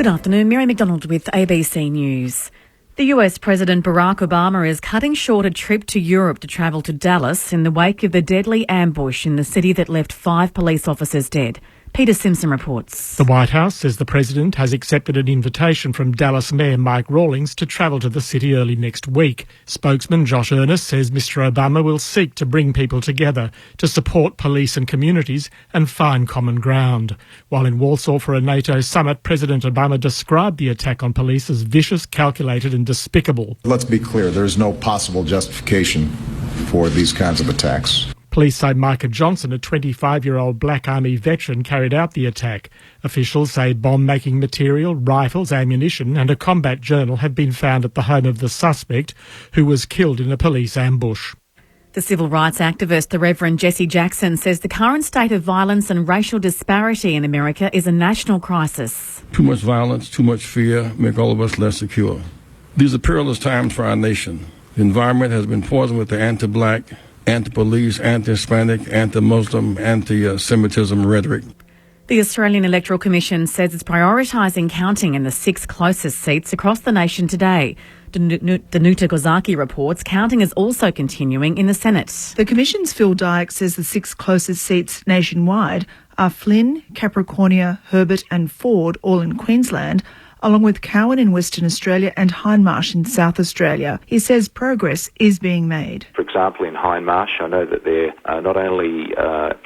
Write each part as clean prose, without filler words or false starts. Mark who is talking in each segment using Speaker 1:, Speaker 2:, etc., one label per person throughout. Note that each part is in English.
Speaker 1: Good afternoon, Mary McDonald with ABC News. The US President Barack Obama is cutting short a trip to Europe to travel to Dallas in the wake of the deadly ambush in the city that left 5 police officers dead. Peter Simpson reports.
Speaker 2: The White House says the president has accepted an invitation from Dallas Mayor Mike Rawlings to travel to the city early next week. Spokesman Josh Earnest says Mr Obama will seek to bring people together to support police and communities and find common ground. While in Warsaw for a NATO summit, President Obama described the attack on police as vicious, calculated and despicable.
Speaker 3: Let's be clear, there is no possible justification for these kinds of attacks.
Speaker 2: Police say Micah Johnson, a 25-year-old Black Army veteran, carried out the attack. Officials say bomb-making material, rifles, ammunition and a combat journal have been found at the home of the suspect, who was killed in a police ambush.
Speaker 1: The civil rights activist, the Reverend Jesse Jackson, says the current state of violence and racial disparity in America is a national crisis.
Speaker 4: Too much violence, too much fear make all of us less secure. These are perilous times for our nation. The environment has been poisoned with the anti-black, anti-police, anti-Hispanic, anti-Muslim, anti-Semitism rhetoric.
Speaker 1: The Australian Electoral Commission says it's prioritising counting in the 6 closest seats across the nation today. Danuta Gozaki reports counting is also continuing in the Senate.
Speaker 5: The Commission's Phil Dyke says the 6 closest seats nationwide are Flynn, Capricornia, Herbert and Ford, all in Queensland, along with Cowan in Western Australia and Hindmarsh in South Australia. He says progress is being made.
Speaker 6: For example, in Hindmarsh, I know that they're not only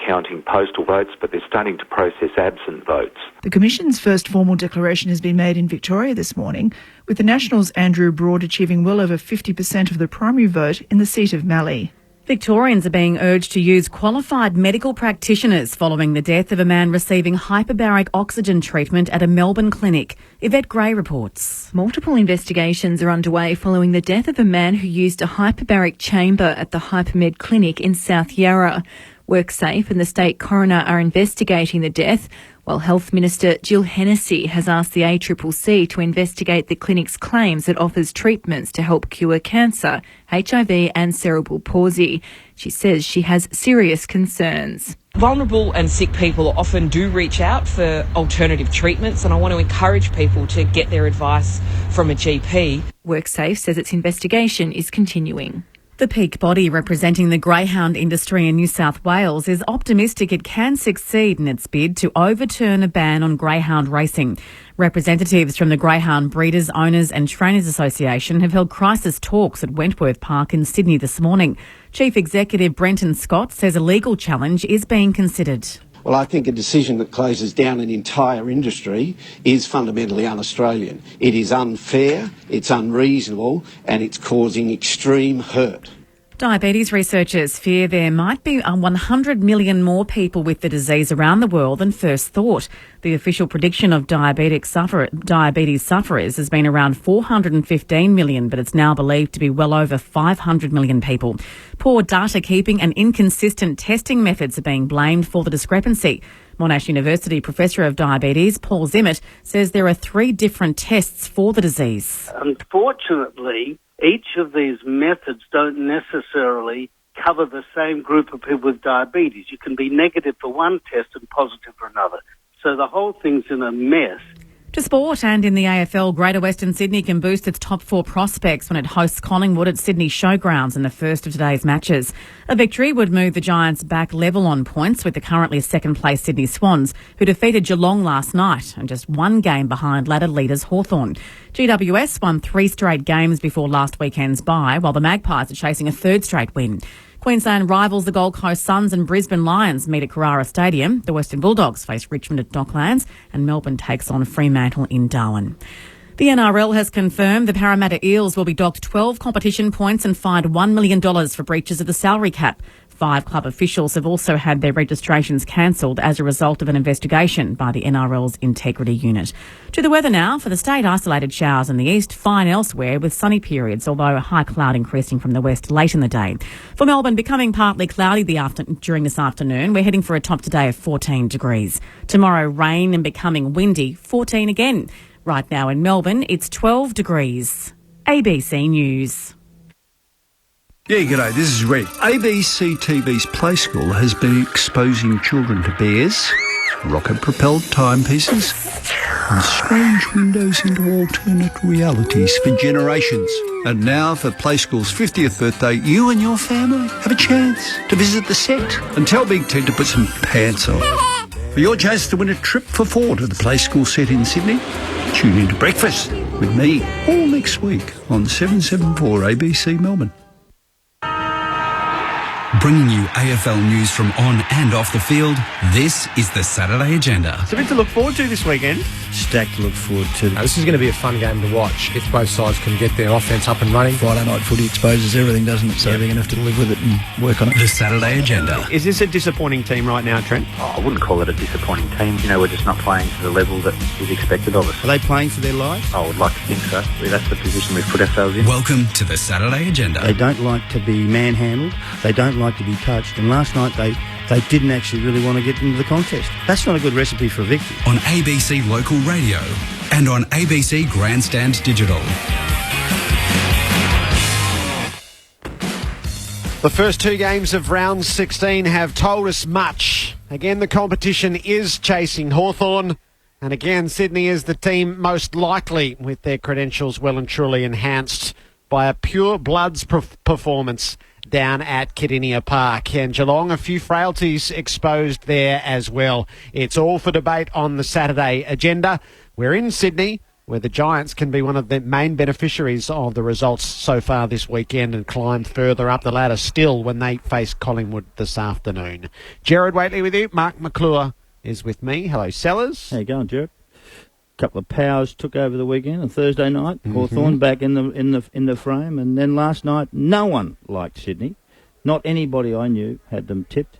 Speaker 6: counting postal votes, but they're starting to process absent votes.
Speaker 5: The Commission's first formal declaration has been made in Victoria this morning, with the Nationals' Andrew Broad achieving well over 50% of the primary vote in the seat of Mallee.
Speaker 1: Victorians are being urged to use qualified medical practitioners following the death of a man receiving hyperbaric oxygen treatment at a Melbourne clinic. Yvette Gray reports.
Speaker 7: Multiple investigations are underway following the death of a man who used a hyperbaric chamber at the Hypermed clinic in South Yarra. WorkSafe and the state coroner are investigating the death, while Health Minister Jill Hennessy has asked the ACCC to investigate the clinic's claims it offers treatments to help cure cancer, HIV and cerebral palsy. She says she has serious concerns.
Speaker 8: Vulnerable and sick people often do reach out for alternative treatments, and I want to encourage people to get their advice from a GP.
Speaker 7: WorkSafe says its investigation is continuing.
Speaker 1: The peak body representing the greyhound industry in New South Wales is optimistic it can succeed in its bid to overturn a ban on greyhound racing. Representatives from the Greyhound Breeders, Owners and Trainers Association have held crisis talks at Wentworth Park in Sydney this morning. Chief Executive Brenton Scott says a legal challenge is being considered.
Speaker 9: Well, I think a decision that closes down an entire industry is fundamentally un-Australian. It is unfair, it's unreasonable, and it's causing extreme hurt.
Speaker 1: Diabetes researchers fear there might be 100 million more people with the disease around the world than first thought. The official prediction of diabetes sufferers has been around 415 million, but it's now believed to be well over 500 million people. Poor data keeping and inconsistent testing methods are being blamed for the discrepancy. Monash University Professor of Diabetes, Paul Zimmert, says there are 3 different tests for the disease.
Speaker 10: Unfortunately, each of these methods don't necessarily cover the same group of people with diabetes. You can be negative for one test and positive for another. So the whole thing's in a mess.
Speaker 1: To sport, and in the AFL, Greater Western Sydney can boost its top 4 prospects when it hosts Collingwood at Sydney Showgrounds in the first of today's matches. A victory would move the Giants back level on points with the currently second-place Sydney Swans, who defeated Geelong last night and just 1 game behind ladder leaders Hawthorn. GWS won 3 straight games before last weekend's bye, while the Magpies are chasing a 3rd straight win. Queensland rivals the Gold Coast Suns and Brisbane Lions meet at Carrara Stadium. The Western Bulldogs face Richmond at Docklands and Melbourne takes on Fremantle in Darwin. The NRL has confirmed the Parramatta Eels will be docked 12 competition points and fined $1 million for breaches of the salary cap. 5 club officials have also had their registrations cancelled as a result of an investigation by the NRL's Integrity Unit. To the weather now. For the state, isolated showers in the east, fine elsewhere with sunny periods, although a high cloud increasing from the west late in the day. For Melbourne, becoming partly cloudy during this afternoon. We're heading for a top today of 14 degrees. Tomorrow, rain and becoming windy, 14 again. Right now in Melbourne, it's 12 degrees. ABC News.
Speaker 11: Yeah, g'day, this is Red. ABC TV's Play School has been exposing children to bears, rocket-propelled timepieces, and strange windows into alternate realities for generations. And now, for Play School's 50th birthday, you and your family have a chance to visit the set and tell Big Ted to put some pants on. For your chance to win a trip for four to the Play School set in Sydney, tune in to Breakfast with me all next week on 774 ABC Melbourne.
Speaker 12: Bringing you AFL news from on and off the field, this is the Saturday Agenda.
Speaker 13: It's a bit to look forward to this weekend.
Speaker 14: Stacked to look forward to.
Speaker 15: This is going to be a fun game to watch if both sides can get their offence up and running.
Speaker 14: Friday night footy exposes everything, doesn't it? So they're going to have to live with it and work on it.
Speaker 12: The Saturday Agenda.
Speaker 13: Is this a disappointing team right now, Trent?
Speaker 16: I wouldn't call it a disappointing team. You know, we're just not playing to the level that is expected of us.
Speaker 14: Are they playing for their lives?
Speaker 16: I would like to think so. That's the position we've put ourselves in.
Speaker 12: Welcome to the Saturday Agenda.
Speaker 14: They don't like to be manhandled. They don't like to be touched. And last night they didn't actually really want to get into the contest. That's not a good recipe for a victory.
Speaker 12: On ABC Local Radio and on ABC Grandstand Digital.
Speaker 17: The first two games of round 16 have told us much. Again, the competition is chasing Hawthorn. And again, Sydney is the team most likely with their credentials well and truly enhanced by a pure bloods performance down at Kardinia Park. And Geelong, a few frailties exposed there as well. It's all for debate on the Saturday Agenda. We're in Sydney, where the Giants can be one of the main beneficiaries of the results so far this weekend and climb further up the ladder still when they face Collingwood this afternoon. Gerard Waitley with you. Mark McClure is with me. Hello, Sellers.
Speaker 18: How you going, Gerard? A couple of powers took over the weekend on Thursday night. Hawthorn back in the frame, and then last night no one liked Sydney. Not anybody I knew had them tipped,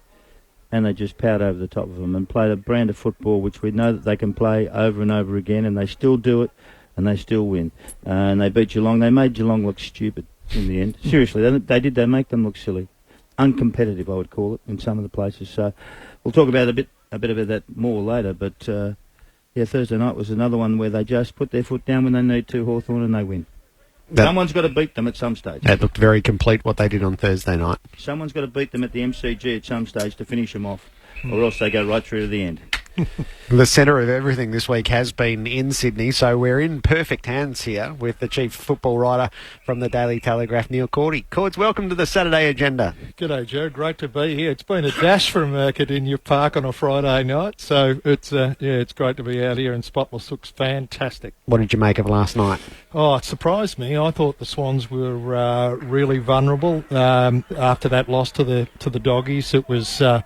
Speaker 18: and they just powered over the top of them and played a brand of football which we know that they can play over and over again, and they still do it, and they still win. And they beat Geelong. They made Geelong look stupid in the end. Seriously, they did. They make them look silly, uncompetitive, I would call it, in some of the places. So we'll talk about a bit about that more later, but. Yeah, Thursday night was another one where they just put their foot down when they need to, Hawthorn, and they win. Someone's got to beat them at some stage.
Speaker 17: That looked very complete, what they did on Thursday night.
Speaker 18: Someone's got to beat them at the MCG at some stage to finish them off, or else they go right through to the end.
Speaker 17: The centre of everything this week has been in Sydney, so we're in perfect hands here with the chief football writer from the Daily Telegraph, Neil Cordy. Cords, welcome to the Saturday Agenda.
Speaker 2: G'day, Jared. Great to be here. It's been a dash from Kardinia Park on a Friday night, so it's great to be out here, and Spotless looks fantastic.
Speaker 17: What did you make of last night?
Speaker 2: Oh, it surprised me. I thought the Swans were really vulnerable after that loss to the Doggies. It was a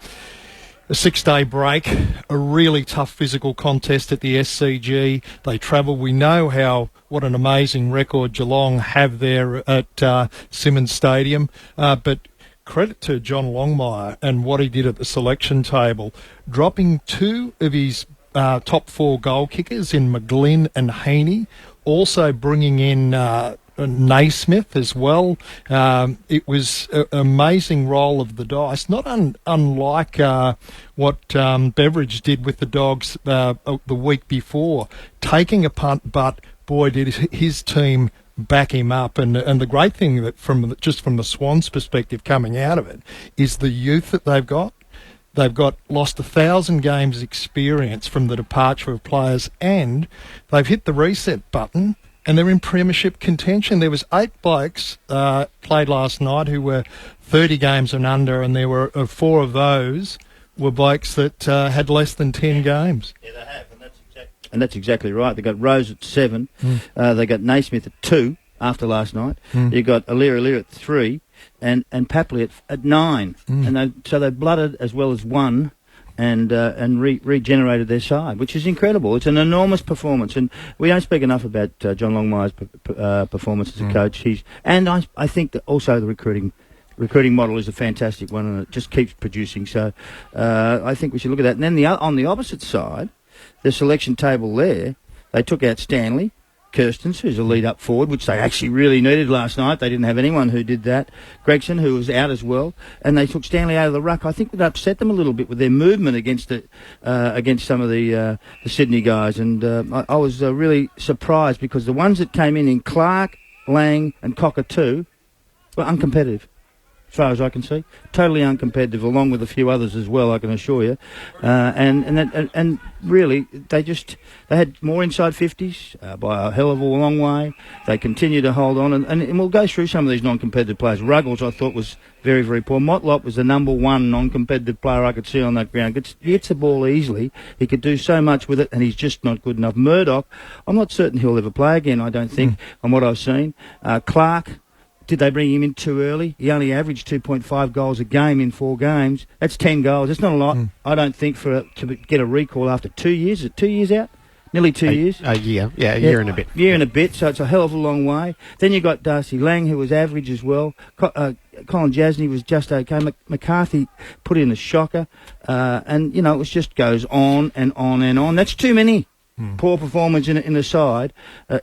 Speaker 2: 6-day break, a really tough physical contest at the SCG. They travel. We know what an amazing record Geelong have there at Simmons Stadium. But credit to John Longmire and what he did at the selection table, dropping two of his top four goal kickers in McGlynn and Heaney, also bringing in Naismith as well. It was an amazing roll of the dice, not unlike what Beveridge did with the Dogs the week before, taking a punt, but boy did his team back him up. And the great thing that from the Swans' perspective coming out of it is the youth that they've got. They've lost 1,000 games experience from the departure of players, and they've hit the reset button. And they're in premiership contention. There was 8 blokes played last night who were 30 games and under, and there were 4 of those were blokes that had less than 10 games.
Speaker 18: Yeah, they have, and that's exactly right. They got Rose at 7. They got Naismith at 2 after last night. You got Alir at 3, and Papley at 9. And so they blooded as well as won. And regenerated their side, which is incredible. It's an enormous performance, and we don't speak enough about John Longmire's performance as a coach. I think that also the recruiting model is a fantastic one, and it just keeps producing. So I think we should look at that. And then on the opposite side, the selection table there, they took out Stanley Kirstens, who's a lead-up forward, which they actually really needed last night. They didn't have anyone who did that. Gregson, who was out as well, and they took Stanley out of the ruck. I think it upset them a little bit with their movement against some of the Sydney guys, and I was really surprised because the ones that came in Clark, Lang, and Cockatoo were uncompetitive. as far as I can see. Totally uncompetitive, along with a few others as well, I can assure you. And really, they had more inside 50s by a hell of a long way. They continue to hold on, and we'll go through some of these non-competitive players. Ruggles, I thought, was very, very poor. Motlop was the number one non-competitive player I could see on that ground. He gets the ball easily. He could do so much with it, and he's just not good enough. Murdoch, I'm not certain he'll ever play again, I don't think, on what I've seen. Clark, did they bring him in too early? He only averaged 2.5 goals a game in 4 games. That's 10 goals. That's not a lot, I don't think, to get a recall after 2 years. Is it 2 years out? Nearly 2 years?
Speaker 17: A year. Yeah, a year and a bit.
Speaker 18: Year and a bit, so it's a hell of a long way. Then you got Darcy Lang, who was average as well. Colin Jasney was just okay. McCarthy put in a shocker. And, it was just goes on and on and on. That's too many poor performers in the side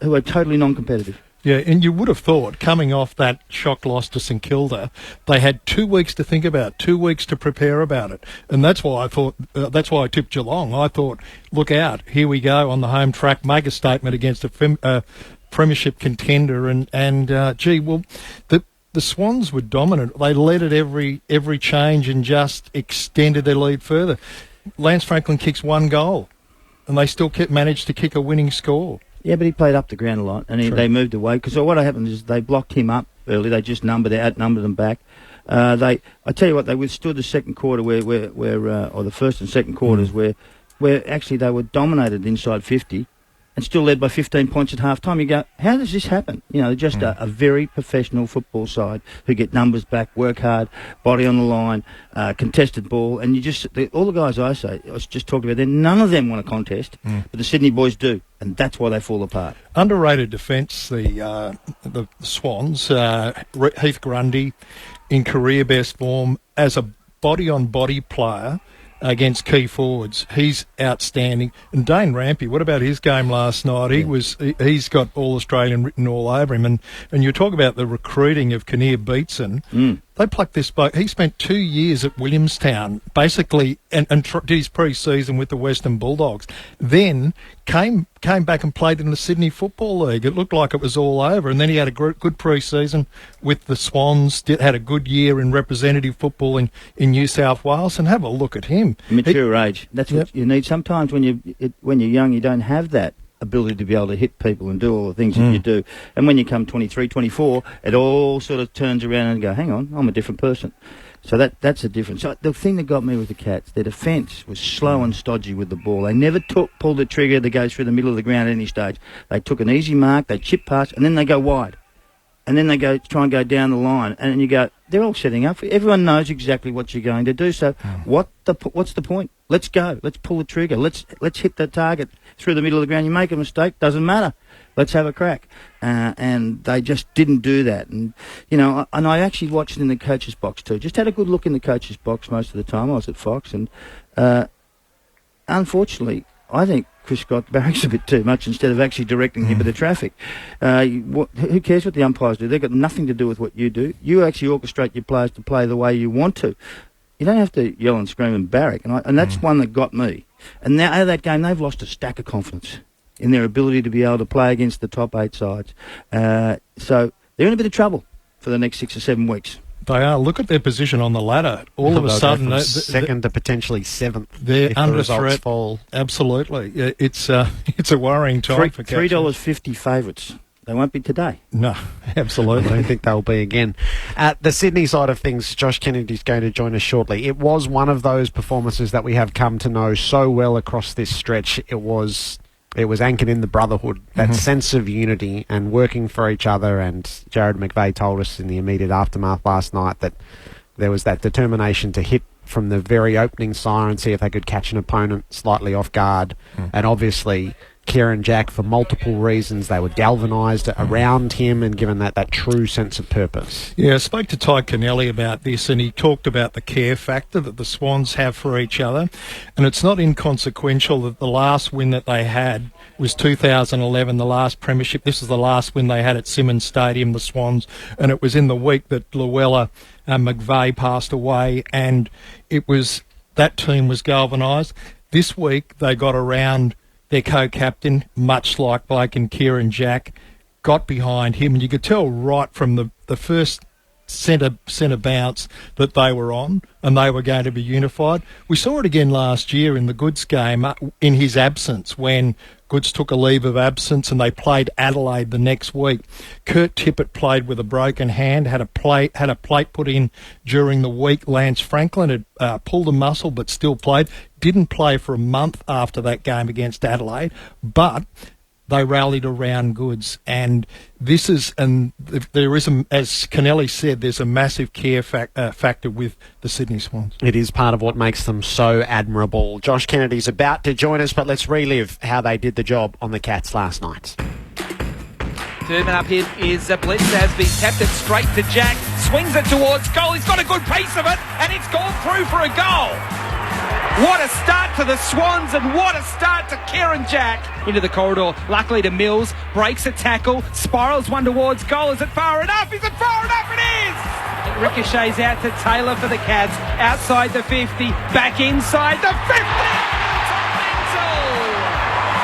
Speaker 18: who are totally non-competitive.
Speaker 19: Yeah, and you would have thought, coming off that shock loss to St Kilda, they had 2 weeks to think about, 2 weeks to prepare about it. And that's why I thought, that's why I tipped Geelong. I thought, look out, here we go on the home track, make a statement against a premiership contender. And the Swans were dominant. They led at every change and just extended their lead further. Lance Franklin kicks 1 goal, and they still managed to kick a winning score.
Speaker 18: Yeah, but he played up the ground a lot, and they moved away. Because what happened is they blocked him up early. They just outnumbered them back. I tell you what, they withstood the second quarter or the first and second quarters where actually they were dominated inside 50 and still led by 15 points at half-time. You go, how does this happen? They're just a very professional football side who get numbers back, work hard, body on the line, contested ball, and all the guys I was just talking about there, none of them want a contest, but the Sydney boys do, and that's why they fall apart.
Speaker 19: Underrated defence, the Swans. Heath Grundy in career best form as a body-on-body player against key forwards. He's outstanding. And Dane Rampy, what about his game last night? He's got All-Australian written all over him. And you talk about the recruiting of Kinnear Beatson. They plucked this bloke. He spent 2 years at Williamstown, basically, and did his pre-season with the Western Bulldogs. Then came back and played in the Sydney Football League. It looked like it was all over. And then he had a good pre-season with the Swans, had a good year in representative football in New South Wales. And have a look at him.
Speaker 18: Mature age. That's what you need. Sometimes when you're young, you don't have that ability to be able to hit people and do all the things that you do. And when you come 23, 24, it all sort of turns around and go, hang on, I'm a different person. So that's a difference. So the thing that got me with the Cats, their defence was slow and stodgy with the ball. They never pulled the trigger to go through the middle of the ground at any stage. They took an easy mark, they chip past, and then they go wide. And then they try and go down the line. And you go, they're all setting up. Everyone knows exactly what you're going to do. So what's the point? Let's go. Let's pull the trigger. Let's hit the target through the middle of the ground. You make a mistake, doesn't matter. Let's have a crack. And they just didn't do that. And, and I actually watched it in the coach's box too. Just had a good look in the coach's box most of the time. I was at Fox. And unfortunately, I think Chris Scott barracks a bit too much instead of actually directing him to the traffic. Who cares what the umpires do? They've got nothing to do with what you do. You actually orchestrate your players to play the way you want to. You don't have to yell and scream and barrack. And that's one that got me. And now out of that game, they've lost a stack of confidence in their ability to be able to play against the top 8 sides. So they're in a bit of trouble for the next 6 or 7 weeks.
Speaker 19: They are. Look at their position on the ladder. All of a sudden,
Speaker 17: they're second to potentially 7th.
Speaker 19: They're under threat.
Speaker 17: Fall.
Speaker 19: Absolutely, it's a worrying time for Cats.
Speaker 18: $3.50 favourites. They won't be today.
Speaker 19: No, absolutely.
Speaker 17: I don't think they'll be again. At the Sydney side of things, Josh Kennedy's going to join us shortly. It was one of those performances that we have come to know so well across this stretch. It was anchored in the brotherhood, that sense of unity and working for each other. And Jared McVeigh told us in the immediate aftermath last night that there was that determination to hit from the very opening siren, see if they could catch an opponent slightly off guard. And obviously, Kieran Jack, for multiple reasons, they were galvanised around him and given that true sense of purpose.
Speaker 19: Yeah, I spoke to Ty Kennelly about this, and he talked about the care factor that the Swans have for each other. And it's not inconsequential that the last win that they had was 2011, the last premiership. This is the last win they had at Simmons Stadium, the Swans, and it was in the week that Luella McVeigh passed away, and that team was galvanised. This week they got around their co-captain, much like Blake and Kieran Jack, got behind him, and you could tell right from the first centre bounce that they were on, and they were going to be unified. We saw it again last year in the Goods game in his absence, when Goods took a leave of absence and they played Adelaide the next week. Kurt Tippett played with a broken hand, had a plate put in during the week. Lance Franklin had pulled a muscle but still played. Didn't play for a month after that game against Adelaide, but they rallied around Goods, and there is, as Kennelly said, there's a massive care factor with the Sydney Swans.
Speaker 17: It is part of what makes them so admirable. Josh Kennedy's about to join us, but let's relive how they did the job on the Cats last night.
Speaker 20: Third man up here is Bledsoe. Tapped it straight to Jack, swings it towards goal. He's got a good piece of it, and it's gone through for a goal. What a start to the Swans, and what a start to Kieran Jack. Into the corridor, luckily to Mills, breaks a tackle, spirals one towards goal. Is it far enough? Is it far enough? It is! It ricochets out to Taylor for the Cats, outside the 50, back inside the 50!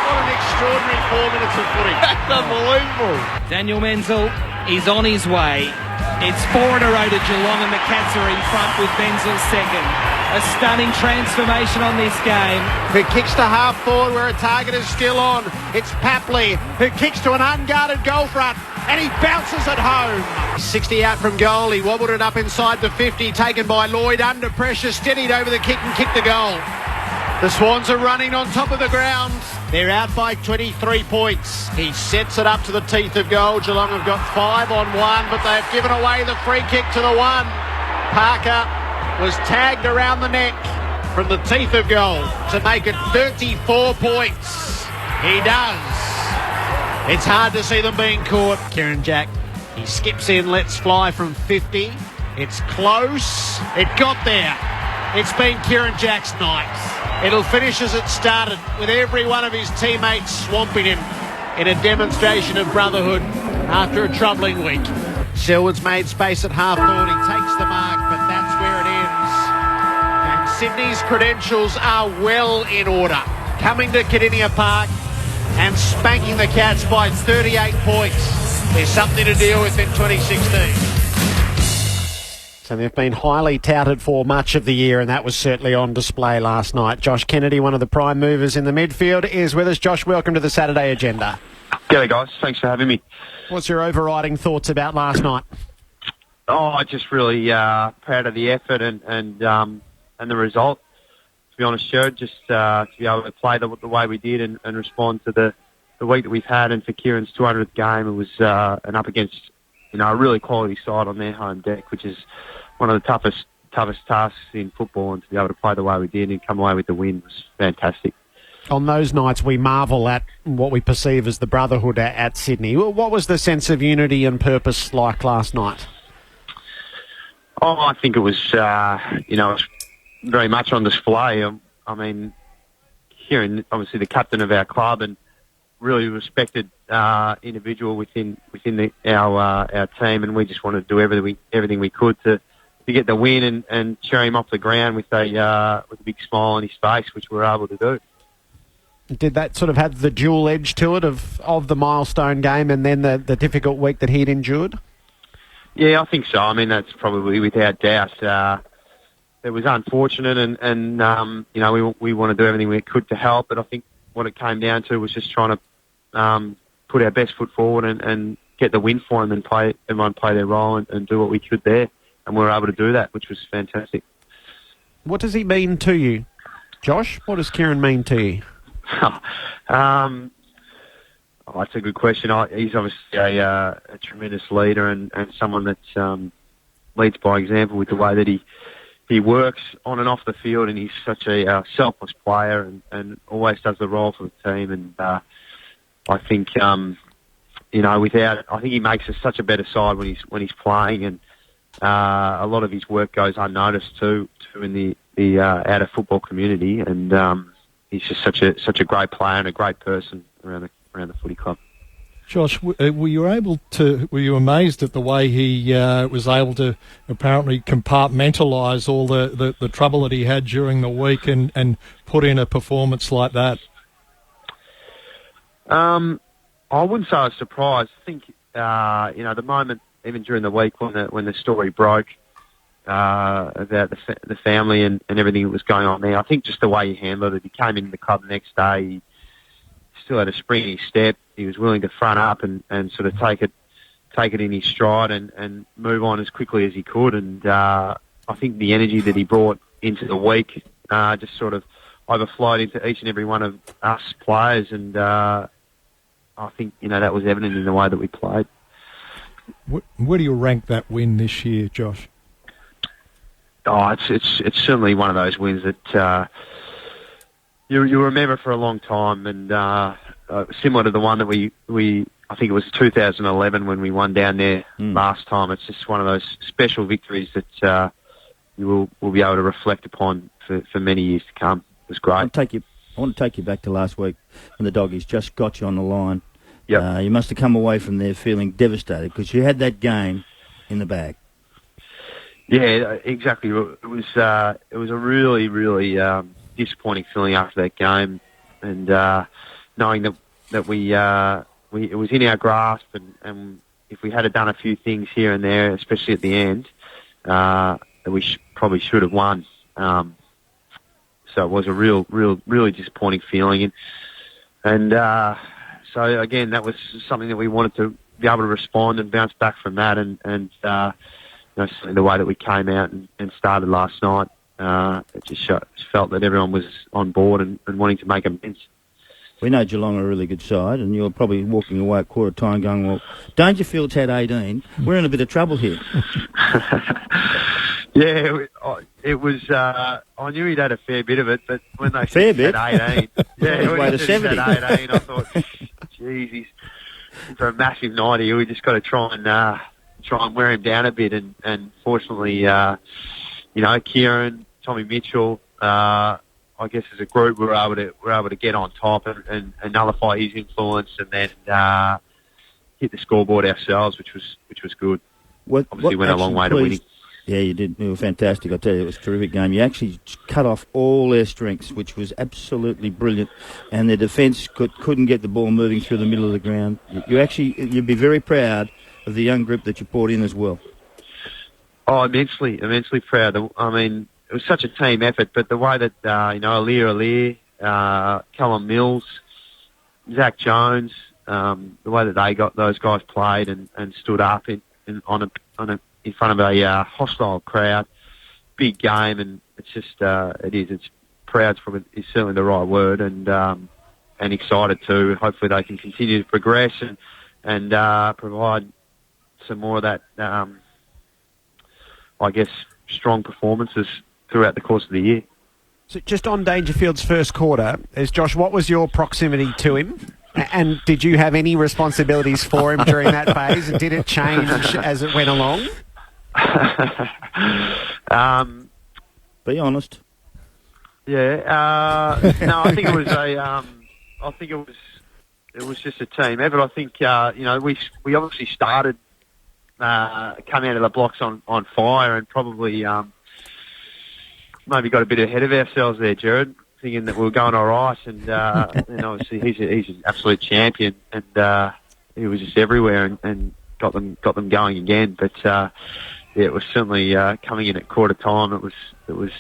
Speaker 17: What an extraordinary 4 minutes of footy. That's unbelievable.
Speaker 20: Daniel Menzel is on his way. It's 4 in a row to Geelong, and the Cats are in front with Menzel second. A stunning transformation on this game.
Speaker 17: Who kicks to half forward where a target is still on. It's Papley who kicks to an unguarded goal front, and he bounces it home. 60 out from goal. He wobbled it up inside the 50, taken by Lloyd under pressure, steadied over the kick and kicked the goal. The Swans are running on top of the ground. They're out by 23 points. He sets it up to the teeth of goal. Geelong have got 5 on 1, but they've given away the free kick to the 1. Parker was tagged around the neck from the teeth of goal to make it 34 points. He does. It's hard to see them being caught. Kieran Jack, he skips in, lets fly from 50. It's close. It got there. It's been Kieran Jack's night. It'll finish as it started, with every one of his teammates swamping him in a demonstration of brotherhood after a troubling week. Selwood's made space at half forward. He takes the mark, but that's where it ends. And Sydney's credentials are well in order. Coming to Kardinia Park and spanking the Cats by 38 points. There's something to deal with in 2016. So they've been highly touted for much of the year, and that was certainly on display last night. Josh Kennedy, one of the prime movers in the midfield, is with us. Josh, welcome to the Saturday Agenda.
Speaker 21: G'day, guys. Thanks for having me.
Speaker 17: What's your overriding thoughts about last night?
Speaker 21: Oh, just really proud of the effort and the result. To be honest, Joe, just to be able to play the way we did and respond to the week that we've had, and for Kieran's 200th game, it was an up against a really quality side on their home deck, which is one of the toughest tasks in football, and to be able to play the way we did and come away with the win was fantastic.
Speaker 17: On those nights, we marvel at what we perceive as the brotherhood at Sydney. What was the sense of unity and purpose like last night?
Speaker 21: Oh, I think it was, very much on display. I mean, Kieran, obviously the captain of our club, and really respected individual within our team, and we just wanted to do everything we could to get the win and cheer him off the ground with a big smile on his face, which we were able to do.
Speaker 17: Did that sort of have the dual edge to it of the milestone game and then the difficult week that he'd endured?
Speaker 21: Yeah, I think so. I mean, that's probably without doubt. It was unfortunate, and we want to do everything we could to help, but I think what it came down to was just trying to put our best foot forward and get the win for him, and everyone play their role and do what we could there, and we were able to do that, which was fantastic.
Speaker 17: What does he mean to you, Josh? What does Kieran mean to you?
Speaker 21: That's a good question. He's obviously a tremendous leader and someone that leads by example with the way that he works on and off the field, and he's such a selfless player and always does the role for the team. And I think I think he makes us such a better side when he's playing, and a lot of his work goes unnoticed too in the outer football community, and he's just such a great player and a great person around the footy club.
Speaker 19: Josh, were you amazed at the way he was able to apparently compartmentalise all the trouble that he had during the week and put in a performance like that?
Speaker 21: I wouldn't say I was surprised. I think the moment even during the week when the story broke about the family and everything that was going on there. I think just the way he handled it. He came into the club the next day. He still had a springy step. He was willing to front up and sort of take it in his stride and move on as quickly as he could. And I think the energy that he brought into the week just sort of overflowed into each and every one of us players. And I think, that was evident in the way that we played.
Speaker 19: Where do you rank that win this year, Josh?
Speaker 21: Oh, it's certainly one of those wins that you remember for a long time, and similar to the one that we I think it was 2011 when we won down there last time. It's just one of those special victories that you will be able to reflect upon for many years to come. It was great.
Speaker 18: I want to take you back to last week when the Doggies just got you on the line.
Speaker 21: Yep.
Speaker 18: You must have come away from there feeling devastated because you had that game in the bag. Yeah,
Speaker 21: exactly. It was a really, really disappointing feeling after that game, and knowing that it was in our grasp, and if we had done a few things here and there, especially at the end, that we probably should have won. So it was a really disappointing feeling, and so again, that was something that we wanted to be able to respond and bounce back from that, and certainly the way that we came out and started last night, it just felt that everyone was on board and wanting to make amends.
Speaker 18: We know Geelong are a really good side, and you're probably walking away at quarter time going, well, Dangerfield's had 18. We're in a bit of trouble here.
Speaker 21: Yeah, it was. I knew he'd had a fair bit of it, but when they said he had 18, when he said he had 18, I thought, geez, he's for a massive 90. We just got to try and wear him down a bit, and fortunately, Kieran, Tommy Mitchell, I guess as a group, we're able to get on top and nullify his influence, and then hit the scoreboard ourselves, which was good. Obviously, went a long way to winning.
Speaker 18: Yeah, you did. You were fantastic. I tell you, it was a terrific game. You actually cut off all their strengths, which was absolutely brilliant. And their defence couldn't get the ball moving through the middle of the ground. You'd be very proud of the young group that you brought in as well.
Speaker 21: Oh, immensely proud. I mean, it was such a team effort, but the way that Aliir, Callum Mills, Zach Jones, the way that they got those guys played and stood up in front of a hostile crowd, big game, and it's just it's proud is certainly the right word, and excited too. Hopefully they can continue to progress and provide some more of that, I guess, strong performances throughout the course of the year.
Speaker 17: So just on Dangerfield's first quarter, Josh, what was your proximity to him? And did you have any responsibilities for him during that phase? And did it change as it went along?
Speaker 18: Be honest.
Speaker 21: Yeah. No, I think it was it was just a team effort. I think we obviously started coming out of the blocks on fire, and probably maybe got a bit ahead of ourselves there, Jared, thinking that we were going all right, and obviously he's an absolute champion, and he was just everywhere and got them going again. But it was certainly coming in at quarter time. It was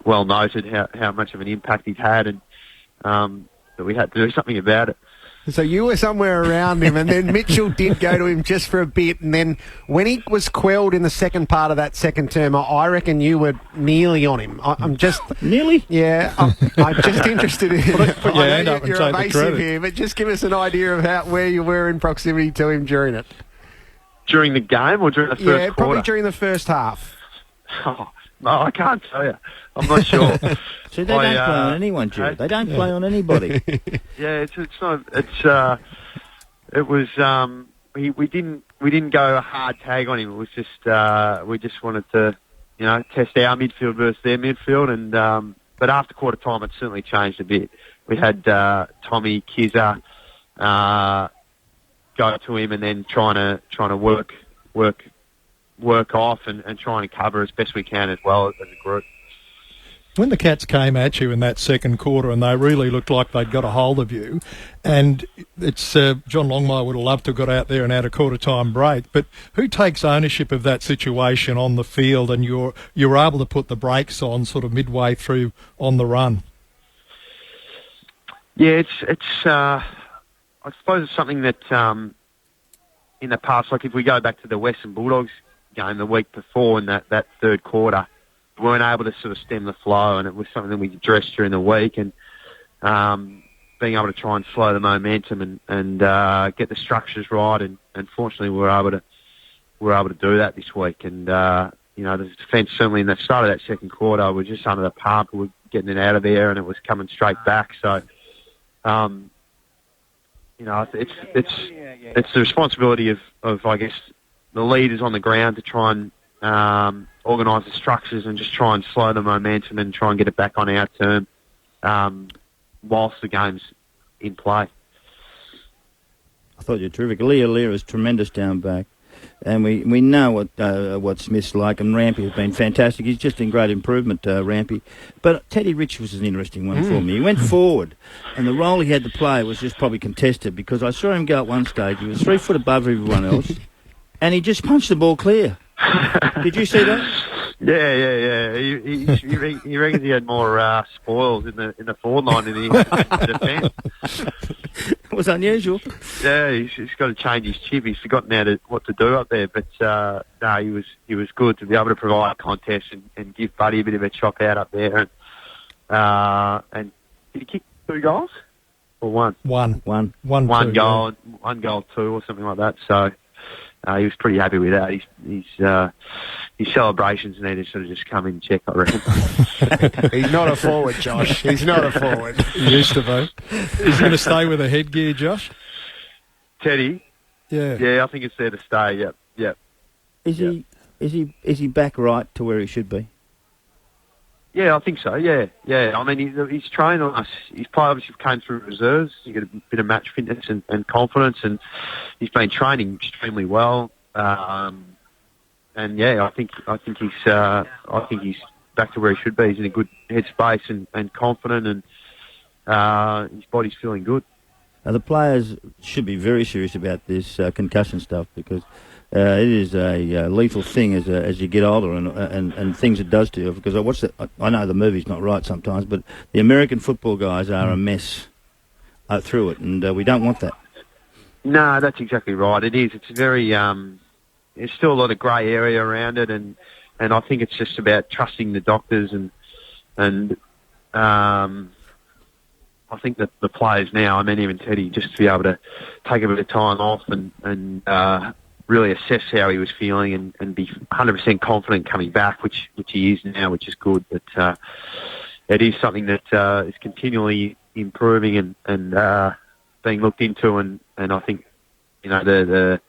Speaker 21: well noted how much of an impact he'd had, and that we had to do something about it.
Speaker 17: So you were somewhere around him, and then Mitchell did go to him just for a bit, and then when he was quelled in the second part of that second term, I reckon you were nearly on him. I'm just...
Speaker 18: Nearly?
Speaker 17: Yeah, I'm just interested in...
Speaker 19: Put your hand up and
Speaker 17: you're
Speaker 19: take the
Speaker 17: evasive
Speaker 19: credit
Speaker 17: here, but just give us an idea of where you were in proximity to him during it.
Speaker 21: During the game or during the first quarter?
Speaker 17: Yeah, probably during the first half.
Speaker 21: Oh, no, I can't tell you. I'm not sure.
Speaker 18: See, they don't play on anyone, Jared. They don't play on anybody.
Speaker 21: Yeah, it's not. It was. We didn't go a hard tag on him. It was just we just wanted to, test our midfield versus their midfield, and but after quarter time, it certainly changed a bit. We had Tommy Kizza go to him, and then trying to work off and trying to cover as best we can as well as a group.
Speaker 19: When the Cats came at you in that second quarter and they really looked like they'd got a hold of you, and it's John Longmire would have loved to have got out there and had a quarter-time break, but who takes ownership of that situation on the field and you're able to put the brakes on sort of midway through on the run?
Speaker 21: Yeah, I suppose it's something that in the past, like if we go back to the Western Bulldogs game the week before in that third quarter, we weren't able to sort of stem the flow, and it was something that we addressed during the week, and being able to try and slow the momentum and get the structures right, and fortunately we were able to do that this week. And the defence certainly in the start of that second quarter was just under the pump, we were getting it out of there, and it was coming straight back. So it's the responsibility of I guess the leaders on the ground to try and organise the structures and just try and slow the momentum and try and get it back on our term whilst the game's in play.
Speaker 18: I thought you were terrific. Leah is tremendous down back. And we know what Smith's like, and Rampy has been fantastic. He's just in great improvement, Rampy. But Teddy Rich was an interesting one for me. He went forward, and the role he had to play was just probably contested, because I saw him go at one stage. He was 3 foot above everyone else, and he just punched the ball clear. Did you see that?
Speaker 21: Yeah. He reckons he had more spoils in the forward line in the defence.
Speaker 18: It was unusual.
Speaker 21: Yeah, he's got to change his chip. He's forgotten what to do up there. But no, he was good to be able to provide contest and give Buddy a bit of a chop out up there. And did he kick 2 goals or one?
Speaker 19: One
Speaker 21: goal, yeah. 1 goal 2 or something like that. So. He was pretty happy with that. His celebrations need to sort of just come in check, I reckon.
Speaker 17: He's not a forward, Josh. He's not a forward.
Speaker 19: He used to be. Is he going to stay with the headgear, Josh?
Speaker 21: Teddy?
Speaker 19: Yeah.
Speaker 21: Yeah, I think it's there to stay, yep.
Speaker 18: Is he back right to where he should be?
Speaker 21: Yeah, I think so, yeah. I mean, he's trained on us. He's obviously came through reserves. He's got a bit of match fitness and confidence, and he's been training extremely well. And yeah, I think he's back to where he should be. He's in a good headspace and confident, and his body's feeling good.
Speaker 18: The players should be very serious about this concussion stuff, because it is a lethal thing as you get older, and things it does to you. Because I know the movie's not right sometimes, but the American football guys are a mess through it, and we don't want that.
Speaker 21: No, that's exactly right. It is. It's very. There's still a lot of grey area around it, and I think it's just about trusting the doctors and I think that the players now, I mean, even Teddy, just to be able to take a bit of time off and really assess how he was feeling and be 100% confident coming back, which he is now, which is good. But it is something that is continually improving and being looked into, and I think, the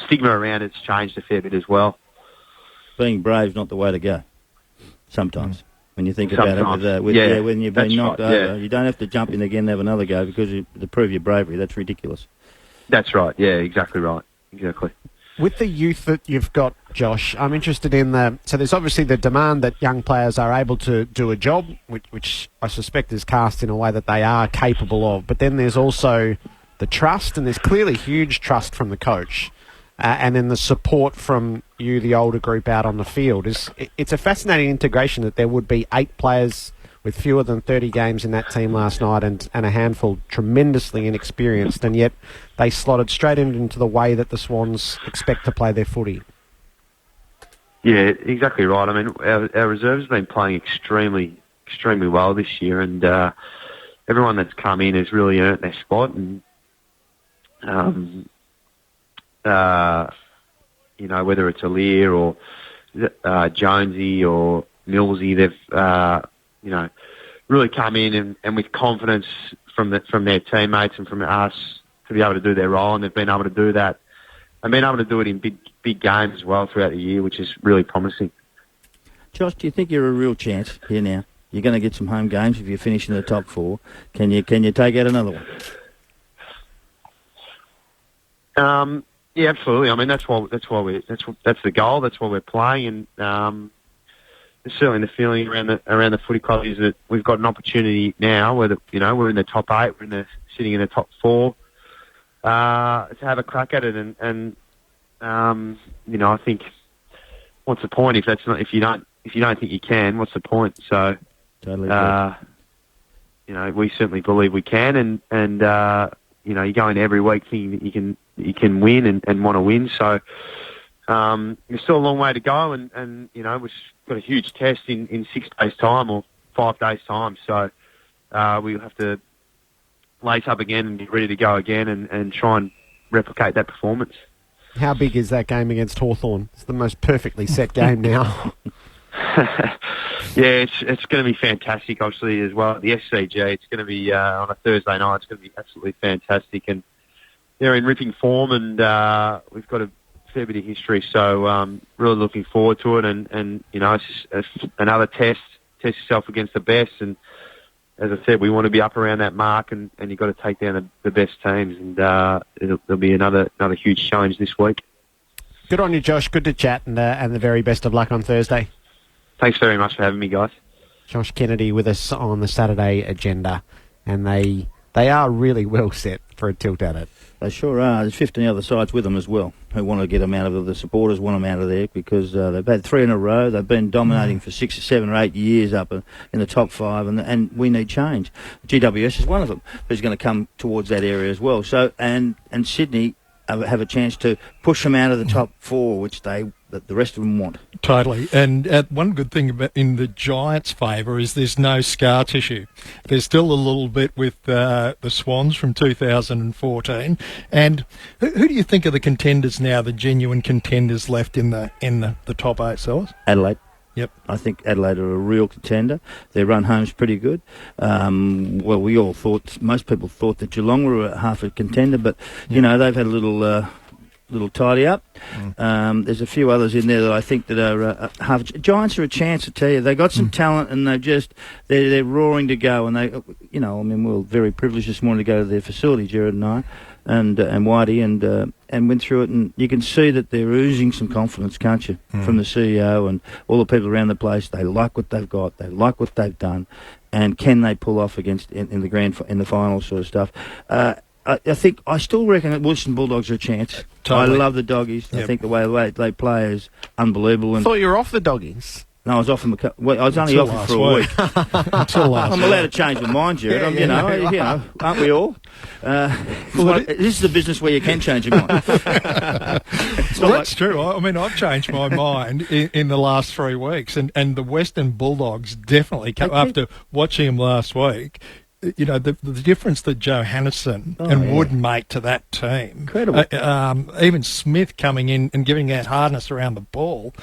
Speaker 21: stigma around it's changed a fair bit as well.
Speaker 18: Being brave's not the way to go, sometimes. When you think about it, when you've been knocked over, you don't have to jump in again and have another go to prove your bravery. That's ridiculous.
Speaker 21: That's right. Yeah, exactly right. Exactly.
Speaker 17: With the youth that you've got, Josh, I'm interested in so there's obviously the demand that young players are able to do a job, which I suspect is cast in a way that they are capable of. But then there's also the trust, and there's clearly huge trust from the coach. And then the support from you, the older group out on the field. It's a fascinating integration that there would be 8 players with fewer than 30 games in that team last night and a handful tremendously inexperienced, and yet they slotted straight into the way that the Swans expect to play their footy.
Speaker 21: Yeah, exactly right. I mean, our reserves have been playing extremely, extremely well this year, and everyone that's come in has really earned their spot, and whether it's Aleer or Jonesy or Millsy, they've really come in and with confidence from their teammates and from us to be able to do their role, and they've been able to do that and been able to do it in big games as well throughout the year, which is really promising.
Speaker 18: Josh, do you think you're a real chance here now? You're going to get some home games if you finish in the top 4. Can you take out another one?
Speaker 21: Yeah, absolutely. I mean, that's the goal. That's why we're playing, and certainly the feeling around the footy club is that we've got an opportunity now, where we're in the top 8, sitting in the top 4, to have a crack at it. And I think, what's the point if you don't think you can? What's the point? So,
Speaker 18: totally.
Speaker 21: We certainly believe we can, and you go in every week thinking that you can win and want to win. So, there's still a long way to go, and we've got a huge test in 6 days' time or 5 days' time. So, we'll have to lace up again and get ready to go again and try and replicate that performance.
Speaker 17: How big is that game against Hawthorn? It's the most perfectly set game now.
Speaker 21: Yeah, it's going to be fantastic, obviously, as well. The SCG, it's going to be on a Thursday night. It's going to be absolutely fantastic. And they're in ripping form, and we've got a fair bit of history. So really looking forward to it. And it's another test yourself against the best. And as I said, we want to be up around that mark, and you've got to take down the best teams. And there'll be another huge challenge this week.
Speaker 17: Good on you, Josh. Good to chat, and the very best of luck on Thursday.
Speaker 21: Thanks very much for having me, guys.
Speaker 17: Josh Kennedy with us on the Saturday agenda, and they are really well set for a tilt at it.
Speaker 18: They sure are. There's 15 other sides with them as well who want to get them out of the supporters want them out of there because they've had 3 in a row. They've been dominating for 6 or 7 or 8 years up in the top 5, and we need change. GWS is one of them who's going to come towards that area as well. So and Sydney have a chance to push them out of the top 4, which the rest of them want.
Speaker 2: Totally. And one good thing about in the Giants' favour is there's no scar tissue. There's still a little bit with the Swans from 2014. And who do you think are the contenders now, the genuine contenders left in the top 8 cells?
Speaker 18: Adelaide.
Speaker 2: Yep.
Speaker 18: I think Adelaide are a real contender. Their run home's pretty good. Most people thought that Geelong were half a contender, but, they've had a little tidy up. There's a few others in there that I think that are half. Giants are a chance, I tell you. They got some talent, and they're roaring to go. And we were very privileged this morning to go to their facility, Jared and I, and Whitey, and went through it. And you can see that they're oozing some confidence, can't you, from the CEO and all the people around the place. They like what they've got. They like what they've done, and can they pull off against in the final sort of stuff? I still reckon that Wilson Bulldogs are a chance.
Speaker 2: Totally.
Speaker 18: I love the doggies. Yep. I think the way they play is unbelievable.
Speaker 17: I thought you were off the doggies.
Speaker 18: No, I was off them. I was only off them for a week.
Speaker 2: Until last
Speaker 18: I'm allowed to change my mind, Jared. Aren't we all? This is the business where you can change your mind.
Speaker 2: That's true. I mean, I've changed my mind in the last 3 weeks, and the Western Bulldogs definitely after watching them last week. The difference that Joe Hannison Wood make to that team.
Speaker 18: Incredible.
Speaker 2: Even Smith coming in and giving that hardness around the ball.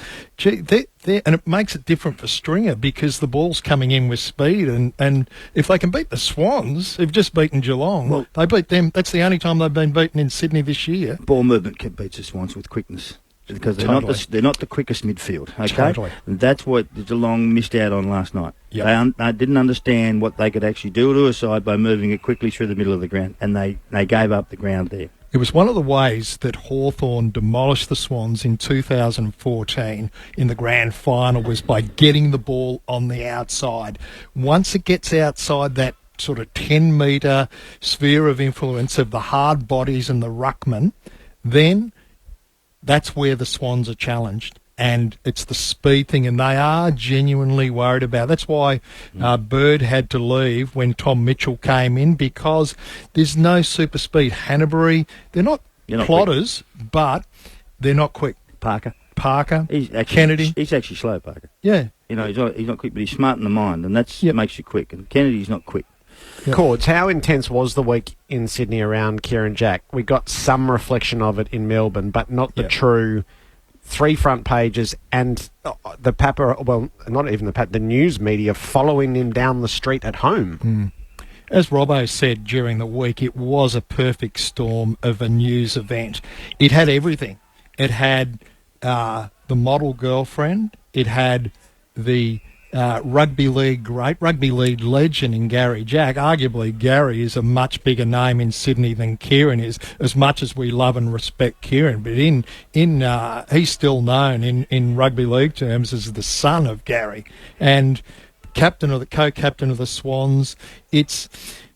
Speaker 2: And it makes it different for Stringer because the ball's coming in with speed. And if they can beat the Swans, they've just beaten Geelong. They beat them. That's the only time they've been beaten in Sydney this year.
Speaker 18: Ball movement beats the Swans with quickness. Because they're not the quickest midfield, okay?
Speaker 2: Totally.
Speaker 18: And that's what Geelong missed out on last night. Yep. They didn't understand what they could actually do to a side by moving it quickly through the middle of the ground, and they gave up the ground there.
Speaker 2: It was one of the ways that Hawthorn demolished the Swans in 2014 in the grand final was by getting the ball on the outside. Once it gets outside that sort of 10-metre sphere of influence of the hard bodies and the ruckman, then that's where the Swans are challenged. And it's the speed thing, and they are genuinely worried about it. That's why Bird had to leave when Tom Mitchell came in, because there's no super speed. Hanbury, they're not plotters, but they're not quick.
Speaker 18: Parker.
Speaker 2: Kennedy.
Speaker 18: He's actually slow, Parker.
Speaker 2: Yeah.
Speaker 18: He's not quick, but he's smart in the mind, and that's makes you quick. And Kennedy's not quick.
Speaker 17: Yep. Cords, how intense was the week in Sydney around Kieran Jack? We got some reflection of it in Melbourne, but not the true 3 front pages and the the news media following him down the street at home.
Speaker 2: As Robbo said during the week, it was a perfect storm of a news event. It had everything. It had the model girlfriend. It had the
Speaker 19: rugby league great, rugby league legend in Gary Jack. Arguably, Gary is a much bigger name in Sydney than Kieran is, as much as we love and respect Kieran. But he's still known in rugby league terms as the son of Gary and co-captain of the Swans. It's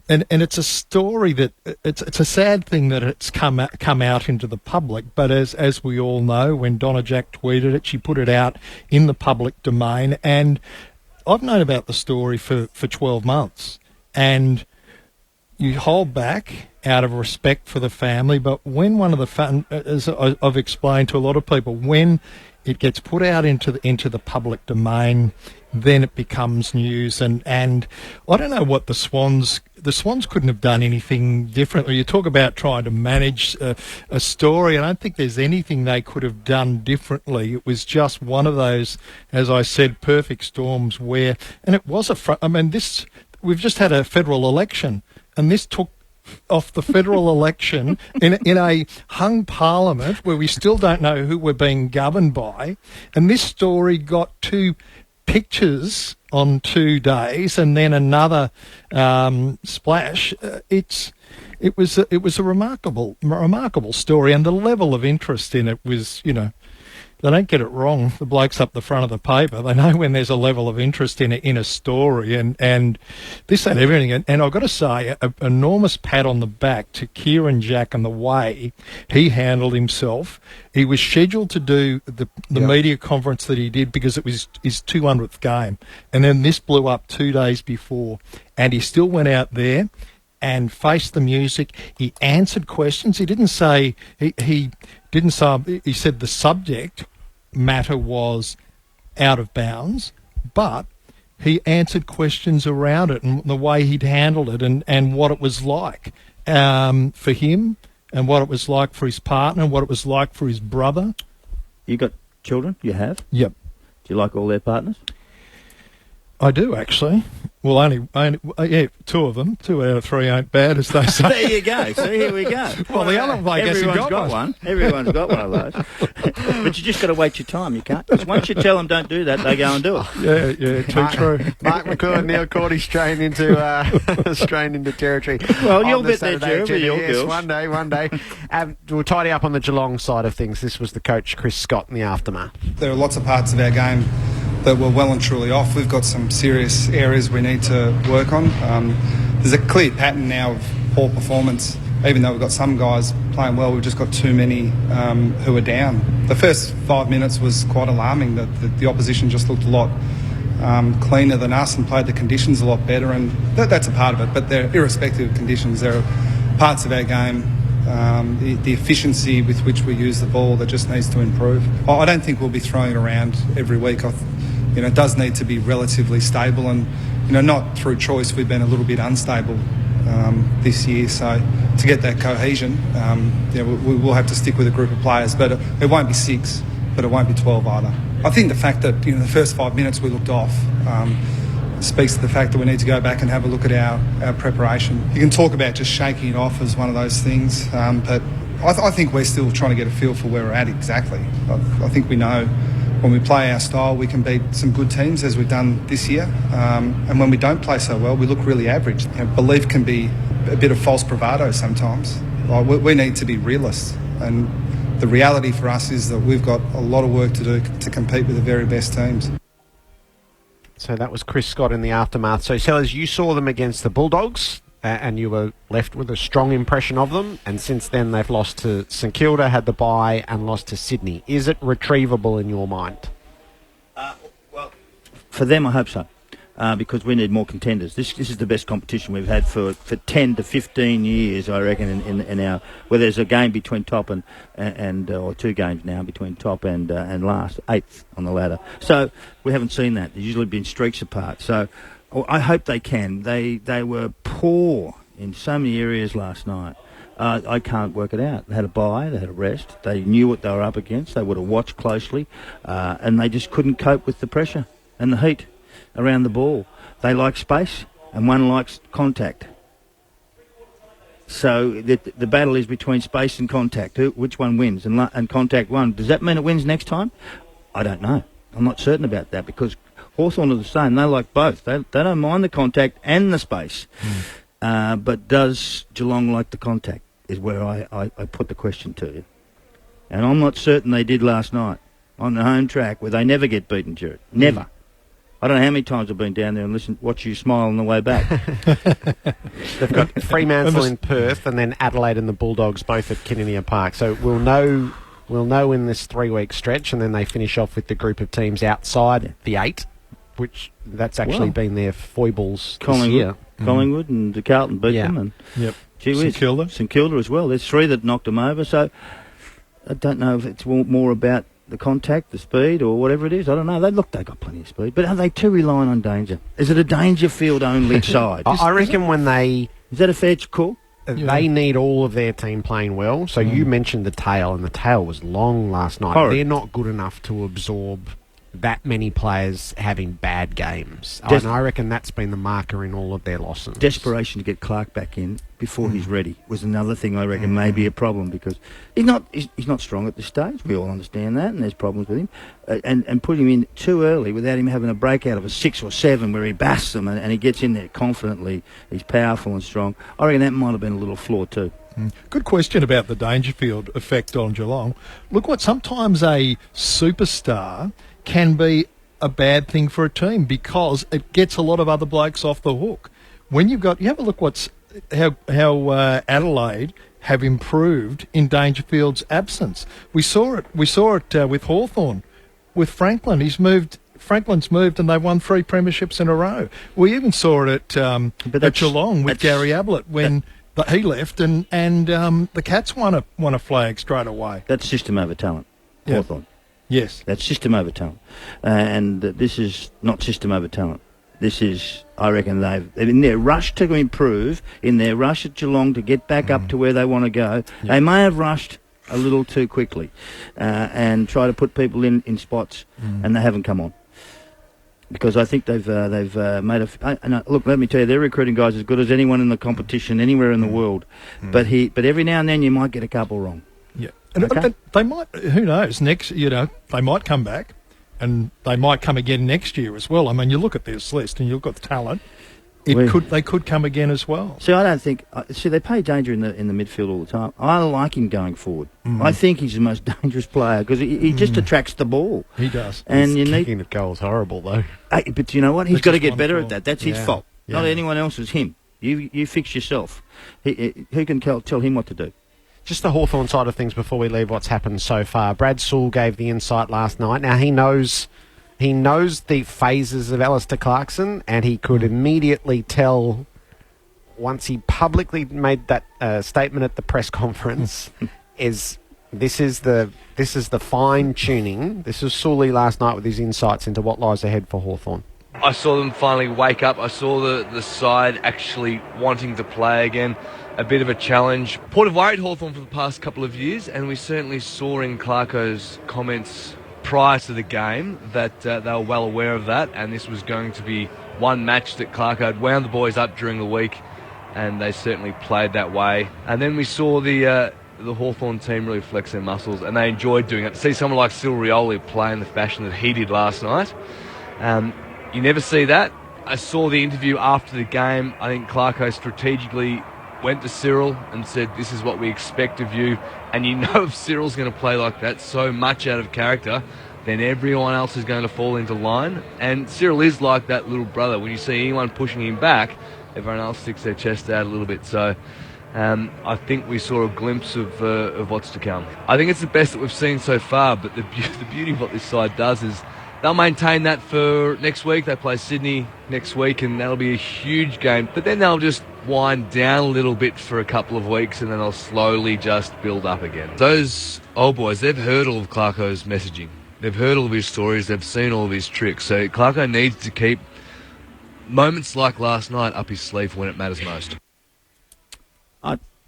Speaker 19: a story that it's a sad thing that it's come out into the public. But as we all know, when Donna Jack tweeted it, she put it out in the public domain. And I've known about the story for 12 months. And you hold back out of respect for the family. But when one of the as I've explained to a lot of people, when it gets put out into the public domain, then it becomes news. And I don't know what the Swans couldn't have done anything differently. You talk about trying to manage a story. I don't think there's anything they could have done differently. It was just one of those, as I said, perfect storms where, and it was we've just had a federal election, and this took off the federal election in a hung parliament where we still don't know who we're being governed by. And this story got 2 pictures on 2 days and then another splash. It was a remarkable story, and the level of interest in it was, they don't get it wrong. The blokes up the front of the paper, they know when there's a level of interest in a story, and this had everything. And I've got to say, an enormous pat on the back to Kieran Jack and the way he handled himself. He was scheduled to do the media conference that he did because it was his 200th game, and then this blew up 2 days before, and he still went out there and faced the music. He answered questions. He didn't say he said the subject matter was out of bounds, but he answered questions around it and the way he'd handled it and what it was like for him and what it was like for his partner and what it was like for his brother.
Speaker 18: You got children? You have?
Speaker 19: Yep.
Speaker 18: Do you like all their partners?
Speaker 19: I do, actually. Well, only 2 of them. 2 out of 3 ain't bad, as they say.
Speaker 18: There you go. So here we go.
Speaker 19: Well, the other one, I guess,
Speaker 18: everyone's got one. Everyone's got one of those. But you just got to wait your time. You can't. Because once you tell them don't do that, they go and do it.
Speaker 19: Yeah, too true.
Speaker 17: Mark McCool and Neil Cordy straying into territory.
Speaker 18: Well, you'll bet they're Jeremy, your girls.
Speaker 17: One day. We'll tidy up on the Geelong side of things. This was the coach, Chris Scott, in the aftermath.
Speaker 3: There are lots of parts of our game that we're well and truly off. We've got some serious areas we need to work on. There's a clear pattern now of poor performance. Even though we've got some guys playing well, we've just got too many who are down. The first 5 minutes was quite alarming. The opposition just looked a lot cleaner than us and played the conditions a lot better, and that's a part of it. But they're irrespective of conditions. There are parts of our game, the efficiency with which we use the ball, that just needs to improve. I don't think we'll be throwing it around every week. It does need to be relatively stable, and not through choice. We've been a little bit unstable this year, so to get that cohesion, we will have to stick with a group of players. But it won't be 6, but it won't be 12 either. I think the fact that the first 5 minutes we looked off speaks to the fact that we need to go back and have a look at our preparation. You can talk about just shaking it off as one of those things, but I think we're still trying to get a feel for where we're at exactly. I think we know when we play our style, we can beat some good teams, as we've done this year. And when we don't play so well, we look really average. Belief can be a bit of false bravado sometimes. We need to be realists. And the reality for us is that we've got a lot of work to do to compete with the very best teams.
Speaker 17: So that was Chris Scott in the aftermath. So, Sellers, you saw them against the Bulldogs and you were left with a strong impression of them. And since then, they've lost to St Kilda, had the bye, and lost to Sydney. Is it retrievable in your mind?
Speaker 18: Well, for them, I hope so. Because we need more contenders. This is the best competition we've had for 10 to 15 years, I reckon, in our, where there's a game between top and or 2 games now between top and last, 8th on the ladder. So we haven't seen that. There's usually been streaks apart. So I hope they can. They were poor in so many areas last night. I can't work it out. They had a bye, they had a rest, they knew what they were up against, they would have watched closely, and they just couldn't cope with the pressure and the heat around the ball. They like space, and one likes contact. So the battle is between space and contact. Which one wins? And contact won. Does that mean it wins next time? I don't know. I'm not certain about that, because Hawthorn are the same. They like both. They don't mind the contact and the space. But does Geelong like the contact is where I put the question to you. And I'm not certain they did last night on the home track where they never get beaten, Jared. Never. I don't know how many times I've been down there and watch you smile on the way back.
Speaker 17: They've got Fremantle in Perth and then Adelaide and the Bulldogs both at Kinninia Park. So we'll know in this 3-week stretch, and then they finish off with the group of teams outside the 8, which that's actually been their foibles this year.
Speaker 18: Collingwood and Carlton beat them. And
Speaker 19: St Kilda.
Speaker 18: St Kilda as well. There's 3 that knocked them over. So I don't know if it's more about the contact, the speed, or whatever it is. I don't know. They got plenty of speed. But are they too reliant on danger? Is it a Dangerfield-only side?
Speaker 17: I reckon when they...
Speaker 18: Is that a fair call?
Speaker 17: They need all of their team playing well. So you mentioned the tail, and the tail was long last night.
Speaker 18: Horrid.
Speaker 17: They're not good enough to absorb that many players having bad games. And I reckon that's been the marker in all of their losses.
Speaker 18: Desperation to get Clark back in before he's ready was another thing I reckon may be a problem, because he's not strong at this stage. We all understand that, and there's problems with him. And put him in too early without him having a breakout of a 6 or 7 where he basts them and he gets in there confidently. He's powerful and strong. I reckon that might have been a little flaw too.
Speaker 19: Good question about the Dangerfield effect on Geelong. Look, sometimes a superstar can be a bad thing for a team because it gets a lot of other blokes off the hook. When you have a look how Adelaide have improved in Dangerfield's absence. We saw it with Hawthorn, with Franklin. Franklin's moved and they won 3 premierships in a row. We even saw it at Geelong with Gary Ablett when he left and the Cats won a flag straight away.
Speaker 18: That's system over talent. Hawthorn.
Speaker 19: Yes.
Speaker 18: That's system over talent. And this is not system over talent. This is, I reckon, they've in their rush to improve, in their rush at Geelong to get back up to where they want to go, they may have rushed a little too quickly and try to put people in spots, and they haven't come on. Because I think they've made a... look, let me tell you, their recruiting guy's as good as anyone in the competition anywhere in the world. But every now and then you might get a couple wrong.
Speaker 19: Yeah. And they might, who knows, they might come back and they might come again next year as well. I mean, you look at this list and you've got the talent. They could come again as well.
Speaker 18: See, I don't think... they play Danger in the midfield all the time. I like him going forward. I think he's the most dangerous player because he just attracts the ball.
Speaker 19: He does.
Speaker 18: And
Speaker 17: kicking the goal is horrible, though.
Speaker 18: But you know what? He's got to get better at that. That's his fault. Not anyone else's. Him. You fix yourself. Who can tell him what to do?
Speaker 17: Just the Hawthorn side of things before we leave what's happened so far. Brad Sewell gave the insight last night. Now, he knows the phases of Alistair Clarkson, and he could immediately tell once he publicly made that statement at the press conference this is the fine tuning. This was Sully last night with his insights into what lies ahead for Hawthorn.
Speaker 4: I saw them finally wake up. I saw the side actually wanting to play again. A bit of a challenge. Port have worried Hawthorn for the past couple of years, and we certainly saw in Clarko's comments prior to the game that they were well aware of that, and this was going to be one match that Clarko had wound the boys up during the week, and they certainly played that way. And then we saw the Hawthorn team really flex their muscles, and they enjoyed doing it. To see someone like Cyril Rioli play in the fashion that he did last night, you never see that. I saw the interview after the game. I think Clarko strategically went to Cyril and said, this is what we expect of you. And you know if Cyril's going to play like that, so much out of character, then everyone else is going to fall into line. And Cyril is like that little brother. When you see anyone pushing him back, everyone else sticks their chest out a little bit. So I think we saw a glimpse of what's to come. I think it's the best that we've seen so far, but the beauty of what this side does is they'll maintain that for next week. They play Sydney next week, and that'll be a huge game. But then they'll just wind down a little bit for a couple of weeks, and then they'll slowly just build up again. Those old boys, they've heard all of Clarko's messaging. They've heard all of his stories. They've seen all of his tricks. So Clarko needs to keep moments like last night up his sleeve when it matters most.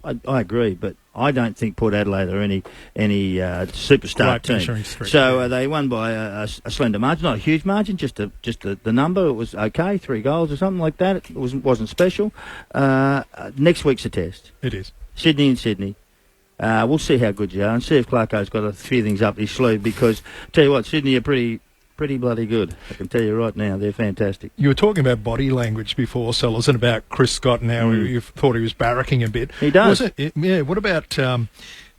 Speaker 18: I agree, but I don't think Port Adelaide are any superstar team. So they won by a slender margin, not a huge margin, just the number. It was okay, 3 goals or something like that. It wasn't special. Next week's a test.
Speaker 19: It is.
Speaker 18: Sydney. We'll see how good you are and see if Clarko's got a few things up his sleeve, because tell you what, Sydney are pretty pretty bloody good. I can tell you right now, they're fantastic.
Speaker 19: You were talking about body language before, Sellers, and about Chris Scott and how you thought he was barracking a bit.
Speaker 18: He does.
Speaker 19: Yeah, what about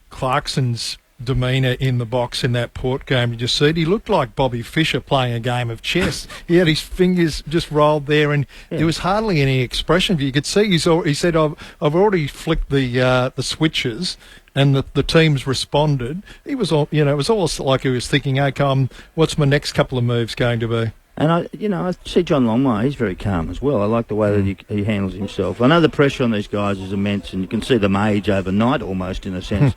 Speaker 19: Clarkson's demeanour in the box in that Port game? Did you see it? He looked like Bobby Fischer playing a game of chess. He had his fingers just rolled there, and there was hardly any expression. You could see he said, "I've already flicked the switches." And the teams responded. He was all, it was almost like he was thinking, "Okay, what's my next couple of moves going to be?"
Speaker 18: And I see John Longmire. He's very calm as well. I like the way that he handles himself. I know the pressure on these guys is immense, and you can see them age overnight almost in a sense.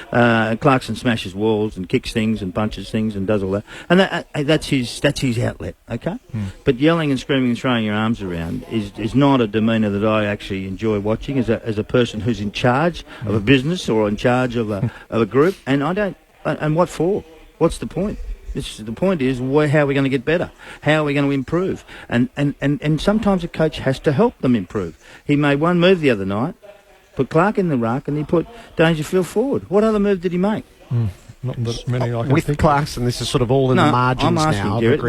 Speaker 18: Clarkson smashes walls and kicks things and punches things and does all that, and that's his outlet. Okay, but yelling and screaming and throwing your arms around is not a demeanour that I actually enjoy watching as a person who's in charge of a business or in charge of a group. And I don't. And what for? What's the point? The point is, how are we going to get better? How are we going to improve? And sometimes a coach has to help them improve. He made one move the other night, put Clark in the ruck, and he put Dangerfield forward. What other move did he make?
Speaker 19: Not that many I can
Speaker 17: with
Speaker 19: think
Speaker 17: Clarkson, this is sort of all in the margins
Speaker 18: I'm asking
Speaker 17: now.
Speaker 18: Garrett,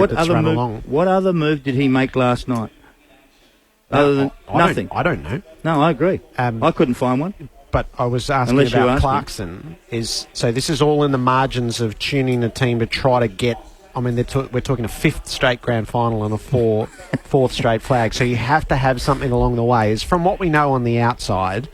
Speaker 18: what other move did he make last night? Other than nothing.
Speaker 17: I don't know.
Speaker 18: No, I agree. I couldn't find one.
Speaker 17: But I was asking about Clarkson. So this is all in the margins of tuning the team to try to get. I mean, we're talking a 5th straight grand final and a 4th straight flag. So you have to have something along the way. Is from what we know on the outside,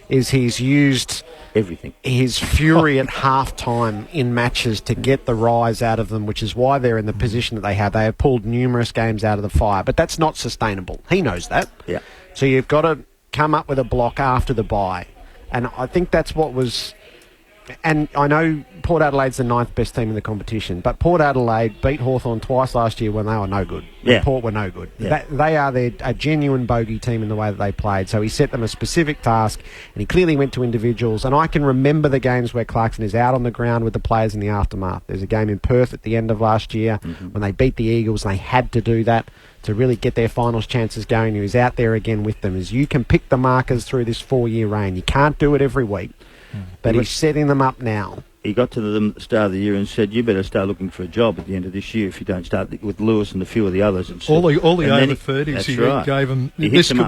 Speaker 17: is he's used
Speaker 18: everything.
Speaker 17: His fury at half-time in matches to get the rise out of them, which is why they're in the position that they have. They have pulled numerous games out of the fire, but that's not sustainable. He knows that.
Speaker 18: Yeah.
Speaker 17: So you've got to come up with a block after the bye. And I think that's what was... And I know Port Adelaide's the 9th best team in the competition, but Port Adelaide beat Hawthorn twice last year when they were no good.
Speaker 18: Yeah.
Speaker 17: Port were no good.
Speaker 18: Yeah.
Speaker 17: They are a genuine bogey team in the way that they played. So he set them a specific task, and he clearly went to individuals. And I can remember the games where Clarkson is out on the ground with the players in the aftermath. There's a game in Perth at the end of last year when they beat the Eagles, and they had to do that to really get their finals chances going. He was out there again with them. As you can pick the markers through this 4-year reign. You can't do it every week, but he's setting them up now.
Speaker 18: He got to them at the start of the year and said, "You better start looking for a job at the end of this year if you don't start with Lewis and a few of the others." And
Speaker 19: all the over 30s
Speaker 18: he
Speaker 19: gave them.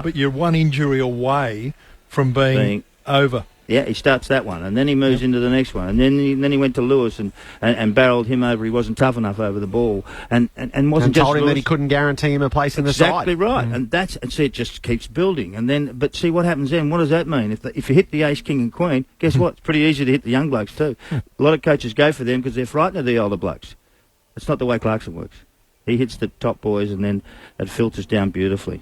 Speaker 19: But you're one injury away from being over.
Speaker 18: Yeah, he starts that one, and then he moves into the next one, and then he went to Lewis and barrelled him over. He wasn't tough enough over the ball, and wasn't just
Speaker 17: told him
Speaker 18: Lewis.
Speaker 17: that he couldn't guarantee him a place in the side.
Speaker 18: Exactly right, and see, it just keeps building, and then but see what happens then. What does that mean? If you hit the ace, king, and queen, guess what? It's pretty easy to hit the young blokes too. A lot of coaches go for them because they're frightened of the older blokes. It's not the way Clarkson works. He hits the top boys, and then it filters down beautifully,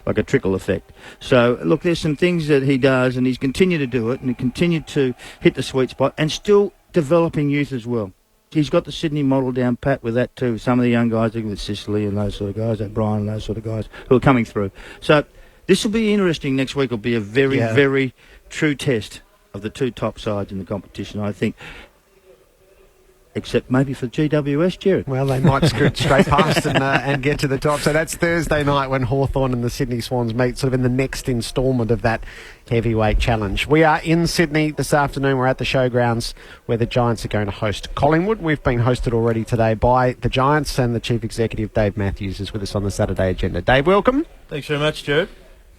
Speaker 18: like a trickle effect. So, look, there's some things that he does, and he's continued to do it, and he continued to hit the sweet spot, and still developing youth as well. He's got the Sydney model down pat with that too. Some of the young guys, with Sicily and those sort of guys, O'Brien and those sort of guys, who are coming through. So, this will be interesting. Next week will be a very, very true test of the two top sides in the competition, I think. Except maybe for GWS, Jared.
Speaker 17: Well, they might scoot straight past and get to the top. So that's Thursday night when Hawthorn and the Sydney Swans meet, sort of in the next instalment of that heavyweight challenge. We are in Sydney this afternoon. We're at the showgrounds where the Giants are going to host Collingwood. We've been hosted already today by the Giants, and the Chief Executive, Dave Matthews, is with us on the Saturday agenda. Dave, welcome.
Speaker 6: Thanks very much, Jared.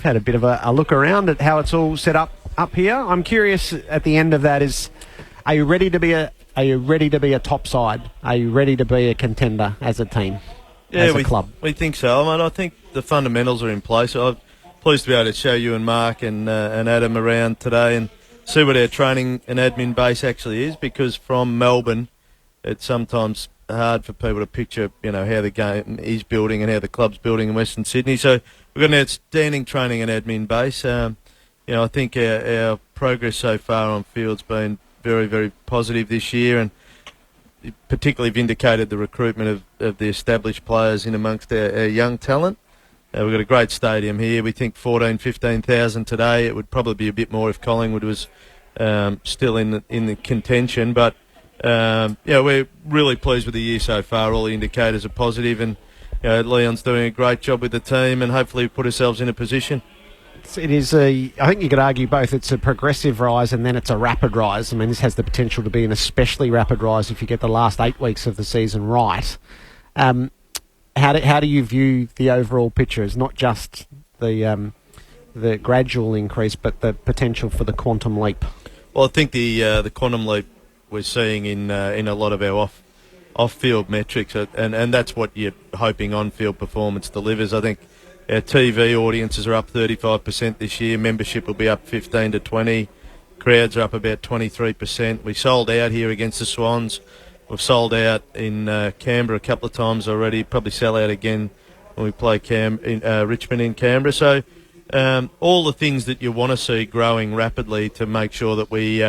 Speaker 17: Had a bit of a look around at how it's all set up here. I'm curious at the end of that are you ready to be a top side? Are you ready to be a contender as a team, as a club?
Speaker 6: We think so. I mean, I think the fundamentals are in place. I'm pleased to be able to show you and Mark and Adam around today and see what our training and admin base actually is, because from Melbourne, it's sometimes hard for people to picture, how the game is building and how the club's building in Western Sydney. So we've got an outstanding training and admin base. I think our progress so far on field's been very, very positive this year, and particularly vindicated the recruitment of the established players in amongst our young talent. We've got a great stadium here. We think 15,000 today. It would probably be a bit more if Collingwood was still in the contention. But we're really pleased with the year so far. All the indicators are positive, and Leon's doing a great job with the team, and hopefully put ourselves in a position.
Speaker 17: It is I think you could argue both. It's a progressive rise and then it's a rapid rise. I mean, this has the potential to be an especially rapid rise if you get the last 8 weeks of the season right. How do you view the overall picture? It's not just the gradual increase, but the potential for the quantum leap.
Speaker 6: Well, I think the quantum leap we're seeing in a lot of our off-field metrics, and that's what you're hoping on-field performance delivers. I think our TV audiences are up 35% this year. Membership will be up 15 to 20. Crowds are up about 23%. We sold out here against the Swans. We've sold out in Canberra a couple of times already. Probably sell out again when we play Richmond in Canberra. So all the things that you want to see growing rapidly to make sure that we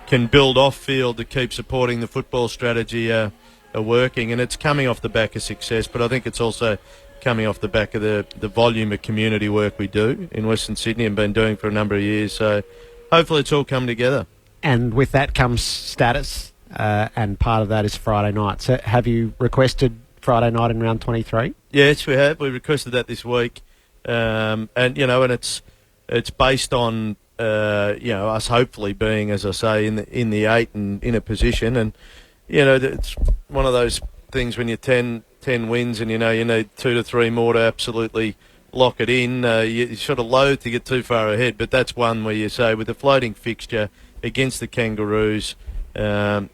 Speaker 6: can build off-field to keep supporting the football strategy are working. And it's coming off the back of success, but I think it's also coming off the back of the volume of community work we do in Western Sydney and been doing for a number of years. So hopefully it's all come together.
Speaker 17: And with that comes status. And part of that is Friday night. So have you requested Friday night in round 23?
Speaker 6: Yes, we have. We requested that this week. And it's based on, us hopefully being, as I say, in the 8 and in a position. And, it's one of those things when you're 10 wins and, you need 2 to 3 more to absolutely lock it in. You're sort of loath to get too far ahead. But that's one where you say with a floating fixture against the Kangaroos, we know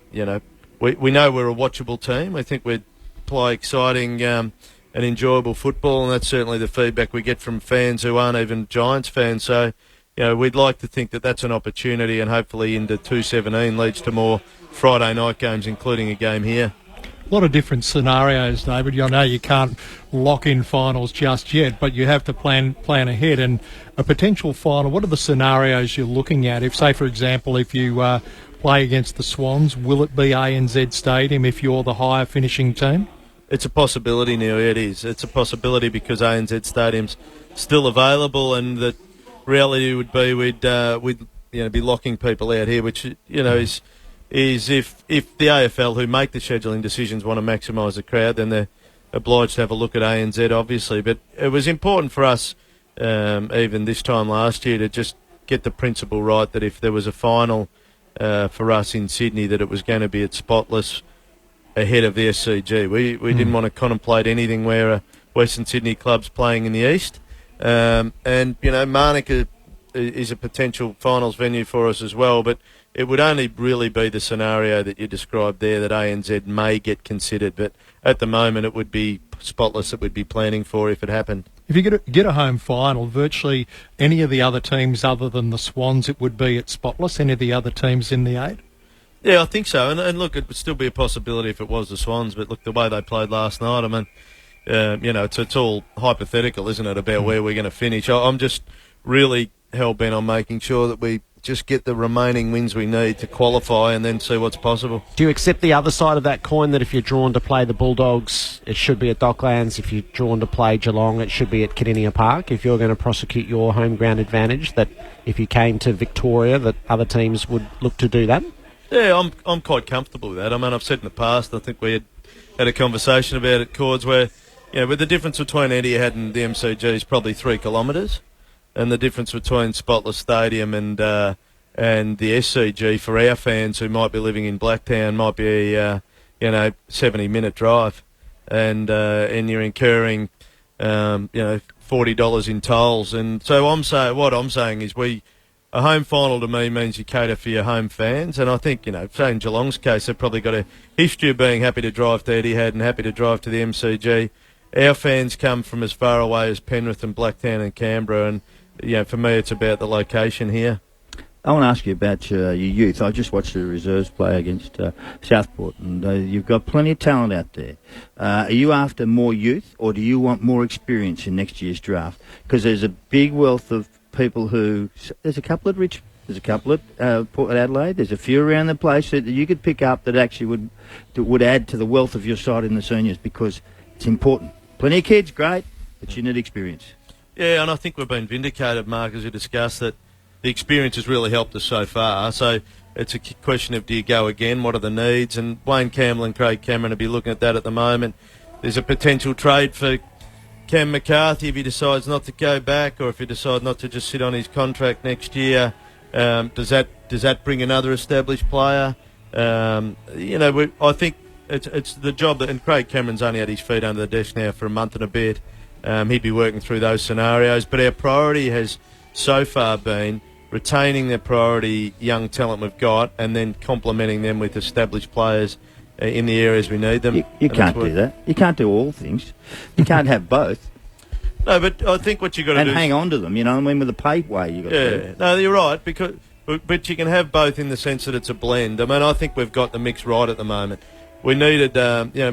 Speaker 6: we're a watchable team. I think we'd play exciting and enjoyable football, and that's certainly the feedback we get from fans who aren't even Giants fans. So, we'd like to think that that's an opportunity, and hopefully into 217 leads to more Friday night games, including a game here.
Speaker 2: A lot of different scenarios, David. I know you can't lock in finals just yet, but you have to plan ahead. And a potential final, what are the scenarios you're looking at? If, say, for example, if you play against the Swans, will it be ANZ Stadium if you're the higher finishing team?
Speaker 6: It's a possibility, Neil. It is. It's a possibility because ANZ Stadium's still available, and the reality would be we'd be locking people out here, which is if the AFL who make the scheduling decisions want to maximise the crowd, then they're obliged to have a look at ANZ, obviously. But it was important for us, even this time last year, to just get the principle right that if there was a final for us in Sydney, that it was going to be at Spotless ahead of the SCG. We didn't want to contemplate anything where Western Sydney club's playing in the East. Manuka is a potential finals venue for us as well, but it would only really be the scenario that you described there, that ANZ may get considered. But at the moment, it would be Spotless that we'd be planning for if it happened.
Speaker 2: If you get a home final, virtually any of the other teams other than the Swans, it would be at Spotless, any of the other teams in the 8?
Speaker 6: Yeah, I think so. And look, it would still be a possibility if it was the Swans, but look, the way they played last night, I mean, it's all hypothetical, isn't it, about where we're going to finish. I'm just really hell-bent on making sure that we just get the remaining wins we need to qualify and then see what's possible.
Speaker 17: Do you accept the other side of that coin, that if you're drawn to play the Bulldogs, it should be at Docklands? If you're drawn to play Geelong, it should be at Kardinia Park? If you're going to prosecute your home ground advantage, that if you came to Victoria, that other teams would look to do that?
Speaker 6: Yeah, I'm quite comfortable with that. I mean, I've said in the past, I think we had a conversation about it, Cords, where, with the difference between Etihad and the MCG is probably 3 kilometres. And the difference between Spotless Stadium and the SCG for our fans who might be living in Blacktown might be a 70-minute drive, and you're incurring $40 in tolls. And so what I'm saying is a home final to me means you cater for your home fans, and I think say in Geelong's case they've probably got a history of being happy to drive to Etihad and happy to drive to the MCG. Our fans come from as far away as Penrith and Blacktown and Canberra, and for me, it's about the location here.
Speaker 18: I want to ask you about your youth. I just watched the reserves play against Southport, and you've got plenty of talent out there. Are you after more youth, or do you want more experience in next year's draft? Because there's a big wealth of people there's a couple at Richmond, there's a couple at Port Adelaide, there's a few around the place that you could pick up that actually would add to the wealth of your side in the seniors, because it's important. Plenty of kids, great, but you need experience.
Speaker 6: Yeah, and I think we've been vindicated, Mark, as we discussed, that the experience has really helped us so far. So it's a question of, do you go again? What are the needs? And Wayne Campbell and Craig Cameron will be looking at that at the moment. There's a potential trade for Cam McCarthy if he decides not to go back, or if he decides not to just sit on his contract next year. Does that bring another established player? I think it's the job that, and Craig Cameron's only had his feet under the desk now for a month and a bit. He'd be working through those scenarios, but our priority has so far been retaining the priority young talent we've got and then complementing them with established players in the areas we need them.
Speaker 18: You can't do that. You can't do all things. You can't have both.
Speaker 6: No, but I think what you've got to do
Speaker 18: and hang on to them, you know what I mean, with the pay way you've got to do.
Speaker 6: No, you're right, but you can have both in the sense that it's a blend. I mean, I think we've got the mix right at the moment. We needed,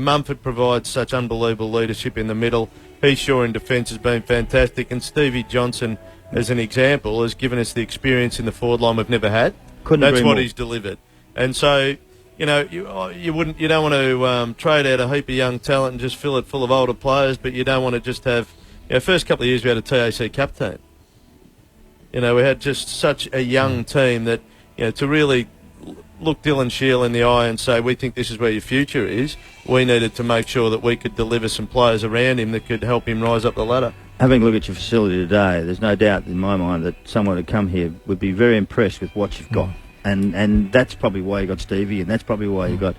Speaker 6: Mumford provides such unbelievable leadership in the middle. Heath Shaw in defence has been fantastic, and Stevie Johnson, as an example, has given us the experience in the forward line we've never had. That's what he's delivered. And so, you don't want to trade out a heap of young talent and just fill it full of older players, but you don't want to just have. First couple of years we had a TAC Cup team. We had just such a young team that to really look Dylan Shield in the eye and say, we think this is where your future is, we needed to make sure that we could deliver some players around him that could help him rise up the ladder.
Speaker 18: Having a look at your facility today, there's no doubt in my mind that someone who'd come here would be very impressed with what you've got. And that's probably why you got Stevie, and that's probably why you got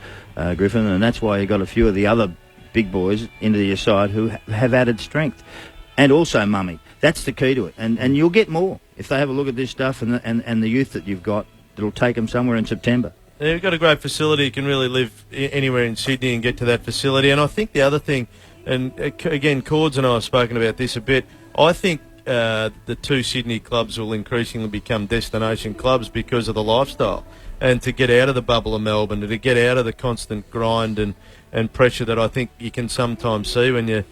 Speaker 18: Griffin, and that's why you got a few of the other big boys into your side who have added strength. And also Mummy. That's the key to it. And you'll get more if they have a look at this stuff and the youth that you've got. It'll take them somewhere in September.
Speaker 6: Yeah, we've got a great facility. You can really live anywhere in Sydney and get to that facility. And I think the other thing, and again, Cords and I have spoken about this a bit, I think the two Sydney clubs will increasingly become destination clubs because of the lifestyle. And to get out of the bubble of Melbourne, and to get out of the constant grind and pressure that I think you can sometimes see when you're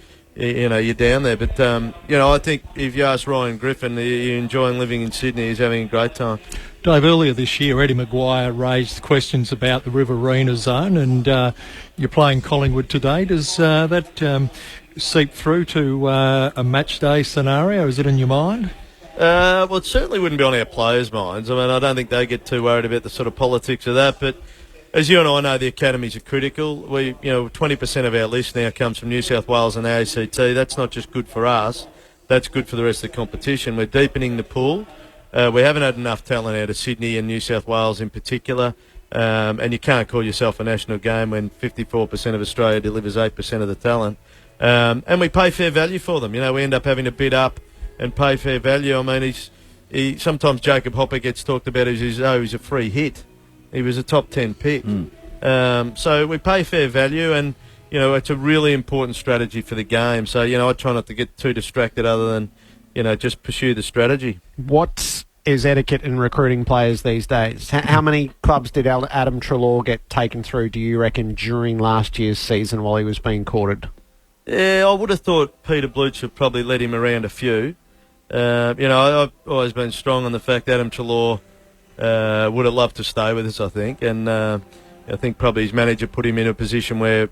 Speaker 6: down there. But, I think if you ask Ryan Griffin, you're enjoying living in Sydney, he's having a great time.
Speaker 19: Dave, earlier this year, Eddie Maguire raised questions about the Riverina zone, and you're playing Collingwood today. Does that seep through to a match day scenario? Is it in your mind?
Speaker 6: Well, it certainly wouldn't be on our players' minds. I mean, I don't think they get too worried about the sort of politics of that, but as you and I know, the academies are critical. 20% of our list now comes from New South Wales and the ACT. That's not just good for us, that's good for the rest of the competition. We're deepening the pool. We haven't had enough talent out of Sydney and New South Wales in particular, and you can't call yourself a national game when 54% of Australia delivers 8% of the talent. And we pay fair value for them. We end up having to bid up and pay fair value. I mean, sometimes Jacob Hopper gets talked about as he's a free hit. He was a top 10 pick. So we pay fair value, and, it's a really important strategy for the game. So, I try not to get too distracted other than, just pursue the strategy.
Speaker 17: What is etiquette in recruiting players these days? How many clubs did Adam Treloar get taken through, do you reckon, during last year's season while he was being courted?
Speaker 6: Yeah, I would have thought Peter Blutch would probably let him around a few. I've always been strong on the fact that Adam Treloar would have loved to stay with us, I think. And I think probably his manager put him in a position where,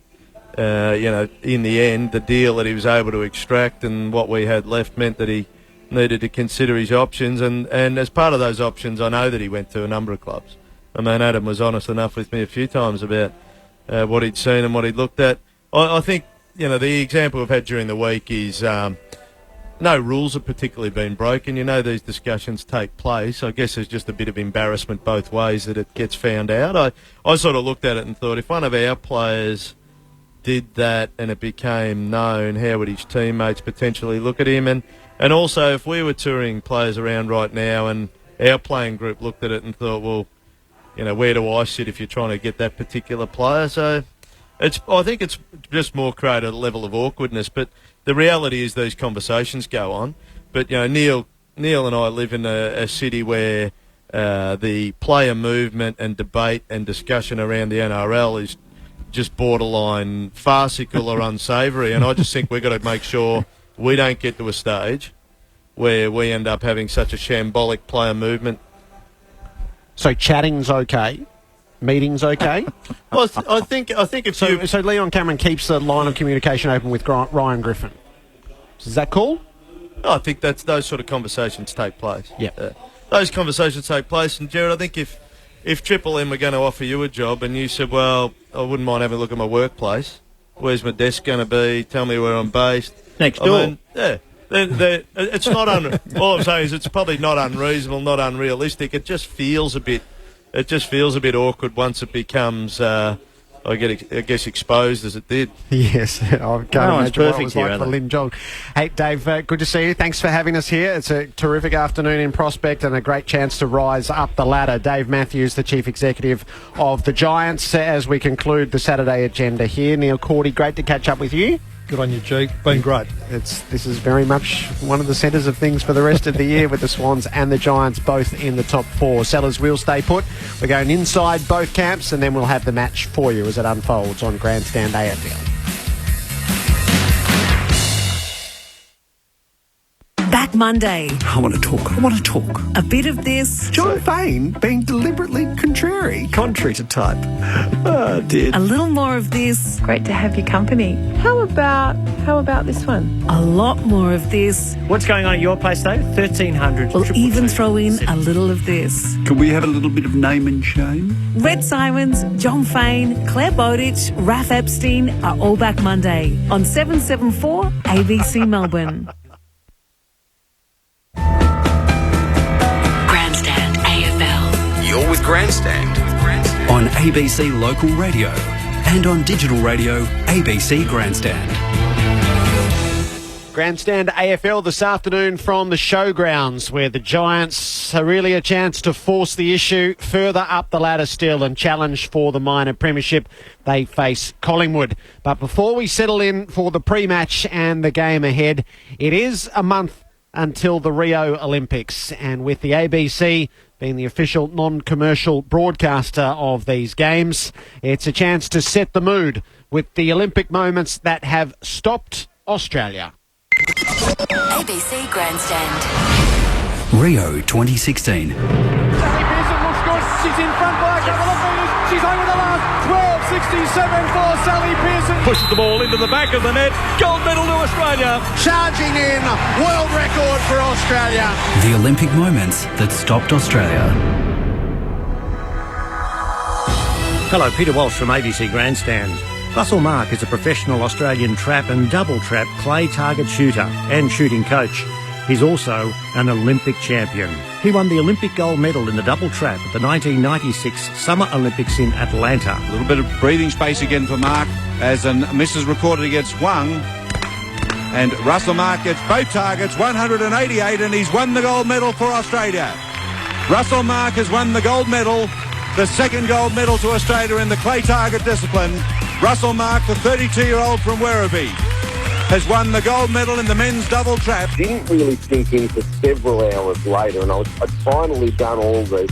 Speaker 6: in the end, the deal that he was able to extract and what we had left meant that he needed to consider his options. And as part of those options, I know that he went to a number of clubs. I mean, Adam was honest enough with me a few times about what he'd seen and what he'd looked at. I think, the example we've had during the week is no rules have particularly been broken. These discussions take place. I guess there's just a bit of embarrassment both ways that it gets found out. I sort of looked at it and thought, if one of our players did that and it became known, how would his teammates potentially look at him? And also, if we were touring players around right now and our playing group looked at it and thought, well, where do I sit if you're trying to get that particular player? So I think it's just more created a level of awkwardness. But the reality is these conversations go on. But, Neil and I live in a city where the player movement and debate and discussion around the NRL is just borderline farcical or unsavoury. And I just think we've got to make sure we don't get to a stage where we end up having such a shambolic player movement. So chatting's okay? Meetings okay? Well, I think if
Speaker 17: so Leon Cameron keeps the line of communication open with Ryan Griffin. Is that cool?
Speaker 6: I think those sort of conversations take place.
Speaker 17: Yeah.
Speaker 6: Those conversations take place. And, Jared, I think if Triple M were going to offer you a job and you said, well, I wouldn't mind having a look at my workplace, where's my desk going to be, tell me where I'm based.
Speaker 18: Next door.
Speaker 6: It's not all I'm saying is it's probably not unreasonable, not unrealistic. It just feels a bit awkward once it becomes, I I guess exposed as it did.
Speaker 17: Yes, I can't
Speaker 18: it's
Speaker 17: imagine what it
Speaker 18: perfect
Speaker 17: was
Speaker 18: here,
Speaker 17: like for
Speaker 18: Alan.
Speaker 17: Lynn Jong. Hey, Dave, good to see you. Thanks for having us here. It's a terrific afternoon in Prospect and a great chance to rise up the ladder. Dave Matthews, the Chief Executive of the Giants, as we conclude the Saturday agenda here. Neil Cordy, great to catch up with you.
Speaker 19: Good on you, G. Been great.
Speaker 17: This is very much one of the centres of things for the rest of the year with the Swans and the Giants both in the top 4. Sellers will stay put. We're going inside both camps and then we'll have the match for you as it unfolds on Grandstand AFL.
Speaker 5: Back Monday.
Speaker 11: I want to talk.
Speaker 5: A bit of this.
Speaker 11: John Fane being deliberately contrary to type. Oh, dear.
Speaker 5: A little more of this.
Speaker 22: Great to have your company. How about this one?
Speaker 5: A lot more of this.
Speaker 13: What's going on at your place, though? 1300.
Speaker 5: We'll even throw in a little of this.
Speaker 11: Can we have a little bit of name and shame?
Speaker 5: Red Simons, John Fane, Claire Bowditch, Raph Epstein are all back Monday on 774 ABC Melbourne.
Speaker 12: Grandstand AFL. You're with Grandstand. On ABC Local Radio and on digital radio, ABC Grandstand.
Speaker 17: Grandstand AFL this afternoon from the showgrounds where the Giants are really a chance to force the issue further up the ladder still and challenge for the minor premiership. They face Collingwood. But before we settle in for the pre-match and the game ahead, it is a month until the Rio Olympics, and with the ABC being the official non-commercial broadcaster of these games, it's a chance to set the mood with the Olympic moments that have stopped Australia.
Speaker 12: ABC Grandstand. Rio 2016.
Speaker 20: Sally Pearson looks good. She's in front by a couple of metres. She's over the last 12.67 for Sally Pearson.
Speaker 23: Pushes the ball into the back of the net. Gold medal to Australia.
Speaker 17: Charging in, world record for Australia.
Speaker 12: The Olympic moments that stopped Australia.
Speaker 13: Hello, Peter Walsh from ABC Grandstand. Russell Mark is a professional Australian trap and double trap clay target shooter and shooting coach. He's also an Olympic champion. He won the Olympic gold medal in the double trap at the 1996 Summer Olympics in Atlanta.
Speaker 24: A little bit of breathing space again for Mark as a miss is recorded against Wang. And Russell Mark gets both targets, 188, and he's won the gold medal for Australia. Russell Mark has won the gold medal, the second gold medal to Australia in the clay target discipline. Russell Mark, the 32-year-old from Werribee, has won the gold medal in the men's double trap.
Speaker 25: Didn't really sink in for several hours later, and I'd finally done all the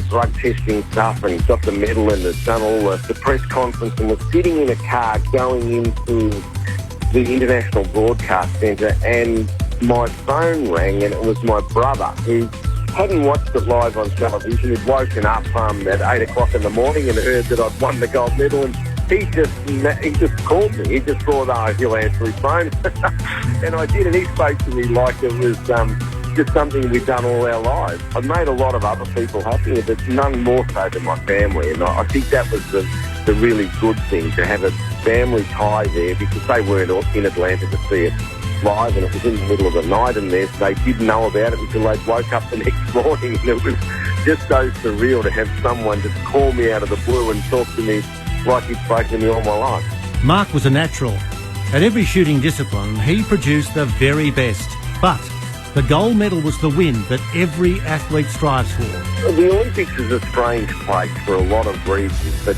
Speaker 25: drug testing stuff and got the medal and had done all the press conference and was sitting in a car going into the International Broadcast Centre, and my phone rang, and it was my brother who hadn't watched it live on television. He'd woken up at 8 o'clock in the morning and heard that I'd won the gold medal, and he just called me. He just thought, oh, he'll answer his phone. And I did, and he spoke to me like it was just something we'd done all our lives. I've made a lot of other people happy, but none more so than my family. And I think that was the really good thing, to have a family tie there, because they weren't in Atlanta to see it live, and it was in the middle of the night, and they didn't know about it until they woke up the next morning. And it was just so surreal to have someone just call me out of the blue and talk to me like he'd spoken to me all my life.
Speaker 13: Mark was a natural. At every shooting discipline, he produced the very best. But the gold medal was the win that every athlete strives for.
Speaker 25: The Olympics is a strange place for a lot of reasons, but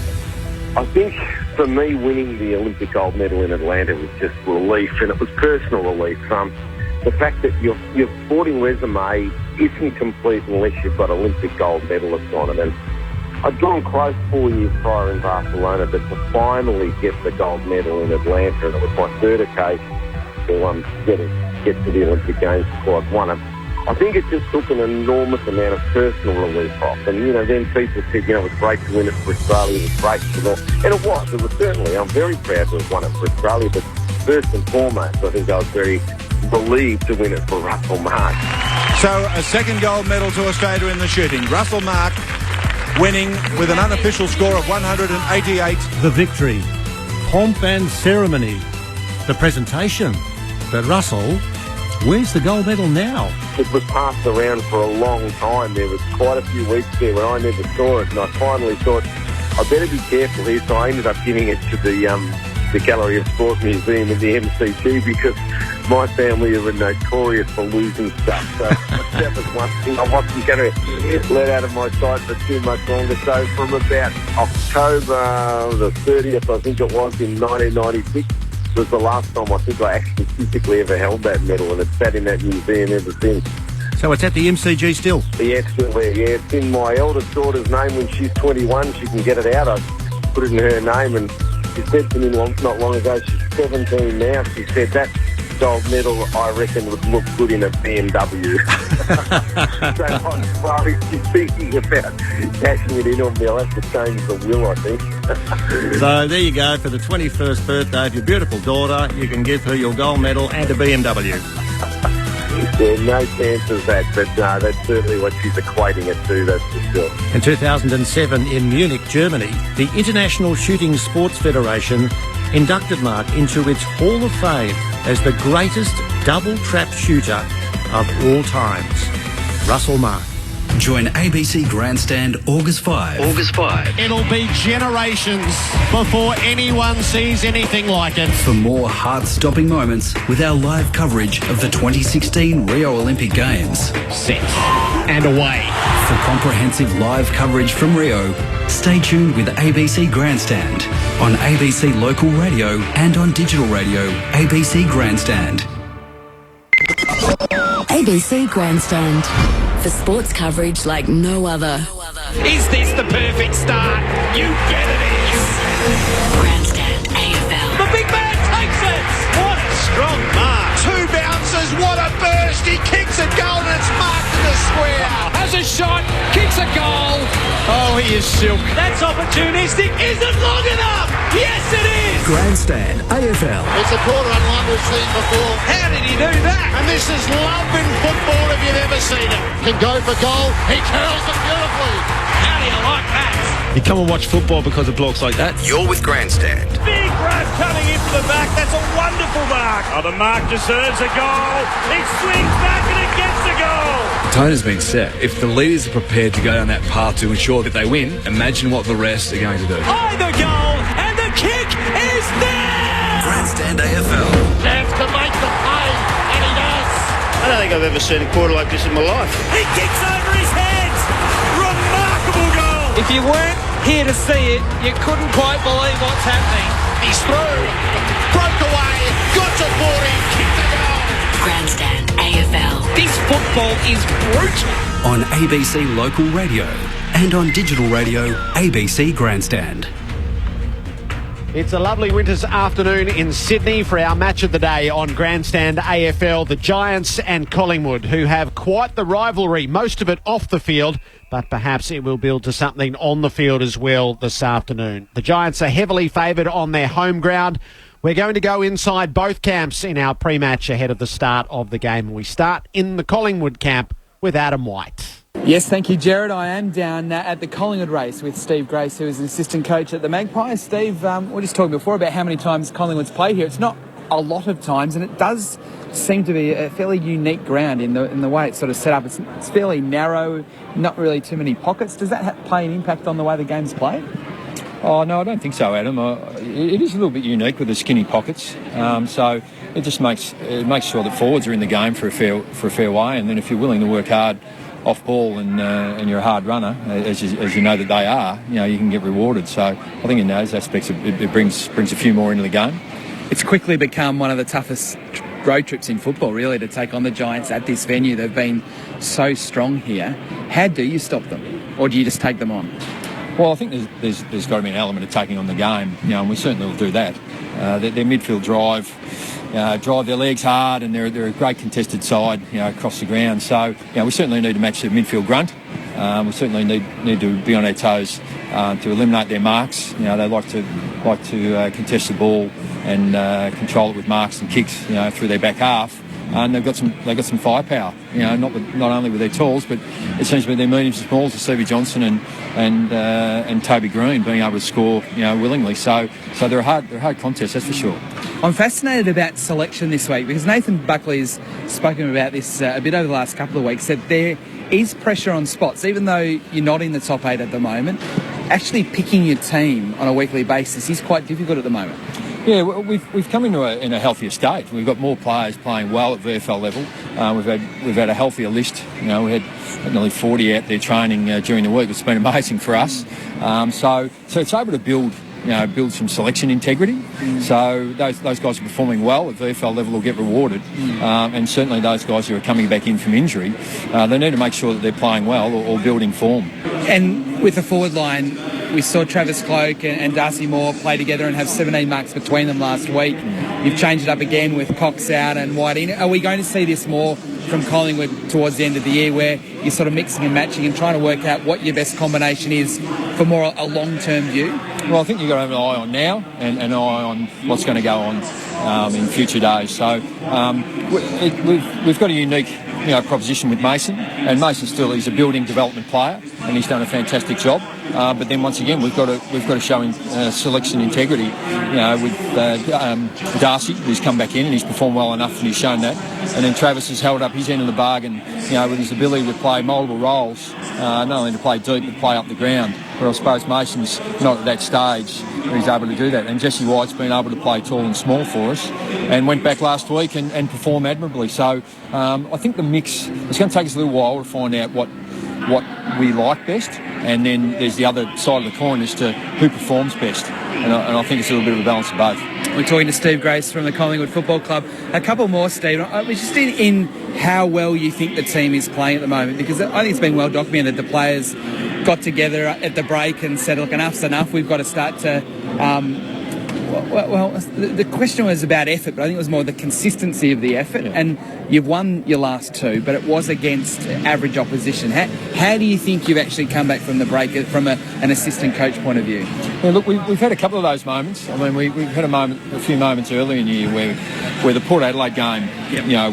Speaker 25: I think for me, winning the Olympic gold medal in Atlanta was just relief, and it was personal relief. The fact that your sporting resume isn't complete unless you've got Olympic gold medalists on it. And I'd gone close 4 years prior in Barcelona, but to finally get the gold medal in Atlanta, and it was my third occasion to get to the Olympic Games before I'd won it. I think it just took an enormous amount of personal relief off. And, then people said, it was great to win it for Australia, it was great for them. And it was certainly. I'm very proud to have won it for Australia, but first and foremost, I think I was very relieved to win it for Russell Mark.
Speaker 24: So a second gold medal to Australia in the shooting. Russell Mark winning with an unofficial score of 188.
Speaker 13: The victory, pomp and ceremony, the presentation. But Russell, where's the gold medal now?
Speaker 25: It was passed around for a long time. There was quite a few weeks there when I never saw it, and I finally thought, I better be careful here. So I ended up giving it to the Gallery of Sport Museum in the MCG because my family are notorious for losing stuff. So that was one thing I wasn't going to let out of my sight for too much longer. So from about October the 30th, I think it was, in 1996, was the last time I think I actually physically ever held that medal, and it's sat in that museum ever since.
Speaker 14: So it's at the MCG still?
Speaker 25: Yeah, it's still there, yeah. It's in my eldest daughter's name. When she's 21, she can get it out. I put it in her name, and she said to me not long ago, she's 17 now, she said, that gold medal, I reckon, would look good in a BMW. So I'm worried she's thinking about cashing it in on me. I'll have to change the will, I think.
Speaker 13: So there you go. For the 21st birthday of your beautiful daughter, you can give her your gold medal and a BMW.
Speaker 25: Yeah, no chance of that, but that's certainly what she's equating it to, that's for sure.
Speaker 13: In 2007 in Munich, Germany, the International Shooting Sports Federation inducted Mark into its Hall of Fame as the greatest double-trap shooter of all times. Russell Mark.
Speaker 12: Join ABC Grandstand August 5.
Speaker 17: It'll be generations before anyone sees anything like it.
Speaker 12: For more heart-stopping moments with our live coverage of the 2016 Rio Olympic Games.
Speaker 17: Set and away.
Speaker 12: For comprehensive live coverage from Rio, stay tuned with ABC Grandstand on ABC Local Radio and on digital radio, ABC Grandstand.
Speaker 1: ABC Grandstand. For sports coverage like no other.
Speaker 20: Is this the perfect start? You bet it is.
Speaker 1: Grandstand AFL.
Speaker 20: The big man takes it. What a strong mark. 2 bounces. What a burst. He kicks a goal and it's marked in the square. Has a shot. Kicks a goal. Oh, he is silk. That's opportunistic. Is it long enough? Yes, it is.
Speaker 12: Grandstand AFL.
Speaker 17: It's a quarter unlike we've seen before.
Speaker 20: How did he do that?
Speaker 17: And this is love in football if you've ever seen it. Can go for goal. He curls it beautifully.
Speaker 20: How do you like that?
Speaker 7: You come and watch football because of blokes like that.
Speaker 12: You're with Grandstand.
Speaker 23: Big grab coming into the back. That's a wonderful mark. Oh, the mark deserves a goal. He swings back and it gets a goal.
Speaker 8: The tone has been set. If the leaders are prepared to go down that path to ensure that they win, imagine what the rest are going to do.
Speaker 20: Oh, the goal and the kick is there.
Speaker 12: Grandstand AFL.
Speaker 17: Chance to make the pay, and he does.
Speaker 14: I don't think I've ever seen a quarter like this in my life.
Speaker 20: He kicks over his head. Remarkable goal. If you weren't here to see it, you couldn't quite believe what's happening.
Speaker 17: He's through. Broke away. Got to 40. Kicked the goal.
Speaker 1: Grandstand AFL.
Speaker 20: This football is brutal.
Speaker 12: On ABC Local Radio and on digital radio, ABC Grandstand.
Speaker 17: It's a lovely winter's afternoon in Sydney for our match of the day on Grandstand AFL. The Giants and Collingwood, who have quite the rivalry, most of it off the field, but perhaps it will build to something on the field as well this afternoon. The Giants are heavily favoured on their home ground. We're going to go inside both camps in our pre-match ahead of the start of the game. We start in the Collingwood camp with Adam White.
Speaker 9: Yes, thank you, Jared. I am down at the Collingwood race with Steve Grace, who is an assistant coach at the Magpies. Steve, we were just talking before about how many times Collingwood's played here. It's not a lot of times, and it does seem to be a fairly unique ground in the way it's sort of set up. It's fairly narrow, not really too many pockets. Does that play an impact on the way the game's played?
Speaker 10: Oh, no, I don't think so, Adam. It is a little bit unique with the skinny pockets. So it just makes sure that forwards are in the game for a fair way, and then if you're willing to work hard off ball and you're a hard runner, as you know that they are, you can get rewarded. So I think in those aspects it brings a few more into the game.
Speaker 9: It's quickly become one of the toughest road trips in football, really, to take on the Giants at this venue. They've been so strong here. How do you stop them, or do you just take them on?
Speaker 10: Well, I think there's got to be an element of taking on the game, and we certainly will do that. Their midfield drive their legs hard, and they're a great contested side, across the ground. So, we certainly need to match the midfield grunt. We certainly need to be on our toes to eliminate their marks. They like to contest the ball and control it with marks and kicks, through their back half. And they've got some firepower, not only with their talls, but it seems to be their mediums and smalls, Stevie Johnson and Toby Green being able to score, willingly. So they're a hard contest, that's for sure.
Speaker 9: I'm fascinated about selection this week because Nathan Buckley's spoken about this a bit over the last couple of weeks, that there is pressure on spots, even though you're not in the top 8 at the moment. actually picking your team on a weekly basis is quite difficult at the moment.
Speaker 10: Yeah, we've come into in a healthier state. We've got more players playing well at VFL level. We've had a healthier list. We had nearly 40 out there training during the week. It's been amazing for us. So it's able to build some selection integrity. So those guys are performing well at VFL level will get rewarded. And certainly those guys who are coming back in from injury, they need to make sure that they're playing well or building form.
Speaker 9: And with the forward line, we saw Travis Cloke and Darcy Moore play together and have 17 marks between them last week. You've changed it up again with Cox out and White in. Are we going to see this more from Collingwood towards the end of the year, where you're sort of mixing and matching and trying to work out what your best combination is for more a long-term view?
Speaker 10: Well, I think you've got to have an eye on now and an eye on what's going to go on in future days. So we've got a unique proposition with Mason, and Mason still is a building development player, and he's done a fantastic job. But then once again, we've got to show him selection integrity. With Darcy, who's come back in and he's performed well enough, and he's shown that. And then Travis has held up his end of the bargain, with his ability to play multiple roles, not only to play deep but play up the ground. But I suppose Mason's not at that stage where he's able to do that. And Jesse White's been able to play tall and small for us, and went back last week and performed admirably. So I think the mix, it's going to take us a little while to find out what we like best, and then there's the other side of the coin as to who performs best, and I think it's a little bit of a balance of both.
Speaker 9: We're talking to Steve Grace from the Collingwood Football Club. A couple more, Steve. I'm interested in how well you think the team is playing at the moment, because I think it's been well documented that the players got together at the break and said, look, enough's enough, we've got to start to... Well, the question was about effort, but I think it was more the consistency of the effort. Yeah. And you've won your last two, but it was against average opposition. How do you think you've actually come back from the break from an assistant coach point of view?
Speaker 10: Yeah, look, we've had a couple of those moments. I mean, we've had a few moments earlier in the year where the Port Adelaide game,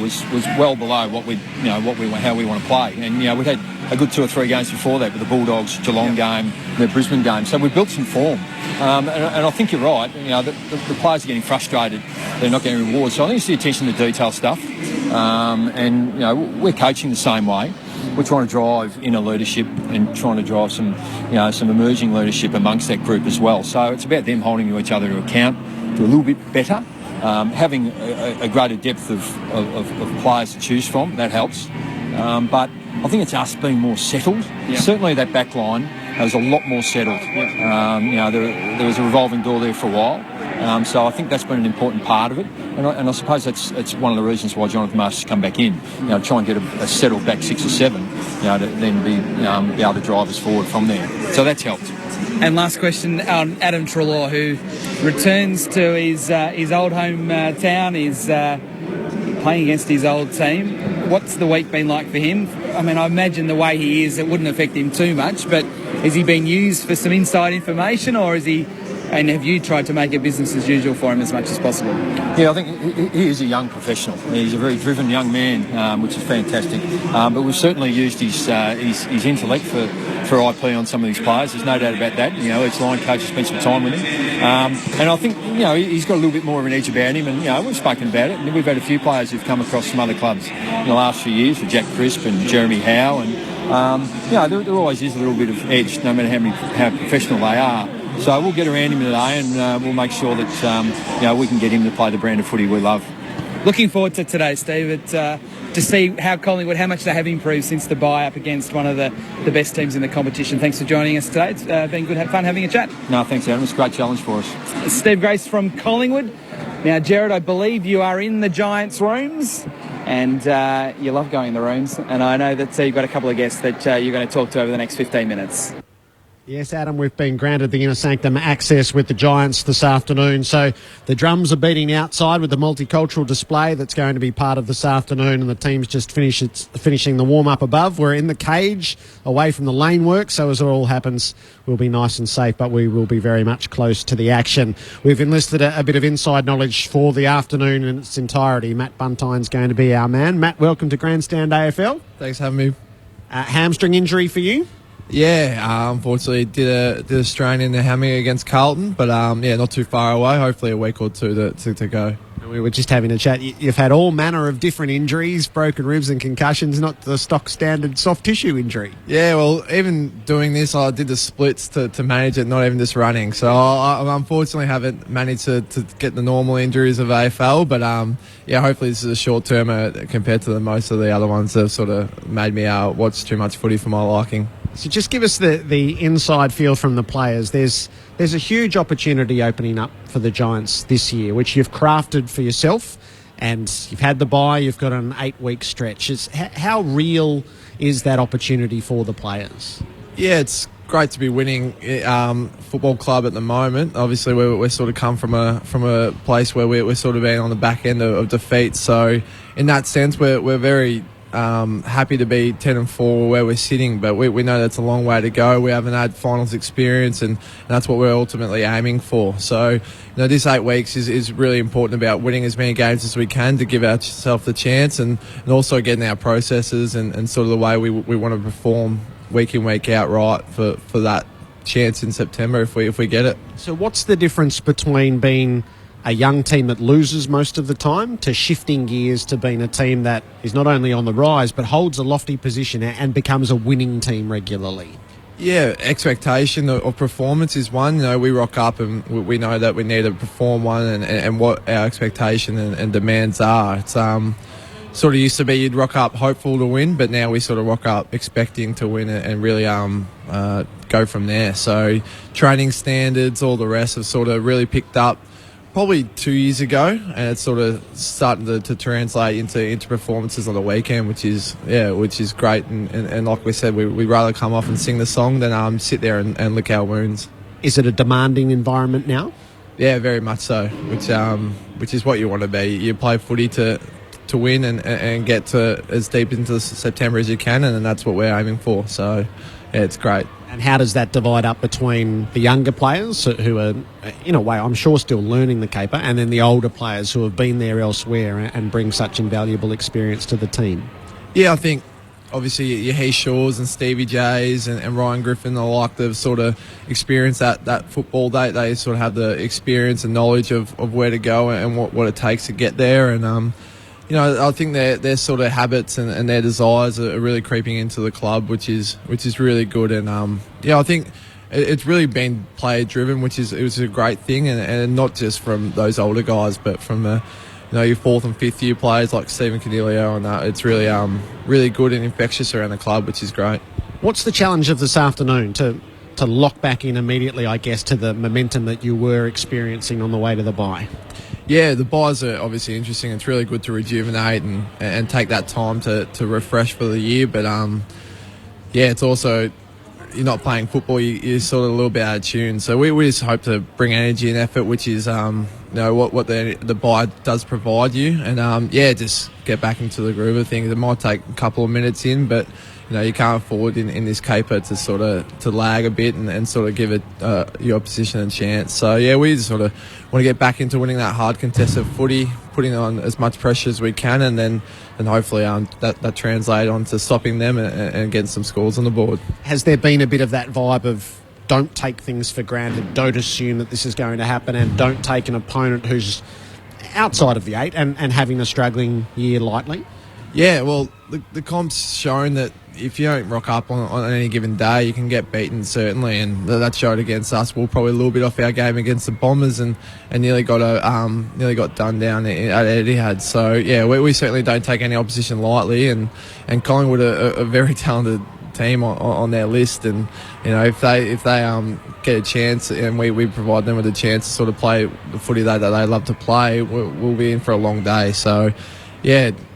Speaker 10: was well below how we want to play, and we'd had a good 2 or 3 games before that with the Bulldogs, Geelong game, the Brisbane game. So we built some form, and I think you're right. The players are getting frustrated; they're not getting rewards. So I think it's the attention to detail stuff, and we're coaching the same way. We're trying to drive inner leadership and trying to drive some emerging leadership amongst that group as well. So it's about them holding each other to account, do a little bit better, having a greater depth of players to choose from. That helps, but I think it's us being more settled. Yeah. Certainly that back line was a lot more settled. There was a revolving door there for a while. So I think that's been an important part of it. And I suppose that's one of the reasons why Jonathan Marsh has come back in. Try and get a settled back 6 or 7, to then be able to drive us forward from there. So that's helped.
Speaker 9: And last question on Adam Treloar, who returns to his old hometown. He's playing against his old team. What's the week been like for him? I mean, I imagine the way he is, it wouldn't affect him too much, but is he being used for some inside information, or is he... And have you tried to make it business as usual for him as much as possible? Yeah,
Speaker 10: I think he is a young professional. He's a very driven young man, which is fantastic. But we've certainly used his intellect for IP on some of these players. There's no doubt about that. Each line coach has spent some time with him. And I think, he's got a little bit more of an edge about him. And, we've spoken about it. And we've had a few players who've come across from other clubs in the last few years, with Jack Crisp and Jeremy Howe. And, there always is a little bit of edge, no matter how professional they are. So we'll get around him today, and we'll make sure that we can get him to play the brand of footy we love.
Speaker 9: Looking forward to today, Steve, to see how Collingwood, how much they have improved since the bye up against one of the best teams in the competition. Thanks for joining us today. It's been good, fun having a chat.
Speaker 10: No, thanks, Adam. It's a great challenge for us.
Speaker 9: Steve Grace from Collingwood. Now, Jared, I believe you are in the Giants' rooms, and you love going in the rooms, and I know that you've got a couple of guests that you're going to talk to over the next 15 minutes.
Speaker 17: Yes, Adam, we've been granted the Inner Sanctum access with the Giants this afternoon. So the drums are beating outside with the multicultural display that's going to be part of this afternoon, and the team's just finishing the warm-up above. We're in the cage away from the lane work, so as it all happens, we'll be nice and safe, but we will be very much close to the action. We've enlisted a bit of inside knowledge for the afternoon in its entirety. Matt Buntine's going to be our man. Matt, welcome to Grandstand AFL.
Speaker 3: Thanks for having me.
Speaker 17: Hamstring injury for you?
Speaker 3: Yeah, unfortunately did a strain in the hammy against Carlton, but not too far away. Hopefully a week or two to go.
Speaker 17: A We were just having a chat. You've had all manner of different injuries, broken ribs and concussions, not the stock standard soft tissue injury.
Speaker 3: Yeah, well, even doing this, I did the splits to manage it, not even just running. So I unfortunately haven't managed to get the normal injuries of AFL, but yeah, hopefully this is a short term compared to most of the other ones that have sort of made me watch too much footy for my liking.
Speaker 17: So just give us the inside feel from the players. There's a huge opportunity opening up for the Giants this year, which you've crafted for yourself, and you've had the bye, you've got an 8-week stretch. How real is that opportunity for the players?
Speaker 3: Yeah, it's great to be winning football club at the moment. Obviously, we're sort of come from a place where we're sort of been on the back end of defeat. So in that sense, we're very happy to be 10-4 where we're sitting, but we know that's a long way to go. We haven't had finals experience, and that's what we're ultimately aiming for. So, this 8 weeks is really important about winning as many games as we can to give ourselves the chance, and also getting our processes and sort of the way we want to perform week in, week out right for that chance in September if we get it.
Speaker 17: So what's the difference between being a young team that loses most of the time to shifting gears to being a team that is not only on the rise but holds a lofty position and becomes a winning team regularly?
Speaker 3: Yeah, expectation of performance is one. We rock up and we know that we need to perform one and what our expectation and demands are. It's sort of used to be you'd rock up hopeful to win, but now we sort of rock up expecting to win and really go from there. So training standards, all the rest have sort of really picked up probably 2 years ago, and it's sort of starting to translate into performances on the weekend, which is great. And like we said, we'd rather come off and sing the song than sit there and lick our wounds.
Speaker 17: Is it a demanding environment now?
Speaker 3: Yeah, very much so. Which is what you want to be. You play footy to win and get to as deep into September as you can, and that's what we're aiming for. So yeah, it's great.
Speaker 17: And how does that divide up between the younger players who are, in a way, I'm sure still learning the caper, and then the older players who have been there elsewhere and bring such invaluable experience to the team?
Speaker 3: Yeah, I think obviously your Heath Shaws and Stevie J's and Ryan Griffin, the like, they've sort of experienced that football. They sort of have the experience and knowledge of where to go and what it takes to get there. And I think their sort of habits and their desires are really creeping into the club, which is really good. And I think it's really been player driven, which is a great thing, and not just from those older guys, but from your 4th and 5th year players like Stephen Canilio, and it's really good and infectious around the club, which is great.
Speaker 17: What's the challenge of this afternoon to lock back in immediately, I guess, to the momentum that you were experiencing on the way to the bye?
Speaker 3: Yeah, the buys are obviously interesting. It's really good to rejuvenate and take that time to refresh for the year. But, it's also, you're not playing football, you're sort of a little bit out of tune. So we just hope to bring energy and effort, which is, what the buy does provide you. And, just get back into the groove of things. It might take a couple of minutes in, but you can't afford in this caper to sort of to lag a bit and sort of give it your opposition a chance. So we just sort of want to get back into winning that hard contested footy, putting on as much pressure as we can, and hopefully that translate onto stopping them and getting some scores on the board.
Speaker 17: Has there been a bit of that vibe of don't take things for granted, don't assume that this is going to happen, and don't take an opponent who's outside of the 8 and having a struggling year lightly? Yeah, well, the comp's shown that if you don't rock up on any given day, you can get beaten, certainly, and that showed against us. We're probably a little bit off our game against the Bombers and nearly got done down at Etihad. So, we certainly don't take any opposition lightly, and Collingwood are a very talented team on their list, and if they get a chance and we provide them with a chance to sort of play the footy that they love to play, we'll be in for a long day. So,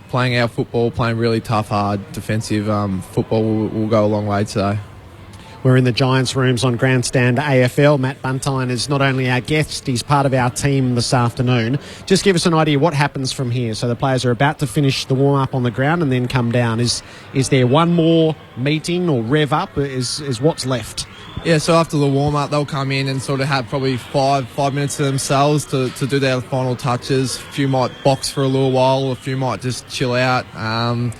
Speaker 17: playing our football, playing really tough, hard, defensive football will go a long way today. We're in the Giants' rooms on Grandstand AFL. Matt Buntine is not only our guest, he's part of our team this afternoon. Just give us an idea what happens from here. So the players are about to finish the warm-up on the ground and then come down. Is there one more meeting or rev up? Is what's left? Yeah, so after the warm-up, they'll come in and sort of have probably five minutes to themselves to do their final touches. A few might box for a little while, a few might just chill out. A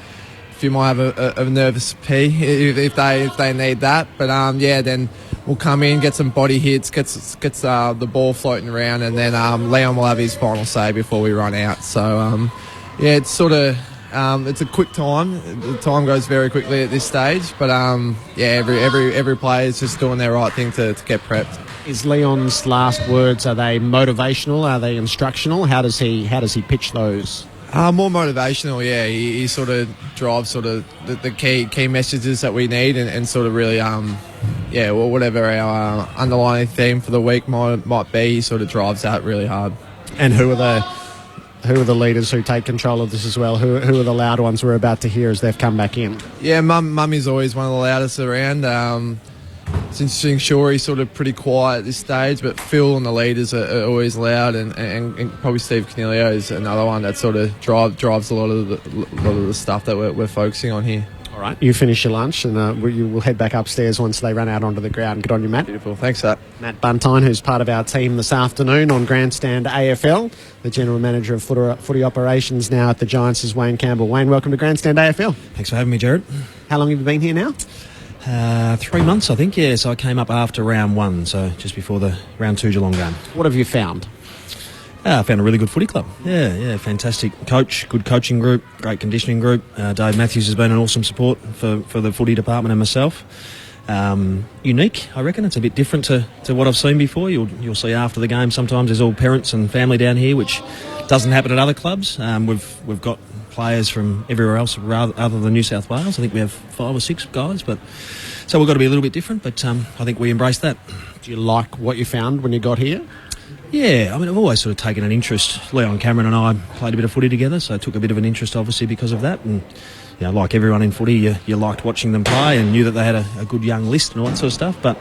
Speaker 17: few might have a nervous pee if they need that. But, then
Speaker 3: will come in, get some body hits, gets the ball floating around, and then Leon will have his final say before we run out. So, it's sort of it's a quick time. The time goes very quickly at this stage, but every player is just doing their right thing to get prepped.
Speaker 17: Is Leon's last words, are they motivational? Are they instructional? How does he pitch those?
Speaker 3: More motivational, yeah. He sort of drives sort of the key messages that we need, and sort of really, whatever our underlying theme for the week might be, he sort of drives that really hard.
Speaker 17: And who are the leaders who take control of this as well? Who are the loud ones we're about to hear as they've come back in?
Speaker 3: Yeah, Mummy's always one of the loudest around. It's interesting, sure, he's sort of pretty quiet at this stage, but Phil and the leaders are always loud, and probably Steve Canelio is another one that sort of drives a lot of the stuff that we're focusing on here.
Speaker 17: All right, you finish your lunch, and you will head back upstairs once they run out onto the ground. Good on you, Matt.
Speaker 3: Beautiful, thanks for that.
Speaker 17: Matt Buntine, who's part of our team this afternoon on Grandstand AFL, the General Manager of footy operations now at the Giants, is Wayne Campbell. Wayne, welcome to Grandstand AFL.
Speaker 2: Thanks for having me, Jared.
Speaker 17: How long have you been here now?
Speaker 2: 3 months, I think, yeah. So I came up after round 1, so just before the round 2 Geelong game.
Speaker 17: What have you found?
Speaker 2: I found a really good footy club. Yeah, fantastic coach, good coaching group, great conditioning group. Dave Matthews has been an awesome support for the footy department and myself. Unique, I reckon. It's a bit different to what I've seen before. You'll see after the game sometimes there's all parents and family down here, which doesn't happen at other clubs. We've got players from everywhere else other than New South Wales. I think we have 5 or 6 guys, so we've got to be a little bit different, but I think we embrace that.
Speaker 17: Do you like what you found when you got here?
Speaker 2: Yeah, I mean, I've always sort of taken an interest. Leon Cameron and I played a bit of footy together, so I took a bit of an interest obviously because of that, and like everyone in footy, you liked watching them play and knew that they had a good young list and all that sort of stuff, but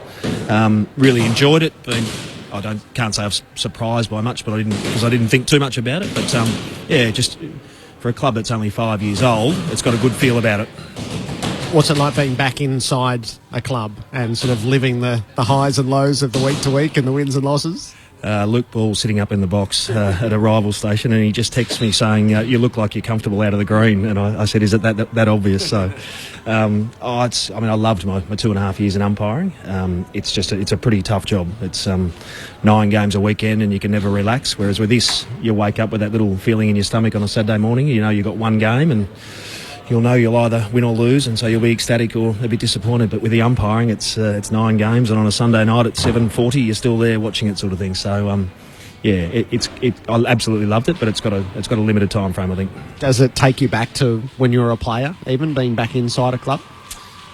Speaker 2: really enjoyed it. Can't say I was surprised by much, but I didn't think too much about it, but just for a club that's only 5 years old, it's got a good feel about it.
Speaker 17: What's it like being back inside a club and sort of living the highs and lows of the week to week and the wins and losses?
Speaker 2: Luke Ball sitting up in the box at a rival station, and he just texts me saying, you look like you're comfortable out of the green. And I said, is it that obvious? So, I loved my 2.5 years in umpiring. It's a pretty tough job. It's 9 games a weekend and you can never relax. Whereas with this, you wake up with that little feeling in your stomach on a Saturday morning. You know you've got 1 game and you'll know you'll either win or lose, and so you'll be ecstatic or a bit disappointed. But with the umpiring, it's 9 games, and on a Sunday night at 7:40, you're still there watching it, sort of thing. So, I absolutely loved it, but it's got a limited time frame, I think.
Speaker 17: Does it take you back to when you were a player, even being back inside a club?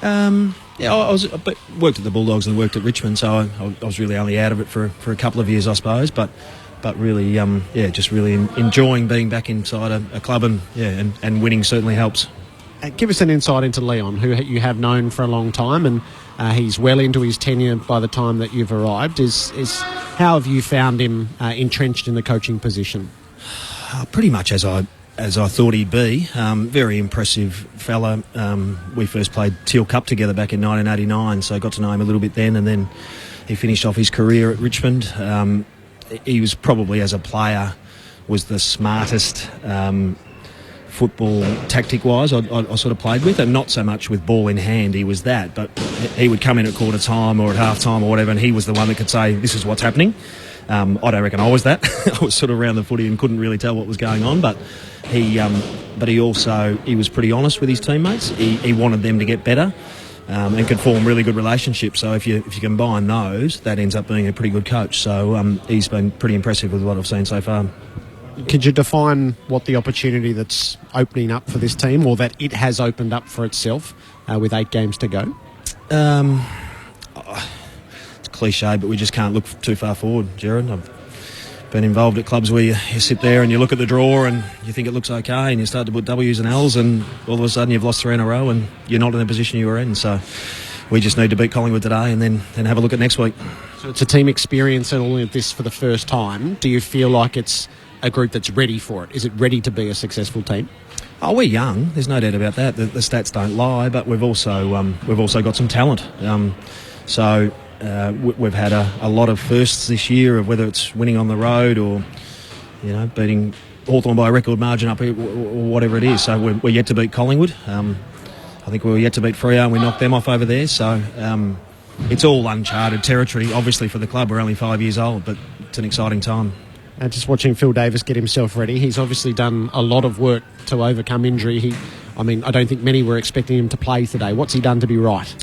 Speaker 2: I worked at the Bulldogs and worked at Richmond, so I was really only out of it for a couple of years, I suppose. But really, just really enjoying being back inside a club, and winning certainly helps.
Speaker 17: Give us an insight into Leon, who you have known for a long time, and he's well into his tenure by the time that you've arrived. How have you found him entrenched in the coaching position?
Speaker 2: Pretty much as I thought he'd be. Very impressive fella. We first played Teal Cup together back in 1989, so I got to know him a little bit then, and then he finished off his career at Richmond. He was probably, as a player, was the smartest football tactic-wise I sort of played with, and not so much with ball in hand. He was that, but he would come in at quarter time or at half time or whatever, and he was the one that could say, this is what's happening. I don't reckon I was that. I was sort of around the footy and couldn't really tell what was going on, but he was pretty honest with his teammates. He wanted them to get better. And could form really good relationships. So if you combine those, that ends up being a pretty good coach. So he's been pretty impressive with what I've seen so far.
Speaker 17: Could you define what the opportunity that's opening up for this team, or that it has opened up for itself with 8 games to go?
Speaker 2: It's cliche, but we just can't look too far forward, Jared. I've been involved at clubs where you sit there and you look at the draw and you think it looks okay, and you start to put W's and L's, and all of a sudden you've lost 3 in a row and you're not in the position you were in. So we just need to beat Collingwood today and then have a look at next week. So
Speaker 17: it's a team experience and all of this for the first time. Do you feel like it's a group that's ready for it? Is it ready to be a successful team?
Speaker 2: Oh, we're young. There's no doubt about that. The stats don't lie, but we've also got some talent. We've had a lot of firsts this year, of whether it's winning on the road or beating Hawthorn by a record margin up here, or whatever it is. So we're yet to beat Collingwood. I think we were yet to beat Freo and we knocked them off over there. So it's all uncharted territory. Obviously for the club, we're only 5 years old, but it's an exciting time.
Speaker 17: And just watching Phil Davis get himself ready, he's obviously done a lot of work to overcome injury. I don't think many were expecting him to play today. What's he done to be right?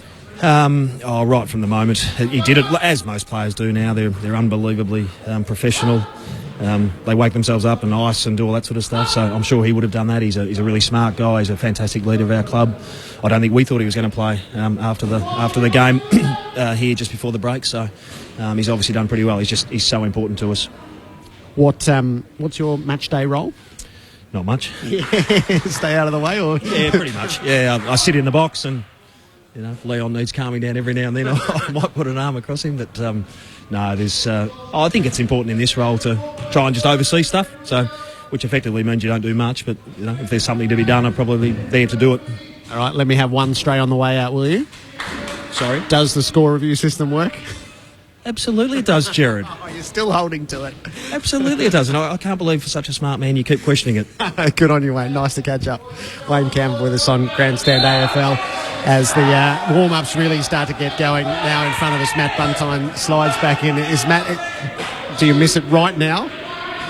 Speaker 2: Right from the moment. He did it, as most players do now. They're unbelievably professional. They wake themselves up and ice and do all that sort of stuff, so I'm sure he would have done that. He's a really smart guy. He's a fantastic leader of our club. I don't think we thought he was going to play after the game here just before the break, so he's obviously done pretty well. He's so important to us.
Speaker 17: What's your match day role?
Speaker 2: Not much.
Speaker 17: Stay out of the way, or
Speaker 2: yeah, pretty much. Yeah, I sit in the box, and if Leon needs calming down every now and then, I might put an arm across him. But no, there's. I think it's important in this role to try and just oversee stuff. So, which effectively means you don't do much. But if there's something to be done, I'm probably there to do it.
Speaker 17: All right, let me have one straight on the way out, will you?
Speaker 2: Sorry.
Speaker 17: Does the score review system work?
Speaker 2: Absolutely it does, Jared.
Speaker 17: Oh, you're still holding to it.
Speaker 2: Absolutely it does, and I can't believe for such a smart man you keep questioning it.
Speaker 17: Good on you, Wayne. Nice to catch up. Wayne Campbell with us on Grandstand AFL as the warm-ups really start to get going. Now in front of us, Matt Buntine slides back in. Do you miss it right now?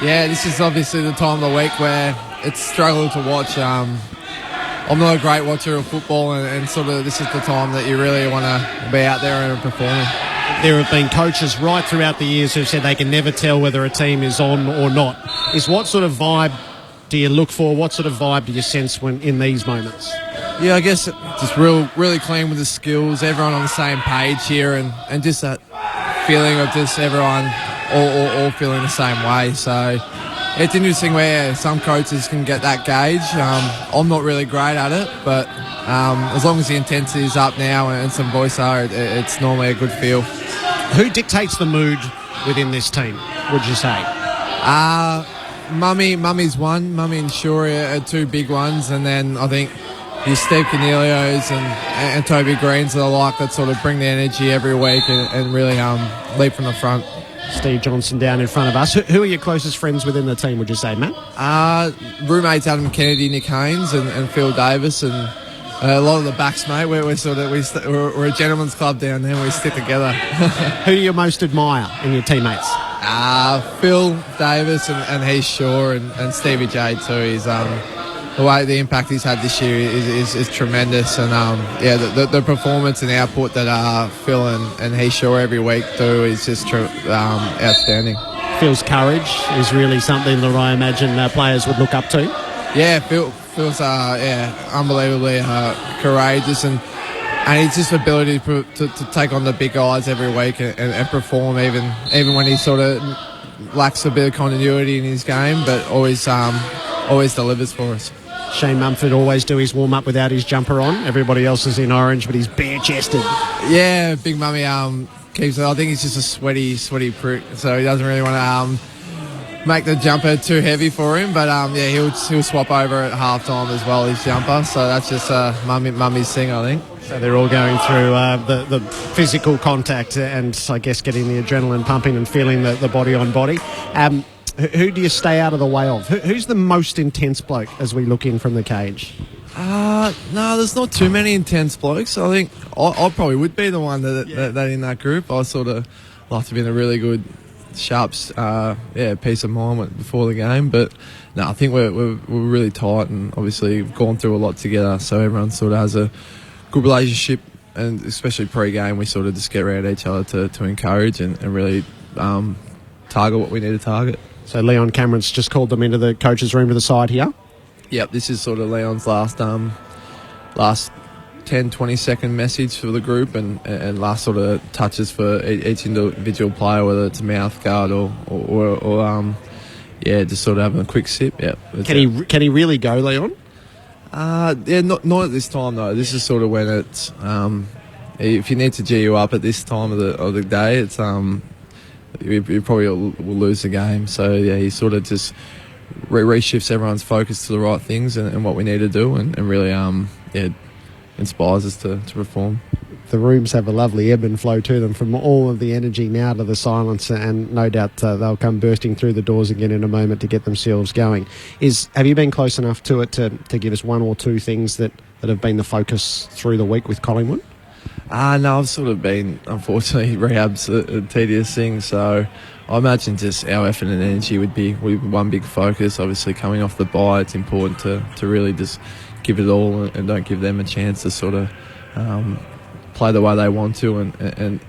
Speaker 3: Yeah, this is obviously the time of the week where it's struggle to watch. I'm not a great watcher of football, and sort of this is the time that you really want to be out there and performing.
Speaker 17: There have been coaches right throughout the years who've said they can never tell whether a team is on or not. What sort of vibe do you look for? What sort of vibe do you sense when in these moments?
Speaker 3: Yeah, I guess just really clean with the skills, everyone on the same page here, and just that feeling of just everyone all feeling the same way. So it's interesting where some coaches can get that gauge. I'm not really great at it, but as long as the intensity is up now and some voice are, it's normally a good feel.
Speaker 17: Who dictates the mood within this team, would you say?
Speaker 3: Mummy's one. Mummy and Shuri are two big ones, and then I think your Steve Cornelios and Toby Greens are the like that sort of bring the energy every week and really lead from the front.
Speaker 17: Steve Johnson down in front of us. Who are your closest friends within the team, would you say, Matt?
Speaker 3: Roommates Adam Kennedy, Nick Haynes and Phil Davis, and a lot of the backs, mate. We're a gentleman's club down there. We stick together.
Speaker 17: Who do you most admire in your teammates?
Speaker 3: Phil Davis and Heath Shaw and Stevie J too. He's the impact he's had this year is tremendous, and the performance and output that Phil and Heath Shaw every week do is just outstanding.
Speaker 17: Phil's courage is really something that I imagine players would look up to.
Speaker 3: Yeah, Phil's unbelievably courageous, and his just ability to take on the big guys every week and perform even when he sort of lacks a bit of continuity in his game, but always delivers for us.
Speaker 17: Shane Mumford always do his warm-up without his jumper on. Everybody else is in orange, but he's bare-chested.
Speaker 3: Yeah, Big Mummy keeps it. I think he's just a sweaty prick, so he doesn't really want to make the jumper too heavy for him. But he'll swap over at halftime as well, his jumper. So that's just Mummy's thing, I think.
Speaker 17: So they're all going through the physical contact and I guess getting the adrenaline pumping and feeling the body on body. Who do you stay out of the way of? Who's the most intense bloke as we look in from the cage?
Speaker 3: No, there's not too many intense blokes. I think I probably would be the one that in that group. I sort of like to be in a really good, sharp, peace of mind before the game. But no, I think we're really tight, and obviously we've gone through a lot together. So everyone sort of has a good relationship, and especially pre-game, we sort of just get around each other to encourage and really target what we need to target.
Speaker 17: So Leon Cameron's just called them into the coach's room to the side here.
Speaker 3: Yep, this is sort of Leon's last 10-20 second message for the group and last sort of touches for each individual player, whether it's a mouth guard or just sort of having a quick sip. Yep.
Speaker 17: Can he really go, Leon?
Speaker 3: Not at this time though. This is sort of when it's if you need to G you up at this time of the day, it's you probably will lose the game. So yeah, he sort of just reshifts everyone's focus to the right things and what we need to do, and really inspires us to perform.
Speaker 17: The rooms have a lovely ebb and flow to them, from all of the energy now to the silence, and no doubt they'll come bursting through the doors again in a moment to get themselves going. Have you been close enough to it to give us one or two things that have been the focus through the week with Collingwood?
Speaker 3: No, I've sort of been, unfortunately, rehab's a tedious thing, so I imagine just our effort and energy would be one big focus. Obviously, coming off the bye, it's important to really just give it all and don't give them a chance to sort of play the way they want to, and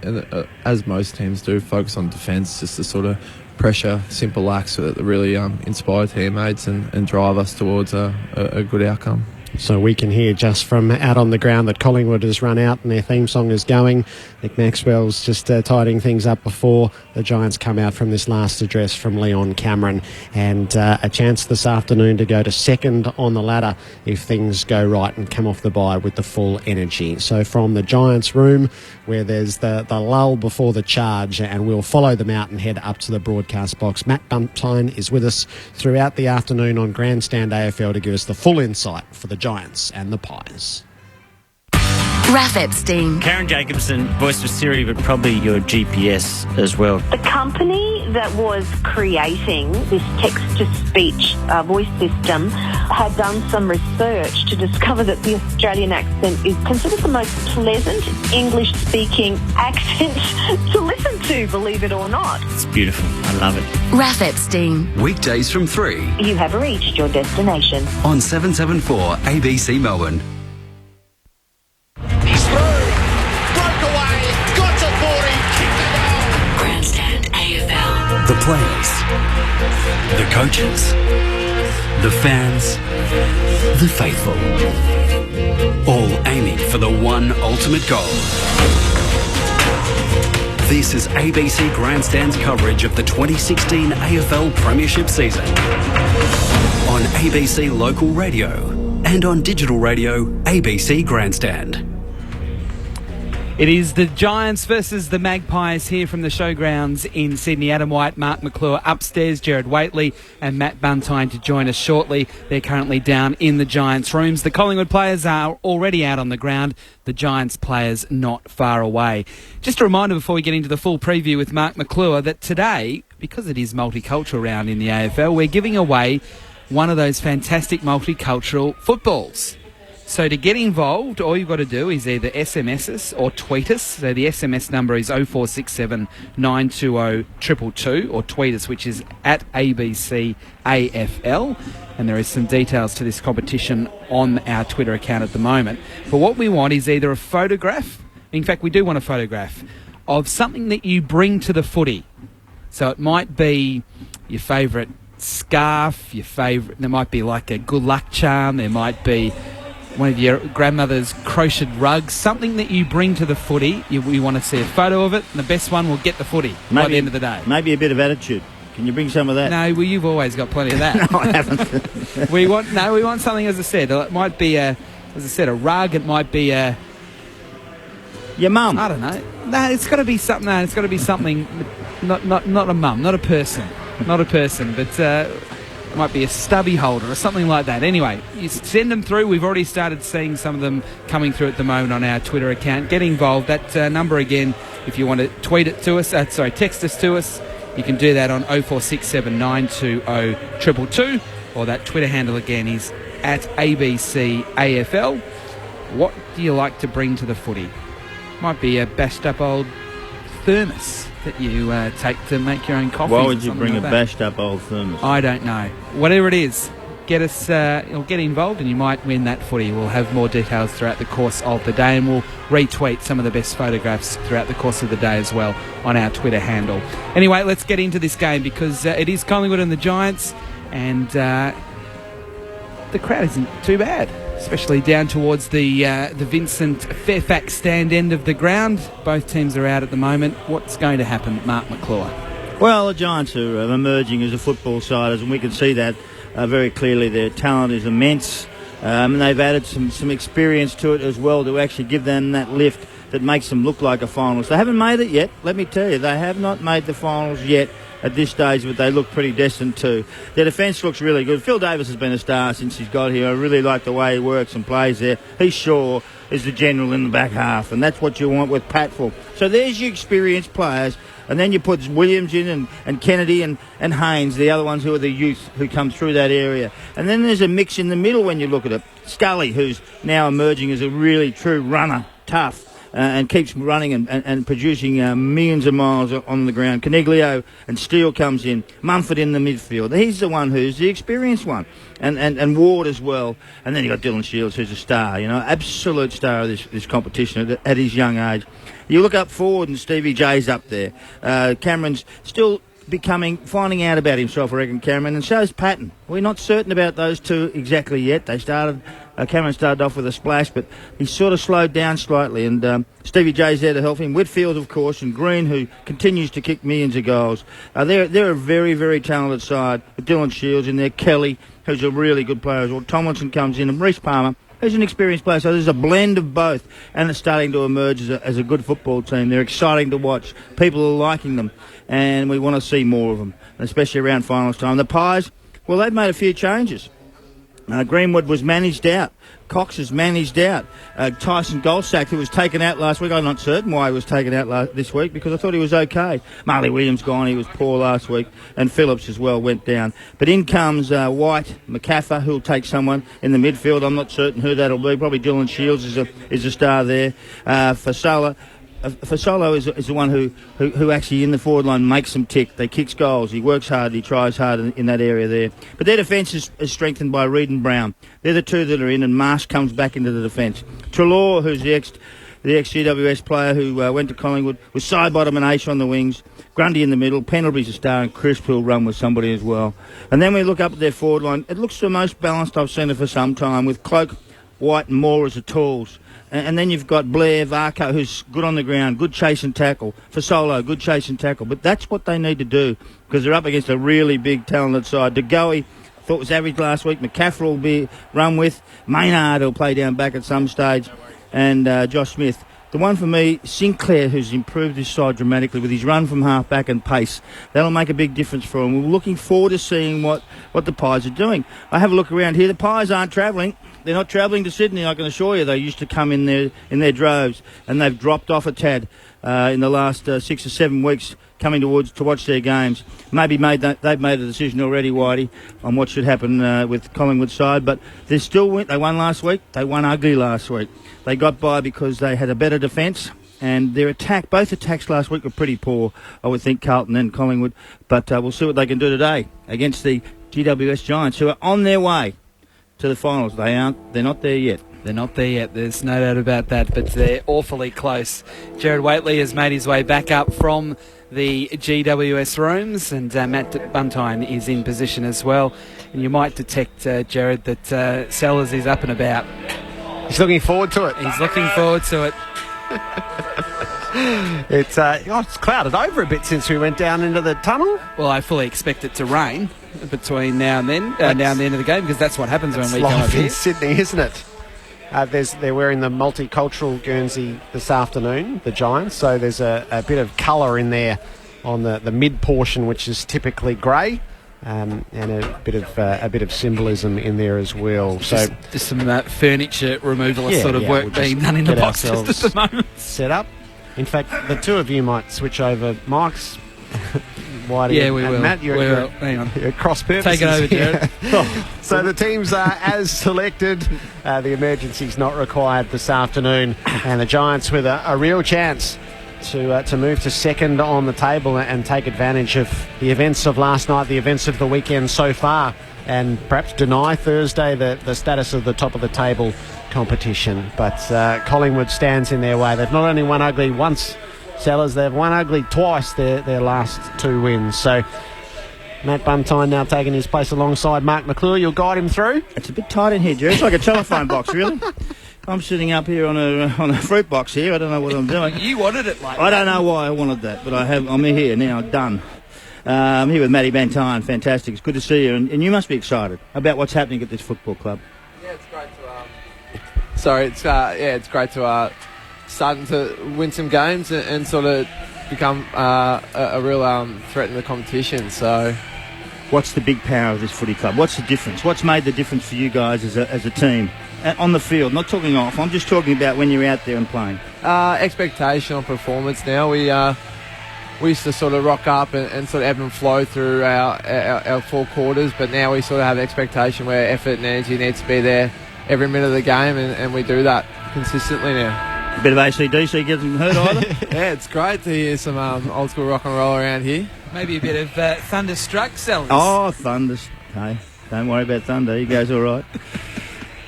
Speaker 3: as most teams do, focus on defence, just to sort of pressure simple acts that really inspire teammates and drive us towards a good outcome.
Speaker 17: So we can hear just from out on the ground that Collingwood has run out and their theme song is going. Nick Maxwell's just tidying things up before the Giants come out from this last address from Leon Cameron. And a chance this afternoon to go to second on the ladder if things go right and come off the bye with the full energy. So from the Giants room, where there's the lull before the charge, and we'll follow them out and head up to the broadcast box. Matt Buntine is with us throughout the afternoon on Grandstand AFL to give us the full insight for the Giants and the Pies.
Speaker 1: Raf Epstein.
Speaker 13: Karen Jacobson, voice of Siri, but probably your GPS as well.
Speaker 4: The company that was creating this text-to-speech voice system had done some research to discover that the Australian accent is considered the most pleasant English-speaking accent to listen to, believe it or not.
Speaker 13: It's beautiful. I love it.
Speaker 1: Raf Epstein.
Speaker 12: Weekdays from 3
Speaker 4: You have reached your destination.
Speaker 12: on 774 ABC Melbourne.
Speaker 1: Grandstand AFL.
Speaker 12: The players, the coaches, the fans, the faithful, all aiming for the one ultimate goal. This is ABC Grandstand's coverage of the 2016 AFL Premiership season on ABC Local Radio and on digital radio ABC Grandstand.
Speaker 20: It is the Giants versus the Magpies here from the showgrounds in Sydney. Adam White, Mark McClure upstairs, Gerard Waitley and Matt Buntine to join us shortly. They're currently down in the Giants' rooms. The Collingwood players are already out on the ground. The Giants players not far away. Just a reminder before we get into the full preview with Mark McClure that today, because it is multicultural round in the AFL, we're giving away one of those fantastic multicultural footballs. So to get involved, all you've got to do is either SMS us or tweet us. So the SMS number is 0467 920 222, or tweet us, which is at ABC AFL. And there is some details to this competition on our Twitter account at the moment. But what we want is either a photograph, in fact we do want a photograph, of something that you bring to the footy. So it might be your favourite scarf, there might be like a good luck charm, there might be one of your grandmother's crocheted rugs, something that you bring to the footy. We want to see a photo of it, and the best one will get the footy by the end of the day.
Speaker 18: Maybe a bit of attitude. Can you bring some of that?
Speaker 20: No, well, you've always got plenty of that.
Speaker 18: No, I haven't.
Speaker 20: we want something, as I said. It might be a rug. It might be
Speaker 18: your mum.
Speaker 20: I don't know. No, it's got to be something. No, it's got to be something. Not a mum, not a person, but. It might be a stubby holder or something like that. Anyway, you send them through. We've already started seeing some of them coming through at the moment on our Twitter account. Get involved. That number again, if you want to tweet it to us, text us to us, you can do that on 0467 920 222, or that Twitter handle again is at ABC AFL. What do you like to bring to the footy? Might be a bashed up old thermos that you take to make your own coffee.
Speaker 18: Why would you bring a bashed up old thermos?
Speaker 20: I don't know. Whatever it is, get us, get involved and you might win that footy. We'll have more details throughout the course of the day, and we'll retweet some of the best photographs throughout the course of the day as well on our Twitter handle. Anyway, let's get into this game because it is Collingwood and the Giants, and the crowd isn't too bad, especially down towards the Vincent Fairfax stand end of the ground. Both teams are out at the moment. What's going to happen, Mark McClure?
Speaker 18: Well, the Giants are emerging as a football side, and we can see that very clearly. Their talent is immense, and they've added some experience to it as well to actually give them that lift that makes them look like a finalist. They haven't made it yet, let me tell you. They have not made the finals yet at this stage, but they look pretty destined to. Their defence looks really good. Phil Davis has been a star since he's got here. I really like the way he works and plays there. He sure is the general in the back half, and that's what you want with Patfull. So there's your experienced players, and then you put Williams in and Kennedy and Haynes, the other ones who are the youth who come through that area. And then there's a mix in the middle when you look at it. Scully, who's now emerging as a really true runner, tough.
Speaker 14: and keeps running and producing millions of miles on the ground. Caniglio and Steele comes in. Mumford in the midfield. He's the one who's the experienced one. And Ward as well. And then you got Dylan Shields, who's a star, absolute star of this competition at his young age. You look up forward and Stevie J's up there. Cameron's still finding out about himself, I reckon, Cameron, and so's Patton. We're not certain about those two exactly yet. Cameron started off with a splash, but he sort of slowed down slightly, and Stevie J's there to help him. Whitfield, of course, and Green, who continues to kick millions of goals. They're a very, very talented side with Dylan Shields in there, Kelly, who's a really good player as well. Tomlinson comes in, and Reece Palmer, who's an experienced player. So there's a blend of both, and it's starting to emerge as a good football team. They're exciting to watch. People are liking them, and we want to see more of them, especially around finals time. The Pies, well, they've made a few changes. Greenwood was managed out. Cox is managed out. Tyson Goldsack, who was taken out last week, I'm not certain why he was taken out this week because I thought he was okay. Marley Williams gone, he was poor last week, and Phillips as well went down. But in comes White, McCaffer, who'll take someone in the midfield. I'm not certain who that'll be. Probably Dylan Shields is a star there. Fasolo is the one who actually in the forward line makes them tick. They kicks goals. He works hard. He tries hard in that area there. But their defence is strengthened by Reid and Brown. They're the two that are in, and Marsh comes back into the defence. Treloar, who's the ex-GWS player who went to Collingwood, with Sidebottom and Ace on the wings. Grundy in the middle. Pendlebury's a star, and Crisp will run with somebody as well. And then we look up at their forward line. It looks the most balanced I've seen it for some time, with Cloak, White and Moore as the tools. And then you've got Blair, Varco, who's good on the ground, good chase and tackle. Fasolo, good chase and tackle. But that's what they need to do because they're up against a really big, talented side. De Goey, thought was average last week. McCaffrey will be run with. Maynard will play down back at some stage. And Josh Smith. The one for me, Sinclair, who's improved his side dramatically with his run from half-back and pace. That'll make a big difference for him. We're looking forward to seeing what the Pies are doing. I have a look around here. The Pies aren't travelling. They're not travelling to Sydney, I can assure you. They used to come in their droves, and they've dropped off a tad in the last 6 or 7 weeks coming to watch their games. Maybe they've made a decision already, Whitey, on what should happen with Collingwood side, but they still win. They won last week. They won ugly last week. They got by because they had a better defence, and their both attacks last week were pretty poor, I would think, Carlton and Collingwood, but we'll see what they can do today against the GWS Giants, who are on their way to the finals. They're not there yet.
Speaker 9: They're not there yet, there's no doubt about that, but they're awfully close. Jared Waitley has made his way back up from the GWS rooms, and Matt Buntine is in position as well. And you might detect, Jared, that Sellers is up and about.
Speaker 17: He's looking forward to it.
Speaker 9: He's looking forward to it.
Speaker 17: It's clouded over a bit since we went down into the tunnel.
Speaker 9: Well, I fully expect it to rain between now and then, now and the end of the game, because that's what happens when we come up here.
Speaker 17: In Sydney, isn't it? They're wearing the multicultural Guernsey this afternoon, the Giants, so there's a bit of colour in there on the mid portion, which is typically grey, and a bit of symbolism in there as well. So
Speaker 9: just some furniture removalist work being done in the box just at the moment.
Speaker 17: Set up. In fact, the two of you might switch over mics. Whitey
Speaker 9: we will.
Speaker 17: Matt, you're cross purposes.
Speaker 9: Take it over, Jared.
Speaker 17: So the teams are as selected. The emergency's not required this afternoon, and the Giants with a real chance to move to second on the table and take advantage of the events of last night, the events of the weekend so far, and perhaps deny Thursday the status of the top of the table competition. But Collingwood stands in their way. They've not only won ugly once, Sellers, they've won ugly twice their last 2 wins. So Matt Buntine now taking his place alongside Mark McClure. You'll guide him through.
Speaker 14: It's a bit tight in here, Jerry. It's like a telephone box, really. I'm sitting up here on a fruit box here. I don't know what I'm doing.
Speaker 9: You wanted it like
Speaker 14: I don't know why I wanted that, but I'm here now, done. I'm here with Matty Buntine. Fantastic. It's good to see you, and you must be excited about what's happening at this football club.
Speaker 3: Yeah, it's great to it's great to starting to win some games and sort of become a real threat in the competition. So,
Speaker 14: what's the big power of this footy club? What's the difference? What's made the difference for you guys as a team? On the field, not talking off. I'm just talking about when you're out there and playing.
Speaker 3: Expectation on performance now. We used to sort of rock up and sort of ebb and flow through our 4 quarters, but now we sort of have expectation where effort and energy needs to be there every minute of the game, and we do that consistently now.
Speaker 14: A bit of ACDC getting hurt either?
Speaker 3: Yeah, it's great to hear some old school rock and roll around here.
Speaker 20: Maybe a bit of Thunderstruck, Sellers.
Speaker 14: Oh, Thunder. Hey, don't worry about Thunder. He goes all right.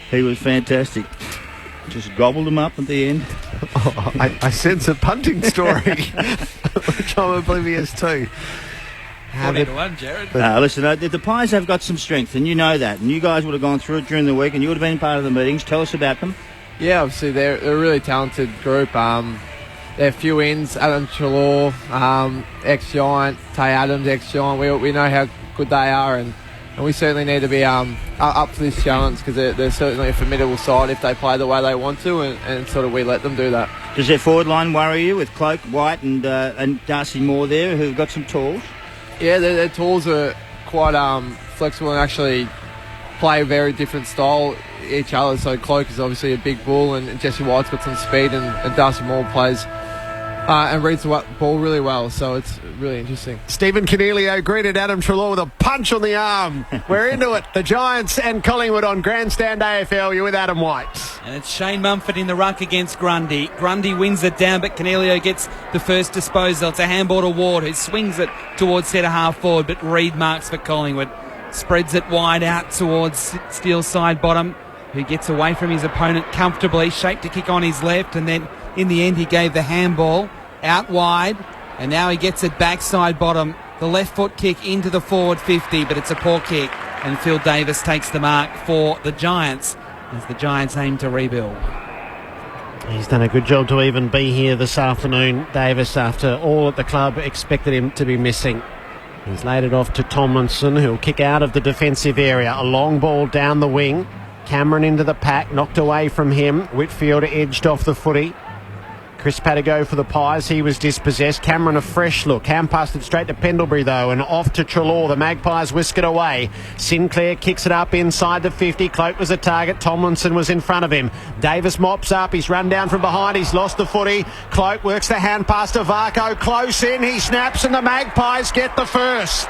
Speaker 14: He was fantastic. Just gobbled him up at the end.
Speaker 17: Oh, I sense a punting story, which I'm oblivious to.
Speaker 20: 14-1, Jared.
Speaker 14: Listen, the Pies have got some strength, and you know that. And you guys would have gone through it during the week, and you would have been part of the meetings. Tell us about them.
Speaker 3: Yeah, obviously they're a really talented group. They're a few ins, Adam Trelaw, ex-Giant, Tay Adams, ex-Giant. We know how good they are, and we certainly need to be up to this challenge, because they're certainly a formidable side if they play the way they want to, and sort of we let them do that.
Speaker 14: Does their forward line worry you, with Cloak, White and Darcy Moore there, who've got some tools?
Speaker 3: Yeah, their tools are quite flexible and actually play a very different style each other. So Cloak is obviously a big bull, and Jesse White's got some speed, and Darcy Moore plays and reads the ball really well. So it's really interesting.
Speaker 17: Stephen Cornelio greeted Adam Trelaw with a punch on the arm. We're into it. The Giants and Collingwood on Grandstand AFL. You're with Adam White.
Speaker 20: And it's Shane Mumford in the ruck against Grundy. Grundy wins it down, but Cornelio gets the first disposal. It's a handball to Ward, who swings it towards centre half forward, but Reid marks for Collingwood. Spreads it wide out towards Steele's side bottom, who gets away from his opponent comfortably, shaped to kick on his left, and then in the end he gave the handball out wide, and now he gets it backside bottom. The left foot kick into the forward 50, but it's a poor kick, and Phil Davis takes the mark for the Giants as the Giants aim to rebuild.
Speaker 17: He's done a good job to even be here this afternoon, Davis, after all that the club expected him to be missing. He's laid it off to Tomlinson, who'll kick out of the defensive area. A long ball down the wing. Cameron into the pack, knocked away from him. Whitfield edged off the footy. Chris Patago for the Pies. He was dispossessed. Cameron a fresh look. Hand passed it straight to Pendlebury though, and off to Trelaw. The Magpies whisk it away. Sinclair kicks it up inside the 50. Cloak was a target. Tomlinson was in front of him. Davis mops up. He's run down from behind. He's lost the footy. Cloak works the hand pass to Varco. Close in. He snaps and the Magpies get the first.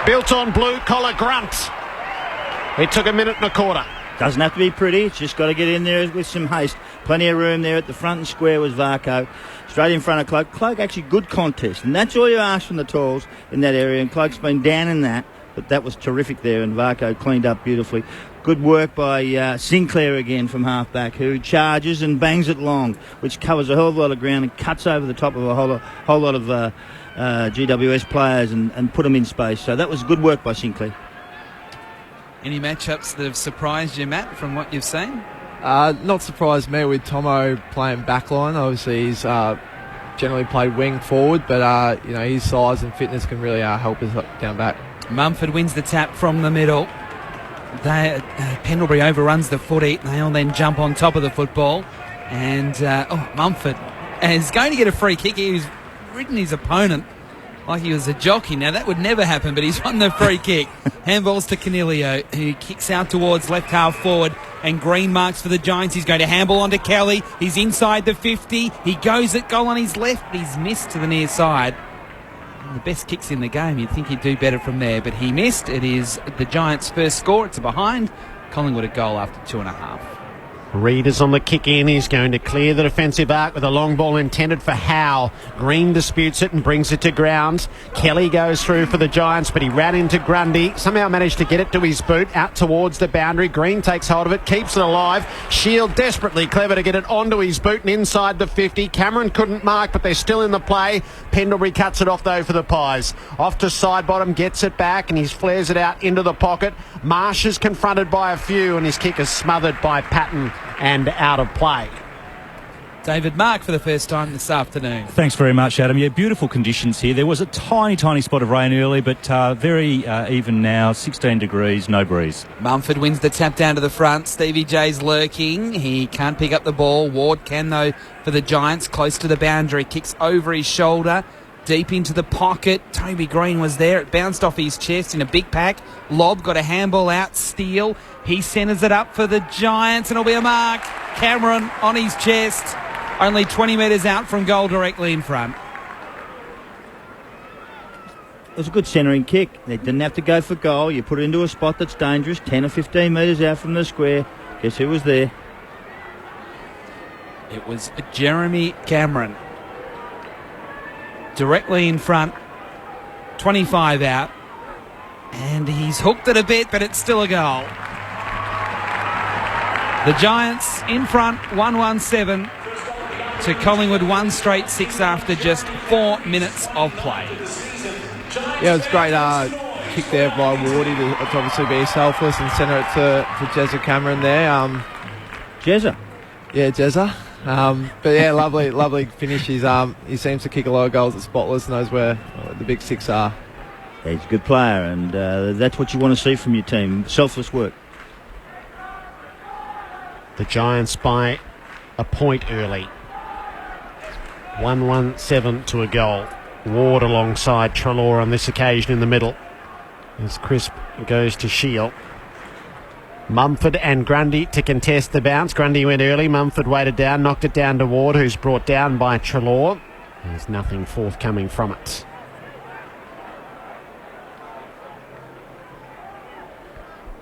Speaker 17: Built on blue collar grunt. It took a minute and a quarter.
Speaker 14: Doesn't have to be pretty. It's just got to get in there with some haste. Plenty of room there at the front and square was Varco. Straight in front of Cloak. Cloak actually good contest. And that's all you ask from the Tools in that area. And Cloak's been down in that. But that was terrific there. And Varco cleaned up beautifully. Good work by Sinclair again from half-back, who charges and bangs it long, which covers a hell of a lot of ground and cuts over the top of a whole lot of GWS players and put them in space. So that was good work by Sinclair.
Speaker 20: Any matchups that have surprised you, Matt, from what you've seen?
Speaker 3: Not surprised me with Tomo playing backline. Obviously, he's generally played wing forward, but his size and fitness can really help us down back.
Speaker 20: Mumford wins the tap from the middle. Pendlebury overruns the footy. They'll then jump on top of the football. And Mumford is going to get a free kick. He's ridden his opponent like he was a jockey. Now, that would never happen, but he's won the free kick. Handballs to Cornelio, who kicks out towards left half forward, and Green marks for the Giants. He's going to handball onto Kelly. He's inside the 50. He goes at goal on his left, but he's missed to the near side. The best kicks in the game. You'd think he'd do better from there, but he missed. It is the Giants' first score. It's a behind. Collingwood a goal after 2.5.
Speaker 17: Reid is on the kick in. He's going to clear the defensive arc with a long ball intended for Howe. Green disputes it and brings it to ground. Kelly goes through for the Giants, but he ran into Grundy. Somehow managed to get it to his boot out towards the boundary. Green takes hold of it, keeps it alive. Shield desperately clever to get it onto his boot and inside the 50. Cameron couldn't mark, but they're still in the play. Pendlebury cuts it off though for the Pies. Off to side bottom, gets it back, and he flares it out into the pocket. Marsh is confronted by a few, and his kick is smothered by Patton and out of play.
Speaker 20: David Mark for the first time this afternoon.
Speaker 6: Thanks very much, Adam. Yeah, beautiful conditions here. There was a tiny spot of rain early, but very even now, 16 degrees, no breeze.
Speaker 20: Mumford wins the tap down to the front. Stevie J's lurking. He can't pick up the ball. Ward can, though, for the Giants, close to the boundary. Kicks over his shoulder, deep into the pocket. Toby Green was there. It bounced off his chest in a big pack. Lob got a handball out. Steele. He centres it up for the Giants, and it'll be a mark. Cameron on his chest. Only 20 metres out from goal, directly in front.
Speaker 14: It was a good centering kick. They didn't have to go for goal. You put it into a spot that's dangerous, 10 or 15 metres out from the square. Guess who was there?
Speaker 20: It was Jeremy Cameron. Directly in front, 25 out. And he's hooked it a bit, but it's still a goal. The Giants in front, 1-1-7 to Collingwood, 1 straight 6 after just 4 minutes of play.
Speaker 3: Yeah, it was great kick there by Wardy to obviously be selfless and centre it to Jezza Cameron there.
Speaker 18: Jezza?
Speaker 3: Yeah, Jezza. But yeah, lovely finish. He seems to kick a lot of goals at Spotless, knows where the big 6 are.
Speaker 18: Yeah, he's a good player, and that's what you want to see from your team. Selfless work.
Speaker 17: The Giants by a point early. 1-1-7 to a goal. Ward alongside Treloar on this occasion in the middle. As Crisp goes to Shield. Mumford and Grundy to contest the bounce. Grundy went early. Mumford waited down, knocked it down to Ward, who's brought down by Treloar. There's nothing forthcoming from it.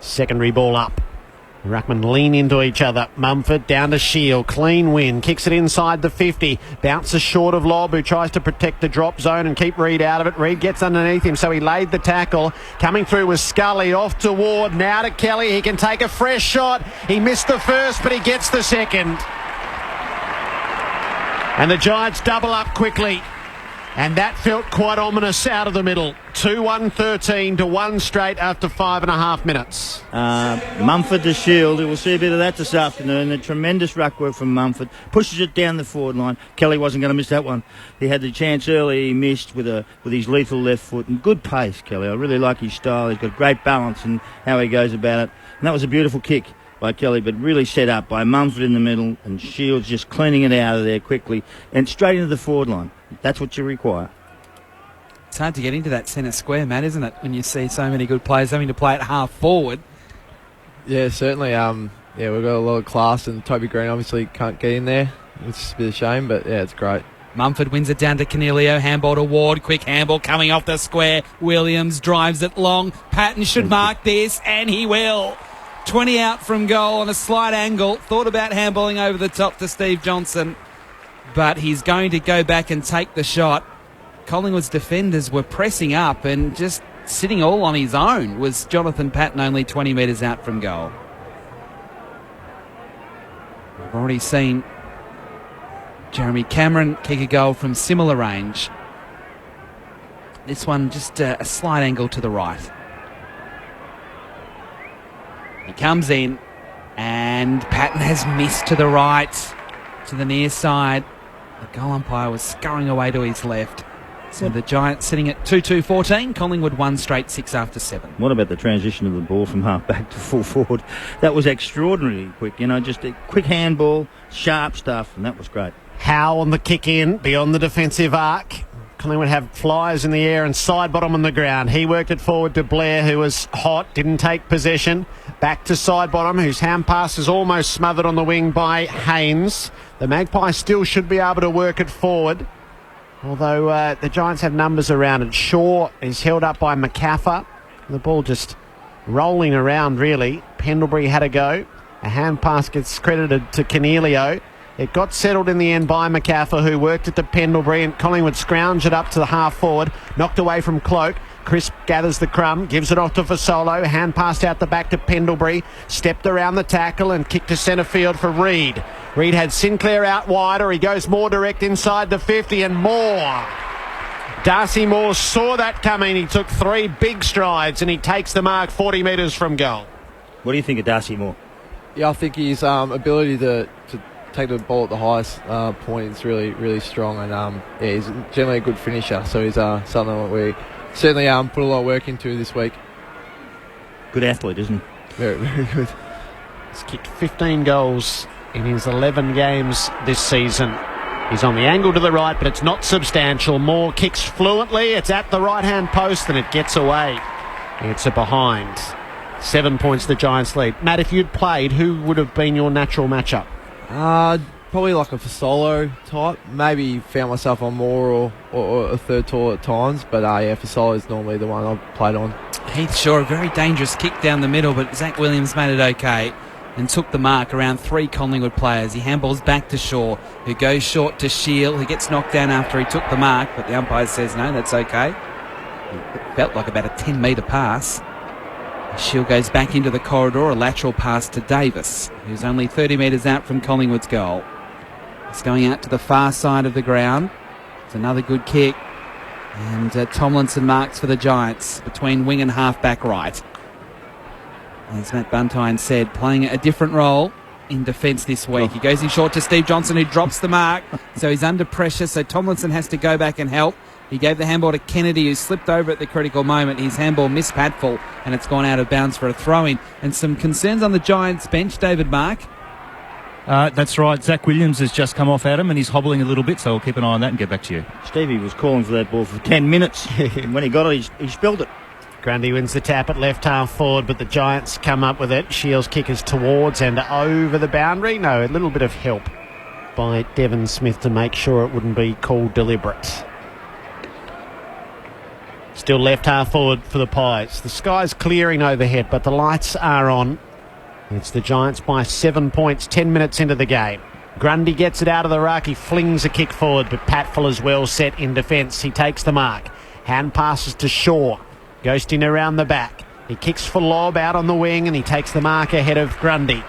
Speaker 17: Secondary ball up. Ruckman lean into each other. Mumford down to Shield. Clean win. Kicks it inside the 50. Bounces short of Lobb, who tries to protect the drop zone and keep Reid out of it. Reid gets underneath him, so he laid the tackle. Coming through was Scully. Off to Ward. Now to Kelly. He can take a fresh shot. He missed the first, but he gets the second. And the Giants double up quickly. And that felt quite ominous out of the middle. 2-1-13 to 1 straight after 5.5 minutes.
Speaker 18: Mumford to Shield. We'll see a bit of that this afternoon. A tremendous ruck work from Mumford. Pushes it down the forward line. Kelly wasn't going to miss that one. He had the chance early. He missed with his lethal left foot. And good pace, Kelly. I really like his style. He's got great balance in how he goes about it. And that was a beautiful kick by Kelly, but really set up by Mumford in the middle, and Shields just cleaning it out of there quickly and straight into the forward line. That's what you require.
Speaker 20: It's hard to get into that centre square, Matt, isn't it, when you see so many good players having to play at half forward?
Speaker 3: Yeah, certainly. Yeah, we've got a lot of class, and Toby Green obviously can't get in there. It's just a bit of a shame, but yeah, it's great.
Speaker 20: Mumford wins it down to Canelio. Handball to Ward. Quick handball coming off the square. Williams drives it long. Patton should mark this, and he will. 20 out from goal on a slight angle. Thought about handballing over the top to Steve Johnson, but he's going to go back and take the shot. Collingwood's defenders were pressing up, and just sitting all on his own was Jonathan Patton, only 20 metres out from goal. We've already seen Jeremy Cameron kick a goal from similar range. This one just a slight angle to the right. He comes in, and Patton has missed to the right, to the near side. The goal umpire was scurrying away to his left. So the Giants sitting at 2-2-14. Collingwood 1 straight 6 after 7.
Speaker 18: What about the transition of the ball from half back to full forward? That was extraordinarily quick. Just a quick handball, sharp stuff, and that was great.
Speaker 17: Howe on the kick in, beyond the defensive arc. Collingwood have flyers in the air and side bottom on the ground. He worked it forward to Blair, who was hot, didn't take possession. Back to side bottom, whose hand pass is almost smothered on the wing by Haynes. The Magpies still should be able to work it forward, although the Giants have numbers around it. Shaw is held up by McCaffer. The ball just rolling around, really. Pendlebury had a go. A hand pass gets credited to Canelio. It got settled in the end by McCaffer, who worked it to Pendlebury, and Collingwood scrounged it up to the half forward, knocked away from Cloak. Crisp gathers the crumb, gives it off to Fasolo, hand passed out the back to Pendlebury, stepped around the tackle and kicked to centre field for Reid. Reid had Sinclair out wider, he goes more direct inside the 50 and more. Darcy Moore saw that coming, he took 3 big strides and he takes the mark 40 metres from goal.
Speaker 18: What do you think of Darcy Moore?
Speaker 3: Yeah, I think his ability to take the ball at the highest point is really, really strong, and he's generally a good finisher, so he's something that we certainly put a lot of work into this week.
Speaker 18: Good athlete, isn't he?
Speaker 3: Very, very good.
Speaker 17: He's kicked 15 goals in his 11 games this season. He's on the angle to the right, but it's not substantial. Moore kicks fluently, it's at the right-hand post and it gets away. It's a behind. 7 points the Giants lead. Matt, if you'd played, who would have been your natural matchup?
Speaker 3: Probably like a Fasolo type. Maybe found myself on Moore or a third tall at times, but yeah, Fasolo is normally the one I've played on.
Speaker 20: Heath Shaw, a very dangerous kick down the middle, but Zach Williams made it okay. and took the mark around 3 Collingwood players. He handballs back to Shaw, who goes short to Shield, who gets knocked down after he took the mark, but the umpire says no, that's okay. It felt like about a 10-metre pass. Shield goes back into the corridor, a lateral pass to Davis, who's only 30 metres out from Collingwood's goal. It's going out to the far side of the ground. It's another good kick. And Tomlinson marks for the Giants between wing and half-back right. As Matt Buntine said, playing a different role in defence this week. He goes in short to Steve Johnson, who drops the mark. So he's under pressure, so Tomlinson has to go back and help. He gave the handball to Kennedy, who slipped over at the critical moment. His handball missed Patfull, and it's gone out of bounds for a throw-in. And some concerns on the Giants bench, David Mark.
Speaker 6: That's right. Zach Williams has just come off at him and he's hobbling a little bit, so we'll keep an eye on that and get back to you.
Speaker 14: Stevie was calling for that ball for 10 minutes. And when he got it, he spilled it.
Speaker 17: Grundy wins the tap at left half forward, but the Giants come up with it. Shields kick is towards and over the boundary. No, a little bit of help by Devon Smith to make sure it wouldn't be called deliberate. Still left half forward for the Pies. The sky's clearing overhead, but the lights are on. It's the Giants by 7 points, 10 minutes into the game. Grundy gets it out of the ruck. He flings a kick forward, but Patfull is well set in defence. He takes the mark. Hand passes to Shaw. Ghosting around the back. He kicks for lob out on the wing and he takes the mark ahead of Grundy.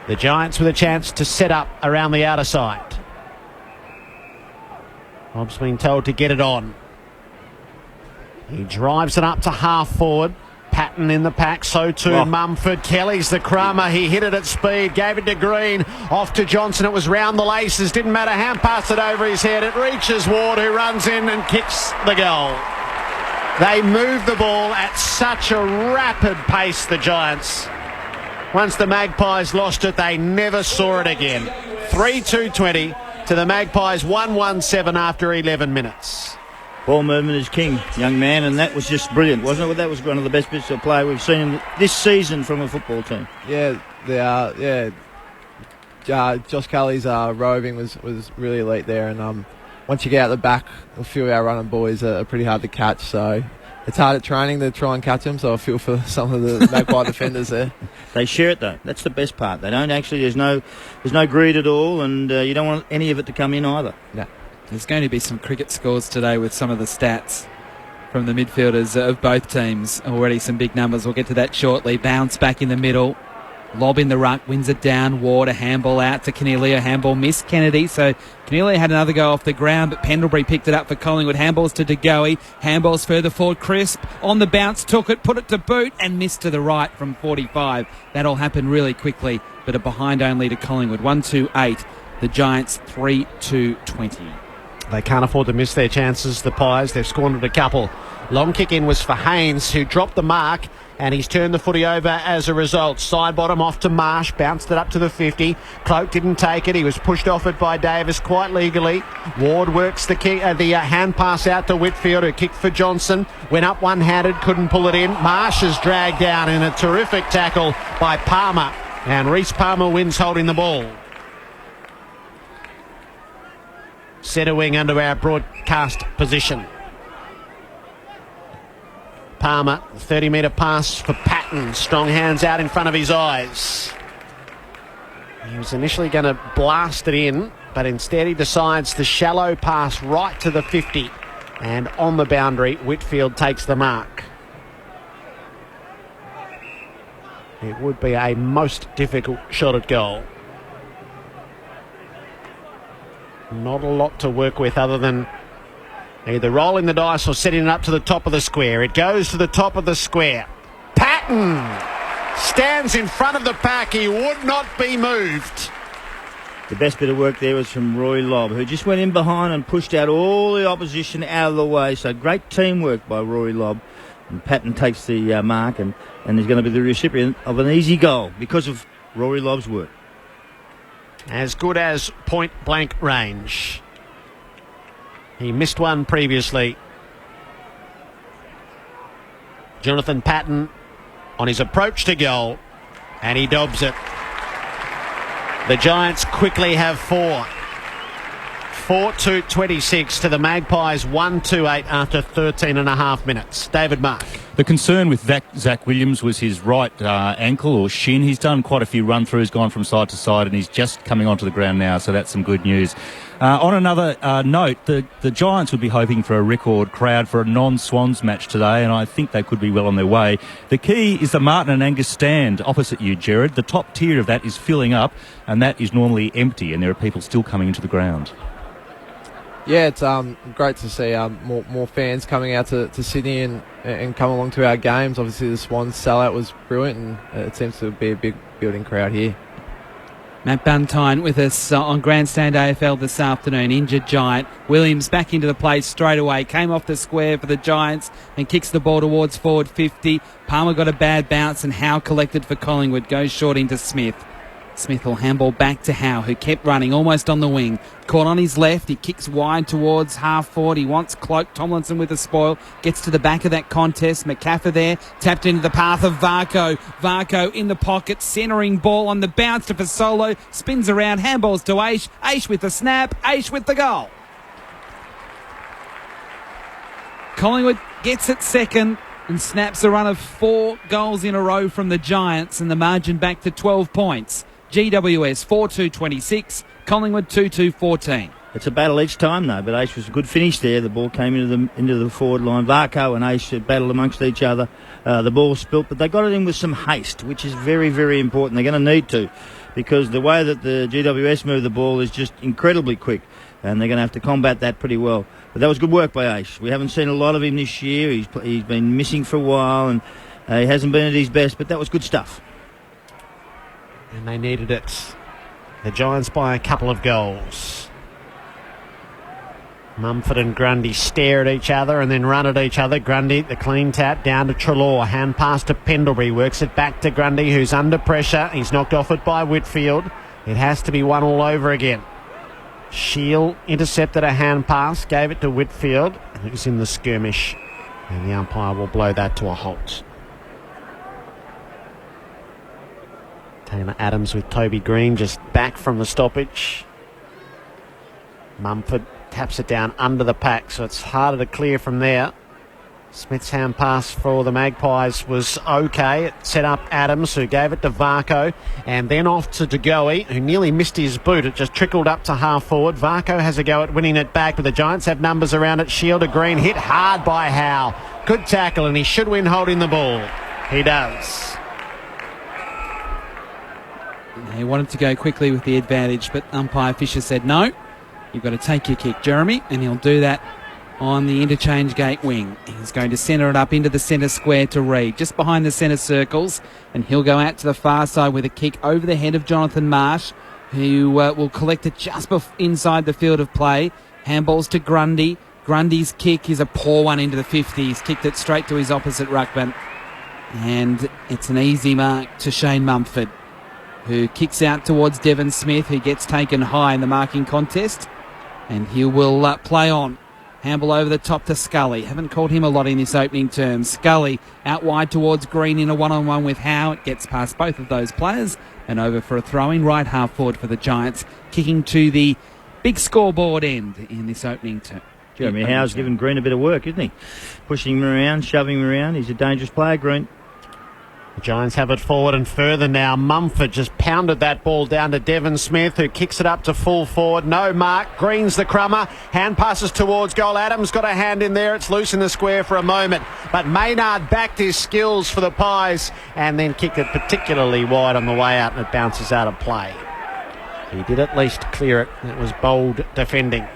Speaker 17: The Giants with a chance to set up around the outer side. Bob's been told to get it on. He drives it up to half forward. Patton in the pack, so too Mumford. Kelly's the crummer. He hit it at speed, gave it to Green. Off to Johnson. It was round the laces. Didn't matter. Hand passed it over his head. It reaches Ward, who runs in and kicks the goal. They move the ball at such a rapid pace, the Giants. Once the Magpies lost it, they never saw it again. 3-2-20 to the Magpies, 1-1-7 after 11 minutes.
Speaker 14: Ball movement is king, young man, and that was just brilliant, wasn't it? That was one of the best bits of play we've seen this season from a football team.
Speaker 3: Yeah, they are. Yeah, Josh Kelly's roving was really elite there, and once you get out the back, a few of our running boys are pretty hard to catch. So it's hard at training to try and catch them. So I feel for some of the Magpie defenders there.
Speaker 14: They share it though. That's the best part. They don't actually. There's no greed at all, and you don't want any of it to come in either.
Speaker 3: Yeah.
Speaker 20: There's going to be some cricket scores today with some of the stats from the midfielders of both teams. Already some big numbers. We'll get to that shortly. Bounce back in the middle. Lob in the ruck. Wins it down. Ward, a handball out to Canelio. Handball missed Kennedy. So Canelio had another go off the ground, but Pendlebury picked it up for Collingwood. Handballs to De Goey. Handballs further forward. Crisp on the bounce. Took it, put it to boot, and missed to the right from 45. That all happened really quickly, but a behind only to Collingwood. 1-2-8. The Giants 3-2-20.
Speaker 17: They can't afford to miss their chances, the Pies. They've squandered a couple. Long kick in was for Haynes, who dropped the mark, and he's turned the footy over as a result. Side bottom off to Marsh, bounced it up to the 50. Cloak didn't take it. He was pushed off it by Davis quite legally. Ward works the hand pass out to Whitfield, who kicked for Johnson. Went up one-handed, couldn't pull it in. Marsh is dragged down in a terrific tackle by Palmer, and Reece Palmer wins holding the ball. Centre wing under our broadcast position. Palmer, 30-metre pass for Patton. Strong hands out in front of his eyes. He was initially going to blast it in, but instead he decides the shallow pass right to the 50. And on the boundary, Whitfield takes the mark. It would be a most difficult shot at goal. Not a lot to work with other than either rolling the dice or setting it up to the top of the square. It goes to the top of the square. Patton stands in front of the pack. He would not be moved.
Speaker 14: The best bit of work there was from Roy Lobb, who just went in behind and pushed out all the opposition out of the way. So great teamwork by Roy Lobb. And Patton takes the mark and is going to be the recipient of an easy goal because of Rory Lobb's work.
Speaker 17: As good as point-blank range. He missed one previously. Jonathan Patton on his approach to goal, and he dobs it. The Giants quickly have 4. 4-26 to the Magpies, 1-8 after 13 and a half minutes. David Mark.
Speaker 6: The concern with Zach Williams was his right ankle or shin. He's done quite a few run-throughs, gone from side to side, and he's just coming onto the ground now, so that's some good news. On another note, the Giants would be hoping for a record crowd for a non-Swans match today, and I think they could be well on their way. The key is the Martin and Angus stand opposite you, Jared. The top tier of that is filling up, and that is normally empty, and there are people still coming into the ground.
Speaker 3: Yeah, it's great to see more fans coming out to Sydney and come along to our games. Obviously, the Swans sellout was brilliant, and it seems to be a big building crowd here.
Speaker 15: Matt Buntine with us on Grandstand AFL this afternoon. Injured Giant. Williams back into the play straight away. Came off the square for the Giants and kicks the ball towards forward 50. Palmer got a bad bounce and Howe collected for Collingwood. Goes short into Smith. Smith will handball back to Howe, who kept running almost on the wing. Caught on his left. He kicks wide towards half forward. He wants Cloak. Tomlinson with a spoil. Gets to the back of that contest. McCaffrey there. Tapped into the path of Varco. Varco in the pocket. Centering ball on the bounce to Fasolo. Spins around. Handballs to Aish. Aish with the snap. Aish with the goal. Collingwood gets it second and snaps a run of 4 goals in a row from the Giants, and the margin back to 12 points. GWS 4-2-26, Collingwood 2-2-14.
Speaker 18: It's a battle each time, though, but Ace was a good finish there. The ball came into the forward line. Varco and Ace battled amongst each other. The ball spilt, but they got it in with some haste, which is very, very important. They're going to need to, because the way that the GWS move the ball is just incredibly quick, and they're going to have to combat that pretty well. But that was good work by Ace. We haven't seen a lot of him this year. He's been missing for a while, and he hasn't been at his best, but that was good stuff.
Speaker 17: And they needed it. The Giants by a couple of goals. Mumford and Grundy stare at each other and then run at each other. Grundy, the clean tap down to Treloar. Hand pass to Pendlebury. Works it back to Grundy, who's under pressure. He's knocked off it by Whitfield. It has to be one all over again. Shield intercepted a hand pass, gave it to Whitfield, who's in the skirmish. And the umpire will blow that to a halt. Taylor Adams with Toby Green just back from the stoppage. Mumford taps it down under the pack, so it's harder to clear from there. Smith's hand pass for the Magpies was okay. It set up Adams, who gave it to Varco, and then off to DeGoey, who nearly missed his boot. It just trickled up to half forward. Varco has a go at winning it back, but the Giants have numbers around it. Shield to Green, hit hard by Howe. Good tackle, and he should win holding the ball. He does.
Speaker 15: He wanted to go quickly with the advantage, but umpire Fisher said no. You've got to take your kick, Jeremy, and he'll do that on the interchange gate wing. He's going to centre it up into the centre square to Reid, just behind the centre circles, and he'll go out to the far side with a kick over the head of Jonathan Marsh, who will collect it just inside the field of play. Handballs to Grundy. Grundy's kick is a poor one into the 50s. He's kicked it straight to his opposite ruckman, and it's an easy mark to Shane Mumford, who kicks out towards Devon Smith, who gets taken high in the marking contest, and he will play on. Handball over the top to Scully. Haven't called him a lot in this opening term. Scully out wide towards Green in a one-on-one with Howe. It gets past both of those players and over for a throw-in. Right half forward for the Giants, kicking to the big scoreboard end in this opening term.
Speaker 18: Jeremy Howe's given Green a bit of work, isn't he? Pushing him around, shoving him around. He's a dangerous player, Green.
Speaker 17: The Giants have it forward and further now. Mumford just pounded that ball down to Devon Smith, who kicks it up to full forward. No mark. Green's the crummer. Hand passes towards goal. Adams got a hand in there. It's loose in the square for a moment. But Maynard backed his skills for the Pies and then kicked it particularly wide on the way out, and it bounces out of play. He did at least clear it. That was bold defending.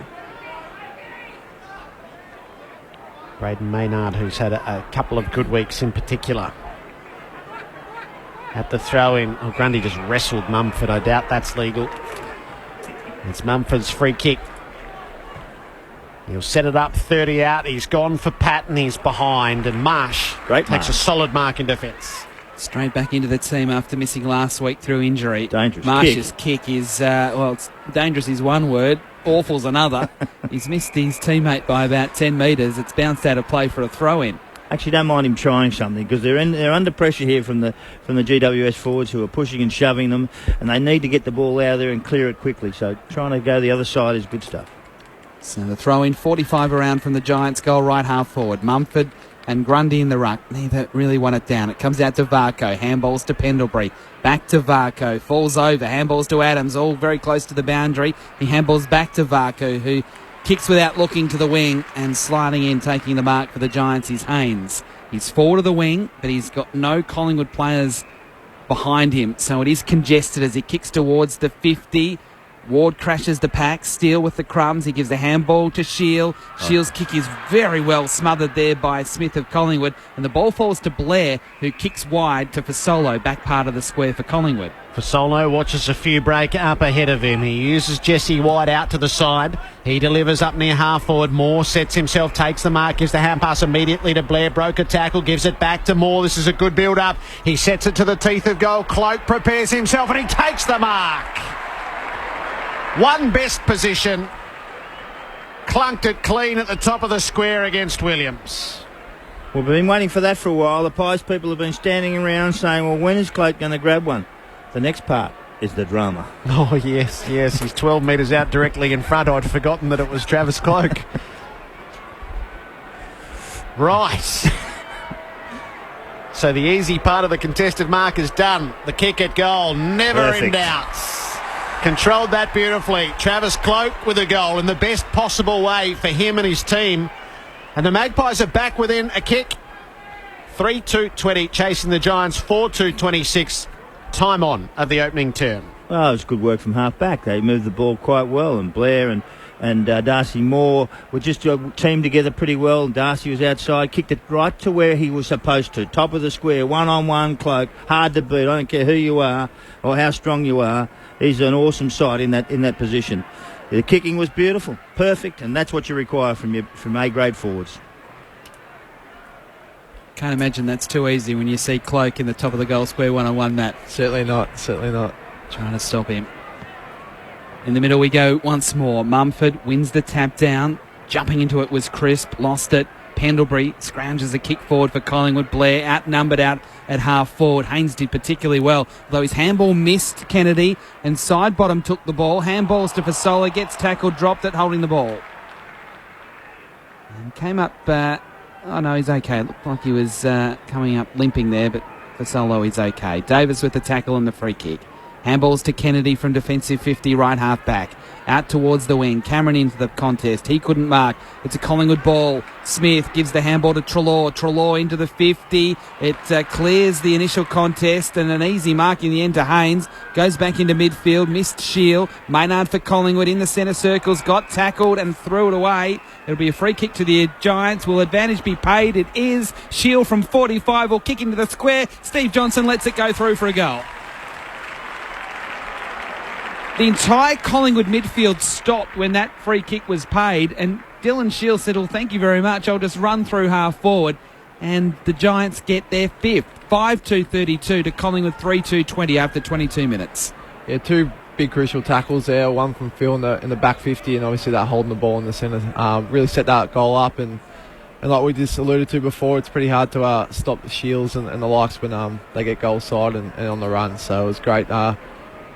Speaker 17: Braden Maynard, who's had a couple of good weeks in particular. At the throw-in, Grundy just wrestled Mumford. I doubt that's legal. It's Mumford's free kick. He'll set it up, 30 out. He's gone for Patton. He's behind, and Marsh takes a solid mark in defence.
Speaker 15: Straight back into the team after missing last week through injury.
Speaker 18: Dangerous
Speaker 15: Marsh's kick is, it's dangerous is one word, awful's another. He's missed his teammate by about 10 metres. It's bounced out of play for a throw-in.
Speaker 18: Actually, don't mind him trying something, because they're under pressure here from the GWS forwards, who are pushing and shoving them, and they need to get the ball out of there and clear it quickly. So trying to go the other side is good stuff.
Speaker 15: So the throw in 45 around from the Giants goal, right half forward. Mumford and Grundy in the ruck. Neither really want it down. It comes out to Varco. Handballs to Pendlebury. Back to Varco. Falls over. Handballs to Adams. All very close to the boundary. He handballs back to Varco, who kicks without looking to the wing, and sliding in, taking the mark for the Giants is Haynes. He's forward of the wing, but he's got no Collingwood players behind him, so it is congested as he kicks towards the 50. Ward crashes the pack. Steele with the crumbs. He gives the handball to Shield. Shield's kick is very well smothered there by Smith of Collingwood, and the ball falls to Blair, who kicks wide to Fasolo, back part of the square for Collingwood.
Speaker 17: Fasolo watches a few break up ahead of him. He uses Jesse White out to the side. He delivers up near half forward. Moore sets himself, takes the mark, gives the hand pass immediately to Blair. Broke a tackle, gives it back to Moore. This is a good build up. He sets it to the teeth of goal. Cloak prepares himself and he takes the mark. One best position. Clunked it clean at the top of the square against Williams.
Speaker 14: We've been waiting for that for a while. The Pies people have been standing around saying, well, when is Cloak going to grab one? The next part is the drama.
Speaker 17: Oh, yes. He's 12 metres out directly in front. I'd forgotten that it was Travis Cloak. Right. So the easy part of the contested mark is done. The kick at goal, never in doubt. Controlled that beautifully. Travis Cloak with a goal in the best possible way for him and his team. And the Magpies are back within a kick. 3-2-20, chasing the Giants 4-2-26. Time on of the opening term.
Speaker 14: Well, it was good work from half back. They moved the ball quite well, and Blair and Darcy Moore were just teamed together pretty well. Darcy was outside, kicked it right to where he was supposed to. Top of the square, one-on-one Cloak, hard to beat. I don't care who you are or how strong you are. He's an awesome sight in that position. The kicking was beautiful, perfect, and that's what you require from A-grade forwards.
Speaker 15: Can't imagine that's too easy when you see Cloak in the top of the goal square one-on-one, Matt.
Speaker 3: Certainly not.
Speaker 15: Trying to stop him. In the middle we go once more. Mumford wins the tap down. Jumping into it was Crisp, lost it. Pendlebury scrounges a kick forward for Collingwood. Blair outnumbered out at half forward. Haynes did particularly well, though his handball missed Kennedy, and Sidebottom took the ball. Handballs to Fasola, gets tackled, dropped it, holding the ball. And came up... oh, no, he's okay. It looked like he was coming up limping there, but Fasolo, he's okay. Davis with the tackle and the free kick. Handballs to Kennedy from defensive 50, right half back. Out towards the wing. Cameron into the contest. He couldn't mark. It's a Collingwood ball. Smith gives the handball to Treloar. Treloar into the 50. It clears the initial contest, and an easy mark in the end to Haynes. Goes back into midfield. Missed Shield. Maynard for Collingwood in the centre circles. Got tackled and threw it away. It'll be a free kick to the Giants. Will advantage be paid? It is. Shield from 45 will kick into the square. Steve Johnson lets it go through for a goal. The entire Collingwood midfield stopped when that free kick was paid, and Dylan Shield said, well, thank you very much, I'll just run through half forward, and the Giants get their fifth. 5-2-32 to Collingwood 3-2-20 after 22 minutes.
Speaker 3: Yeah, two big crucial tackles there, one from Phil in the back 50, and obviously that holding the ball in the centre. Really set that goal up, and like we just alluded to before, it's pretty hard to stop the Shields and the likes when they get goal side and on the run, so it was great.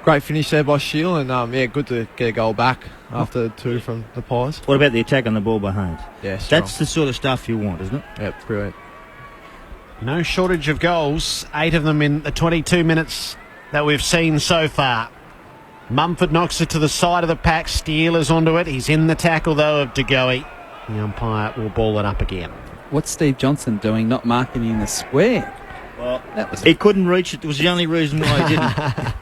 Speaker 3: Great finish there by Shield, and good to get a goal back after two from the Pies.
Speaker 14: What about the attack on the ball behind?
Speaker 3: Yeah, strong.
Speaker 14: That's the sort of stuff you want, isn't it?
Speaker 3: Yep, brilliant.
Speaker 17: No shortage of goals, 8 of them in the 22 minutes that we've seen so far. Mumford knocks it to the side of the pack. Steele is onto it. He's in the tackle, though, of De Goey. The umpire will ball it up again.
Speaker 15: What's Steve Johnson doing not marking in the square?
Speaker 14: Well, he couldn't reach it. It was the only reason why he didn't.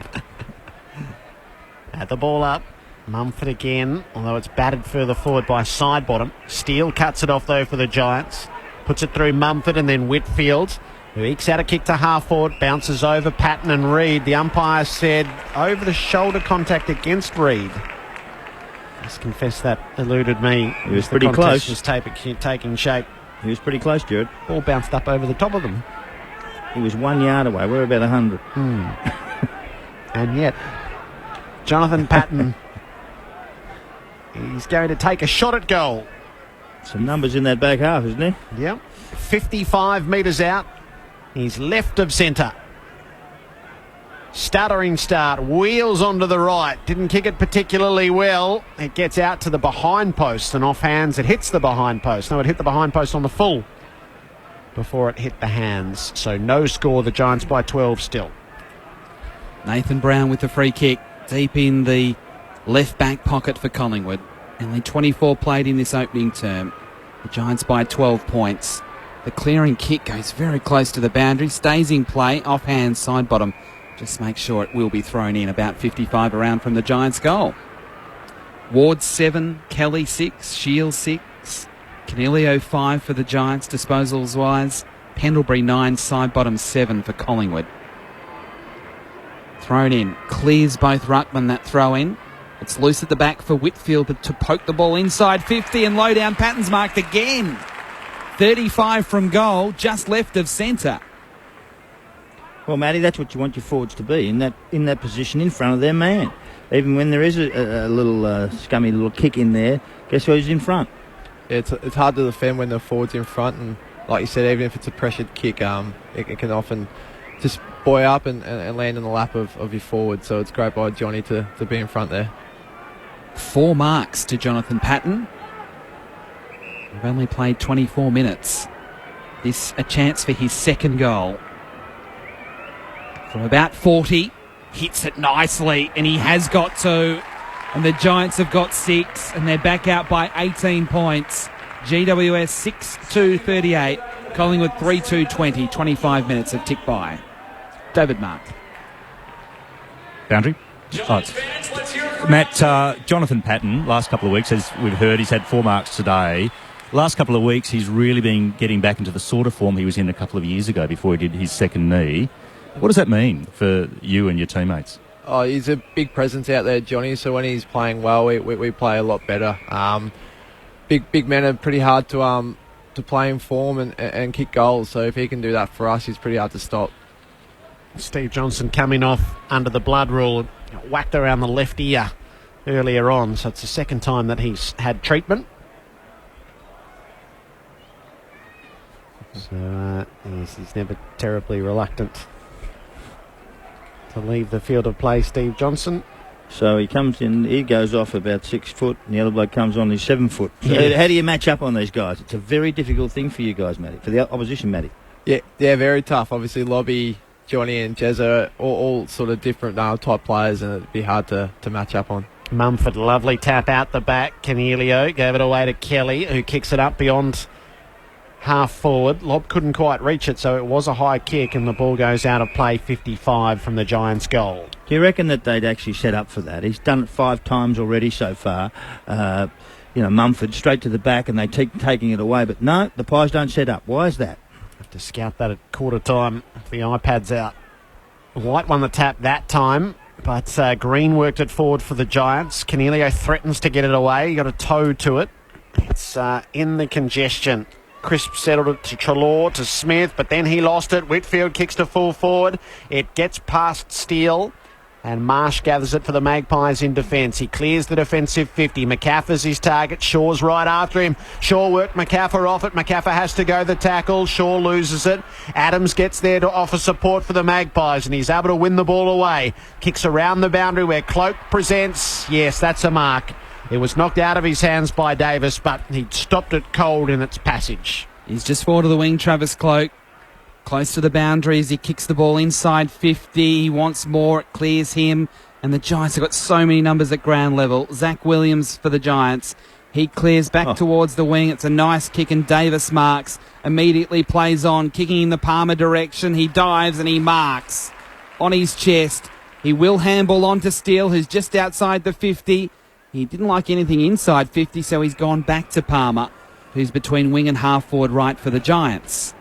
Speaker 17: Had the ball up. Mumford again, although it's batted further forward by Sidebottom. Steele cuts it off, though, for the Giants. Puts it through Mumford and then Whitfield, who ekes out a kick to half forward, bounces over Patton and Reid. The umpire said over-the-shoulder contact against Reid. Just confess that eluded me.
Speaker 14: He was pretty close.
Speaker 17: Was taking shape.
Speaker 14: He was pretty close, Jared.
Speaker 17: Ball bounced up over the top of them.
Speaker 14: He was 1 yard away. We're about 100.
Speaker 17: And yet... Jonathan Patton, he's going to take a shot at goal.
Speaker 14: Some numbers in that back half, isn't he?
Speaker 17: Yep. 55 metres out. He's left of centre. Stuttering start, wheels onto the right, didn't kick it particularly well. It gets out to the behind post and off hands. It hits the behind post. No, it hit the behind post on the full before it hit the hands. So no score, the Giants by 12 still.
Speaker 15: Nathan Brown with the free kick, deep in the left back pocket for Collingwood. Only 24 played in this opening term. The Giants by 12 points. The clearing kick goes very close to the boundary, stays in play, off hands, side bottom. Just make sure it will be thrown in, about 55 around from the Giants' goal. Ward 7, Kelly 6, Shields 6, Canelio 5 for the Giants, disposals wise. Pendlebury 9, side bottom 7 for Collingwood. Thrown in, clears both ruckman, that throw in. It's loose at the back for Whitfield to poke the ball inside 50, and low down Patton's marked again. 35 from goal, just left of centre.
Speaker 18: Well, Matty, that's what you want your forwards to be, in that position in front of their man. Even when there is a little scummy little kick in there, guess who's in front?
Speaker 3: Yeah, it's hard to defend when the forward's in front, and like you said, even if it's a pressured kick, it can often just buoy up and land in the lap of your forward. So it's great by Johnny to be in front there.
Speaker 15: 4 marks to Jonathan Patton. We've only played 24 minutes. This a chance for his second goal. From about 40, hits it nicely, and he has got 2. And the Giants have got 6, and they're back out by 18 points. GWS 6-2-38, Collingwood 3-2-20, 25 minutes have ticked by. David Mark.
Speaker 6: Boundary? Matt, Jonathan Patton, last couple of weeks, as we've heard, he's had 4 marks today. Last couple of weeks, he's really been getting back into the sort of form he was in a couple of years ago before he did his second knee. What does that mean for you and your teammates?
Speaker 3: Oh, he's a big presence out there, Johnny, so when he's playing well, we play a lot better. Big men are pretty hard to play in form and kick goals, so if he can do that for us, he's pretty hard to stop.
Speaker 17: Steve Johnson coming off under the blood rule, whacked around the left ear earlier on, so it's the second time that he's had treatment. So he's never terribly reluctant to leave the field of play, Steve Johnson.
Speaker 18: So he comes in, he goes off about 6 foot, and the other bloke comes on, he's 7 foot. So how do you match up on these guys? It's a very difficult thing for you guys, Matty, for the opposition, Matty.
Speaker 3: Yeah, very tough. Obviously, Lobby, Johnny and Jez are all sort of different type players, and it'd be hard to match up on.
Speaker 17: Mumford, lovely tap out the back. Canelio gave it away to Kelly, who kicks it up beyond half forward. Lob couldn't quite reach it, so it was a high kick, and the ball goes out of play, 55 from the Giants' goal.
Speaker 18: Do you reckon that they'd actually set up for that? He's done it 5 times already so far. Mumford straight to the back, and they keep taking it away. But no, the Pies don't set up. Why is that?
Speaker 17: Have to scout that at quarter time if the iPad's out. White won the tap that time, but Green worked it forward for the Giants. Canelio threatens to get it away. He got a toe to it. It's in the congestion. Crisp settled it to Treloar, to Smith, but then he lost it. Whitfield kicks to full forward. It gets past Steele, and Marsh gathers it for the Magpies in defence. He clears the defensive 50. McCaffer's his target. Shaw's right after him. Shaw worked McCaffer off it. McCaffer has to go the tackle. Shaw loses it. Adams gets there to offer support for the Magpies, and he's able to win the ball away. Kicks around the boundary where Cloak presents. Yes, that's a mark. It was knocked out of his hands by Davis, but he stopped it cold in its passage.
Speaker 15: He's just forward of the wing, Travis Cloak. Close to the boundaries. He kicks the ball inside 50. He wants more. It clears him. And the Giants have got so many numbers at ground level. Zach Williams for the Giants. He clears back towards the wing. It's a nice kick, and Davis marks. Immediately plays on, kicking in the Palmer direction. He dives and he marks on his chest. He will handball on to Steele, who's just outside the 50. He didn't like anything inside 50, so he's gone back to Palmer, who's between wing and half-forward right for the Giants.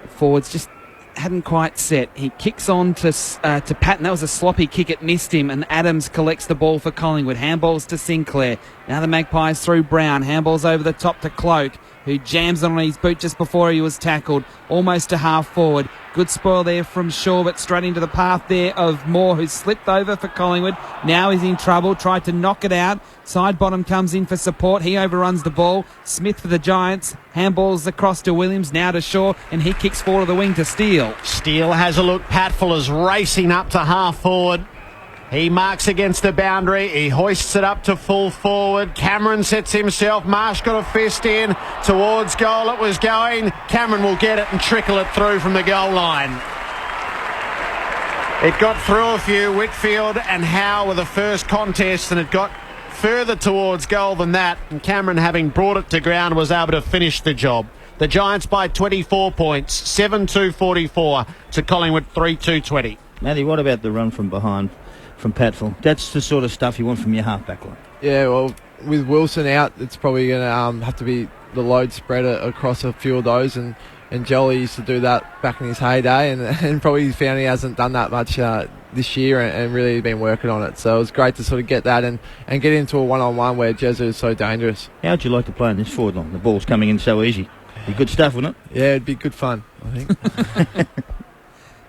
Speaker 15: The forwards just hadn't quite set. He kicks on to Patton. That was a sloppy kick. It missed him, and Adams collects the ball for Collingwood. Handballs to Sinclair. Now the Magpies through Brown. Handballs over the top to Cloak, who jams on his boot just before he was tackled, almost to half forward. Good spoil there from Shaw, but straight into the path there of Moore, who slipped over for Collingwood. Now he's in trouble, tried to knock it out. Side bottom comes in for support. He overruns the ball. Smith for the Giants. Handballs across to Williams, now to Shaw, and he kicks forward of the wing to Steele.
Speaker 17: Steele has a look. Patfull is racing up to half forward. He marks against the boundary. He hoists it up to full forward. Cameron sets himself. Marsh got a fist in towards goal. It was going. Cameron will get it and trickle it through from the goal line. It got through a few. Whitfield and Howe were the first contest, and it got further towards goal than that. And Cameron, having brought it to ground, was able to finish the job. The Giants by 24 points, 7-2-44 to Collingwood 3-2-20.
Speaker 18: Matty, what about the run from behind from Patfull? That's the sort of stuff you want from your half-back line.
Speaker 3: Yeah, well, with Wilson out, it's probably going to have to be the load spread across a few of those, and Jolly used to do that back in his heyday, and probably found he hasn't done that much this year, and really been working on it. So it was great to sort of get that and get into a one-on-one where Jezza is so dangerous.
Speaker 18: How'd you like to play in this forward line? The ball's coming in so easy. Be good stuff, wouldn't it?
Speaker 3: Yeah, it'd be good fun, I think.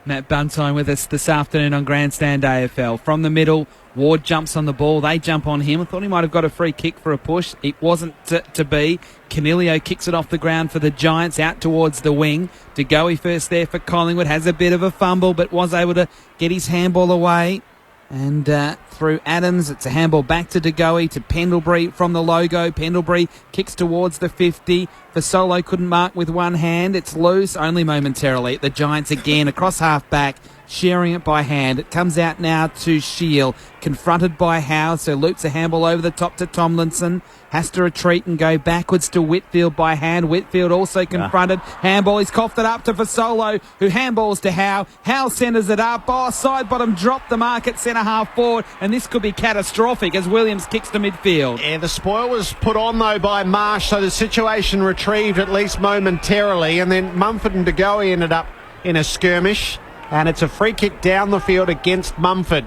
Speaker 15: Matt Buntine with us this afternoon on Grandstand AFL. From the middle, Ward jumps on the ball. They jump on him. I thought he might have got a free kick for a push. It wasn't to be. Canelio kicks it off the ground for the Giants out towards the wing. De Goey first there for Collingwood. Has a bit of a fumble, but was able to get his handball away. And through Adams, it's a handball back to De Goey to Pendlebury from the logo. Pendlebury kicks towards the 50. Fasolo couldn't mark with one hand. It's loose, only momentarily. The Giants again across half-back, sharing it by hand. It comes out now to Shield, confronted by Howe, so loops a handball over the top to Tomlinson. Has to retreat and go backwards to Whitfield by hand. Whitfield also confronted. Handball, he's coughed it up to Fasolo, who handballs to Howe. Howe centres it up. Side bottom dropped the mark at centre half forward, and this could be catastrophic as Williams kicks to midfield.
Speaker 17: Yeah, the spoil was put on though by Marsh, so the situation retrieved at least momentarily, and then Mumford and De Goey ended up in a skirmish, and it's a free kick down the field against Mumford.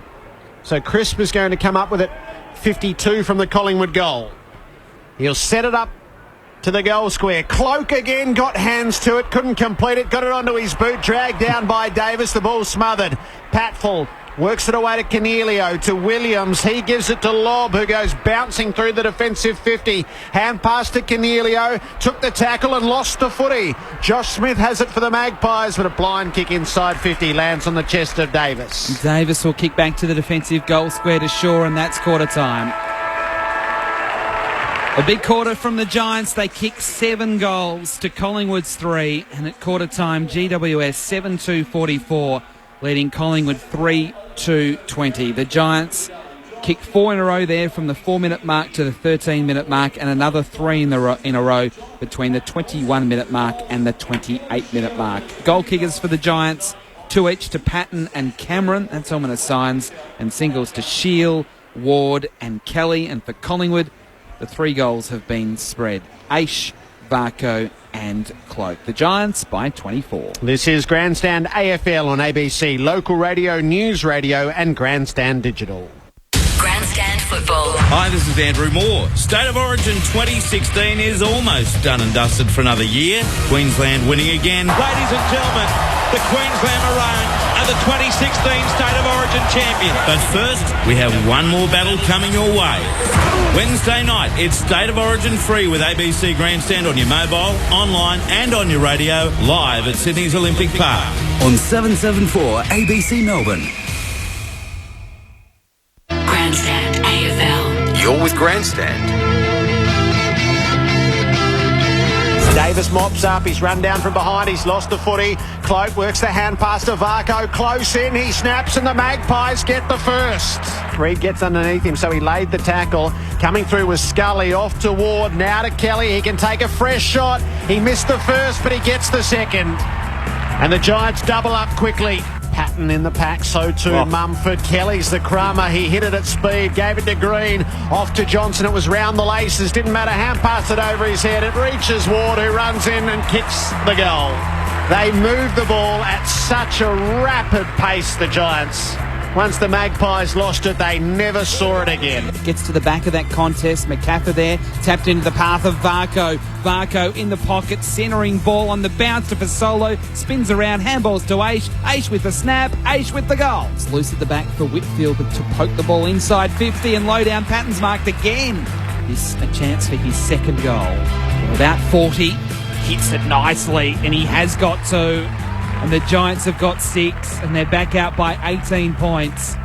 Speaker 17: So Crisp is going to come up with it 52 from the Collingwood goal. He'll set it up to the goal square. Cloak again got hands to it, couldn't complete it, got it onto his boot, dragged down by Davis, the ball smothered. Patfull works it away to Canelio, to Williams. He gives it to Lobb, who goes bouncing through the defensive 50. Hand pass to Canelio, took the tackle and lost the footy. Josh Smith has it for the Magpies, but a blind kick inside 50 lands on the chest of Davis.
Speaker 15: Davis will kick back to the defensive goal square to Shaw, and that's quarter time. A big quarter from the Giants. They kick 7 goals to Collingwood's 3, and at quarter time, GWS 7-2-44, leading Collingwood 3-2-20. The Giants kick 4 in a row there from the 4-minute mark to the 13-minute mark, and another 3 in a row between the 21-minute mark and the 28-minute mark. Goal kickers for the Giants, 2 each to Patton and Cameron. That's ominous signs. And singles to Shield, Ward and Kelly. And for Collingwood, the 3 goals have been spread. Aish, Varco and Cloak. The Giants by 24.
Speaker 17: This is Grandstand AFL on ABC, local radio, news radio and Grandstand Digital.
Speaker 1: Grandstand football.
Speaker 11: Hi, this is Andrew Moore. State of Origin 2016 is almost done and dusted for another year. Queensland winning again.
Speaker 23: Ladies and gentlemen, the Queensland Maroons are the 2016 State of Origin champions.
Speaker 11: But first, we have one more battle coming your way. Wednesday night, it's State of Origin free with ABC Grandstand on your mobile, online and on your radio, live at Sydney's Olympic Park.
Speaker 12: On 774 ABC Melbourne.
Speaker 1: Grandstand AFL.
Speaker 16: You're with Grandstand.
Speaker 17: Davis mops up, he's run down from behind, he's lost the footy. Cloak works the hand pass to Varco, close in, he snaps and the Magpies get the first. Reid gets underneath him, so he laid the tackle. Coming through was Scully, off to Ward, now to Kelly, he can take a fresh shot. He missed the first, but he gets the second. And the Giants double up quickly. Patton in the pack, so too Mumford. Kelly's the crummer, he hit it at speed, gave it to Green, off to Johnson, it was round the laces, didn't matter, hand passed it over his head, it reaches Ward, who runs in and kicks the goal. They move the ball at such a rapid pace, the Giants. Once the Magpies lost it, they never saw it again.
Speaker 15: Gets to the back of that contest. McCaffrey there, tapped into the path of Varco. Varco in the pocket, centering ball on the bounce to Fasolo. Spins around, handballs to Aish. Aish with the snap, Aish with the goal. It's loose at the back for Whitfield to poke the ball inside 50 and low down. Patton's marked again. This a chance for his second goal. From about 40, hits it nicely, and he has got 2. And the Giants have got 6, and they're back out by 18 points.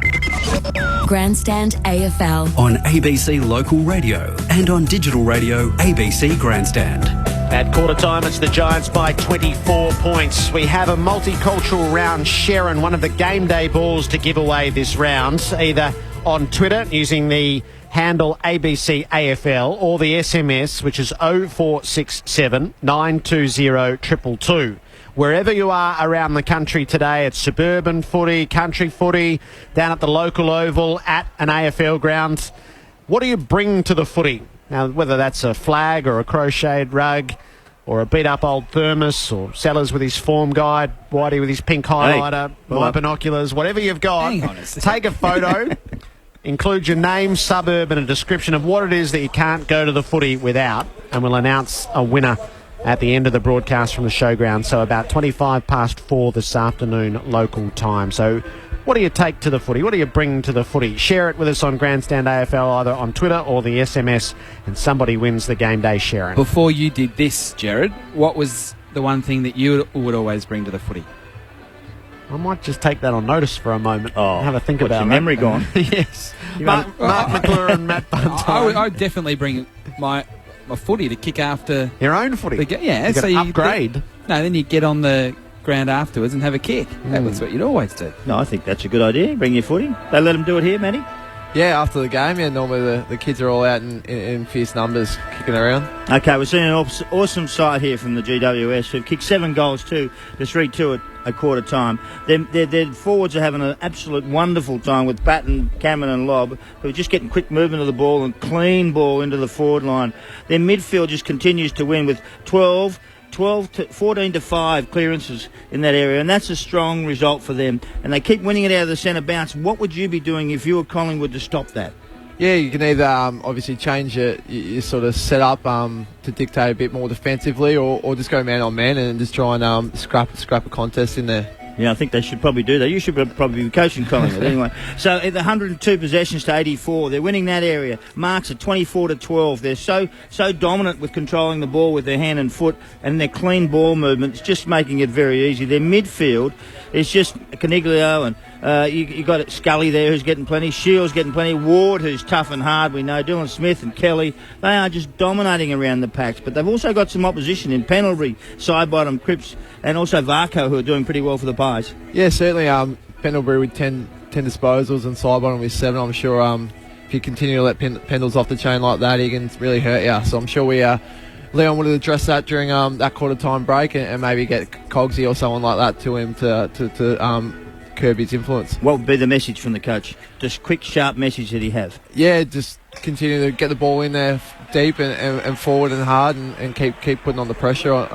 Speaker 1: Grandstand AFL.
Speaker 12: On ABC Local Radio and on digital radio ABC Grandstand.
Speaker 17: At quarter time, it's the Giants by 24 points. We have a multicultural round Sharon, one of the game day balls to give away this round, either on Twitter using the handle ABC AFL or the SMS, which is 0467 920 222. Wherever you are around the country today, it's suburban footy, country footy, down at the local oval, at an AFL ground. What do you bring to the footy? Now, whether that's a flag or a crocheted rug or a beat-up old thermos or Sellers with his form guide, Whitey with his pink highlighter, my binoculars, whatever you've got, take a photo, include your name, suburb and a description of what it is that you can't go to the footy without, and we'll announce a winner at the end of the broadcast from the showground. So about 4:25 this afternoon local time. So what do you take to the footy? What do you bring to the footy? Share it with us on Grandstand AFL, either on Twitter or the SMS, and somebody wins the game day sharing.
Speaker 15: Before you did this, Jared, what was the one thing that you would always bring to the footy?
Speaker 17: I might just take that on notice for a moment and have a think about
Speaker 18: your memory gone?
Speaker 17: Yes. Mark McClure and Matt Buntine.
Speaker 15: I would definitely bring my footy to kick after
Speaker 17: your own footy.
Speaker 15: Yeah,
Speaker 17: so you upgrade.
Speaker 15: Then you get on the ground afterwards and have a kick. That was what you'd always do.
Speaker 18: No, I think that's a good idea. Bring your footy. They let them do it here, Matty?
Speaker 3: Yeah, after the game, normally the kids are all out in fierce numbers kicking around.
Speaker 18: Okay, we're seeing an awesome side here from the GWS, who've kicked 7 goals to 3-2 at quarter time. Their forwards are having an absolute wonderful time with Batten, Cameron and Lobb, who are just getting quick movement of the ball and clean ball into the forward line. Their midfield just continues to win with 14 to 5 clearances in that area, and that's a strong result for them. And they keep winning it out of the centre bounce. What would you be doing if you were Collingwood to stop that?
Speaker 3: Yeah, you can either obviously change your sort of setup to dictate a bit more defensively, or just go man on man and just try and scrap a contest in there.
Speaker 18: Yeah, I think they should probably do that. You should probably be coaching Collingwood anyway. So at the 102 possessions to 84, they're winning that area. Marks at 24 to 12. They're so dominant with controlling the ball with their hand and foot, and their clean ball movement is just making it very easy. Their midfield is just Caniglio, and you got Scully there who's getting plenty, Shields getting plenty, Ward who's tough and hard, we know, Dylan Smith and Kelly. They are just dominating around the packs, but they've also got some opposition in Pendlebury, Sidebottom, Cripps, and also Varco, who are doing pretty well for the Pies.
Speaker 3: Yeah, certainly. Pendlebury with 10 disposals and Sidebottom with 7. I'm sure if you continue to let Pendles off the chain like that, he can really hurt you. So I'm sure Leon would have addressed that during that quarter time break and maybe get Cogsy or someone like that to him to curb his influence.
Speaker 18: What would be the message from the coach? Just quick, sharp message that he have?
Speaker 3: Yeah, just continue to get the ball in there deep and forward and hard and keep putting on the pressure.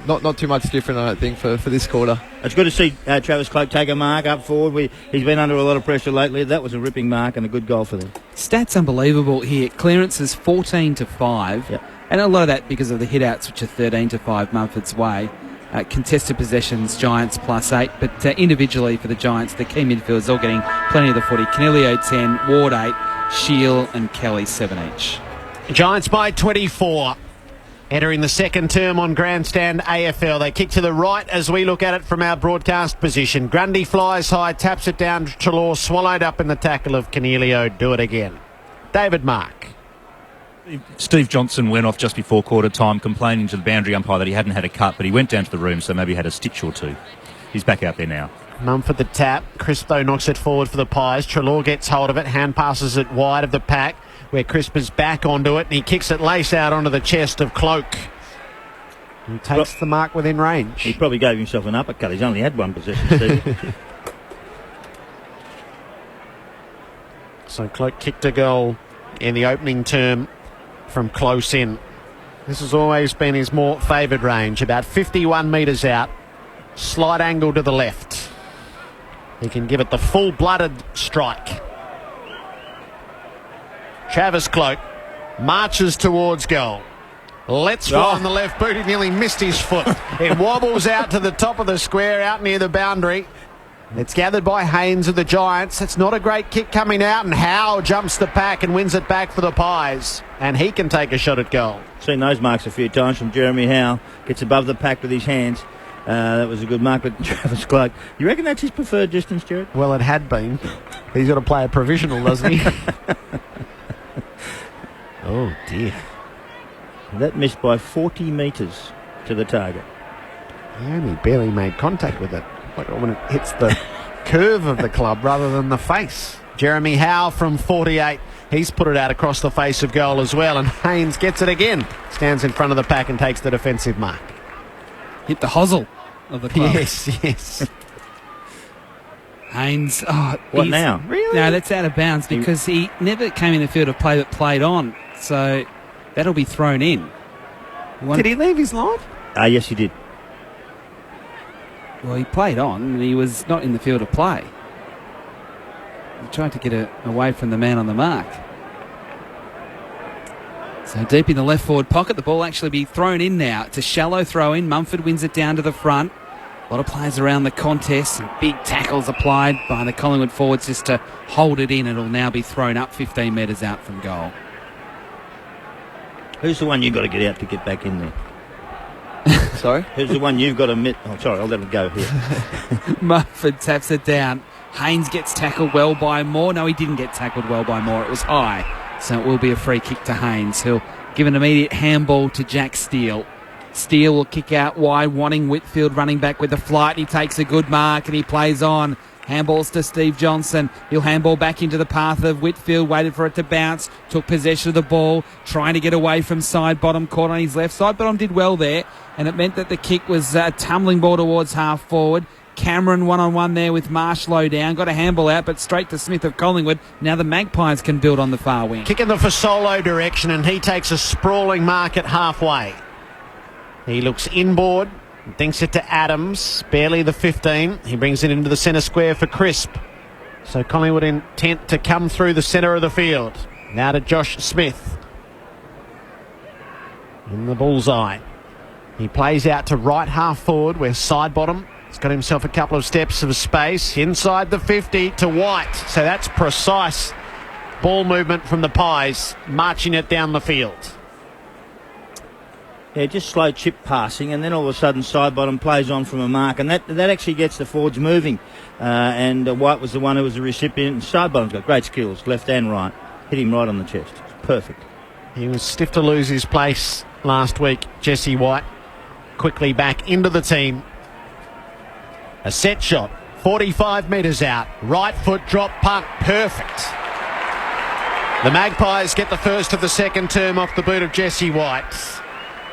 Speaker 3: Not too much different, I don't think, for this quarter.
Speaker 18: It's good to see Travis Cloak take a mark up forward. He's been under a lot of pressure lately. That was a ripping mark and a good goal for them.
Speaker 15: Stats unbelievable here. Clearances 14 to 5.
Speaker 18: Yep.
Speaker 15: And a lot of that because of the hit-outs, which are 13 to 5 Mumford's way. Contested possessions, Giants +8. But individually for the Giants, the key midfielders all getting plenty of the footy. Caniglio 10, Ward 8, Shield and Kelly 7 each.
Speaker 17: Giants by 24. Entering the second term on Grandstand AFL. They kick to the right as we look at it from our broadcast position. Grundy flies high, taps it down to Treloar, swallowed up in the tackle of Caniglio. Do it again. David Mark.
Speaker 6: Steve Johnson went off just before quarter time complaining to the boundary umpire that he hadn't had a cut, but he went down to the room, so maybe he had a stitch or two. He's back out there now.
Speaker 17: Mumford the tap. Crispo knocks it forward for the Pies. Treloar gets hold of it, hand passes it wide of the pack, where Crisper's back onto it, and he kicks it lace out onto the chest of Cloak. He takes the mark within range.
Speaker 18: He probably gave himself an uppercut. He's only had one possession, Steve.
Speaker 17: So Cloak kicked a goal in the opening term from close in. This has always been his more favoured range, about 51 metres out. Slight angle to the left. He can give it the full-blooded strike. Travis Cloak marches towards goal. Let's fly on the left boot. He nearly missed his foot. It wobbles out to the top of the square, out near the boundary. It's gathered by Haynes of the Giants. It's not a great kick coming out, and Howe jumps the pack and wins it back for the Pies. And he can take a shot at goal.
Speaker 18: Seen those marks a few times from Jeremy Howe. Gets above the pack with his hands. That was a good mark with Travis Clark. You reckon that's his preferred distance, Jared?
Speaker 17: Well, it had been. He's got to play a provisional, doesn't he? Oh, dear.
Speaker 18: That missed by 40 metres to the target.
Speaker 17: He only barely made contact with it. Like when it hits the curve of the club rather than the face. Jeremy Howe from 48. He's put it out across the face of goal as well, and Haynes gets it again. Stands in front of the pack and takes the defensive mark.
Speaker 15: Hit the hosel of the club.
Speaker 17: Yes.
Speaker 15: Haynes.
Speaker 18: What now?
Speaker 15: Really? No, that's out of bounds because he never came in the field of play but played on. So that'll be thrown in.
Speaker 17: Did he leave his line?
Speaker 18: Yes, he did.
Speaker 15: Well, he played on and he was not in the field of play. He tried to get it away from the man on the mark. So deep in the left forward pocket, the ball actually be thrown in now. It's a shallow throw in. Mumford wins it down to the front. A lot of players around the contest and big tackles applied by the Collingwood forwards just to hold it in. It'll now be thrown up 15 metres out from goal.
Speaker 18: Who's the one you've got to get out to get back in there?
Speaker 3: Sorry?
Speaker 18: Who's the one you've got to miss? Oh, sorry, I'll let it go here.
Speaker 15: Mumford taps it down. Haynes gets tackled well by Moore. No, he didn't get tackled well by Moore. It was high. So it will be a free kick to Haynes. He'll give an immediate handball to Jack Steele. Steele will kick out wide, wanting Whitfield running back with the flight. He takes a good mark and he plays on. Handballs to Steve Johnson. He'll handball back into the path of Whitfield. Waited for it to bounce. Took possession of the ball. Trying to get away from side bottom. Caught on his left side. Bottom did well there. And it meant that the kick was a tumbling ball towards half forward. Cameron one-on-one there with Marsh low down. Got a handball out, but straight to Smith of Collingwood. Now the Magpies can build on the far wing.
Speaker 17: Kick in the Fasolo direction, and he takes a sprawling mark at halfway. He looks inboard. Thinks it to Adams, barely the 15. He brings it into the centre square for Crisp. So Collingwood intent to come through the centre of the field. Now to Josh Smith. In the bullseye. He plays out to right half forward where side bottom. He's got himself a couple of steps of space. Inside the 50 to White. So that's precise ball movement from the Pies, marching it down the field.
Speaker 18: Yeah, just slow chip passing, and then all of a sudden side bottom plays on from a mark, and that actually gets the forwards moving. And White was the one who was the recipient. And side bottom's got great skills, left and right. Hit him right on the chest. It's perfect.
Speaker 17: He was stiff to lose his place last week. Jesse White quickly back into the team. A set shot, 45 metres out. Right foot drop punt, perfect. The Magpies get the first of the second term off the boot of Jesse White.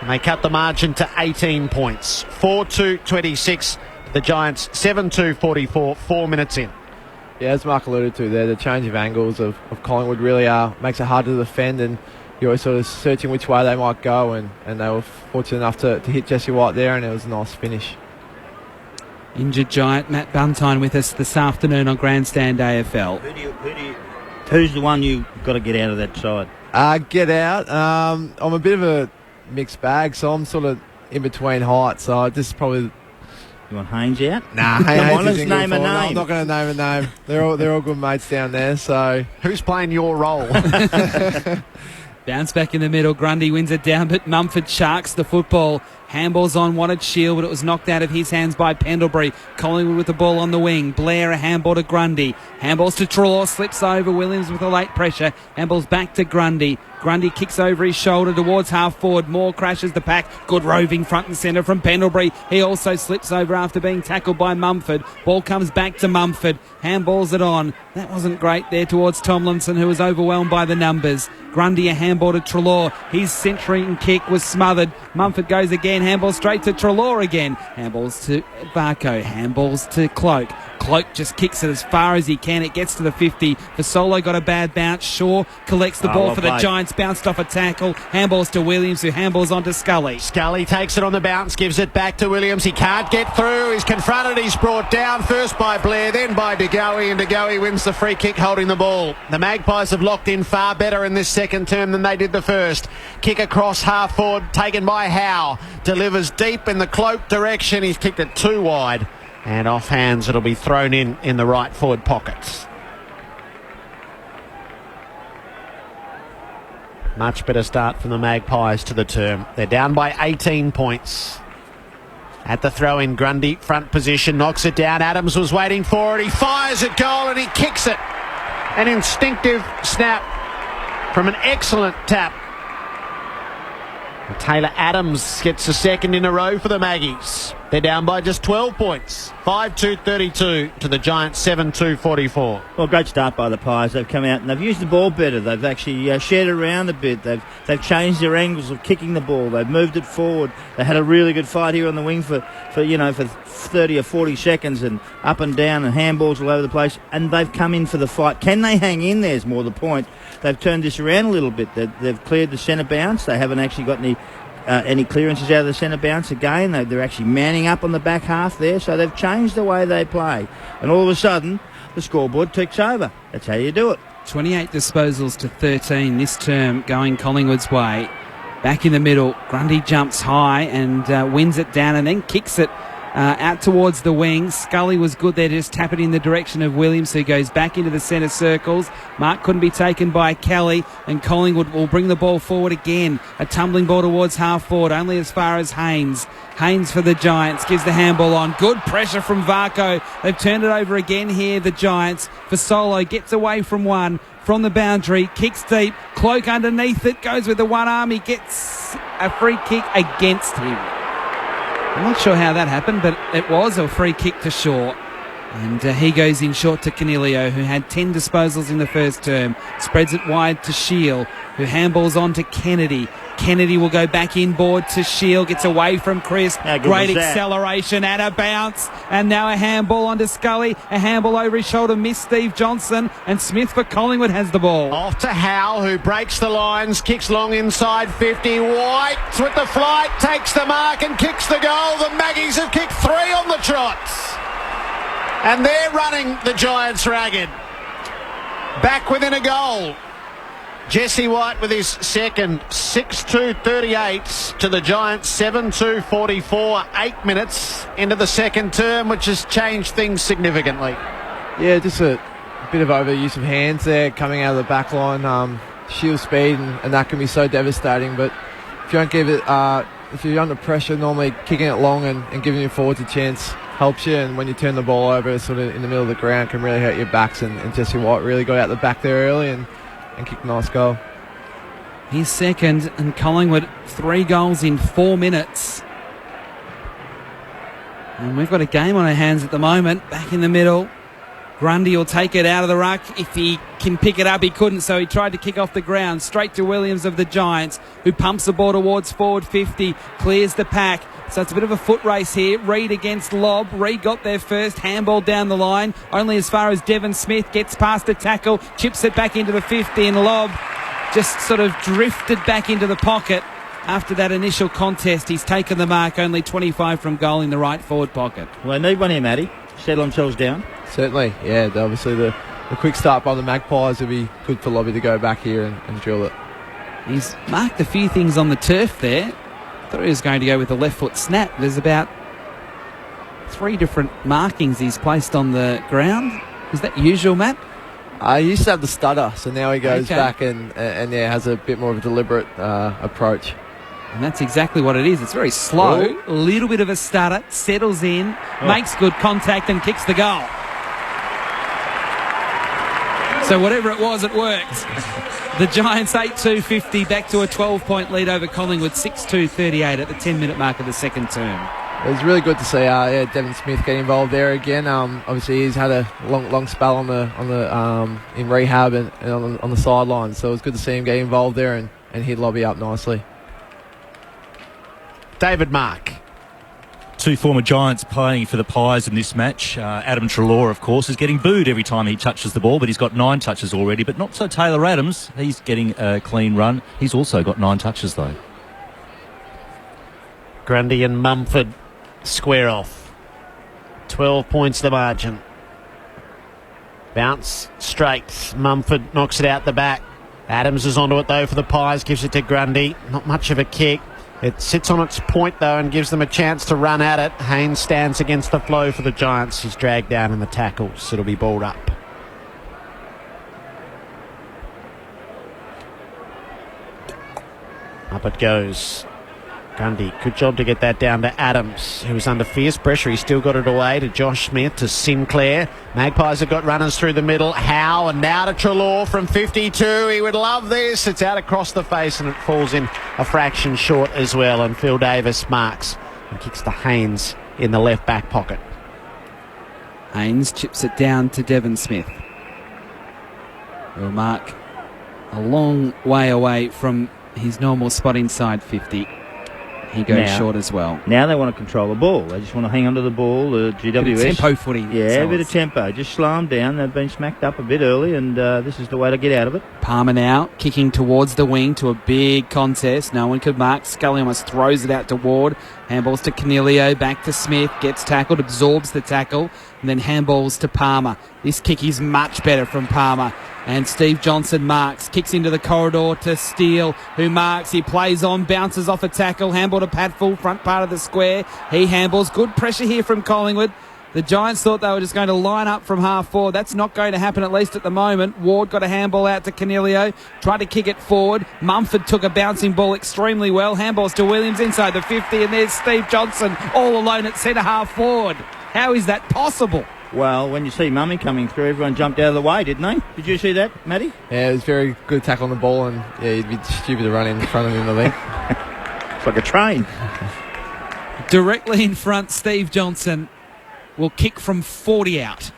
Speaker 17: And they cut the margin to 18 points. 4-2-26. The Giants 7-2-44, 4 minutes in.
Speaker 3: Yeah, as Mark alluded to there, the change of angles of Collingwood really makes it hard to defend, and you're always sort of searching which way they might go, and they were fortunate enough to hit Jesse White there, and it was a nice finish.
Speaker 15: Injured Giant Matt Buntine with us this afternoon on Grandstand AFL.
Speaker 18: Who's the one you've got to get out of that side?
Speaker 3: Get out. I'm a bit of a mixed bag, so I'm sort of in between heights, so just probably...
Speaker 18: You want Haynes out?
Speaker 3: Nah,
Speaker 18: Come on, let's name a name.
Speaker 3: No, I'm not going to name a name. They're all good mates down there, so...
Speaker 17: Who's playing your role?
Speaker 15: Bounce back in the middle. Grundy wins it down, but Mumford sharks the football. Handballs on, wanted Shield, but it was knocked out of his hands by Pendlebury. Collingwood with the ball on the wing. Blair, a handball to Grundy. Handballs to Trelaw, slips over. Williams with a late pressure. Handballs back to Grundy. Grundy kicks over his shoulder towards half forward. Moore crashes the pack. Good roving front and centre from Pendlebury. He also slips over after being tackled by Mumford. Ball comes back to Mumford. Handballs it on. That wasn't great there towards Tomlinson, who was overwhelmed by the numbers. Grundy a handball to Trelaw. His centering kick was smothered. Mumford goes again. Handball straight to Trelaw again. Handballs to Barco. Handballs to Cloak. Cloak just kicks it as far as he can. It gets to the 50. Fasolo got a bad bounce. Shaw collects the ball for the Giants. bounced off a tackle. Handballs to Williams, who handballs on to Scully.
Speaker 17: Scully takes it on the bounce, gives it back to Williams. He can't get through. He's confronted. He's brought down first by Blair, then by De Goey, and De Goey wins the free kick holding the ball. The Magpies have locked in far better in this second term than they did the first. Kick across half forward, taken by Howe. Delivers deep in the cloak direction. He's kicked it too wide. And off hands, it'll be thrown in the right forward pockets. Much better start from the Magpies to the term. They're down by 18 points. At the throw-in, Grundy, front position, knocks it down. Adams was waiting for it. He fires at goal and he kicks it. An instinctive snap from an excellent tap. And Taylor Adams gets a second in a row for the Maggies. They're down by just 12 points. 5-2-32 to the Giants 7-2-44.
Speaker 18: Well, great start by the Pies. They've come out and they've used the ball better. They've actually shared around a bit. They've changed their angles of kicking the ball. They've moved it forward. They had a really good fight here on the wing for 30 or 40 seconds and up and down and handballs all over the place. And they've come in for the fight. Can they hang in there is more the point. They've turned this around a little bit. They've cleared the centre bounce. They haven't actually got any clearances out of the centre bounce again. They're actually manning up on the back half there, so they've changed the way they play. And all of a sudden, the scoreboard ticks over. That's how you do it.
Speaker 15: 28 disposals to 13 this term going Collingwood's way. Back in the middle, Grundy jumps high and wins it down and then kicks it out towards the wing. Scully was good there to just tap it in the direction of Williams, who goes back into the centre circles. Mark couldn't be taken by Kelly, and Collingwood will bring the ball forward again. A tumbling ball towards half forward, only as far as Haynes. Haynes for the Giants, gives the handball on. Good pressure from Varco. They've turned it over again here, the Giants. For Solo, gets away from one. From the boundary, kicks deep. Cloak underneath it, goes with the one arm. He gets a free kick against him. I'm not sure how that happened, but it was a free kick to Shaw. And he goes in short to Canelio, who had 10 disposals in the first term. Spreads it wide to Shield, who handballs on to Kennedy. Kennedy will go back inboard to Shield, gets away from Chris. Great acceleration and a bounce. And now a handball onto Scully. A handball over his shoulder, missed Steve Johnson. And Smith for Collingwood has the ball.
Speaker 17: Off to Howe, who breaks the lines, kicks long inside 50. White with the flight, takes the mark and kicks the goal. The Maggies have kicked 3 on the trots. And they're running the Giants ragged. Back within a goal. Jesse White with his second, 6-2-38 to the Giants, 7-2-44, 8 minutes into the second term, which has changed things significantly.
Speaker 3: Yeah, just a bit of overuse of hands there coming out of the back line. Shield speed, and that can be so devastating. But if you don't give it, if you're under pressure, normally kicking it long and giving your forwards a chance helps you. And when you turn the ball over sort of in the middle of the ground, can really hurt your backs. And Jesse White really got out the back there early and kicked a nice goal.
Speaker 15: He's second, and Collingwood 3 goals in 4 minutes. And we've got a game on our hands at the moment. Back in the middle, Grundy will take it out of the ruck. If he can pick it up, he couldn't, so he tried to kick off the ground. Straight to Williams of the Giants, who pumps the ball towards forward 50, clears the pack. So it's a bit of a foot race here. Reid against Lobb. Reid got there first. Handball down the line. Only as far as Devon Smith gets past the tackle. Chips it back into the 50, and Lobb just sort of drifted back into the pocket. After that initial contest, he's taken the mark. Only 25 from goal in the right forward pocket.
Speaker 18: Well, they need one here, Matty. Settle themselves down.
Speaker 3: Certainly, yeah. Obviously, the quick start by the Magpies will be good for Lobby to go back here and drill it.
Speaker 15: He's marked a few things on the turf there. I thought he was going to go with the left foot snap. There's about 3 different markings he's placed on the ground. Is that usual, Matt?
Speaker 3: He used to have the stutter, so now he goes back and has a bit more of a deliberate approach.
Speaker 15: And that's exactly what it is. It's very slow, a little bit of a stutter, settles in, makes good contact and kicks the goal. So whatever it was, it worked. The Giants 8-2-50, back to a 12-point lead over Collingwood, 6-2-38 at the 10-minute mark of the second term.
Speaker 3: It was really good to see Devon Smith get involved there again. Obviously, he's had a long spell on the in rehab and on the sidelines, so it was good to see him get involved there and hit Lobby up nicely.
Speaker 17: David Mark.
Speaker 6: two former Giants playing for the Pies in this match. Adam Treloar, of course, is getting booed every time he touches the ball, but he's got 9 touches already. But not so Taylor Adams. He's getting a clean run. He's also got 9 touches, though.
Speaker 17: Grundy and Mumford square off. 12 points the margin. Bounce straight. Mumford knocks it out the back. Adams is onto it, though, for the Pies. Gives it to Grundy. Not much of a kick. It sits on its point, though, and gives them a chance to run at it. Haynes stands against the flow for the Giants. He's dragged down in the tackles. It'll be balled up. Up it goes. Grundy, good job to get that down to Adams, who was under fierce pressure. He still got it away to Josh Smith, to Sinclair. Magpies have got runners through the middle. Howe, and now to Treloar from 52. He would love this. It's out across the face, and it falls in a fraction short as well. And Phil Davis marks and kicks to Haynes in the left back pocket.
Speaker 15: Haynes chips it down to Devon Smith. Will mark a long way away from his normal spot inside 50. He goes short as well.
Speaker 18: Now they want to control the ball. They just want to hang on to the ball. The GWS.
Speaker 15: Tempo footy.
Speaker 18: Yeah, a bit of tempo. Just slow them down. They've been smacked up a bit early, and this is the way to get out of it.
Speaker 15: Palmer now kicking towards the wing to a big contest. No one could mark. Scully almost throws it out to Ward. Handballs to Canelio. Back to Smith. Gets tackled. Absorbs the tackle. And then handballs to Palmer. This kick is much better from Palmer. And Steve Johnson marks, kicks into the corridor to Steele, who marks, he plays on, bounces off a tackle, handball to Patfull, front part of the square. He handballs, good pressure here from Collingwood. The Giants thought they were just going to line up from half forward. That's not going to happen, at least at the moment. Ward got a handball out to Canelio, tried to kick it forward. Mumford took a bouncing ball extremely well. Handballs to Williams inside the 50, and there's Steve Johnson all alone at centre half forward. How is that possible?
Speaker 18: Well, when you see Mummy coming through, everyone jumped out of the way, didn't they? Did you see that, Matty?
Speaker 3: Yeah, it was very good tackle on the ball, and yeah, you'd be stupid to run in front of him, I think.
Speaker 18: It's like a train.
Speaker 15: Directly in front, Steve Johnson will kick from 40 out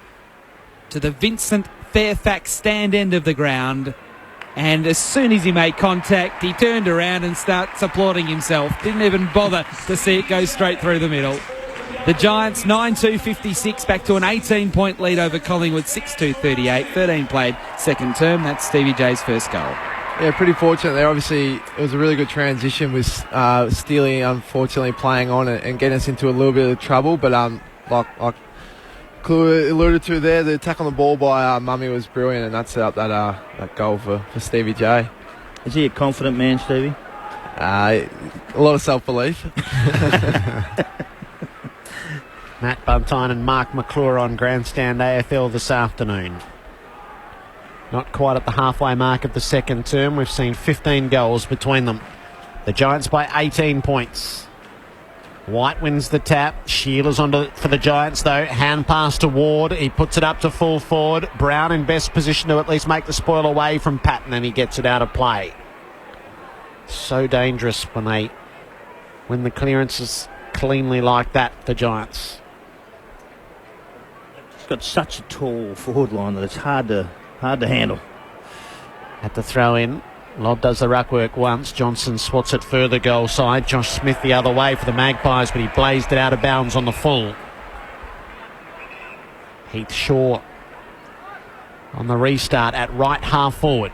Speaker 15: to the Vincent Fairfax stand end of the ground. And as soon as he made contact, he turned around and starts applauding himself. Didn't even bother to see it go straight through the middle. The Giants 9-2-56, back to an 18-point lead over Collingwood, 6-2-38. 13 played second term. That's Stevie J's first goal.
Speaker 3: Yeah, pretty fortunate there. Obviously, it was a really good transition with Steely unfortunately playing on and getting us into a little bit of trouble. But like Clue alluded to there, the attack on the ball by Mummy was brilliant, and that set up that goal for Stevie J.
Speaker 18: Is he a confident man, Stevie?
Speaker 3: A lot of self-belief.
Speaker 17: Matt Buntine and Mark McClure on Grandstand AFL this afternoon. Not quite at the halfway mark of the second term. We've seen 15 goals between them. The Giants by 18 points. White wins the tap. Sheila's onto for the Giants, though. Hand pass to Ward. He puts it up to full forward. Brown in best position to at least make the spoil away from Patton, and he gets it out of play. So dangerous when they win the clearances cleanly like that, the Giants.
Speaker 18: It's got such a tall forward line that it's hard to handle.
Speaker 17: Had to throw in. Lobb does the ruck work once. Johnson swats it further goal side. Josh Smith the other way for the Magpies, but he blazed it out of bounds on the full. Heath Shaw on the restart at right half forward.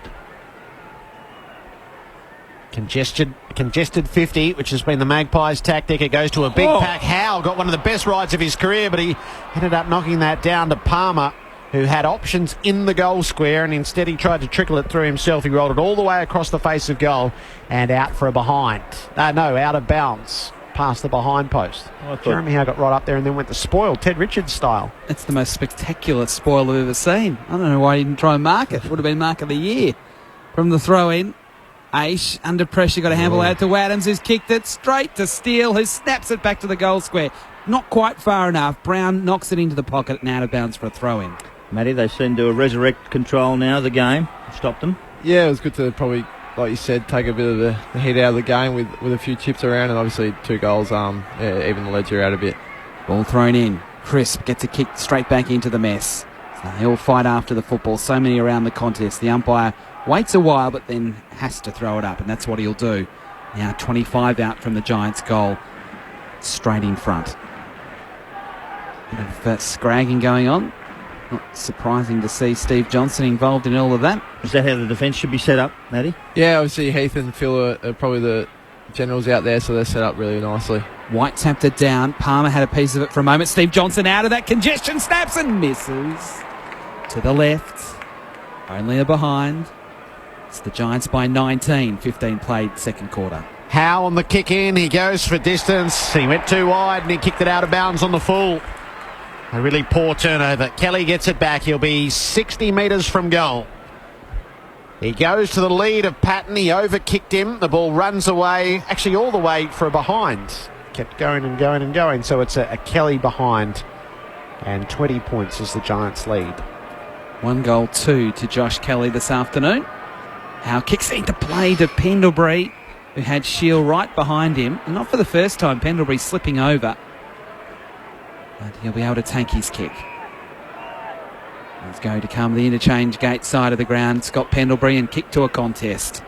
Speaker 17: Congested 50, which has been the Magpies' tactic. It goes to a big pack. Howe got one of the best rides of his career, but he ended up knocking that down to Palmer, who had options in the goal square, and instead he tried to trickle it through himself. He rolled it all the way across the face of goal and out for a behind. Out of bounds, past the behind post. Jeremy Howe got right up there and then went to spoil, Ted Richards style.
Speaker 15: It's the most spectacular spoil I've ever seen. I don't know why he didn't try and mark it. Would have been mark of the year. From the throw-in, Aish, under pressure, got a handball out to Adams, who's kicked it straight to Steele, who snaps it back to the goal square. Not quite far enough. Brown knocks it into the pocket and out of bounds for a throw-in.
Speaker 18: Matty, they seem to resurrect control now of the game. Stopped them.
Speaker 3: Yeah, it was good to probably, like you said, take a bit of the heat out of the game with a few chips around, and obviously 2 goals, even the ledger out a bit.
Speaker 15: Ball thrown in. Crisp gets a kick straight back into the mess. So they all fight after the football. So many around the contest. The umpire waits a while, but then has to throw it up, and that's what he'll do. Now 25 out from the Giants' goal. Straight in front. Bit of scragging going on. Not surprising to see Steve Johnson involved in all of that.
Speaker 18: Is that how the defence should be set up, Matty?
Speaker 3: Yeah, obviously Heath and Phil are probably the generals out there, so they're set up really nicely.
Speaker 15: White tapped it down. Palmer had a piece of it for a moment. Steve Johnson out of that congestion, snaps and misses. To the left. Only a behind. It's the Giants by 19. 15 played second quarter.
Speaker 17: Howe on the kick in. He goes for distance. He went too wide and he kicked it out of bounds on the full. A really poor turnover. Kelly gets it back. He'll be 60 metres from goal. He goes to the lead of Patton. He overkicked him. The ball runs away, actually all the way for a behind. Kept going and going and going. So it's a Kelly behind. And 20 points is the Giants' lead.
Speaker 15: 1 goal, 2 to Josh Kelly this afternoon. Howe kicks into play to Pendlebury, who had Shield right behind him. And not for the first time, Pendlebury slipping over. But he'll be able to take his kick. He's going to come the interchange gate side of the ground. Scott Pendlebury and kick to a contest.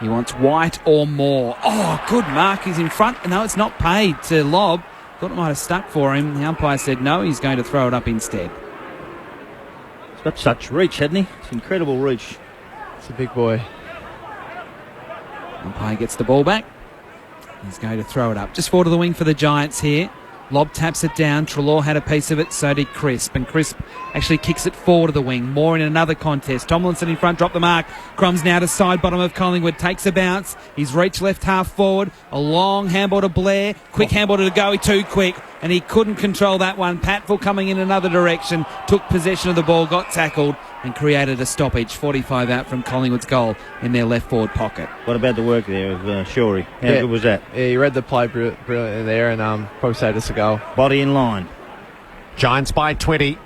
Speaker 15: He wants white or more. Oh, good mark. He's in front. No, it's not paid to Lob. Thought it might have stuck for him. The umpire said no, he's going to throw it up instead.
Speaker 18: He's got such reach, hasn't he? It's incredible reach.
Speaker 3: It's a big boy.
Speaker 15: Umpire gets the ball back. He's going to throw it up. Just forward to the wing for the Giants here. Lob taps it down. Treloar had a piece of it, so did Crisp. And Crisp actually kicks it forward to the wing. More in another contest. Tomlinson in front, dropped the mark. Crumbs now to side bottom of Collingwood. Takes a bounce. He's reached left half forward. A long handball to Blair. Quick handball to Goey, too quick. And he couldn't control that one. Patfull coming in another direction. Took possession of the ball, got tackled and created a stoppage. 45 out from Collingwood's goal in their left forward pocket.
Speaker 18: What about the work there of Shorey? How good was that?
Speaker 3: Yeah, he read the play brilliantly there and probably saved us a goal.
Speaker 18: Body in line.
Speaker 17: Giants by 20.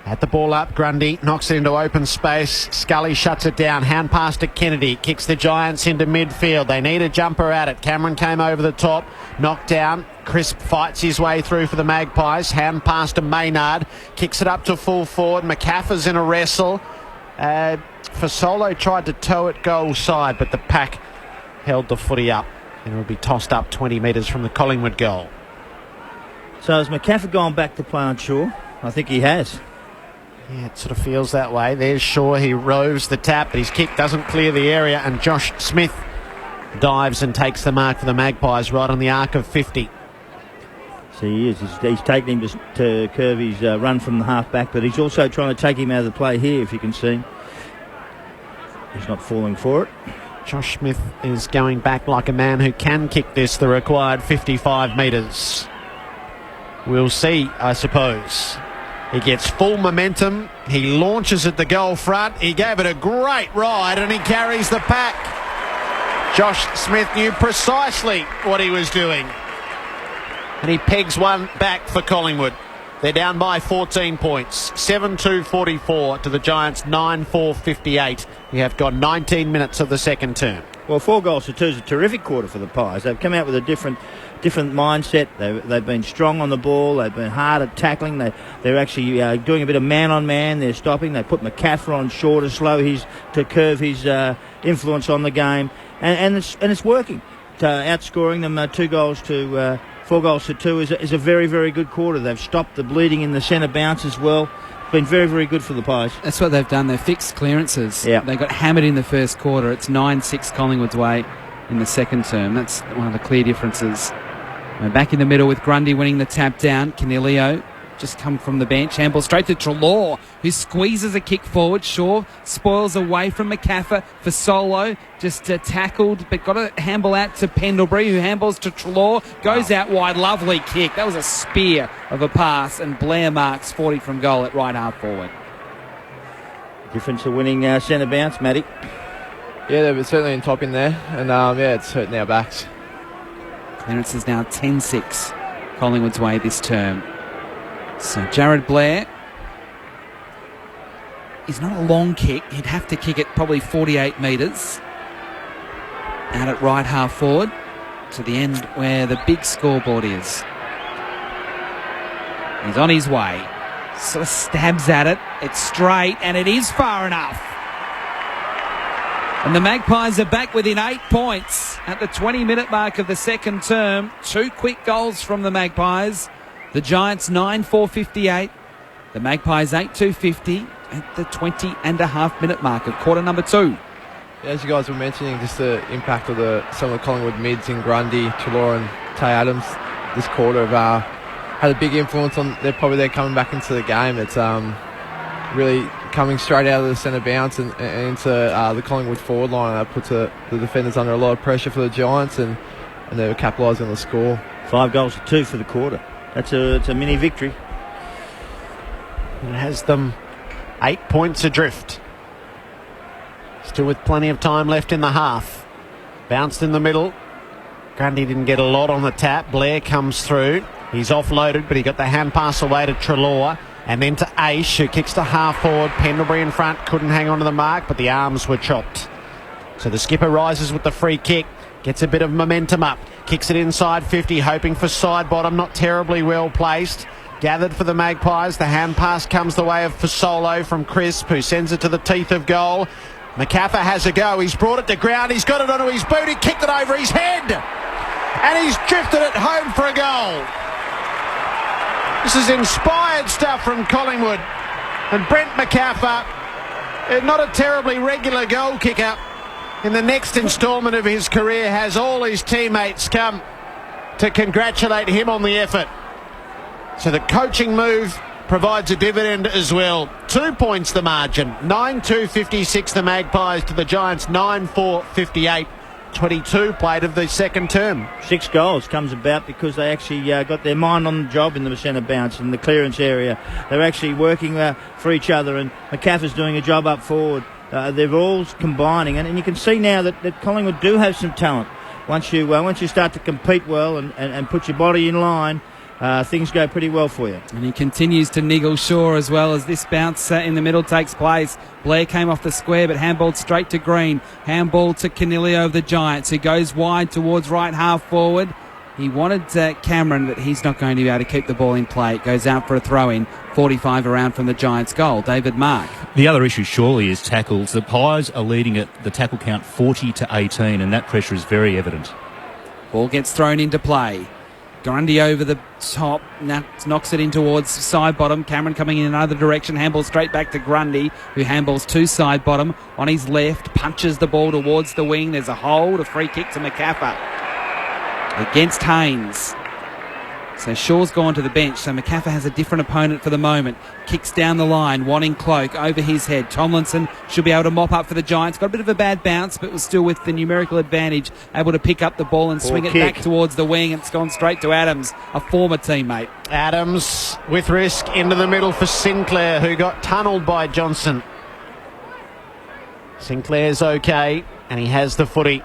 Speaker 17: Had the ball up, Grundy knocks it into open space. Scully shuts it down. Hand pass to Kennedy. Kicks the Giants into midfield. They need a jumper at it. Cameron came over the top. Knocked down. Crisp fights his way through for the Magpies. Hand pass to Maynard. Kicks it up to full forward. McCaffer's in a wrestle. Fasolo tried to tow it goal side, but the pack held the footy up. And it will be tossed up 20 metres from the Collingwood goal.
Speaker 18: So has McCaffer gone back to play on Shaw? I think he has.
Speaker 17: Yeah, it sort of feels that way. There's Shaw. He roves the tap, but his kick doesn't clear the area. And Josh Smith dives and takes the mark for the Magpies right on the arc of 50.
Speaker 18: So he is. He's taking him to curve his run from the half back, but he's also trying to take him out of the play here, if you can see. He's not falling for it.
Speaker 17: Josh Smith is going back like a man who can kick this the required 55 metres. We'll see, I suppose. He gets full momentum. He launches at the goal front. He gave it a great ride and he carries the pack. Josh Smith knew precisely what he was doing. And he pegs one back for Collingwood. They're down by 14 points. 7-2-44 to the Giants, 9-4-58. We have got 19 minutes of the second term.
Speaker 18: Well, 4 goals to 2 is a terrific quarter for the Pies. They've come out with a different mindset. They've been strong on the ball. They've been hard at tackling. They're actually doing a bit of man-on-man. They're stopping. They put McCaffrey on shore to curve his influence on the game. And it's working. Outscoring them 4 goals to 2 is a very, very good quarter. They've stopped the bleeding in the centre bounce as well. Been very, very good for the Pies.
Speaker 15: That's what they've done. They've fixed clearances.
Speaker 18: Yeah.
Speaker 15: They got hammered in the first quarter. It's 9-6 Collingwood's way in the second term. That's one of the clear differences. We're back in the middle with Grundy winning the tap down. Canelio just come from the bench. Handball straight to Treloar, who squeezes a kick forward. Shaw spoils away from McCaffer for Solo. Just tackled, but got a handball out to Pendlebury, who handballs to Treloar. Goes out wide. Lovely kick. That was a spear of a pass, and Blair marks 40 from goal at right half forward.
Speaker 18: Difference of winning centre bounce, Matty.
Speaker 3: Yeah, they're certainly in top in there, and it's hurting our backs.
Speaker 15: Clearance is now 10-6 Collingwood's way this term. So Jared Blair, he's not a long kick. He'd have to kick it probably 48 metres out at right half forward to the end where the big scoreboard is. He's on his way. Sort of stabs at it. It's straight and it is far enough. And the Magpies are back within 8 points at the 20-minute mark of the second term. 2 quick goals from the Magpies. The Giants 9-4-58. The Magpies 8-2-50 at the 20.5-minute mark of quarter number 2.
Speaker 3: Yeah, as you guys were mentioning, just the impact of some of the Collingwood mids in Grundy, Treloar and Tay Adams this quarter have had a big influence on they're coming back into the game. It's really coming straight out of the centre bounce and into the Collingwood forward line. That puts the defenders under a lot of pressure for the Giants, and they're capitalising on the score.
Speaker 18: 5 goals to 2 for the quarter. It's a mini victory.
Speaker 17: It has them 8 points adrift. Still with plenty of time left in the half. Bounced in the middle. Grundy didn't get a lot on the tap. Blair comes through. He's offloaded, but he got the hand pass away to Treloar. And then to Aish, who kicks to half forward. Pendlebury in front, couldn't hang on to the mark, but the arms were chopped. So the skipper rises with the free kick. Gets a bit of momentum up. Kicks it inside 50, hoping for side bottom. Not terribly well placed. Gathered for the Magpies. The hand pass comes the way of Fasolo from Crisp, who sends it to the teeth of goal. McAfee has a go. He's brought it to ground. He's got it onto his boot. He kicked it over his head. And he's drifted it home for a goal. This is inspired stuff from Collingwood. And Brent McAfee, not a terribly regular goal kicker, in the next instalment of his career, has all his teammates come to congratulate him on the effort. So the coaching move provides a dividend as well. 2 points the margin. 9-2-56 the Magpies to the Giants 9-4-58. 22 played of the second term.
Speaker 18: 6 goals comes about because they actually got their mind on the job in the centre bounce in the clearance area. They're actually working for each other, and McAfee's doing a job up forward. They're all combining, and you can see now that Collingwood do have some talent. Once you start to compete well and put your body in line, things go pretty well for you.
Speaker 15: And he continues to niggle Shaw as well as this bounce in the middle takes place. Blair came off the square, but handballed straight to Green. Handball to Canelio of the Giants, who goes wide towards right half forward. He wanted Cameron, but he's not going to be able to keep the ball in play. It goes out for a throw-in. 45 around from the Giants' goal. David Mark.
Speaker 6: The other issue surely is tackles. The Pies are leading at the tackle count 40-18, and that pressure is very evident.
Speaker 15: Ball gets thrown into play. Grundy over the top, knocks it in towards side bottom. Cameron coming in another direction. Handball straight back to Grundy, who handballs to side bottom on his left. Punches the ball towards the wing. There's a hold, a free kick to McAfee against Haynes. So Shaw's gone to the bench, so McAfee has a different opponent for the moment. Kicks down the line, wanting Cloak over his head. Tomlinson should be able to mop up for the Giants. Got a bit of a bad bounce, but was still with the numerical advantage, able to pick up the ball and swing it back towards the wing. It's gone straight to Adams, a former teammate.
Speaker 17: Adams with risk into the middle for Sinclair, who got tunnelled by Johnson. Sinclair's okay, and he has the footy.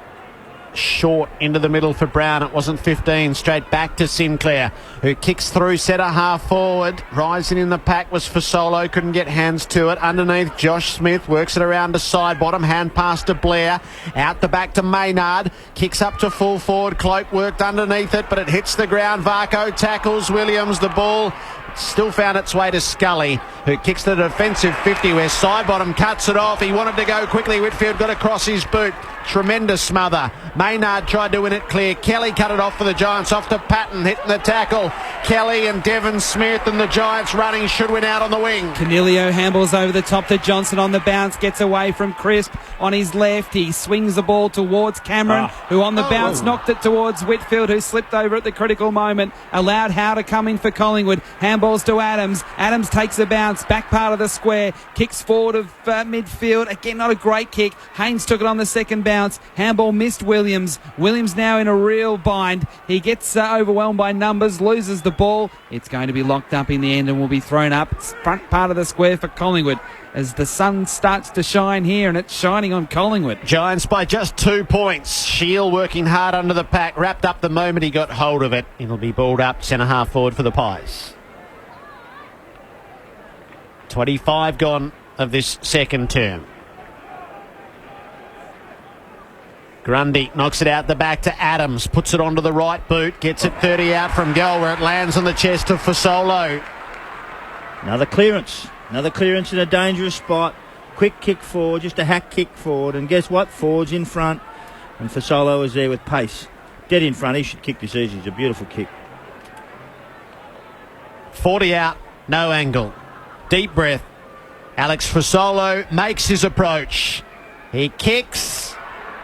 Speaker 17: Short into the middle for Brown. It wasn't 15. Straight back to Sinclair, who kicks through centre half forward. Rising in the pack was Fasolo. Couldn't get hands to it. Underneath, Josh Smith works it around to side bottom. Hand pass to Blair. Out the back to Maynard. Kicks up to full forward. Cloak worked underneath it, but it hits the ground. Varco tackles Williams. The ball still found its way to Scully, who kicks the defensive 50 where Sidebottom cuts it off. He wanted to go quickly. Whitfield got across his boot. Tremendous smother. Maynard tried to win it clear. Kelly cut it off for the Giants. Off to Patton, hitting the tackle. Kelly and Devon Smith, and the Giants running should win out on the wing.
Speaker 15: Canelio handballs over the top to Johnson on the bounce. Gets away from Crisp on his left. He swings the ball towards Cameron, who on the bounce knocked it towards Whitfield, who slipped over at the critical moment. Allowed Howe to come in for Collingwood. Handballs to Adams. Adams takes a bounce. Back part of the square. Kicks forward of midfield. Again, not a great kick. Haynes took it on the second bounce. Handball missed Williams. Williams now in a real bind. He gets overwhelmed by numbers, loses the ball. It's going to be locked up in the end and will be thrown up. It's front part of the square for Collingwood as the sun starts to shine here, and it's shining on Collingwood.
Speaker 17: Giants by just 2 points. Shield working hard under the pack. Wrapped up the moment he got hold of it. It'll be balled up centre half forward for the Pies. 25 gone of this second term. Grundy knocks it out the back to Adams, puts it onto the right boot, gets it 30 out from goal where it lands on the chest of Fasolo.
Speaker 18: Another clearance in a dangerous spot. Quick kick forward, just a hack kick forward, and guess what? Forward's in front, and Fasolo is there with pace. Dead in front, he should kick this easy. It's a beautiful kick.
Speaker 17: 40 out, no angle. Deep breath. Alex Fasolo makes his approach. He kicks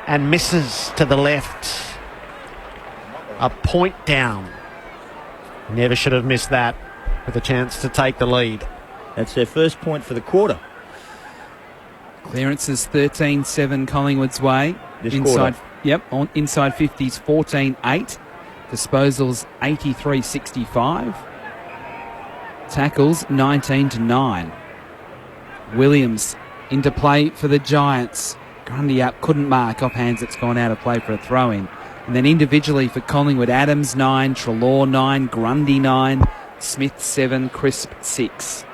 Speaker 17: and misses to the left. A point down. Never should have missed that, with a chance to take the lead.
Speaker 18: That's their first point for the quarter.
Speaker 15: Clearances 13-7 Collingwood's way.
Speaker 18: This
Speaker 15: inside,
Speaker 18: quarter.
Speaker 15: Yep, on inside 50s 14-8. Disposals 83-65. Tackles 19-9. Williams into play for the Giants. Grundy up, couldn't mark off hands. It's gone out of play for a throw-in. And then individually for Collingwood, Adams 9, Treloar 9, Grundy 9, Smith 7, Crisp 6.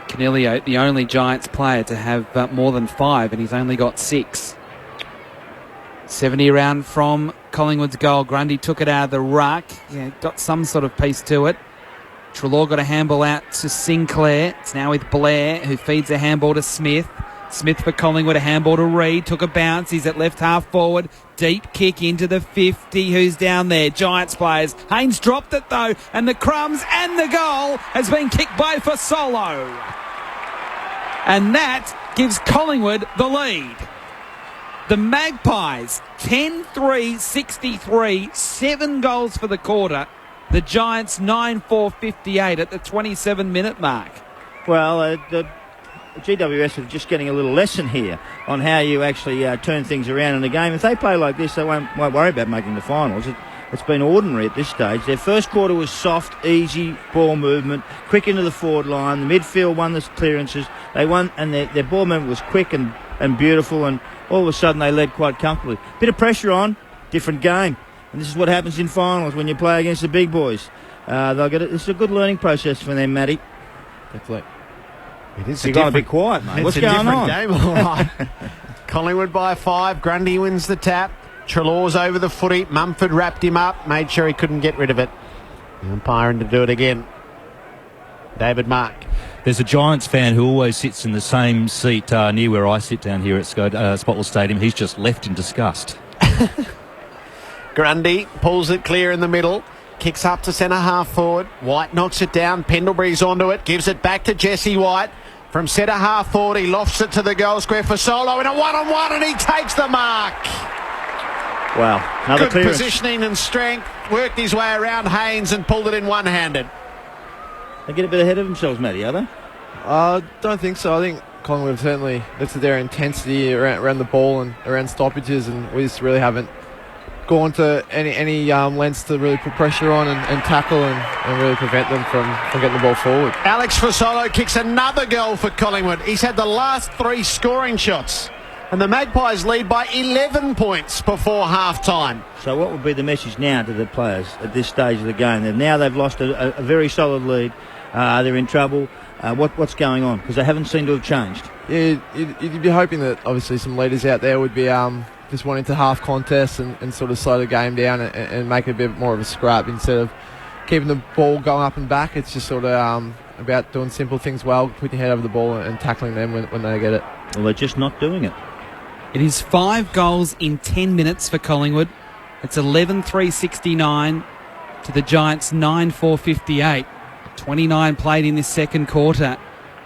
Speaker 15: Canelio, the only Giants player to have more than 5, and he's only got 6. 70 around from Collingwood's goal. Grundy took it out of the ruck. Yeah, got some sort of piece to it. Treloar got a handball out to Sinclair. It's now with Blair, who feeds a handball to Smith. Smith for Collingwood, a handball to Reid. Took a bounce. He's at left half forward. Deep kick into the 50. Who's down there? Giants players. Haynes dropped it though, and the crumbs and the goal has been kicked by Fasolo. And that gives Collingwood the lead. The Magpies, 10-3-63, 7 goals for the quarter. The Giants 9-4-58 at the 27-minute mark.
Speaker 18: Well, the GWS are just getting a little lesson here on how you actually turn things around in a game. If they play like this, they won't worry about making the finals. It's been ordinary at this stage. Their first quarter was soft, easy ball movement, quick into the forward line. The midfield won the clearances. They won, and their ball movement was quick and beautiful, and all of a sudden they led quite comfortably. Bit of pressure on, different game. And this is what happens in finals when you play against the big boys. It's a good learning process for them, Matty.
Speaker 3: Definitely.
Speaker 17: It is
Speaker 18: You're going to be quiet, mate. What's going on?
Speaker 17: It's a different game, all right. Collingwood by 5. Grundy wins the tap. Treloar's over the footy. Mumford wrapped him up, made sure he couldn't get rid of it. The umpiring to do it again. David Mark.
Speaker 6: There's a Giants fan who always sits in the same seat near where I sit down here at Spotwell Stadium. He's just left in disgust.
Speaker 17: Grundy pulls it clear in the middle. Kicks up to centre half forward. White knocks it down. Pendlebury's onto it. Gives it back to Jesse White. From centre half forward, he lofts it to the goal square for Solo in a one-on-one, and he takes the mark.
Speaker 18: Wow. Another
Speaker 17: Good
Speaker 18: clearance.
Speaker 17: positioning and strength. Worked his way around Haynes and pulled it in one-handed.
Speaker 18: They get a bit ahead of themselves, Matty, are they?
Speaker 3: I don't think so. I think Collingwood certainly lifted their intensity around the ball and around stoppages, and we just really haven't gone to any lengths to really put pressure on and tackle and really prevent them from getting the ball forward.
Speaker 17: Alex Fasolo kicks another goal for Collingwood. He's had the last 3 scoring shots. And the Magpies lead by 11 points before half-time.
Speaker 18: So what would be the message now to the players at this stage of the game? They've lost a very solid lead. They're in trouble. What's going on? Because they haven't seemed to have changed.
Speaker 3: Yeah, you'd be hoping that obviously some leaders out there would be just wanting to half contest and sort of slow the game down and make it a bit more of a scrap instead of keeping the ball going up and back. It's just sort of about doing simple things well, putting your head over the ball and tackling them when they get it.
Speaker 18: Well, they're just not doing it.
Speaker 15: It is 5 goals in 10 minutes for Collingwood. It's 11-3-69 to the Giants 9-4-58. 29 played in this second quarter.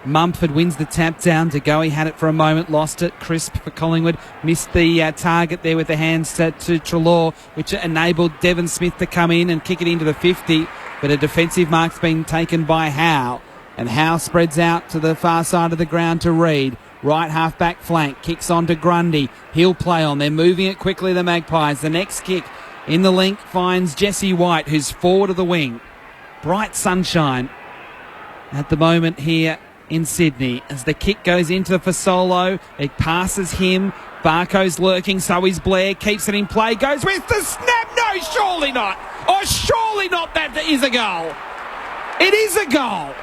Speaker 15: Mumford wins the tap down to go. He had it for a moment, lost it. Crisp for Collingwood. Missed the target there with the hands to Treloar, which enabled Devon Smith to come in and kick it into the 50. But a defensive mark's been taken by Howe. And Howe spreads out to the far side of the ground to Reid. Right half back flank, kicks on to Grundy. He'll play on. They're moving it quickly, the Magpies. The next kick in the link finds Jesse White, who's forward of the wing. Bright sunshine at the moment here in Sydney as the kick goes into Fasolo. It passes him. Barco's lurking, so is Blair. Keeps it in play, goes with the snap. No, surely not. Oh, surely not. That is a goal. It is a goal.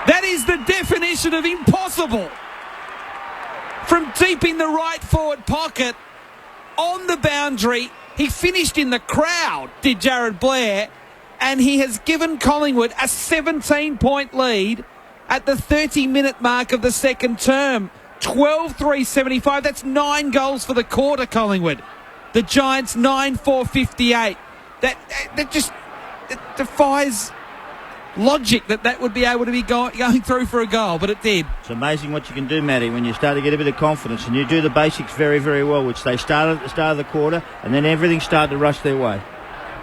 Speaker 15: That is the definition of impossible. From deep in the right forward pocket, on the boundary, he finished in the crowd, did Jared Blair, and he has given Collingwood a 17-point lead at the 30-minute mark of the second term. 12-3-75, that's 9 goals for the quarter, Collingwood. The Giants 9-4-58. That just defies logic that would be able to be going through for a goal, but it did.
Speaker 18: It's amazing what you can do, Matty, when you start to get a bit of confidence and you do the basics very, very well, which they started at the start of the quarter, and then everything started to rush their way.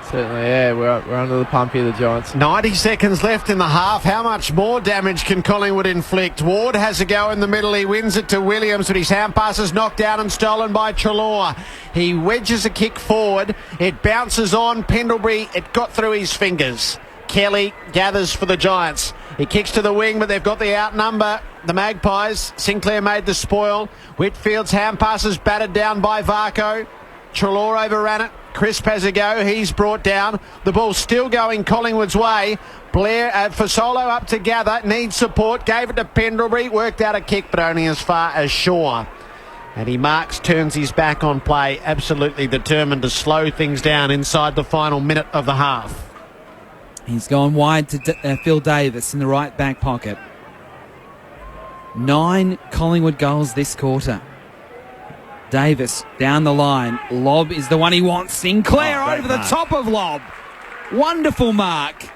Speaker 3: Certainly, yeah. We're under the pump here, the Giants.
Speaker 17: 90 seconds left in the half. How much more damage can Collingwood inflict? Ward has a go in the middle. He wins it to Williams, but his hand pass is knocked down and stolen by Treloar. He wedges a kick forward. It bounces on Pendlebury. It got through his fingers. Kelly gathers for the Giants. He kicks to the wing, but they've got the outnumber. The Magpies. Sinclair made the spoil. Whitfield's hand pass is battered down by Varco. Treloar overran it. Crisp has a go. He's brought down. The ball's still going Collingwood's way. Blair for Solo up to gather. Needs support. Gave it to Pendlebury. Worked out a kick, but only as far as Shaw. And he turns his back on play. Absolutely determined to slow things down inside the final minute of the half.
Speaker 15: He's gone wide to Phil Davis in the right back pocket. 9 Collingwood goals this quarter. Davis down the line. Lob is the one he wants. Sinclair over the top of Lob. Wonderful mark.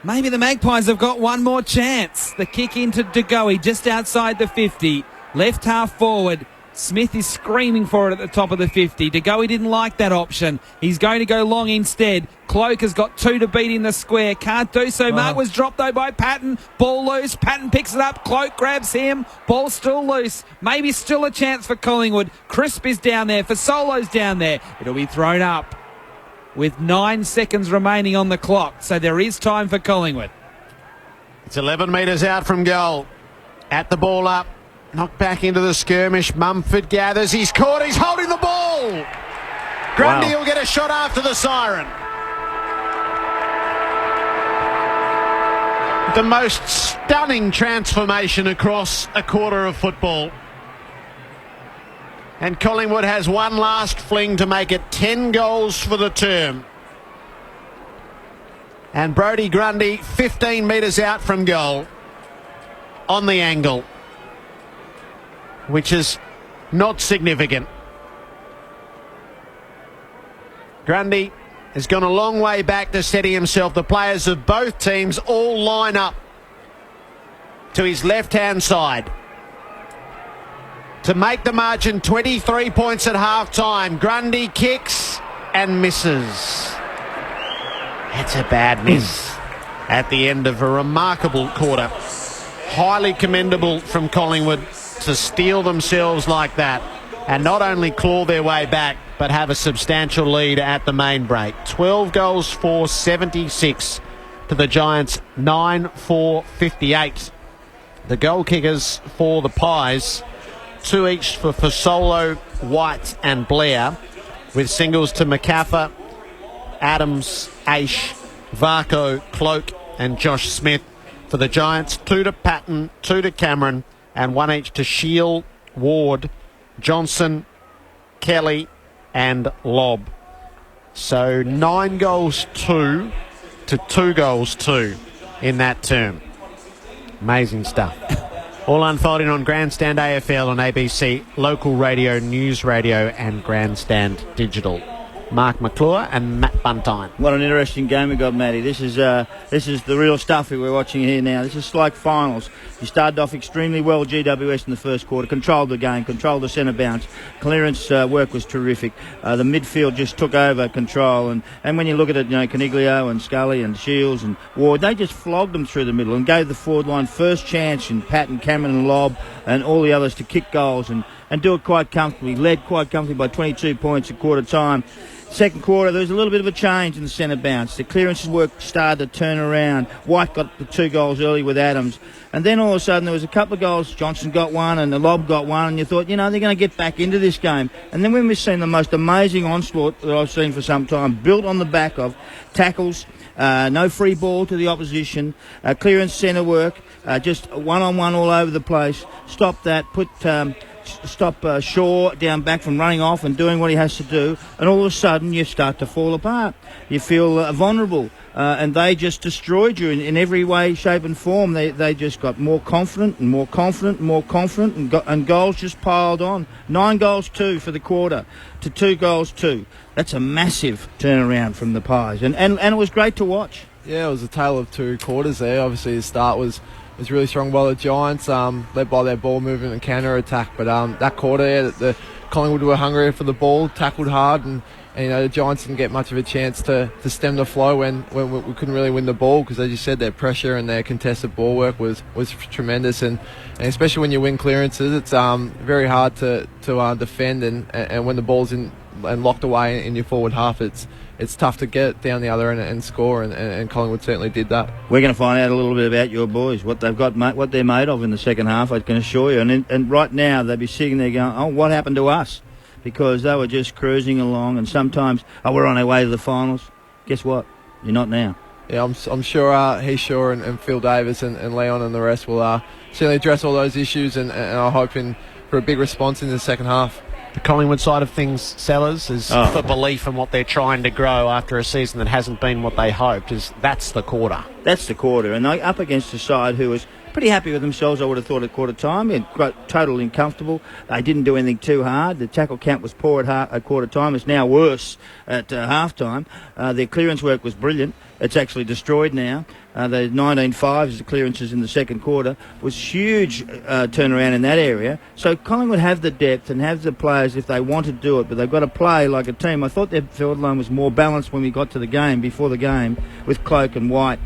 Speaker 15: Maybe the Magpies have got one more chance. The kick into DeGoey just outside the 50. Left half forward. Smith is screaming for it at the top of the 50. DeGoey didn't like that option. He's going to go long instead. Cloak has got 2 to beat in the square. Can't do so. Mark was dropped though by Patton. Ball loose. Patton picks it up. Cloak grabs him. Ball still loose. Maybe still a chance for Collingwood. Crisp is down there. Fasolo's down there. It'll be thrown up with 9 seconds remaining on the clock. So there is time for Collingwood.
Speaker 17: It's 11 metres out from goal. At the ball up. Knocked back into the skirmish. Mumford gathers. He's caught. He's holding the ball. Grundy will get a shot after the siren. The most stunning transformation across a quarter of football. And Collingwood has one last fling to make it 10 goals for the term. And Brodie Grundy 15 metres out from goal on the angle, which is not significant. Grundy has gone a long way back to setting himself. The players of both teams all line up to his left-hand side to make the margin 23 points at half-time. Grundy kicks and misses. That's a bad miss at the end of a remarkable quarter. Highly commendable from Collingwood to steal themselves like that and not only claw their way back but have a substantial lead at the main break. 12 goals for 76 to the Giants, 9 for 58. The goal kickers for the Pies, 2 each for Fasolo, White and Blair, with singles to McCaffer, Adams, Aish, Varco, Cloak and Josh Smith. For the Giants, 2 to Patton, 2 to Cameron, and 1 each to Shield, Ward, Johnson, Kelly and Lobb. So 9 goals 2 to 2 goals 2 in that term. Amazing stuff. All unfolding on Grandstand AFL on ABC, local radio, news radio and Grandstand Digital. Mark McClure and Matt Buntine.
Speaker 18: What an interesting game we got, Matty. This is the real stuff that we're watching here now. This is like finals. You started off extremely well, GWS, in the first quarter. Controlled the game, controlled the centre bounce. Clearance work was terrific. The midfield just took over control. And when you look at it, Caniglio and Scully and Shields and Ward, they just flogged them through the middle and gave the forward line first chance, and Patton, Cameron and Lobb and all the others to kick goals and do it quite comfortably. Led quite comfortably by 22 points at quarter time. Second quarter, there was a little bit of a change in the centre bounce. The clearances work started to turn around. White got the 2 goals early with Adams. And then all of a sudden there was a couple of goals. Johnson got one and the Lob got one. And you thought, they're going to get back into this game. And then when we've seen the most amazing onslaught that I've seen for some time, built on the back of tackles, no free ball to the opposition, clearance centre work, just one-on-one all over the place. Stop that, stop Shaw down back from running off and doing what he has to do, and all of a sudden you start to fall apart. You feel vulnerable, and they just destroyed you in every way, shape and form. They just got more confident and more confident and more confident, and goals just piled on. 9 goals 2 for the quarter to 2 goals 2. That's a massive turnaround from the Pies, and it was great to watch.
Speaker 3: Yeah, it was a tale of two quarters there. Obviously, the start was really strong by the Giants, led by their ball movement and counter attack. But that quarter, the Collingwood were hungry for the ball, tackled hard, and the Giants didn't get much of a chance to stem the flow when we couldn't really win the ball, because, as you said, their pressure and their contested ball work was tremendous, and especially when you win clearances, it's very hard to defend, and when the ball's in and locked away in your forward half, it's tough to get down the other end and score, and Collingwood certainly did that.
Speaker 14: We're going to find out a little bit about your boys, what they've got, what they're made of in the second half, I can assure you. And right now, they'll be sitting there going, oh, what happened to us? Because they were just cruising along, and sometimes, we're on our way to the finals. Guess what? You're not now.
Speaker 3: Yeah, I'm sure Heath Shaw and Phil Davis and Leon and the rest will certainly address all those issues, and I'm hoping for a big response in the second half.
Speaker 17: The Collingwood side of things, Sellers, is the belief in what they're trying to grow after a season that hasn't been what they hoped. That's the quarter.
Speaker 14: That's the quarter, and they're up against a side who was pretty happy with themselves, I would have thought, at quarter time. Totally uncomfortable. They didn't do anything too hard. The tackle count was poor at quarter time. It's now worse at half time. Their clearance work was brilliant. It's actually destroyed now. The 19-5s, the clearances in the second quarter, was huge turnaround in that area. So Collingwood have the depth and have the players if they want to do it, but they've got to play like a team. I thought their forward line was more balanced when we got to the game, before the game, with Cloak and White,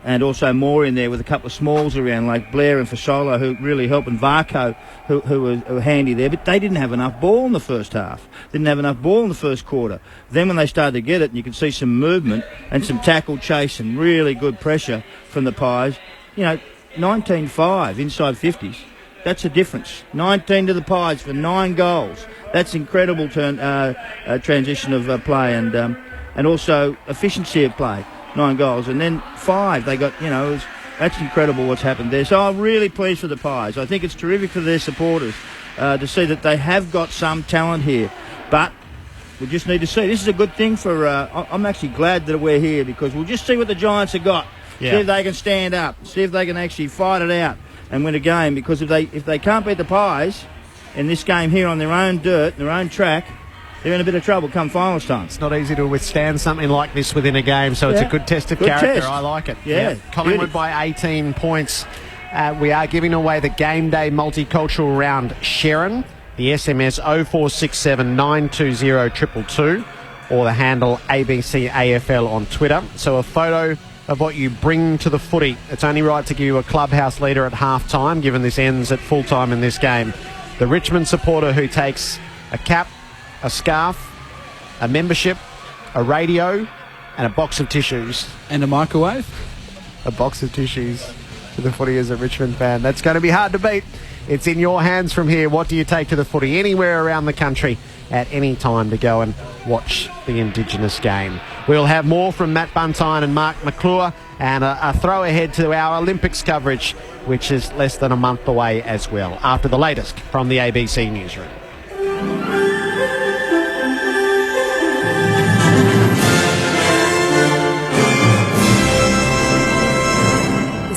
Speaker 14: and also more in there with a couple of smalls around, like Blair and Fashola, who really helped, and Varco, who were handy there. But they didn't have enough ball in the first half. Didn't have enough ball in the first quarter. Then when they started to get it, and you could see some movement and some tackle chase and really good pressure from the Pies, 19-5 inside 50s. That's a difference. 19 to the Pies for 9 goals. That's incredible transition of play, and also efficiency of play. 9 goals, and then 5 they got. That's incredible what's happened there. So I'm really pleased for the Pies. I think it's terrific for their supporters to see that they have got some talent here, but we just need to see. This is a good thing for. I'm actually glad that we're here, because we'll just see what the Giants have got. Yeah. See if they can stand up. See if they can actually fight it out and win a game. Because if they can't beat the Pies in this game here on their own dirt, their own track, they're in a bit of trouble come finals time.
Speaker 17: It's not easy to withstand something like this within a game, so it's a good test of character. Test. I like it.
Speaker 14: Yeah.
Speaker 17: Collingwood by 18 points. We are giving away the Game Day Multicultural Round Sharon. The SMS 0467 920 222, or the handle ABC AFL on Twitter. So a photo of what you bring to the footy. It's only right to give you a clubhouse leader at half time, given this ends at full time in this game. The Richmond supporter who takes a cap, a scarf, a membership, a radio, and a box of tissues.
Speaker 15: And a microwave?
Speaker 17: A box of tissues to the footy as a Richmond fan. That's going to be hard to beat. It's in your hands from here. What do you take to the footy anywhere around the country at any time to go and watch the Indigenous game? We'll have more from Matt Buntine and Mark McClure, and a throw ahead to our Olympics coverage, which is less than a month away as well, after the latest from the ABC Newsroom.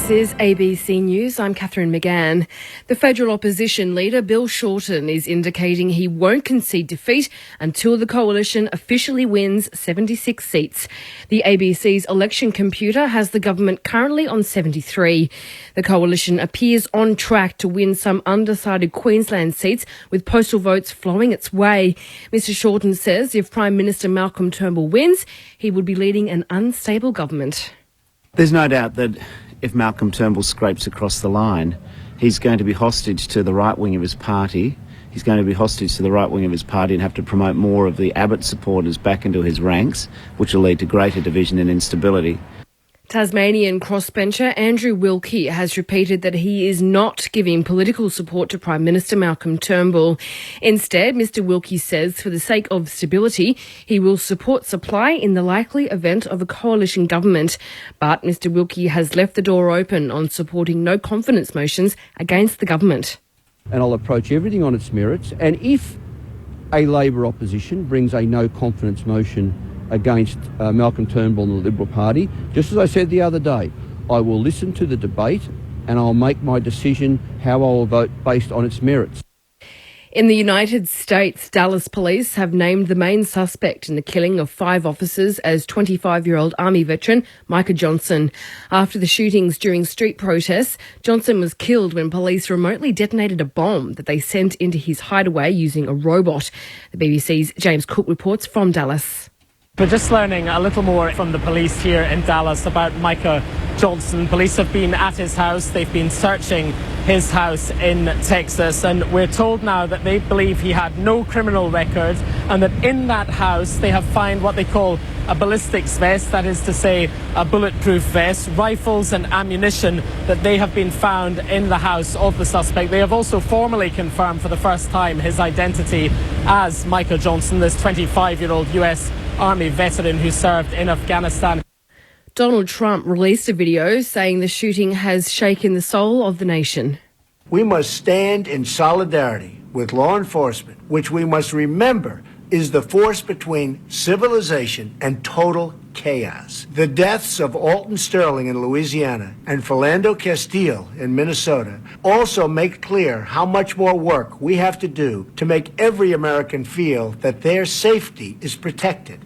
Speaker 5: This is ABC News. I'm Catherine McGann. The federal opposition leader, Bill Shorten, is indicating he won't concede defeat until the coalition officially wins 76 seats. The ABC's election computer has the government currently on 73. The coalition appears on track to win some undecided Queensland seats, with postal votes flowing its way. Mr Shorten says if Prime Minister Malcolm Turnbull wins, he would be leading an unstable government.
Speaker 16: There's no doubt that if Malcolm Turnbull scrapes across the line, he's going to be hostage to the right wing of his party. He's going to be hostage to the right wing of his party and have to promote more of the Abbott supporters back into his ranks, which will lead to greater division and instability.
Speaker 5: Tasmanian crossbencher Andrew Wilkie has repeated that he is not giving political support to Prime Minister Malcolm Turnbull. Instead, Mr Wilkie says for the sake of stability, he will support supply in the likely event of a coalition government. But Mr Wilkie has left the door open on supporting no confidence motions against the government.
Speaker 19: And I'll approach everything on its merits. And if a Labor opposition brings a no confidence motion against Malcolm Turnbull and the Liberal Party, just as I said the other day, I will listen to the debate and I'll make my decision how I will vote based on its merits.
Speaker 5: In the United States, Dallas police have named the main suspect in the killing of 5 officers as 25-year-old Army veteran Micah Johnson. After the shootings during street protests, Johnson was killed when police remotely detonated a bomb that they sent into his hideaway using a robot. The BBC's James Cook reports from Dallas.
Speaker 7: We're just learning a little more from the police here in Dallas about Micah Johnson. Police have been at his house. They've been searching his house in Texas, and we're told now that they believe he had no criminal record and that in that house they have found what they call a ballistics vest, that is to say a bulletproof vest, rifles and ammunition that they have been found in the house of the suspect. They have also formally confirmed for the first time his identity as Micah Johnson, this 25-year-old US Army veteran who served in Afghanistan.
Speaker 5: Donald Trump released a video saying the shooting has shaken the soul of the nation.
Speaker 21: We must stand in solidarity with law enforcement, which we must remember is the force between civilization and total chaos. The deaths of Alton Sterling in Louisiana and Philando Castile in Minnesota also make clear how much more work we have to do to make every American feel that their safety is protected.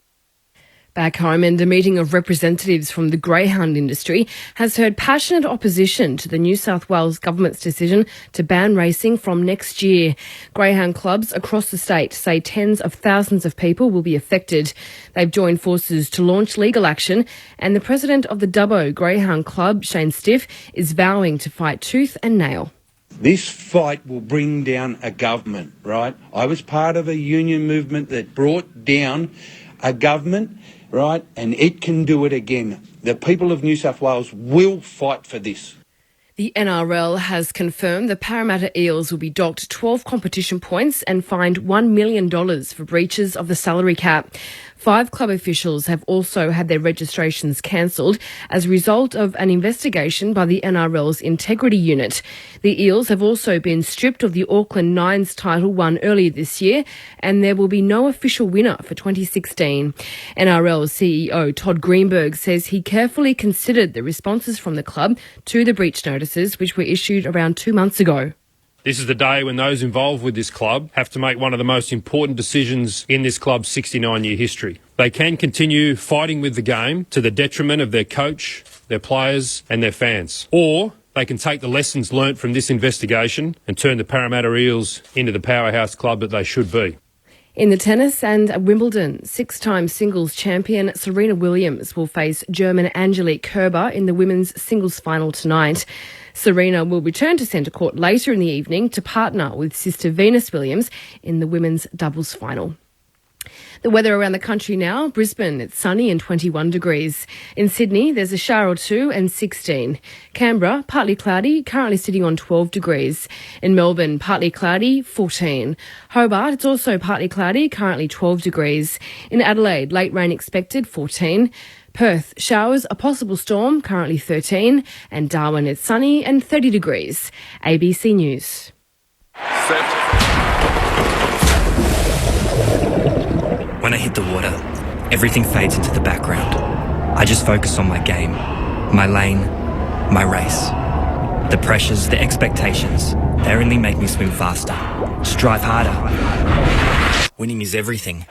Speaker 5: Back home, and a meeting of representatives from the greyhound industry has heard passionate opposition to the New South Wales government's decision to ban racing from next year. Greyhound clubs across the state say tens of thousands of people will be affected. They've joined forces to launch legal action, and the president of the Dubbo Greyhound Club, Shane Stiff, is vowing to fight tooth and nail.
Speaker 22: This fight will bring down a government, right? I was part of a union movement that brought down a government, right, and it can do it again. The people of New South Wales will fight for this.
Speaker 5: The NRL has confirmed the Parramatta Eels will be docked 12 competition points and fined $1 million for breaches of the salary cap. 5 club officials have also had their registrations cancelled as a result of an investigation by the NRL's Integrity Unit. The Eels have also been stripped of the Auckland Nines title won earlier this year, and there will be no official winner for 2016. NRL CEO Todd Greenberg says he carefully considered the responses from the club to the breach notices, which were issued around 2 months ago.
Speaker 24: This is the day when those involved with this club have to make one of the most important decisions in this club's 69-year history. They can continue fighting with the game to the detriment of their coach, their players and their fans. Or they can take the lessons learnt from this investigation and turn the Parramatta Eels into the powerhouse club that they should be.
Speaker 5: In the tennis and at Wimbledon, 6-time singles champion Serena Williams will face German Angelique Kerber in the women's singles final tonight. Serena will return to centre court later in the evening to partner with sister Venus Williams in the women's doubles final. The weather around the country now. Brisbane, it's sunny and 21 degrees. In Sydney, there's a shower or two and 16. Canberra, partly cloudy, currently sitting on 12 degrees. In Melbourne, partly cloudy, 14. Hobart, it's also partly cloudy, currently 12 degrees. In Adelaide, late rain expected, 14. Perth, showers, a possible storm, currently 13. And Darwin, it's sunny and 30 degrees. ABC News.
Speaker 25: When I hit the water, everything fades into the background. I just focus on my game, my lane, my race. The pressures, the expectations, they only make me swim faster, strive harder. Winning is everything.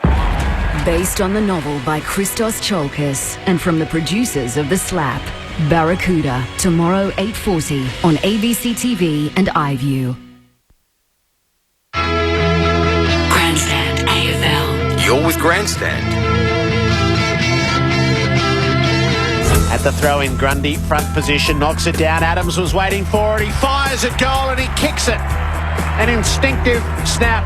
Speaker 1: Based on the novel by Christos Tsiolkas and from the producers of The Slap, Barracuda, tomorrow 8:40 on ABC TV and iView. Grandstand AFL.
Speaker 26: You're with Grandstand.
Speaker 17: At the throw-in, Grundy, front position, knocks it down. Adams was waiting for it. He fires at goal and he kicks it. An instinctive snap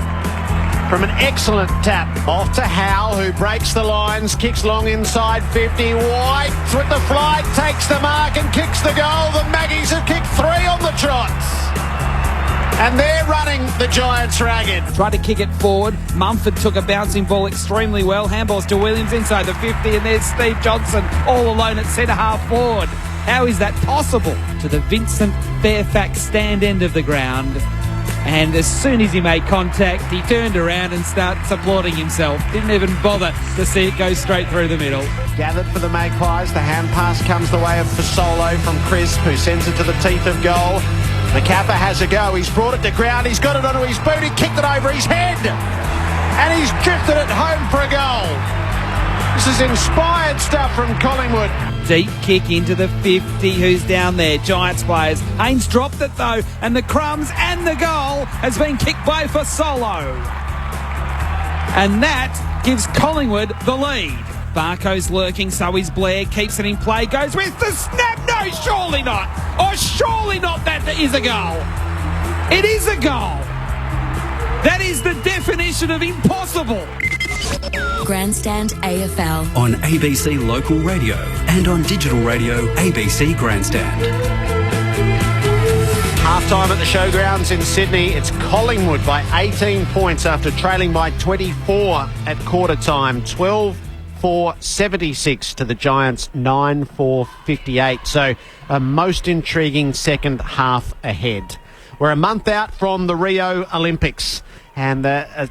Speaker 17: from an excellent tap. Off to Howe, who breaks the lines, kicks long inside 50. White with the flight, takes the mark and kicks the goal. The Maggies have kicked 3 on the trots. And they're running the Giants ragged.
Speaker 20: Tried to kick it forward. Mumford took a bouncing ball extremely well. Handballs to Williams inside the 50, and there's Steve Johnson all alone at centre half forward. How is that possible? To the Vincent Fairfax stand end of the ground. And as soon as he made contact, he turned around and starts applauding himself. Didn't even bother to see it go straight through the middle.
Speaker 17: Gathered for the Magpies. The hand pass comes the way of Fasolo from Crisp, who sends it to the teeth of goal. Macappa has a go. He's brought it to ground. He's got it onto his boot. He kicked it over his head. And he's drifted it home for a goal. This is inspired stuff from Collingwood.
Speaker 15: Deep kick into the 50. Who's down there? Giants players. Haynes dropped it though, and the crumbs and the goal has been kicked by Fasolo. And that gives Collingwood the lead. Barco's lurking, so is Blair. Keeps it in play. Goes with the snap. No, surely not. Oh, surely not. That is a goal. It is a goal. That is the definition of impossible.
Speaker 1: Grandstand AFL.
Speaker 12: On ABC Local Radio and on digital radio ABC Grandstand.
Speaker 17: Half-time at the Showgrounds in Sydney. It's Collingwood by 18 points after trailing by 24 at quarter time. 12-4-76 to the Giants, 9-4-58. So a most intriguing second half ahead. We're a month out from the Rio Olympics and a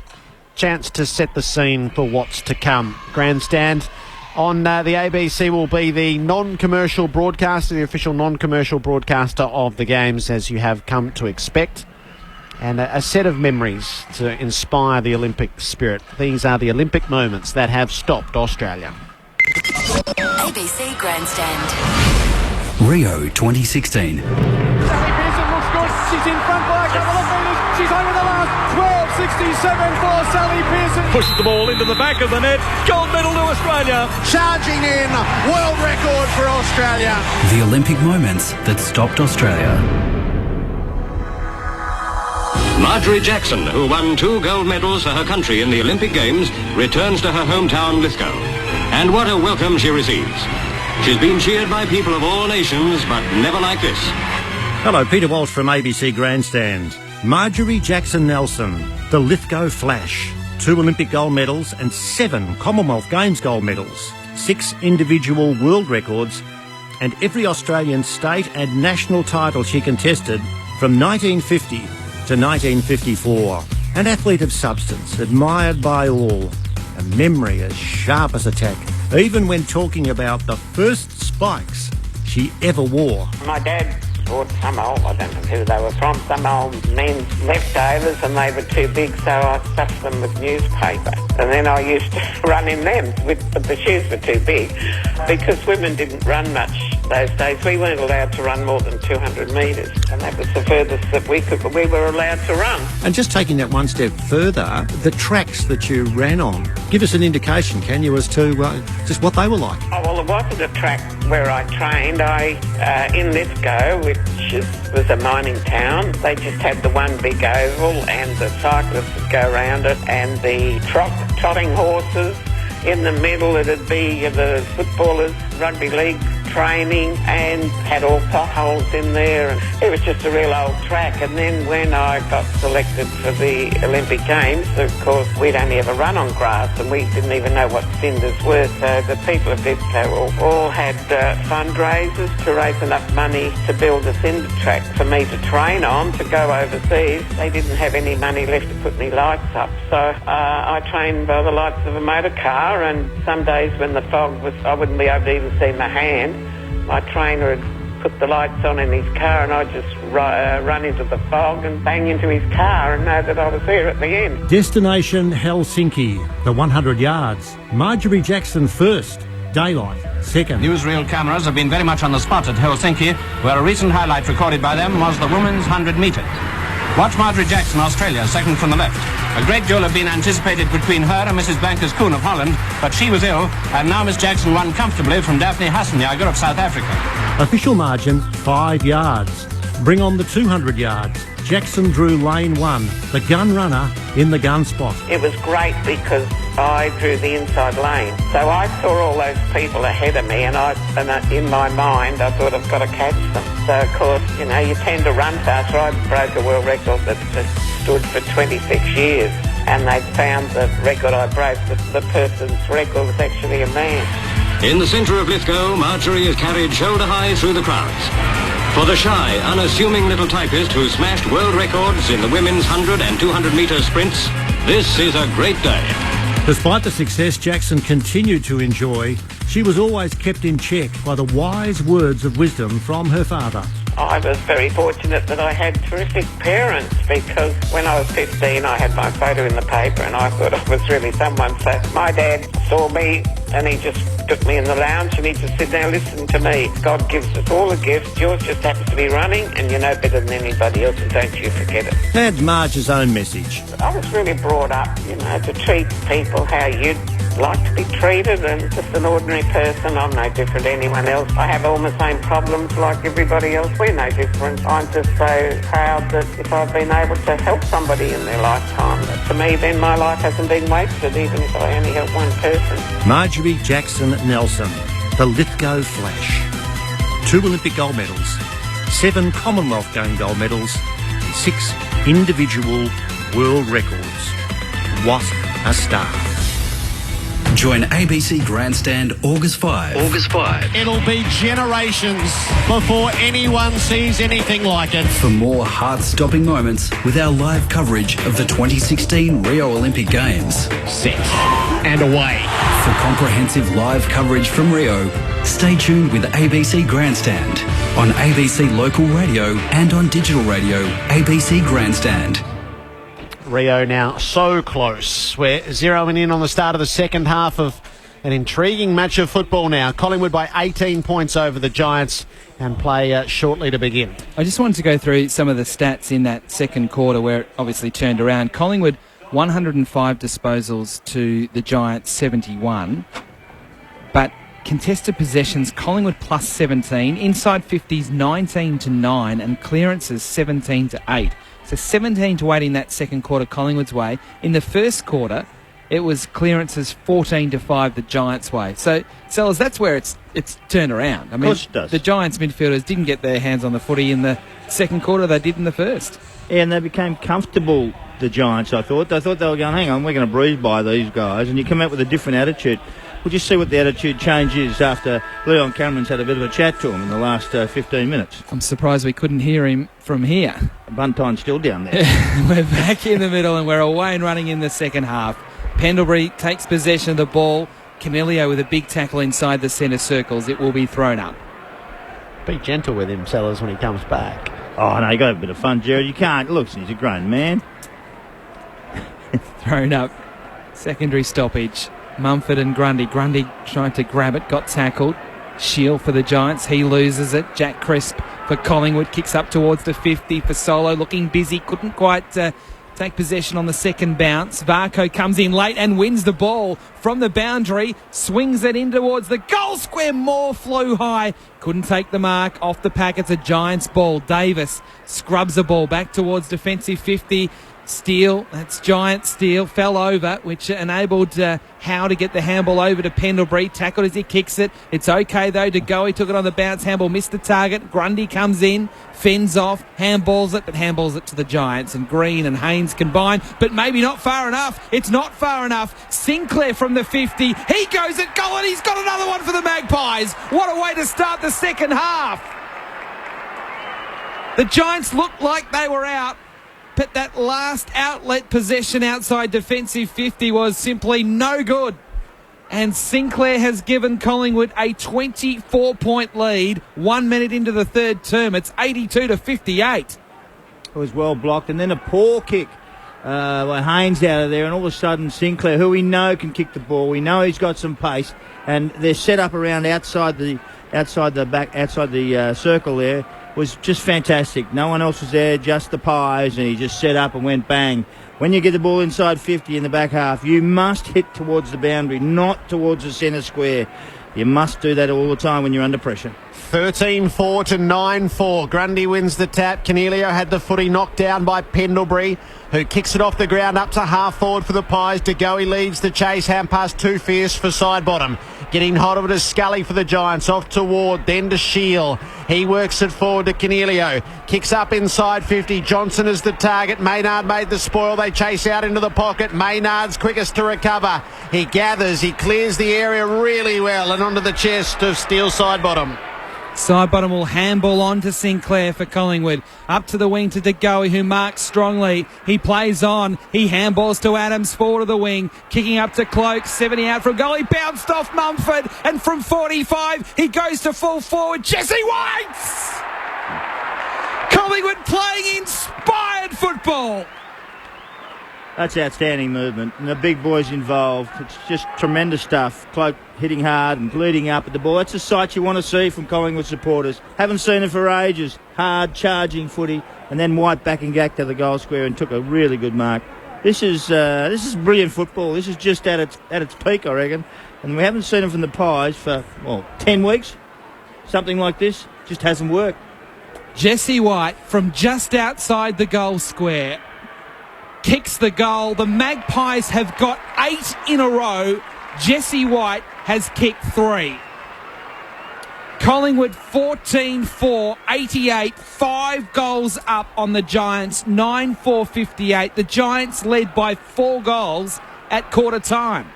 Speaker 17: chance to set the scene for what's to come. Grandstand on the ABC will be the non-commercial broadcaster, the official non-commercial broadcaster of the games, as you have come to expect. And a set of memories to inspire the Olympic spirit. These are the Olympic moments that have stopped Australia.
Speaker 1: ABC Grandstand.
Speaker 12: Rio 2016.
Speaker 9: Sally Pearson looks good. She's in front by a couple of metres. She's over the last 12.67 for Sally Pearson.
Speaker 23: Pushes the ball into the back of the net. Gold medal to Australia.
Speaker 17: Charging in, world record for Australia.
Speaker 12: The Olympic moments that stopped Australia.
Speaker 2: Marjorie Jackson, who won 2 gold medals for her country in the Olympic Games, returns to her hometown Lithgow. And what a welcome she receives. She's been cheered by people of all nations, but never like this.
Speaker 4: Hello, Peter Walsh from ABC Grandstand. Marjorie Jackson Nelson, the Lithgow Flash. 2 Olympic gold medals and 7 Commonwealth Games gold medals. 6 individual world records and every Australian state and national title she contested from 1950 to 1954. An athlete of substance, admired by all. A memory as sharp as a tack, even when talking about the first spikes she ever wore.
Speaker 8: My dad bought some old, I don't know who they were from, some old men's leftovers, and they were too big, so I stuffed them with newspaper. And then I used to run in them, but the shoes were too big, because women didn't run much those days. We weren't allowed to run more than 200 metres, and that was the furthest that we were allowed to run.
Speaker 4: And just taking that one step further, the tracks that you ran on, give us an indication, can you, as to just what they were like?
Speaker 8: Oh, well, it wasn't a track where I trained. In Lithgow, which was a mining town, they just had the one big oval, and the cyclists would go around it, and the trotting horses. In the middle, it'd be the footballers, rugby league training, and had all potholes in there. And it was just a real old track. And then when I got selected for the Olympic Games, of course, we'd only ever run on grass, and we didn't even know what cinders were. So the people of Lithgow all had fundraisers to raise enough money to build a cinder track for me to train on to go overseas. They didn't have any money left to put any lights up. So I trained by the lights of a motor car, and some days when the fog was, I wouldn't be able to even see my hand. My trainer had put the lights on in his car, and I'd just run into the fog and bang into his car and know that I was there at the end.
Speaker 4: Destination Helsinki, the 100 yards. Marjorie Jackson first, daylight second.
Speaker 10: Newsreel cameras have been very much on the spot at Helsinki, where a recent highlight recorded by them was the women's 100 metres. Watch Marjorie Jackson, Australia, second from the left. A great duel had been anticipated between her and Mrs. Blankers-Koen of Holland, but she was ill, and now Miss Jackson won comfortably from Daphne Hassenjager of South Africa.
Speaker 4: Official margin, 5 yards. Bring on the 200 yards. Jackson drew lane 1, the gun runner in the gun spot.
Speaker 8: It was great because I drew the inside lane. So I saw all those people ahead of me, and in my mind, I thought, I've got to catch them. So, of course, you tend to run faster. I broke a world record that stood for 26 years, and they found the record I broke, the person's record was actually a man.
Speaker 2: In the centre of Lithgow, Marjorie is carried shoulder high through the crowds. For the shy, unassuming little typist who smashed world records in the women's 100 and 200 metre sprints, this is a great day.
Speaker 4: Despite the success Jackson continued to enjoy, she was always kept in check by the wise words of wisdom from her father.
Speaker 8: I was very fortunate that I had terrific parents, because when I was 15 I had my photo in the paper and I thought I was really someone. So my dad saw me and he just took me in the lounge and he just said, now listen to me, God gives us all a gift, yours just happens to be running and you know better than anybody else, and don't you forget it.
Speaker 4: That's Marge's own message.
Speaker 8: I was really brought up, to treat people how you'd like to be treated, and just an ordinary person. I'm no different to anyone else. I have all the same problems like everybody else. We're no different. I'm just so proud that if I've been able to help somebody in their lifetime, to me then my life hasn't been wasted, even if I only help one person.
Speaker 4: Marjorie Jackson Nelson, the Lithgow Flash. 2 Olympic gold medals, 7 Commonwealth Game gold medals, and 6 individual world records. What a star.
Speaker 12: Join ABC Grandstand August 5.
Speaker 17: It'll be generations before anyone sees anything like it.
Speaker 12: For more heart-stopping moments with our live coverage of the 2016 Rio Olympic Games.
Speaker 17: Set and away.
Speaker 12: For comprehensive live coverage from Rio, stay tuned with ABC Grandstand on ABC Local Radio and on digital radio, ABC Grandstand.
Speaker 17: Rio now so close. We're zeroing in on the start of the second half of an intriguing match of football now. Collingwood by 18 points over the Giants, and play shortly to begin.
Speaker 15: I just wanted to go through some of the stats in that second quarter where it obviously turned around. Collingwood 105 disposals to the Giants 71, but contested possessions, Collingwood plus 17, inside 50s 19-9, and clearances 17-8. So 17-8 in that second quarter Collingwood's way. In the first quarter, it was clearances 14-5 the Giants' way. So, Sellers, that's where it's turned around. I mean,
Speaker 14: of course it does.
Speaker 15: The Giants midfielders didn't get their hands on the footy in the second quarter. They did in the first.
Speaker 14: Yeah, and they became comfortable, the Giants, I thought. They thought they were going, hang on, we're going to breeze by these guys. And you come out with a different attitude. We'll just see what the attitude change is after Leon Cameron's had a bit of a chat to him in the last 15 minutes.
Speaker 15: I'm surprised we couldn't hear him from here.
Speaker 14: Buntine's still down there.
Speaker 15: We're back in the middle and we're away and running in the second half. Pendlebury takes possession of the ball. Canelio with a big tackle inside the centre circles. It will be thrown up.
Speaker 17: Be gentle with him, Sellers, when he comes back.
Speaker 14: Oh, no, you got to have a bit of fun, Jared. You can't. Look, he's a grown man.
Speaker 15: Thrown up. Secondary stoppage. Mumford and Grundy. Grundy tried to grab it, got tackled. Shield for the Giants. He loses it. Jack Crisp for Collingwood. Kicks up towards the 50 for Solo. Looking busy. Couldn't quite take possession on the second bounce. Varco comes in late and wins the ball from the boundary. Swings it in towards the goal square. Moore flew high. Couldn't take the mark. Off the pack. It's a Giants ball. Davis scrubs the ball back towards defensive 50. Steele, that's Giant Steele, fell over, which enabled Howe to get the handball over to Pendlebury. Tackled as he kicks it. It's okay, though, to go. He took it on the bounce. Handball missed the target. Grundy comes in, fends off, handballs it, but handballs it to the Giants. And Green and Haynes combine, but maybe not far enough. It's not far enough. Sinclair from the 50. He goes at goal, and he's got another one for the Magpies. What a way to start the second half. The Giants looked like they were out, but that last outlet possession outside defensive 50 was simply no good. And Sinclair has given Collingwood a 24-point lead 1 minute into the third term. It's 82-58.
Speaker 14: It was well blocked. And then a poor kick by Haynes out of there. And all of a sudden Sinclair, who we know can kick the ball, we know he's got some pace. And they're set up around outside the circle there. Was just fantastic. No one else was there, just the Pies, and he just set up and went bang. When you get the ball inside 50 in the back half, you must hit towards the boundary, not towards the centre square. You must do that all the time when you're under pressure.
Speaker 17: 13-4 to 9-4. Grundy wins the tap. Canelio had the footy knocked down by Pendlebury, who kicks it off the ground up to half forward for the Pies. De Goey leads the chase. Hand pass too fierce for side bottom. Getting hot over to Scully for the Giants. Off to Ward, then to Shield. He works it forward to Canelio. Kicks up inside 50. Johnson is the target. Maynard made the spoil. They chase out into the pocket. Maynard's quickest to recover. He gathers. He clears the area really well and onto the chest of Steele side bottom.
Speaker 15: Sidebottom will handball on to Sinclair for Collingwood. Up to the wing to De Goey, who marks strongly. He plays on. He handballs to Adams, forward of the wing. Kicking up to Cloak, 70 out from goal. He bounced off Mumford, and from 45, he goes to full forward. Jesse White!
Speaker 20: Collingwood playing inspired football.
Speaker 14: That's outstanding movement, and the big boys involved. It's just tremendous stuff. Cloak hitting hard and bleeding up at the ball. That's a sight you want to see from Collingwood supporters. Haven't seen it for ages. Hard, charging footy, and then White backing back to the goal square and took a really good mark. This is brilliant football. This is just at its peak, I reckon. And we haven't seen it from the Pies for 10 weeks. Something like this just hasn't worked.
Speaker 15: Jesse White from just outside the goal square kicks the goal. The Magpies have got 8 in a row. Jesse White has kicked 3. Collingwood 14-4, 88, 5 goals up on the Giants, 9-4, 58. The Giants led by 4 goals at quarter time.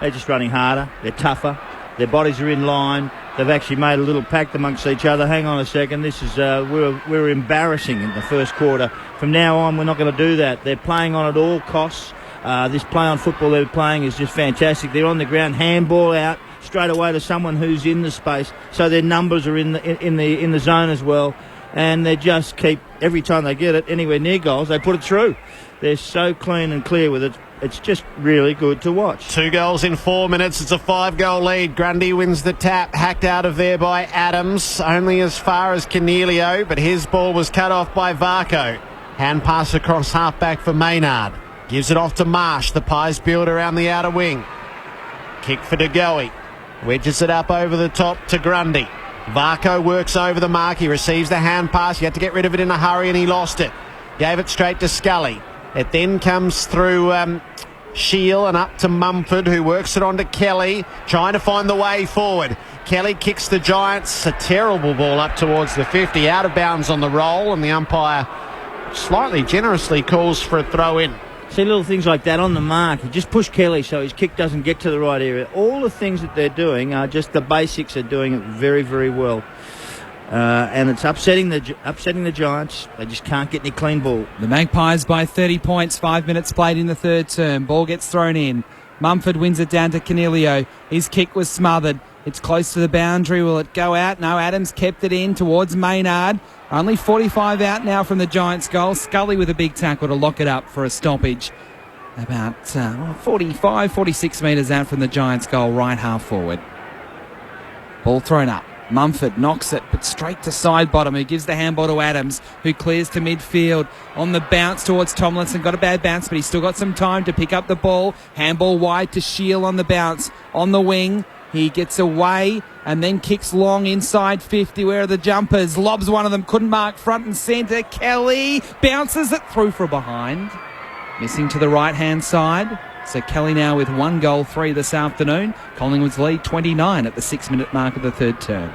Speaker 14: They're just running harder. They're tougher. Their bodies are in line. They've actually made a little pact amongst each other. Hang on a second. This is we're embarrassing in the first quarter. From now on, we're not going to do that. They're playing on at all costs. This play on football they're playing is just fantastic. They're on the ground, handball out straight away to someone who's in the space, so their numbers are in the zone as well. And they just keep, every time they get it anywhere near goals, they put it through. They're so clean and clear with it. It's just really good to watch.
Speaker 17: 2 goals in 4 minutes. It's a 5-goal lead. Grundy wins the tap. Hacked out of there by Adams. Only as far as Cornelio, but his ball was cut off by Varco. Hand pass across half-back for Maynard. Gives it off to Marsh. The Pies build around the outer wing. Kick for De Goey. Wedges it up over the top to Grundy. Varco works over the mark. He receives the hand pass. He had to get rid of it in a hurry and he lost it. Gave it straight to Scully. It then comes through Shield and up to Mumford, who works it on to Kelly, trying to find the way forward. Kelly kicks the Giants. A terrible ball up towards the 50, out of bounds on the roll, and the umpire slightly generously calls for a throw in.
Speaker 14: See little things like that on the mark. You just push Kelly so his kick doesn't get to the right area. All the things that they're doing are just the basics are doing it very, very well. And it's upsetting the Giants. They just can't get any clean ball.
Speaker 15: The Magpies by 30 points, 5 minutes played in the third term. Ball gets thrown in. Mumford wins it down to Cornelio. His kick was smothered. It's close to the boundary. Will it go out? No, Adams kept it in towards Maynard. Only 45 out now from the Giants' goal. Scully with a big tackle to lock it up for a stoppage. About 45, 46 metres out from the Giants' goal, right half forward. Ball thrown up. Mumford knocks it, but straight to side bottom, who gives the handball to Adams, who clears to midfield. On the bounce towards Tomlinson. Got a bad bounce, but he's still got some time to pick up the ball. Handball wide to Shield on the bounce. On the wing, he gets away and then kicks long inside 50. Where are the jumpers? Lobs one of them, couldn't mark front and centre. Kelly bounces it through for a behind. Missing to the right-hand side. So Kelly now with 1 goal, 3 this afternoon. Collingwood's lead 29 at the 6-minute mark of the third term.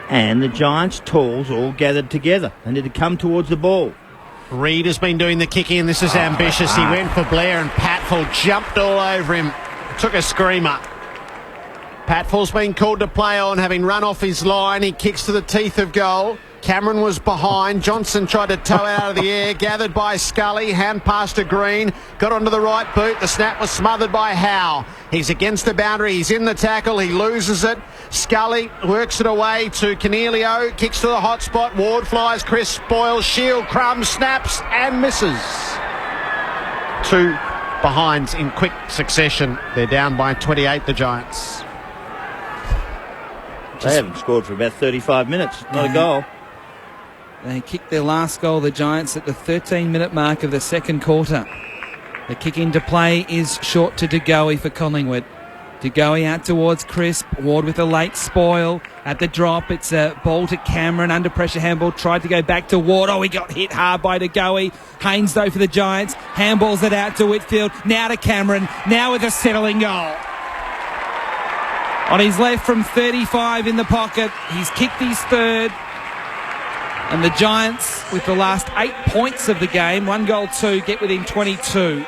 Speaker 14: And the Giants' talls all gathered together. They need to come towards the ball.
Speaker 17: Reid has been doing the kicking, and this is ambitious. He went for Blair, and Patfull jumped all over him. Took a screamer. Patfull's been called to play on, having run off his line. He kicks to the teeth of goal. Cameron was behind. Johnson tried to tow out of the air. Gathered by Scully. Hand pass to Green. Got onto the right boot. The snap was smothered by Howe. He's against the boundary. He's in the tackle. He loses it. Scully works it away to Cornelio. Kicks to the hot spot. Ward flies. Chris spoils. Shield. Crum snaps and misses. 2 behinds in quick succession. They're down by 28, the Giants.
Speaker 14: They haven't scored for about 35 minutes. Not a goal.
Speaker 15: They kicked their last goal, the Giants, at the 13-minute mark of the second quarter. The kick into play is short to De Goey for Collingwood. De Goey out towards Crisp. Ward with a late spoil. At the drop, it's a ball to Cameron. Under pressure, handball tried to go back to Ward. Oh, he got hit hard by De Goey. Haynes, though, for the Giants. Handballs it out to Whitfield. Now to Cameron. Now with a settling goal. On his left from 35 in the pocket. He's kicked his third. And the Giants, with the last 8 points of the game, 1 goal, 2, get within 22.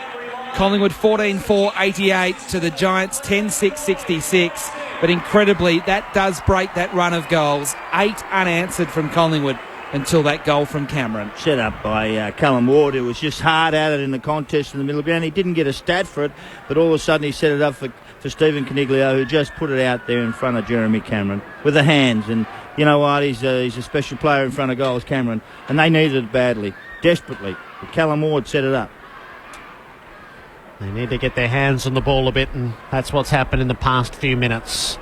Speaker 15: Collingwood 14-4, 88 to the Giants 10-6, 66. But incredibly, that does break that run of goals. 8 unanswered from Collingwood until that goal from Cameron.
Speaker 14: Set up by Callum Ward, who was just hard at it in the contest in the middle of the ground. He didn't get a stat for it, but all of a sudden he set it up for Stephen Cornelio, who just put it out there in front of Jeremy Cameron with the hands. And, you know what, he's a special player in front of goals, Cameron, and they needed it badly, desperately. But Callum Ward set it up.
Speaker 17: They need to get their hands on the ball a bit, and that's what's happened in the past few minutes.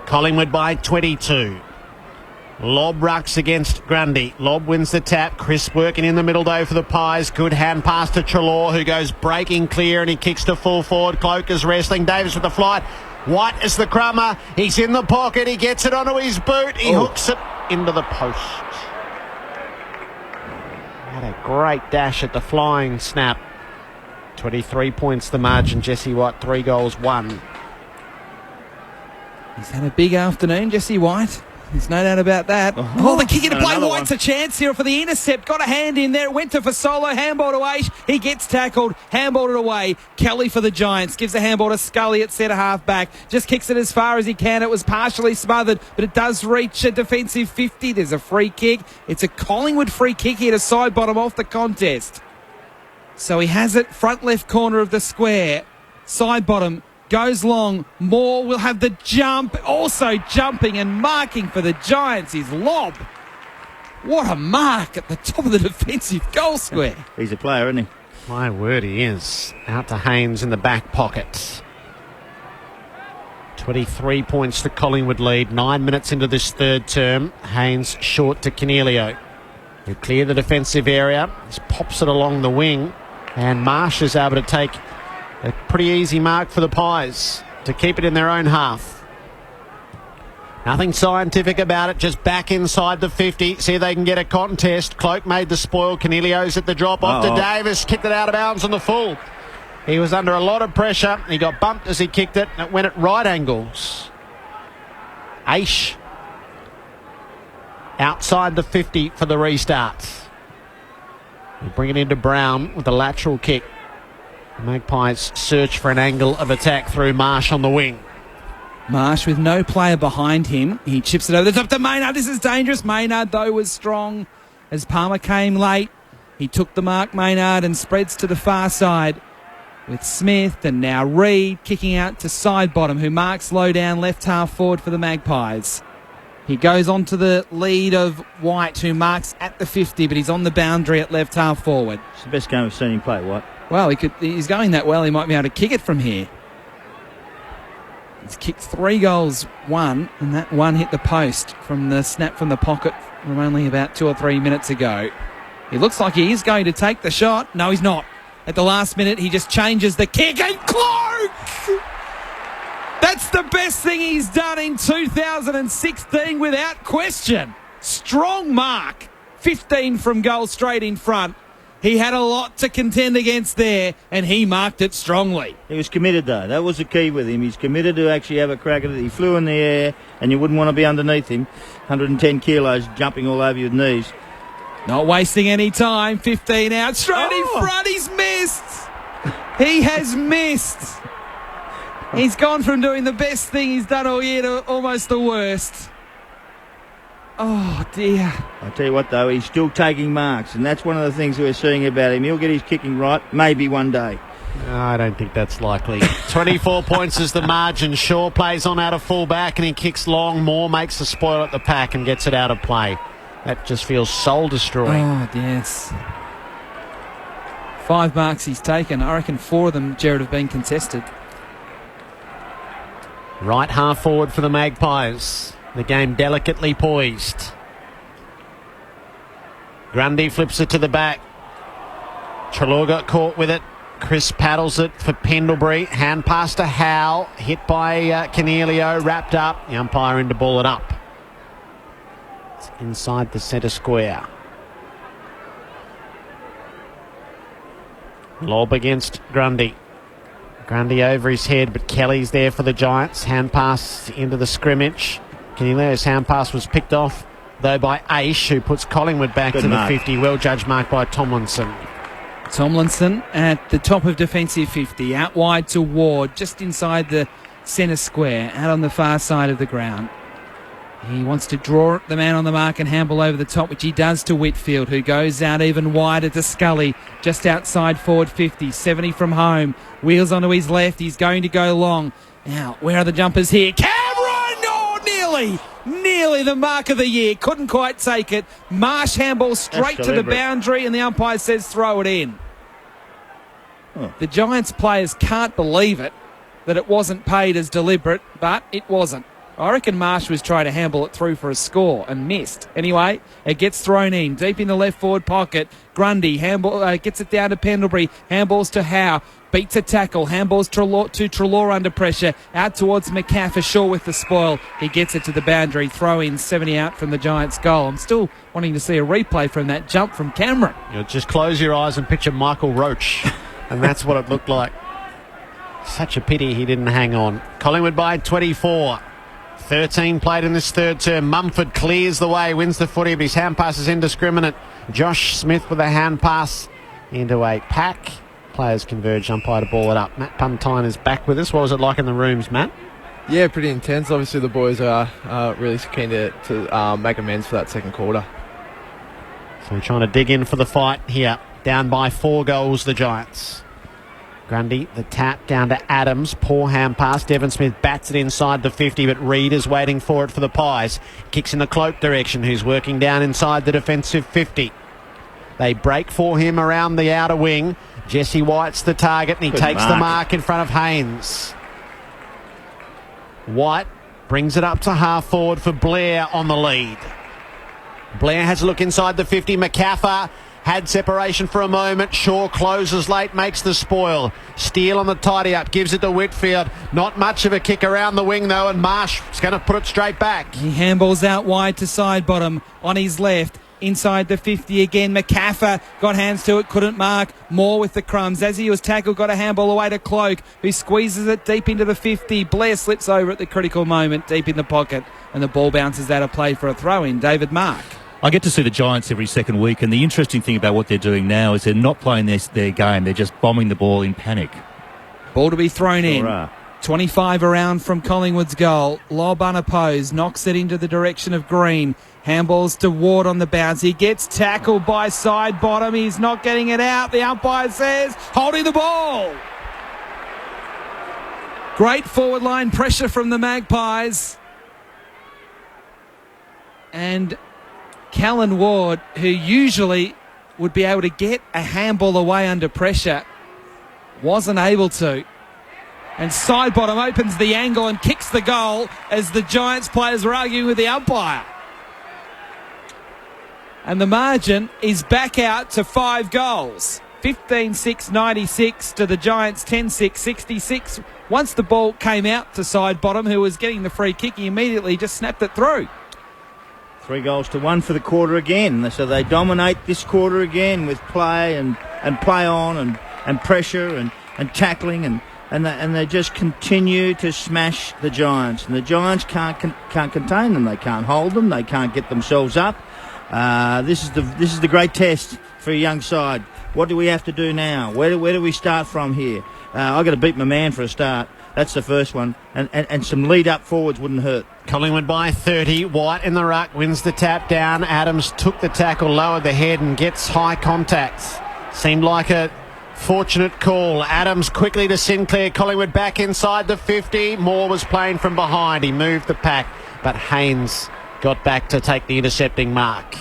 Speaker 17: Collingwood by 22. Lobb rucks against Grundy. Lobb wins the tap. Chris working in the middle though for the Pies. Good hand pass to Treloar, who goes breaking clear and he kicks to full forward. Cloak is wrestling. Davis with the flight. White is the crummer. He's in the pocket. He gets it onto his boot. He hooks it into the post. Had a great dash at the flying snap. 23 points the margin. Jesse White, 3 goals, 1.
Speaker 15: He's had a big afternoon, Jesse White. There's no doubt about that. The kick into play. White's a chance here for the intercept. Got a hand in there. It went to Fasolo. Handball to Aish. He gets tackled. Handballed it away. Kelly for the Giants. Gives the handball to Scully at centre half back. Just kicks it as far as he can. It was partially smothered, but it does reach a defensive 50. There's a free kick. It's a Collingwood free kick here to side bottom off the contest. So he has it front left corner of the square. Side bottom. Goes long. Moore will have the jump. Also jumping and marking for the Giants is Lobb. What a mark at the top of the defensive goal square.
Speaker 14: He's a player, isn't he?
Speaker 17: My word, he is. Out to Haynes in the back pocket. 23 points to Collingwood lead. 9 minutes into this third term. Haynes short to Cornelio. They clear the defensive area. Just pops it along the wing. And Marsh is able to take a pretty easy mark for the Pies to keep it in their own half. Nothing scientific about it, just back inside the 50. See if they can get a contest. Cloak made the spoil. Cornelio's at the drop off to Davis. Kicked it out of bounds on the full. He was under a lot of pressure. He got bumped as he kicked it, and it went at right angles. Aish outside the 50 for the restart. They bring it into Brown with a lateral kick. The Magpies search for an angle of attack through Marsh on the wing.
Speaker 15: Marsh with no player behind him. He chips it over the top to Maynard. This is dangerous. Maynard, though, was strong as Palmer came late. He took the mark, Maynard, and spreads to the far side with Smith and now Reid kicking out to side bottom, who marks low down left half forward for the Magpies. He goes on to the lead of White, who marks at the 50, but he's on the boundary at left half forward.
Speaker 14: It's the best game I've seen him play, White.
Speaker 15: Well, he's going that well, he might be able to kick it from here. He's kicked 3 goals, 1, and that one hit the post from the snap from the pocket from only about 2 or 3 minutes ago. He looks like he is going to take the shot. No, he's not. At the last minute, he just changes the kick and Cloak! That's the best thing he's done in 2016 without question. Strong mark. 15 from goal straight in front. He had a lot to contend against there, and he marked it strongly.
Speaker 14: He was committed, though. That was the key with him. He's committed to actually have a crack at it. He flew in the air, and you wouldn't want to be underneath him. 110 kilos jumping all over your knees.
Speaker 15: Not wasting any time. 15 out. Straight in front. He's missed. He has missed. He's gone from doing the best thing he's done all year to almost the worst. Oh, dear.
Speaker 14: I tell you what, though, he's still taking marks, and that's one of the things we're seeing about him. He'll get his kicking right, maybe one day.
Speaker 17: No, I don't think that's likely. 24 points is the margin. Shaw plays on out of full back, and he kicks long. Moore makes the spoil at the pack and gets it out of play. That just feels soul-destroying.
Speaker 15: Oh, yes. 5 marks he's taken. I reckon 4 of them, Jared, have been contested.
Speaker 17: Right half forward for the Magpies. The game delicately poised. Grundy flips it to the back. Treloar got caught with it. Chris paddles it for Pendlebury. Hand pass to Howe. Hit by Cornelio. Wrapped up. The umpire in to ball it up. It's inside the centre square. Lob against Grundy. Grundy over his head, but Kelly's there for the Giants. Hand pass into the scrimmage. Cornelio's hand pass was picked off, though, by Aish, who puts Collingwood back to the 50. Well judged mark by Tomlinson.
Speaker 15: Tomlinson at the top of defensive 50. Out wide to Ward, just inside the centre square, out on the far side of the ground. He wants to draw the man on the mark and handball over the top, which he does to Whitfield, who goes out even wider to Scully, just outside forward 50, 70 from home. Wheels onto his left, he's going to go long. Now, where are the jumpers here? Cameron! Oh, nearly
Speaker 20: nearly the mark of the year. Couldn't quite take it. Marsh handball straight to the boundary, and the umpire says throw it in.
Speaker 14: Oh.
Speaker 20: The Giants players can't believe it, that it wasn't paid as deliberate, but it wasn't. I reckon Marsh was trying to handball it through for a score and missed. Anyway, it gets thrown in, deep in the left forward pocket. Grundy handball, gets it down to Pendlebury, handballs to Howe, beats a tackle, handballs to Treloar under pressure, out towards McCaffrey, Shaw with the spoil. He gets it to the boundary, throw in, 70 out from the Giants' goal. I'm still wanting to see a replay from that jump from Cameron.
Speaker 17: You'll just close your eyes and picture Michael Roach, and that's what it looked like. Such a pity he didn't hang on. Collingwood by 24. 13 played in this third term. Mumford clears the way, wins the footy, but his hand pass is indiscriminate. Josh Smith with a hand pass into a pack. Players converge, umpire to ball it up. Matt Puntine is back with us. What was it like in the rooms, Matt?
Speaker 3: Yeah, pretty intense. Obviously, the boys are really keen to make amends for that second quarter.
Speaker 17: So we're trying to dig in for the fight here. Down by 4 goals, the Giants. Grundy, the tap down to Adams. Poor hand pass. Devon Smith bats it inside the 50, but Reid is waiting for it for the Pies. Kicks in the cloak direction, who's working down inside the defensive 50. They break for him around the outer wing. Jesse White's the target, and he takes the mark in front of Haynes. White brings it up to half forward for Blair on the lead. Blair has a look inside the 50. McCaffrey had separation for a moment. Shaw closes late, makes the spoil. Steele on the tidy up, gives it to Whitfield. Not much of a kick around the wing though, and Marsh is going to put it straight back.
Speaker 20: He handballs out wide to side bottom on his left. Inside the 50 again. McCaffrey got hands to it, couldn't mark. Moore with the crumbs. As he was tackled, got a handball away to Cloak, who squeezes it deep into the 50. Blair slips over at the critical moment, deep in the pocket, and the ball bounces out of play for a throw-in. David Mark.
Speaker 6: I get to see the Giants every second week, and the interesting thing about what they're doing now is they're not playing their game. They're just bombing the ball in panic.
Speaker 20: Ball to be thrown in. 25 around from Collingwood's goal. Lob unopposed. Knocks it into the direction of Green. Handballs to Ward on the bounce. He gets tackled by side bottom. He's not getting it out. The umpire says, holding the ball. Great forward line pressure from the Magpies. And Callan Ward, who usually would be able to get a handball away under pressure, wasn't able to. And Sidebottom opens the angle and kicks the goal as the Giants players were arguing with the umpire. And the margin is back out to 5 goals. 15-6-96 to the Giants, 10-6-66. Once the ball came out to Sidebottom, who was getting the free kick, he immediately just snapped it through.
Speaker 14: 3 goals to 1 for the quarter again. So they dominate this quarter again with play and play on and pressure and tackling and they just continue to smash the Giants. And the Giants can't contain them. They can't hold them. They can't get themselves up. This is the great test for a young side. What do we have to do now? Where do we start from here? I've got to beat my man for a start. That's the first one. And some lead-up forwards wouldn't hurt.
Speaker 17: Collingwood by 30. White in the ruck, wins the tap down. Adams took the tackle, lowered the head and gets high contact. Seemed like a fortunate call. Adams quickly to Sinclair. Collingwood back inside the 50. Moore was playing from behind. He moved the pack, but Haynes got back to take the intercepting mark.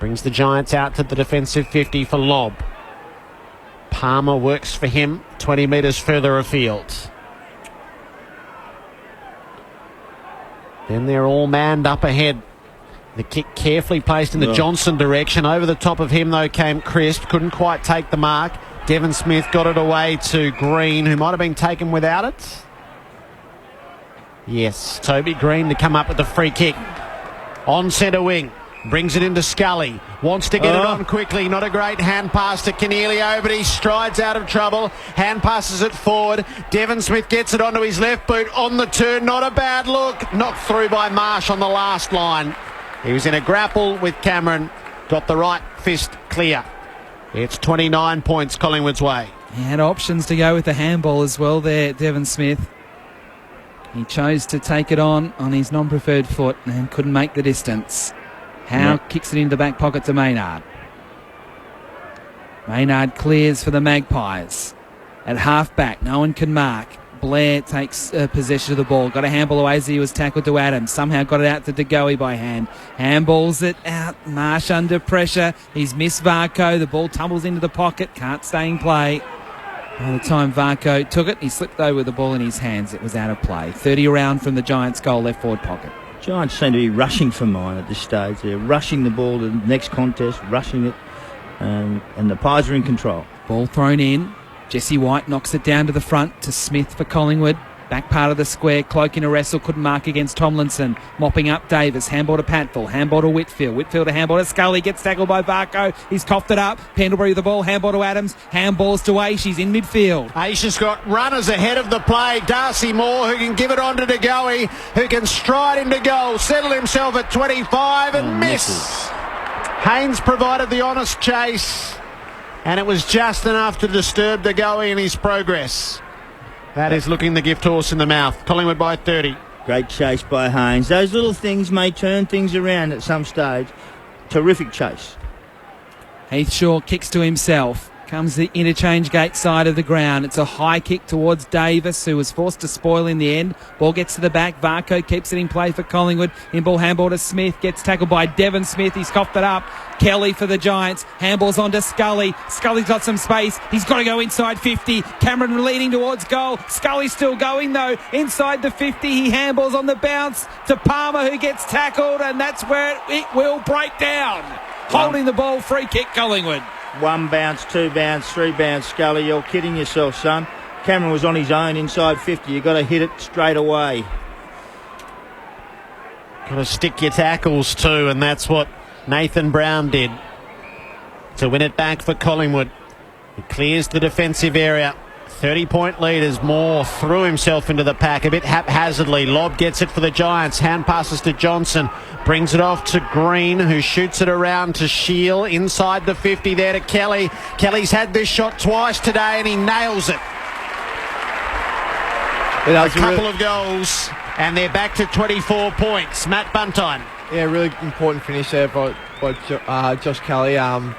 Speaker 17: Brings the Giants out to the defensive 50 for Lobb. Palmer works for him 20 metres further afield. Then they're all manned up ahead. The kick carefully placed in the Johnson direction. Over the top of him, though, came Crisp. Couldn't quite take the mark. Devon Smith got it away to Green, who might have been taken without it. Yes, Toby Green to come up with the free kick. On centre wing. Brings it into Scully. Wants to get it on quickly. Not a great hand pass to Cornelio, but he strides out of trouble. Hand passes it forward. Devon Smith gets it onto his left boot. On the turn, not a bad look. Knocked through by Marsh on the last line. He was in a grapple with Cameron. Got the right fist clear. It's 29 points Collingwood's way.
Speaker 20: He had options to go with the handball as well there, Devon Smith. He chose to take it on his non-preferred foot and couldn't make the distance. Howe kicks it into the back pocket to Maynard. Maynard clears for the Magpies. At half back, no one can mark.
Speaker 15: Blair takes possession of the ball. Got a handball away as he was tackled to Adams. Somehow got it out to De Goey by hand. Handballs it out. Marsh under pressure. He's missed Varco. The ball tumbles into the pocket. Can't stay in play. By the time Varco took it, he slipped over with the ball in his hands. It was out of play. 30 around from the Giants' goal left forward pocket.
Speaker 14: Giants seem to be rushing for mine at this stage. They're rushing the ball to the next contest, rushing it, and the Pies are in control.
Speaker 15: Ball thrown in. Jesse White knocks it down to the front to Smith for Collingwood. Back part of the square. Cloak in a wrestle. Couldn't mark against Tomlinson. Mopping up Davis. Handball to Patfill. Handball to Whitfield. Whitfield to handball to Scully. Gets tackled by Varco. He's coughed it up. Pendlebury with the ball. Handball to Adams. Handballs to Aish. He's in midfield.
Speaker 17: Aish has got runners ahead of the play. Darcy Moore, who can give it on to De Goey, who can stride into goal. Settle himself at 25 and miss. Haynes provided the honest chase, and it was just enough to disturb De Goey in his progress. That is looking the gift horse in the mouth. Collingwood by 30.
Speaker 14: Great chase by Haynes. Those little things may turn things around at some stage. Terrific chase.
Speaker 15: Heathshaw kicks to himself. Comes the interchange gate side of the ground. It's a high kick towards Davis, who was forced to spoil in the end. Ball gets to the back. Varco keeps it in play for Collingwood. In-ball handball to Smith. Gets tackled by Devon Smith. He's coughed it up. Kelly for the Giants. Handballs on to Scully. Scully's got some space. He's got to go inside 50. Cameron leading towards goal. Scully's still going, though. Inside the 50. He handballs on the bounce to Palmer, who gets tackled, and that's where it will break down. Holding the ball. Free kick, Collingwood.
Speaker 14: 1 bounce, 2 bounce, 3 bounce, Scully. You're kidding yourself, son. Cameron was on his own inside 50. You've got to hit it straight away.
Speaker 17: Got to stick your tackles too, and that's what Nathan Brown did to win it back for Collingwood. He clears the defensive area. 30-point lead as Moore threw himself into the pack a bit haphazardly. Lobb gets it for the Giants. Hand passes to Johnson. Brings it off to Green, who shoots it around to Shield. Inside the 50 there to Kelly. Kelly's had this shot twice today and he nails it. A couple of goals and they're back to 24 points. Matt Buntine.
Speaker 3: Yeah, really important finish there by Josh Kelly. Yeah,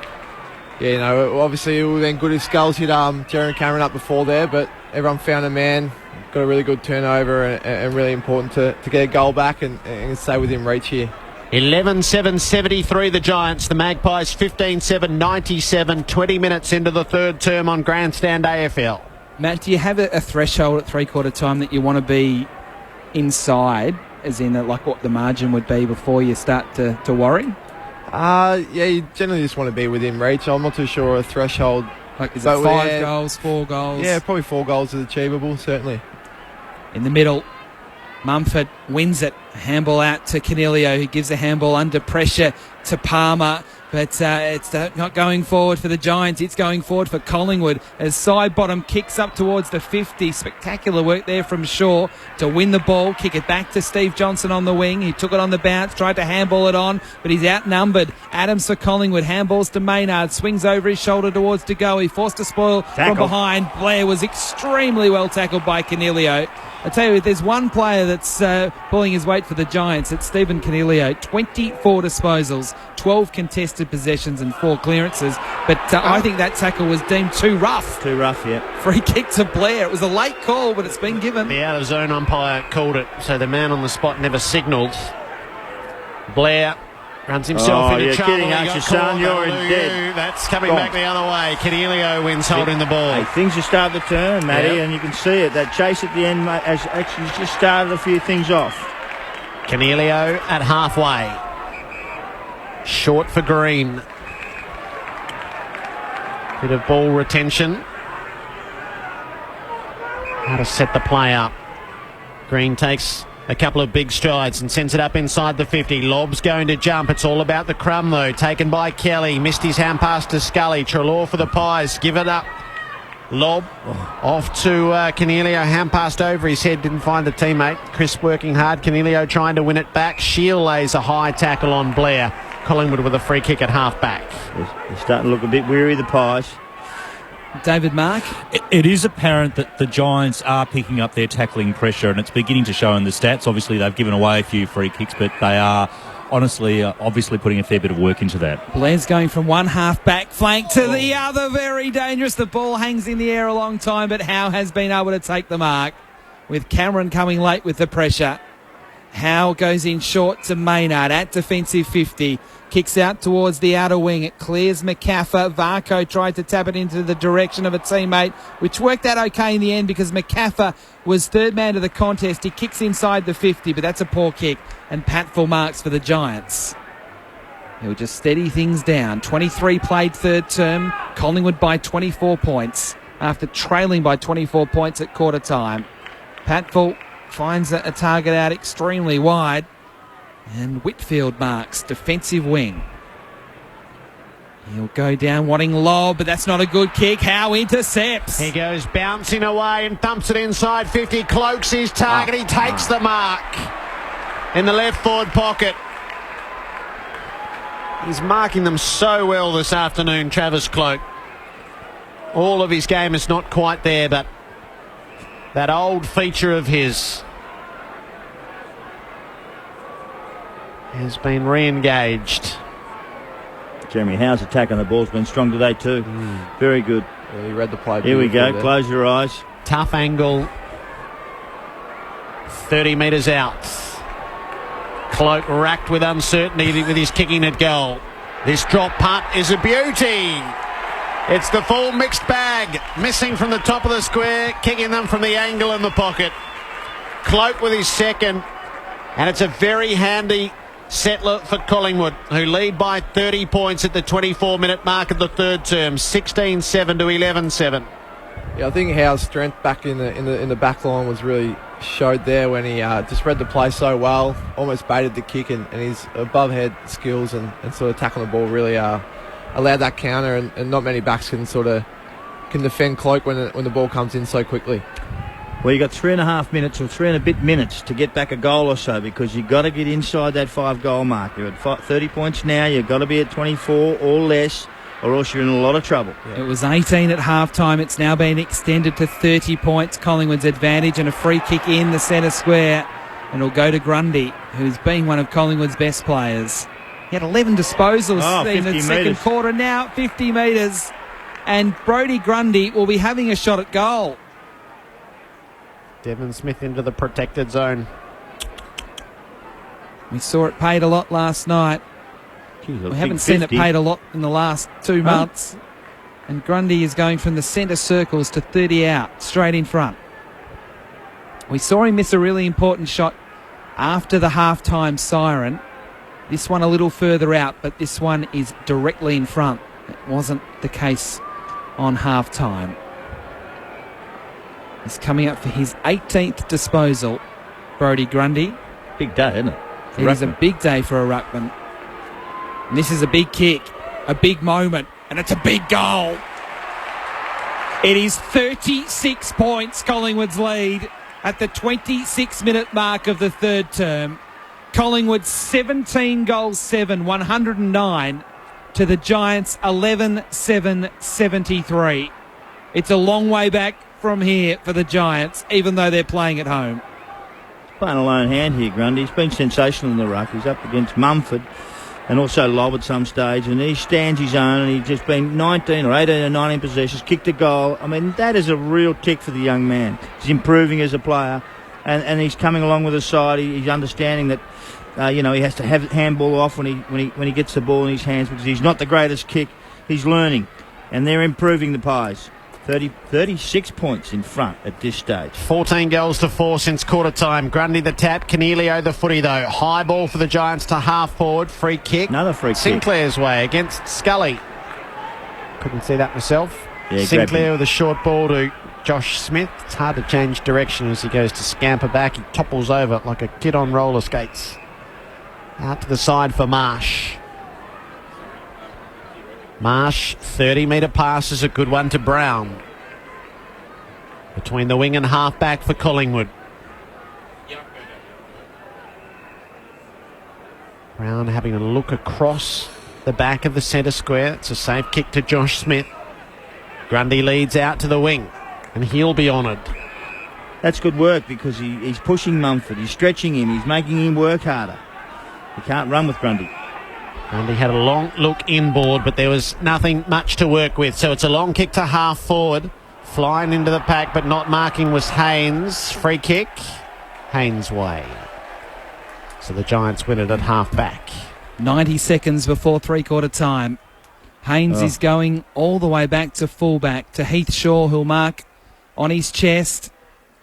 Speaker 3: you know, obviously it would have been good if Skulls hit Jeremy Cameron up before there, but everyone found a man, got a really good turnover, and really important to get a goal back and stay within reach here.
Speaker 17: 11-7-73 the Giants. The Magpies 15-7-97, 20 minutes into the third term on Grandstand AFL.
Speaker 15: Matt, do you have a threshold at three-quarter time that you want to be inside, as in like what the margin would be before you start to worry?
Speaker 3: Yeah, you generally just want to be within reach. I'm not too sure a threshold.
Speaker 15: Like, is it 5 goals, 4 goals?
Speaker 3: Yeah, probably 4 goals is achievable, certainly.
Speaker 15: In the middle, Mumford wins it. Handball out to Canelio, who gives a handball under pressure to Palmer. But it's not going forward for the Giants. It's going forward for Collingwood as side bottom kicks up towards the 50. Spectacular work there from Shaw to win the ball. Kick it back to Steve Johnson on the wing. He took it on the bounce, tried to handball it on, but he's outnumbered. Adams for Collingwood. Handballs to Maynard. Swings over his shoulder towards De Goey. Forced to spoil from behind. Blair was extremely well tackled by Canelio. I tell you, if there's one player that's pulling his weight for the Giants, it's Stephen Canelio. 24 disposals, 12 contested possessions and 4 clearances. But I think that tackle was deemed too rough.
Speaker 14: Too rough, yeah.
Speaker 15: Free kick to Blair. It was a late call, but it's been given.
Speaker 17: The out-of-zone umpire called it, so the man on the spot never signalled. Blair runs himself into trouble.
Speaker 14: You're kidding us, your son. You're in dead.
Speaker 17: That's coming back the other way. Canelio wins holding the ball.
Speaker 14: Hey, things are starting to turn, Matty, and you can see it. That chase at the end has actually just started a few things off.
Speaker 17: Canelio at halfway. Short for Green. Bit of ball retention. How to set the play up. Green takes a couple of big strides and sends it up inside the 50. Lobb's going to jump. It's all about the crumb, though. Taken by Kelly. Missed his hand pass to Scully. Treloar for the Pies. Give it up. Lob off to Canelio. Hand passed over his head. Didn't find a teammate. Chris working hard. Canelio trying to win it back. Shield lays a high tackle on Blair. Collingwood with a free kick at half back.
Speaker 14: They're starting to look a bit weary, the Pies.
Speaker 15: David Mark?
Speaker 6: It is apparent that the Giants are picking up their tackling pressure, and it's beginning to show in the stats. Obviously, they've given away a few free kicks, but they are obviously putting a fair bit of work into that.
Speaker 15: Blair's going from one half back flank to the other. Very dangerous. The ball hangs in the air a long time, but Howe has been able to take the mark. with Cameron coming late with the pressure. Howe goes in short to Maynard at defensive 50. Kicks out towards the outer wing. It clears McCaffer. Varco tried to tap it into the direction of a teammate, which worked out okay in the end because McCaffer was third man to the contest. He kicks inside the 50, but that's a poor kick. And Pat full marks for the Giants. He'll just steady things down. 23 played third term. Collingwood by 24 points after trailing by 24 points at quarter time. Patfull finds a target out extremely wide. And Whitfield marks defensive wing. He'll go down wanting lob, but that's not a good kick. Howe intercepts.
Speaker 17: He goes bouncing away and thumps it inside 50. Cloaks his target. He takes the mark in the left forward pocket. He's marking them so well this afternoon, Travis Cloak. All of his game is not quite there, but that old feature of his has been re-engaged.
Speaker 14: Jeremy Howe's attack on the ball's been strong today too. Very good.
Speaker 3: Yeah, he read the play.
Speaker 14: Here we go.
Speaker 3: There.
Speaker 14: Close your eyes.
Speaker 17: Tough angle. 30 metres out. Cloak racked with uncertainty with his kicking at goal. This drop punt is a beauty. It's the full mixed bag. Missing from the top of the square, kicking them from the angle in the pocket. Cloak with his second. And it's a very handy settler for Collingwood, who lead by 30 points at the 24-minute mark of the third term, 16-7 to 11-7.
Speaker 3: Yeah, I think Howe's strength back in the back line was really showed there when he just read the play so well, almost baited the kick, and his above head skills and sort of tackling the ball really allowed that counter, and not many backs can defend Cloak when the ball comes in so quickly.
Speaker 14: Well, you got 3.5 minutes or 3 and a bit minutes to get back a goal or so, because you've got to get inside that 5-goal mark. You're at 30 points now. You've got to be at 24 or less, or else you're in a lot of trouble.
Speaker 15: It was 18 at half-time. It's now been extended to 30 points. Collingwood's advantage, and a free kick in the centre square. And it'll go to Grundy, who's been one of Collingwood's best players. He had 11 disposals in the second quarter. Now 50 metres. And Brodie Grundy will be having a shot at goal.
Speaker 17: Devon Smith into the protected zone.
Speaker 15: We saw it paid a lot last night. We haven't seen it paid a lot in the last 2 months. And Grundy is going from the centre circles to 30 out, straight in front. We saw him miss a really important shot after the half-time siren. This one a little further out, but this one is directly in front. It wasn't the case on half-time. He's coming up for his 18th disposal, Brodie Grundy.
Speaker 14: Big day, isn't it?
Speaker 15: It is a big day for a ruckman. And this is a big kick, a big moment, and it's a big goal. It is 36 points, Collingwood's lead at the 26-minute mark of the third term. Collingwood 17 goals 7, 109 to the Giants 11-7, 73. It's a long way back from here for the Giants, even though they're playing at home.
Speaker 14: Playing a lone hand here, Grundy. He's been sensational in the ruck. He's up against Mumford and also Lobb at some stage, and he stands his own, and he's just been 19 or 18 or 19 possessions, kicked a goal. I mean, that is a real tick for the young man. He's improving as a player, and he's coming along with the side. He's understanding that he has to have handball off when he gets the ball in his hands, because he's not the greatest kick. He's learning, and they're improving the Pies. 36 points in front at this stage.
Speaker 17: 14 goals to 4 since quarter time. Grundy the tap, Canelio the footy though. High ball for the Giants to half forward. Free kick.
Speaker 14: Another free kick.
Speaker 17: Sinclair's way against Scully. Couldn't see that myself.
Speaker 14: Yeah,
Speaker 17: Sinclair with a short ball to Josh Smith. It's hard to change direction as he goes to scamper back. He topples over like a kid on roller skates. Out to the side for Marsh. Marsh, 30-metre pass is a good one to Brown. Between the wing and half-back for Collingwood. Brown having a look across the back of the centre square. It's a safe kick to Josh Smith. Grundy leads out to the wing, and he'll be honoured.
Speaker 14: That's good work, because he's pushing Mumford. He's stretching him. He's making him work harder. He can't run with Grundy.
Speaker 17: And he had a long look inboard, but there was nothing much to work with. So it's a long kick to half forward. Flying into the pack but not marking was Haynes. Free kick. Haynes' way. So the Giants win it at half-back.
Speaker 15: 90 seconds before three-quarter time. Haynes is going all the way back to fullback to Heath Shaw, who'll mark on his chest.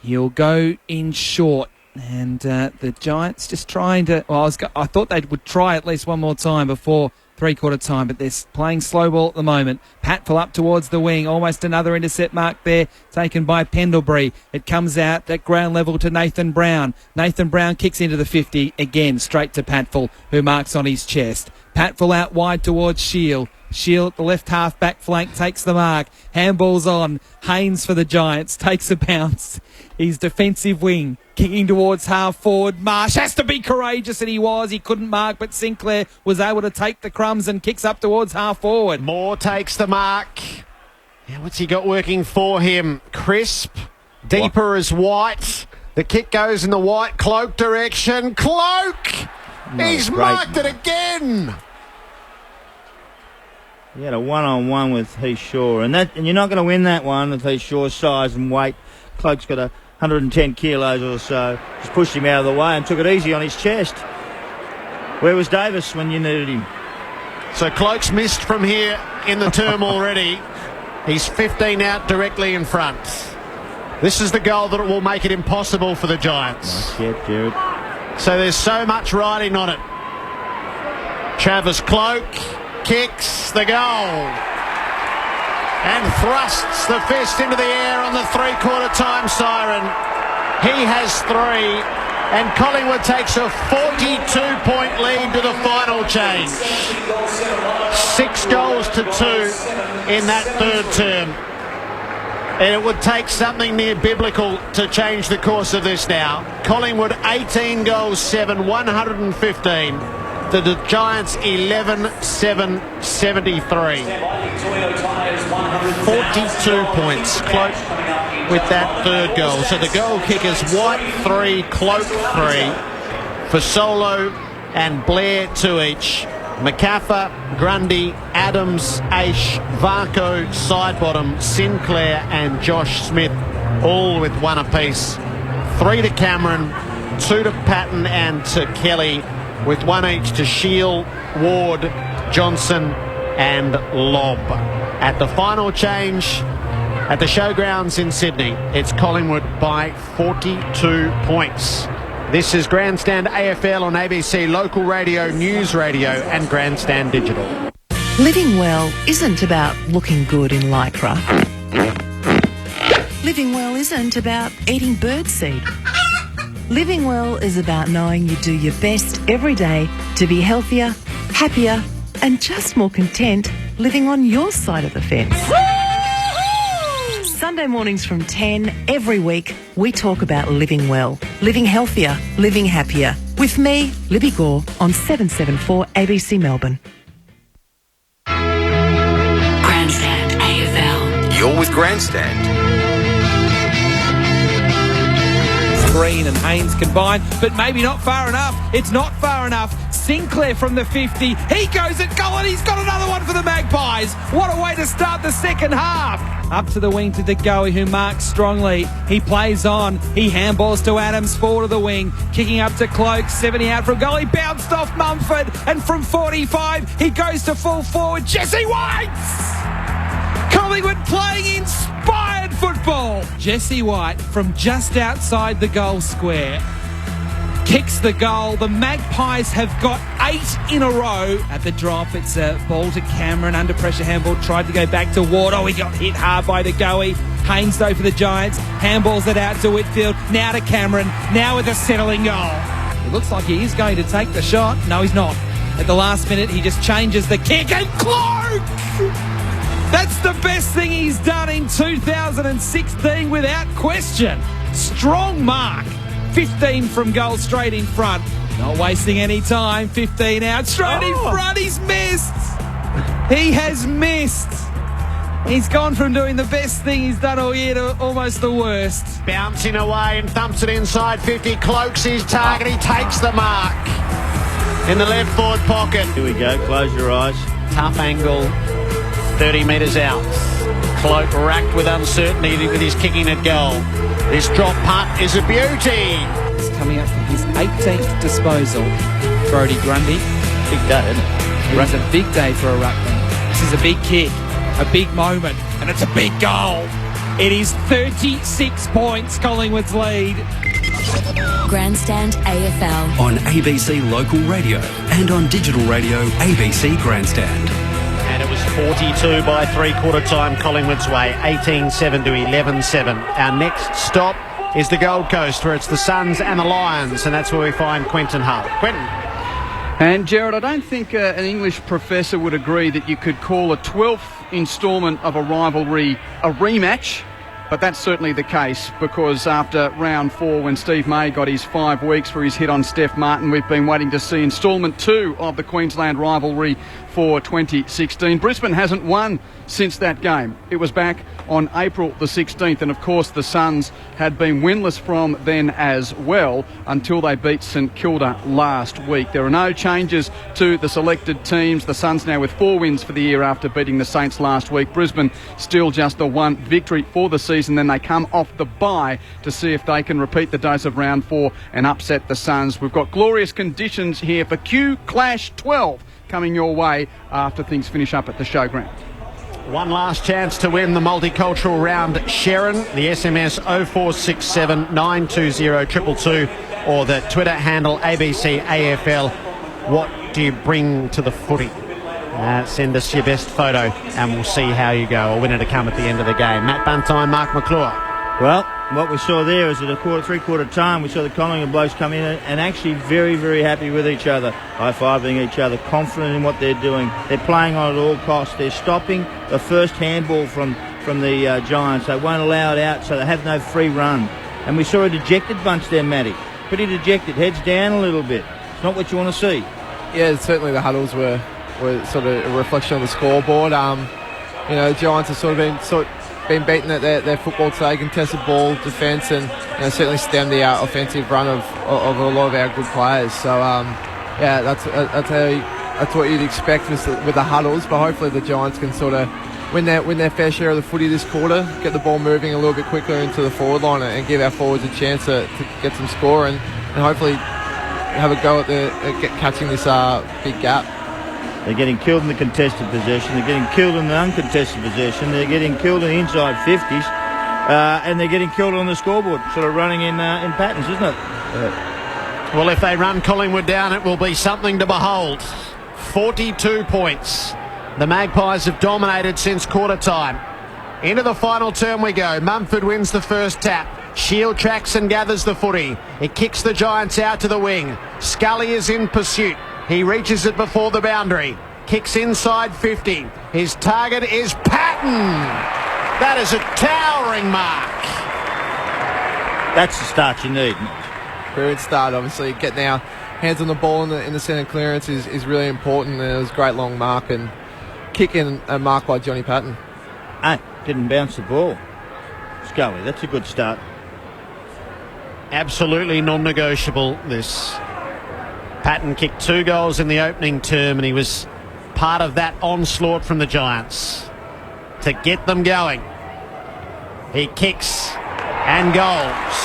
Speaker 15: He'll go in short. And the Giants just trying to... Well, I thought they would try at least one more time before three-quarter time, but they're playing slow ball at the moment. Patfull up towards the wing. Almost another intercept mark there, taken by Pendlebury. It comes out at ground level to Nathan Brown. Nathan Brown kicks into the 50 again, straight to Patfull, who marks on his chest. Patfull out wide towards Shield. Shield at the left half back flank takes the mark. Handball's on. Haynes for the Giants takes a bounce. His defensive wing kicking towards half forward. Marsh has to be courageous, and he was. He couldn't mark, but Sinclair was able to take the crumbs and kicks up towards half forward.
Speaker 17: Moore takes the mark. Now what's he got working for him? Crisp. Deeper as White. The kick goes in the White Cloak direction. Cloak! He's marked it again!
Speaker 14: He had a one-on-one with Heath Shaw, and you're not going to win that one with Heath Shaw's size and weight. Cloak's got 110 kilos or so. Just pushed him out of the way and took it easy on his chest. Where was Davis when you needed him?
Speaker 17: So Cloak's missed from here in the term already. He's 15 out directly in front. This is the goal that will make it impossible for the Giants.
Speaker 14: Nice hit, Jared.
Speaker 17: So there's so much riding on it. Travis Cloak kicks the goal and thrusts the fist into the air on the three-quarter time siren. He has three, and Collingwood takes a 42-point lead to the final change. 6 goals to 2 in that third term. And it would take something near biblical to change the course of this now. Collingwood 18 goals, 7, 115. To the Giants 11-7, 73. 42 points. Cloak with that third goal. So the goal kickers, White 3, Cloak 3. For Solo and Blair 2 each. McCaffer, Grundy, Adams, Aish, Varco, Sidebottom, Sinclair and Josh Smith, all with 1 apiece. 3 to Cameron, 2 to Patton and to Kelly, with 1 each to Shield, Ward, Johnson and Lobb. At the final change at the Showgrounds in Sydney, it's Collingwood by 42 points. This is Grandstand AFL on ABC Local Radio, News Radio and Grandstand Digital.
Speaker 11: Living well isn't about looking good in Lycra. Living well isn't about eating birdseed. Living well is about knowing you do your best every day to be healthier, happier, and just more content living on your side of the fence. Sunday mornings from 10 every week, we talk about living well, living healthier, living happier. With me, Libby Gore, on 774 ABC Melbourne.
Speaker 13: Grandstand AFL.
Speaker 16: You're with Grandstand.
Speaker 15: Green and Haynes combined, but maybe not far enough. It's not far enough. Sinclair from the 50. He goes at goal and he's got another one for the Magpies. What a way to start the second half. Up to the wing to De Goey, who marks strongly. He plays on. He handballs to Adams, forward of the wing. Kicking up to Cloak, 70 out from goal. He bounced off Mumford, and from 45, he goes to full forward. Jesse White! Collingwood playing inspired football. Jesse White from just outside the goal square kicks the goal. The Magpies have got 8 in a row. At the drop, it's a ball to Cameron. Under pressure handball, tried to go back to Ward. Oh, he got hit hard by De Goey. Haynes, though, for the Giants. Handballs it out to Whitfield. Now to Cameron. Now with a settling goal. It looks like he is going to take the shot. No, he's not. At the last minute, he just changes the kick and Cloak! That's the best thing he's done in 2016 without question. Strong mark. 15 from goal straight in front. Not wasting any time. 15 out straight in front. He's missed. He has missed. He's gone from doing the best thing he's done all year to almost the worst.
Speaker 17: Bouncing away and thumps it inside 50. Cloaks his target. He takes the mark in the left forward pocket.
Speaker 14: Here we go. Close your eyes.
Speaker 17: Tough angle. 30 metres out. Cloak racked with uncertainty with his kicking at goal. This drop punt is a beauty.
Speaker 15: He's coming up from his 18th disposal. Brodie Grundy.
Speaker 14: Big day, isn't it?
Speaker 15: It was a big day for a ruckman. This is a big kick, a big moment, and it's a big goal. It is 36 points, Collingwood's lead.
Speaker 13: Grandstand AFL.
Speaker 12: On ABC Local Radio and on digital radio ABC Grandstand.
Speaker 17: And it was 42 by three-quarter time Collingwood's way, 18-7 to 11-7. Our next stop is the Gold Coast, where it's the Suns and the Lions, and that's where we find Quentin Hull. Quentin.
Speaker 7: And Jared, I don't think an English professor would agree that you could call a 12th instalment of a rivalry a rematch, but that's certainly the case, because after round 4, when Steve May got his 5 weeks for his hit on Steph Martin, we've been waiting to see instalment 2 of the Queensland rivalry for 2016. Brisbane hasn't won since that game. It was back on April the 16th, and of course the Suns had been winless from then as well until they beat St Kilda last week. There are no changes to the selected teams. The Suns now with 4 wins for the year after beating the Saints last week. Brisbane still just the 1 victory for the season. Then they come off the bye to see if they can repeat the dose of round 4 and upset the Suns. We've got glorious conditions here for Q Clash 12 coming your way after things finish up at the showground.
Speaker 17: One last chance to win the multicultural round, Sharon. The SMS 0467 920 222 or the Twitter handle ABC AFL. What do you bring to the footy? Send us your best photo and we'll see how you go. A winner to come at the end of the game. Matt Buntine, Mark McClure.
Speaker 14: Well, what we saw there is at a three-quarter time, we saw the Collingwood blokes come in and actually very, very happy with each other, high-fiving each other, confident in what they're doing. They're playing on at all costs. They're stopping the first handball from the Giants. They won't allow it out, so they have no free run. And we saw a dejected bunch there, Matty. Pretty dejected, heads down a little bit. It's not what you want to see.
Speaker 3: Yeah, certainly the huddles were sort of a reflection on the scoreboard. The Giants have sort of been beaten at their football today, contested ball defence, and certainly stemmed the offensive run of a lot of our good players. So that's what you'd expect with the huddles. But hopefully the Giants can sort of win their fair share of the footy this quarter, get the ball moving a little bit quicker into the forward line, and give our forwards a chance to get some score and hopefully have a go at catching this big gap.
Speaker 14: They're getting killed in the contested possession. They're getting killed in the uncontested possession. They're getting killed in the inside 50s. And they're getting killed on the scoreboard. Sort of running in patterns, isn't it?
Speaker 17: Well, if they run Collingwood down, it will be something to behold. 42 points. The Magpies have dominated since quarter time. Into the final term we go. Mumford wins the first tap. Shield tracks and gathers the footy. It kicks the Giants out to the wing. Scully is in pursuit. He reaches it before the boundary. Kicks inside 50. His target is Patton. That is a towering mark.
Speaker 14: That's the start you need.
Speaker 3: Brilliant start, obviously. Getting our hands on the ball in the centre clearance is really important. And it was a great long mark and kick in a mark by Johnny Patton.
Speaker 14: Didn't bounce the ball. Scully, that's a good start.
Speaker 17: Absolutely non-negotiable, this. Patton kicked 2 goals in the opening term, and he was part of that onslaught from the Giants to get them going. He kicks and goals.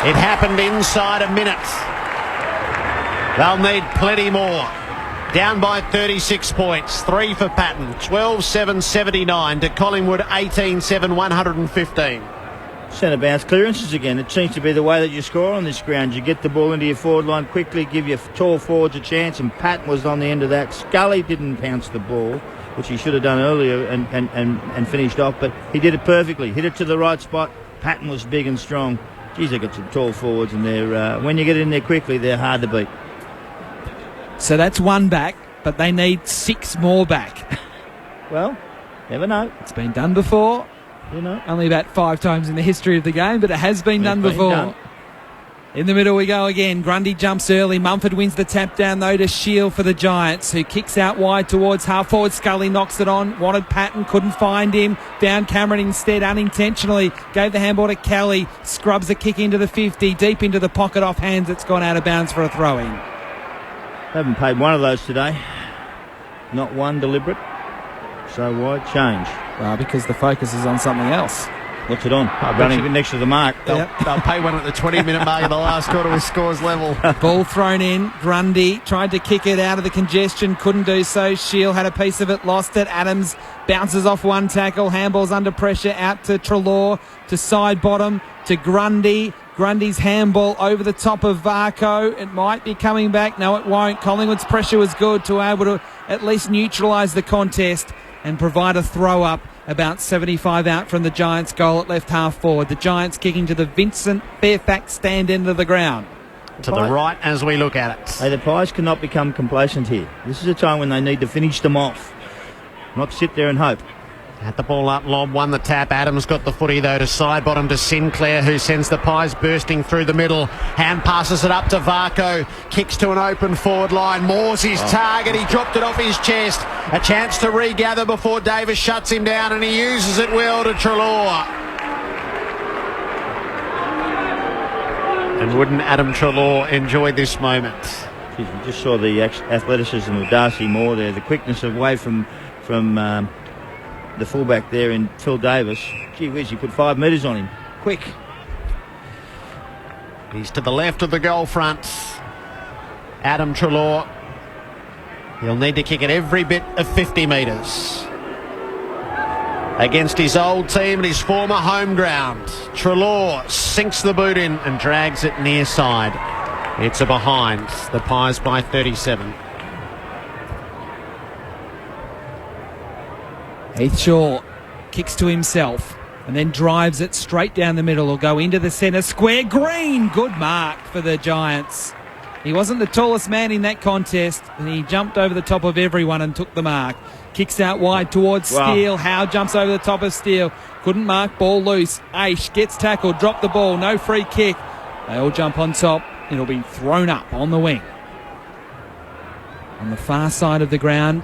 Speaker 17: It happened inside a minute. They'll need plenty more. Down by 36 points. 3 for Patton. 12-7-79 to Collingwood 18-7 115.
Speaker 14: Centre bounce clearances again. It seems to be the way that you score on this ground. You get the ball into your forward line quickly, give your tall forwards a chance, and Patton was on the end of that. Scully didn't pounce the ball, which he should have done earlier and finished off, but he did it perfectly. Hit it to the right spot. Patton was big and strong. Geez, they've got some tall forwards in there. When you get in there quickly, they're hard to beat.
Speaker 15: So that's 1 back, but they need 6 more back.
Speaker 14: Well, never know.
Speaker 15: It's been done before. Only about 5 times in the history of the game, but it has been done before. In the middle we go again. Grundy jumps early. Mumford wins the tap down though to Shield for the Giants, who kicks out wide towards half forward. Scully knocks it on. Wanted Patton, couldn't find him. Found Cameron instead unintentionally. Gave the handball to Kelly. Scrubs a kick into the 50. Deep into the pocket off hands. It's gone out of bounds for a throw-in.
Speaker 14: Haven't paid one of those today. Not one deliberate. So wide change.
Speaker 15: Because the focus is on something else.
Speaker 14: What's it on? Running next to the mark.
Speaker 17: They'll pay one at the 20-minute mark of the last quarter with scores level.
Speaker 15: Ball thrown in. Grundy tried to kick it out of the congestion. Couldn't do so. Shield had a piece of it. Lost it. Adams bounces off one tackle. Handball's under pressure. Out to Treloar. To side bottom. To Grundy. Grundy's handball over the top of Varco. It might be coming back. No, it won't. Collingwood's pressure was good to able to at least neutralise the contest and provide a throw-up about 75 out from the Giants' goal at left half forward. The Giants kicking to the Vincent Fairfax stand end of the ground.
Speaker 17: To the right as we look at it.
Speaker 14: Hey, the Pies cannot become complacent here. This is a time when they need to finish them off, not sit there and hope.
Speaker 17: Had the ball up, Lob won the tap. Adams got the footy though to side bottom to Sinclair, who sends the Pies bursting through the middle. Hand passes it up to Varco, kicks to an open forward line. Moore's his target, he dropped it off his chest. A chance to regather before Davis shuts him down, and he uses it well to Treloar. And wouldn't Adam Treloar enjoy this moment?
Speaker 14: We just saw the athleticism of Darcy Moore there, the quickness away from the fullback there in Phil Davis. Gee whiz, he put 5 metres on him. Quick.
Speaker 17: He's to the left of the goal front. Adam Treloar. He'll need to kick it every bit of 50 metres. Against his old team and his former home ground. Treloar sinks the boot in and drags it near side. It's a behind. The Pies by 37.
Speaker 15: Heath Shaw kicks to himself and then drives it straight down the middle. Will go into the centre square. Green, good mark for the Giants. He wasn't the tallest man in that contest, and he jumped over the top of everyone and took the mark. Kicks out wide towards Steele. Howe jumps over the top of Steele. Couldn't mark, ball loose. Aish gets tackled, dropped the ball, no free kick. They all jump on top. It'll be thrown up on the wing. On the far side of the ground,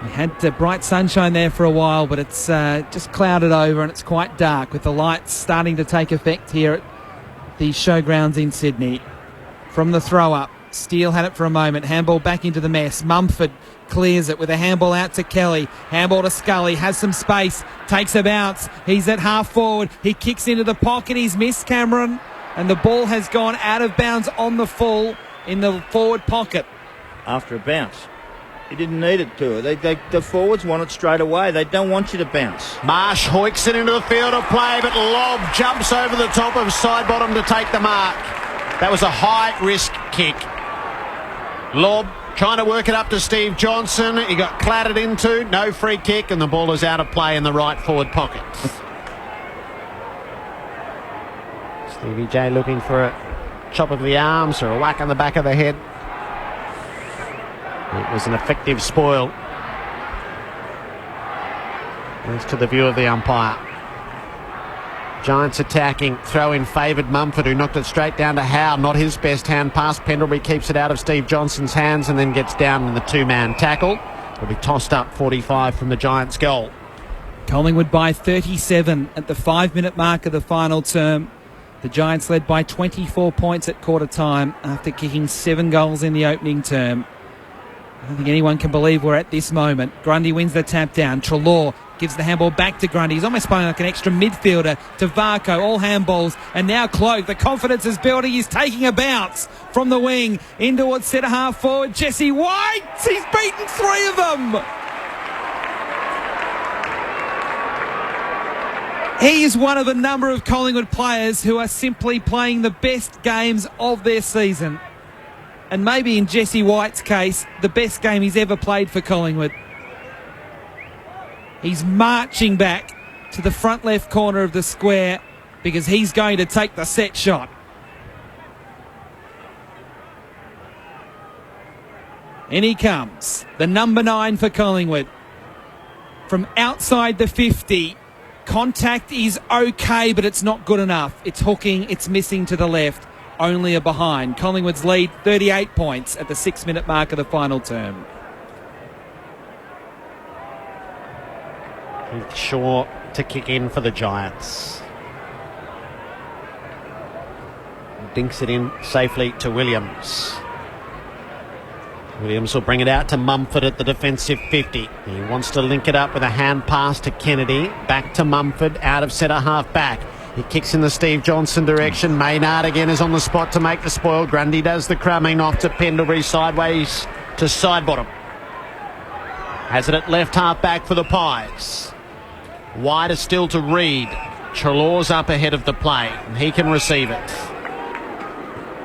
Speaker 15: we had bright sunshine there for a while, but it's just clouded over and it's quite dark with the lights starting to take effect here at the showgrounds in Sydney. From the throw-up, Steele had it for a moment. Handball back into the mess. Mumford clears it with a handball out to Kelly. Handball to Scully. Has some space. Takes a bounce. He's at half forward. He kicks into the pocket. He's missed Cameron. And the ball has gone out of bounds on the full in the forward pocket.
Speaker 14: After a bounce. He didn't need it to. The forwards want it straight away. They don't want you to bounce.
Speaker 17: Marsh hoiks it into the field of play, but Lob jumps over the top of side bottom to take the mark. That was a high-risk kick. Lob trying to work it up to Steve Johnson. He got clattered into. No free kick, and the ball is out of play in the right forward pocket. Stevie J looking for a chop of the arms or a whack on the back of the head. It was an effective spoil. Thanks to the view of the umpire. Giants attacking, throw in favoured Mumford, who knocked it straight down to Howe. Not his best hand pass. Pendlebury keeps it out of Steve Johnson's hands and then gets down in the two-man tackle. It'll be tossed up 45 from the Giants' goal.
Speaker 15: Collingwood by 37 at the 5-minute mark of the final term. The Giants led by 24 points at quarter time after kicking 7 goals in the opening term. I don't think anyone can believe we're at this moment. Grundy wins the tap down. Treloar gives the handball back to Grundy. He's almost playing like an extra midfielder to Varco. All handballs. And now Cloak. The confidence is building. He's taking a bounce from the wing in towards centre half forward. Jesse White. He's beaten 3 of them. He is one of a number of Collingwood players who are simply playing the best games of their season. And maybe in Jesse White's case, the best game he's ever played for Collingwood. He's marching back to the front left corner of the square because he's going to take the set shot. In he comes, the number 9 for Collingwood. From outside the 50, contact is okay, but it's not good enough. It's hooking, it's missing to the left. Only a behind. Collingwood's lead 38 points at the 6-minute mark of the final term.
Speaker 17: Heath Shaw to kick in for the Giants. Dinks it in safely to Williams. Williams will bring it out to Mumford at the defensive 50. He wants to link it up with a hand pass to Kennedy. Back to Mumford, out of centre half back. He kicks in the Steve Johnson direction. Maynard again is on the spot to make the spoil. Grundy does the crumbing off to Pendlebury, sideways to side bottom. Has it at left half back for the Pies. Wider still to Reid. Trelaw's up ahead of the play, and he can receive it.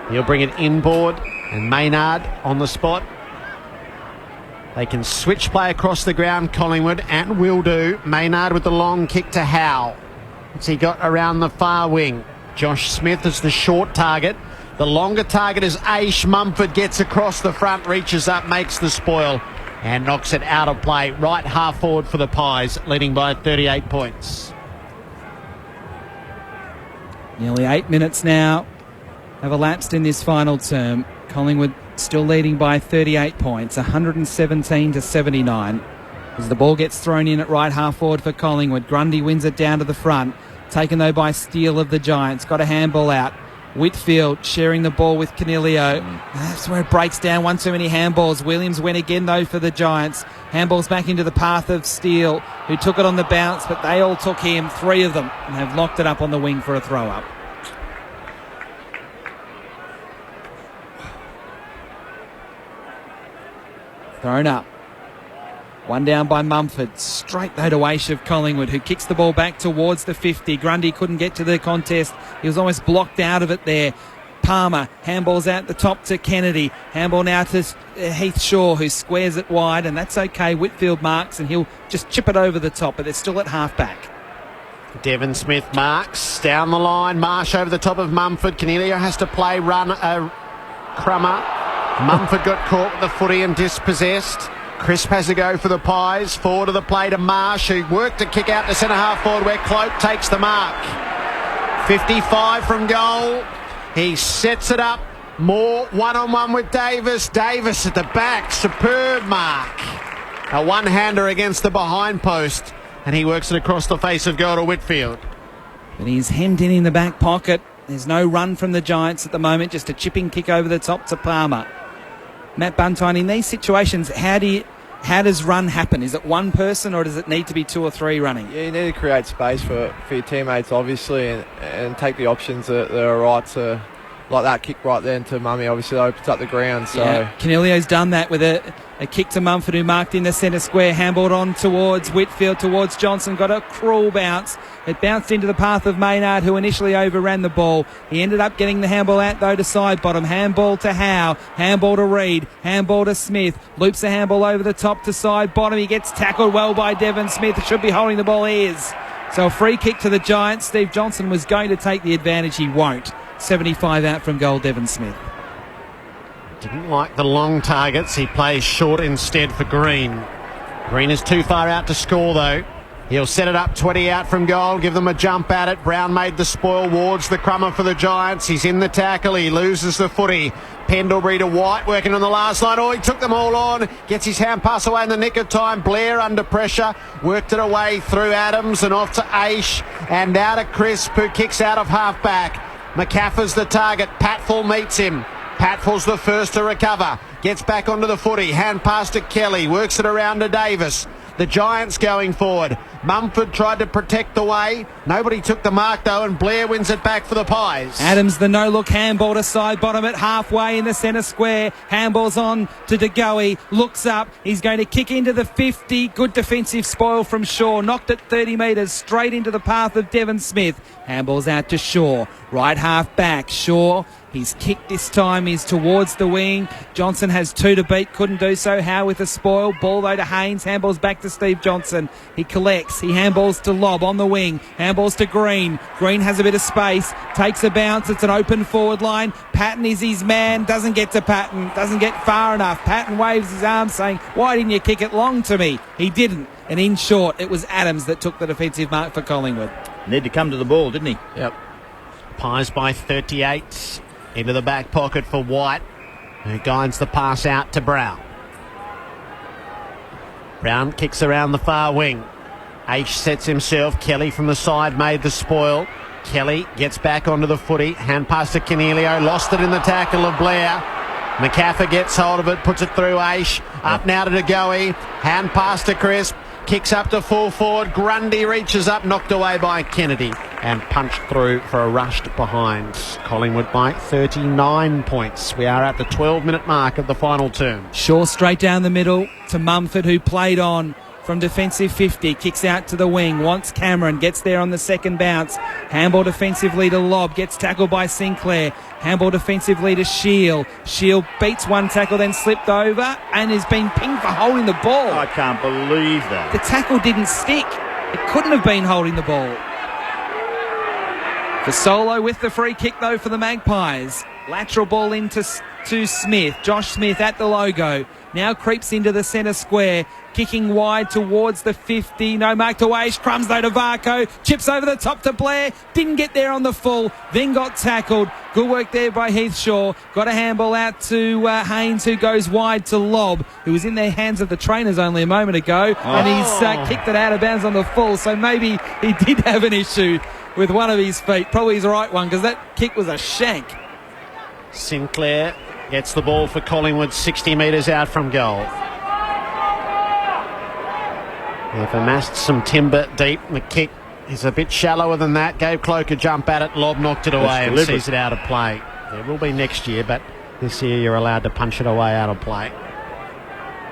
Speaker 17: He'll bring it inboard, and Maynard on the spot. They can switch play across the ground, Collingwood, and will do. Maynard with the long kick to Howe. What's he got around the far wing? Josh Smith is the short target. The longer target is Aish. Mumford gets across the front, reaches up, makes the spoil, and knocks it out of play. Right half forward for the Pies, leading by 38 points.
Speaker 15: Nearly 8 minutes now have elapsed in this final term. Collingwood still leading by 38 points, 117 to 79. As the ball gets thrown in at right half forward for Collingwood, Grundy wins it down to the front. Taken though by Steele of the Giants. Got a handball out. Whitfield sharing the ball with Canelio. That's where it breaks down. One too many handballs. Williams went again though for the Giants. Handballs back into the path of Steele, who took it on the bounce, but they all took him, 3 of them, and have locked it up on the wing for a throw up. Thrown up. One down by Mumford. Straight though to Aish of Collingwood, who kicks the ball back towards the 50. Grundy couldn't get to the contest. He was almost blocked out of it there. Palmer handballs out the top to Kennedy. Handball now to Heath Shaw, who squares it wide, and that's okay. Whitfield marks, and he'll just chip it over the top, but they're still at half back.
Speaker 17: Devon Smith marks down the line. Marsh over the top of Mumford. Canelio has to play run a crummer. Mumford got caught with the footy and dispossessed. Crisp has to go for the Pies. Forward to the play to Marsh, who worked a kick out to centre half forward where Cloak takes the mark. 55 from goal. He sets it up. Moore one-on-one with Davis. Davis at the back. Superb mark. A one-hander against the behind post, and he works it across the face of goal to Whitfield.
Speaker 15: But he's hemmed in the back pocket. There's no run from the Giants at the moment. Just a chipping kick over the top to Palmer. Matt Buntine, in these situations, how does run happen? Is it one person, or does it need to be 2 or 3 running?
Speaker 3: Yeah, you need to create space for your teammates, obviously, and take the options that are right. To, like that kick right there to Mummy, obviously that opens up the ground. So
Speaker 15: yeah. Canelio's done that with a kick to Mumford, who marked in the centre square, handballed on towards Whitfield, towards Johnson, got a cruel bounce. It bounced into the path of Maynard, who initially overran the ball. He ended up getting the handball out though to side bottom. Handball to Howe, handball to Reid, handball to Smith, loops the handball over the top to side bottom. He gets tackled well by Devon Smith. Should be holding the ball. He is. So a free kick to the Giants. Steve Johnson was going to take the advantage. He won't. 75 out from goal, Devon Smith.
Speaker 17: Didn't like the long targets. He plays short instead for Green. Green is too far out to score though. He'll set it up 20 out from goal, give them a jump at it. Brown made the spoil. Ward's the crummer for the Giants. He's in the tackle. He loses the footy. Pendlebury to White, working on the last line. Oh, he took them all on. Gets his hand pass away in the nick of time. Blair under pressure. Worked it away through Adams and off to Aish. And now to Crisp, who kicks out of half back. McCaffer's the target. Patfull meets him. Patfull's the first to recover. Gets back onto the footy. Hand pass to Kelly. Works it around to Davis. The Giants going forward. Mumford tried to protect the way. Nobody took the mark though, and Blair wins it back for the Pies.
Speaker 15: Adams, the no-look handball to side bottom at halfway in the centre square. Handball's on to De Goey. Looks up. He's going to kick into the 50. Good defensive spoil from Shaw. Knocked it 30 metres straight into the path of Devon Smith. Handball's out to Shaw. Right half back. Shaw. His kick this time is towards the wing. Johnson has 2 to beat. Couldn't do so. Howe with a spoil. Ball though to Haynes. Handballs back to Steve Johnson. He collects. He handballs to Lobb on the wing. Handballs to Green. Green has a bit of space. Takes a bounce. It's an open forward line. Patton is his man. Doesn't get to Patton. Doesn't get far enough. Patton waves his arm saying, "Why didn't you kick it long to me?" He didn't. And in short, it was Adams that took the defensive mark for Collingwood.
Speaker 14: Need to come to the ball, didn't he?
Speaker 3: Yep.
Speaker 17: Pies by 38. Into the back pocket for White, who guides the pass out to Brown. Brown kicks around the far wing. Aish sets himself. Kelly from the side made the spoil. Kelly gets back onto the footy. Hand pass to Canelio. Lost it in the tackle of Blair. McCaffer gets hold of it, puts it through Aish. Up now to Degoe. Hand pass to Crisp. Kicks up to full forward. Grundy reaches up, knocked away by Kennedy. And punched through for a rushed behind. Collingwood by 39 points. We are at the 12-minute mark of the final term.
Speaker 15: Shaw straight down the middle to Mumford, who played on from defensive 50. Kicks out to the wing. Wants Cameron. Gets there on the second bounce. Handball defensively to Lobb. Gets tackled by Sinclair. Handball defensively to Shield. Shield beats one tackle, then slipped over and has been pinged for holding the ball.
Speaker 14: I can't believe that.
Speaker 15: The tackle didn't stick. It couldn't have been holding the ball. For Solo with the free kick, though, for the Magpies. Lateral ball into to Smith. Josh Smith at the logo. Now creeps into the centre square. Kicking wide towards the 50. No mark to Aish. Crumbs though to Varco. Chips over the top to Blair. Didn't get there on the full. Then got tackled. Good work there by Heathshaw. Got a handball out to Haynes, who goes wide to Lobb, who was in the hands of the trainers only a moment ago. And he's kicked it out of bounds on the full. So maybe he did have an issue with one of his feet. Probably his right one, because that kick was a shank.
Speaker 17: Sinclair gets the ball for Collingwood, 60 metres out from goal. They've amassed some timber deep. The kick is a bit shallower than that. Gave Cloak a jump at it. Lobb knocked it away and sees it out of play. It will be next year, but this year you're allowed to punch it away out of play.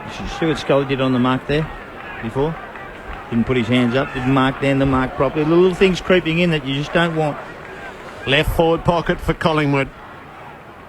Speaker 14: You should see what Scully did on the mark there before. Didn't put his hands up, didn't mark down the mark properly. Little things creeping in that you just don't want.
Speaker 17: Left forward pocket for Collingwood.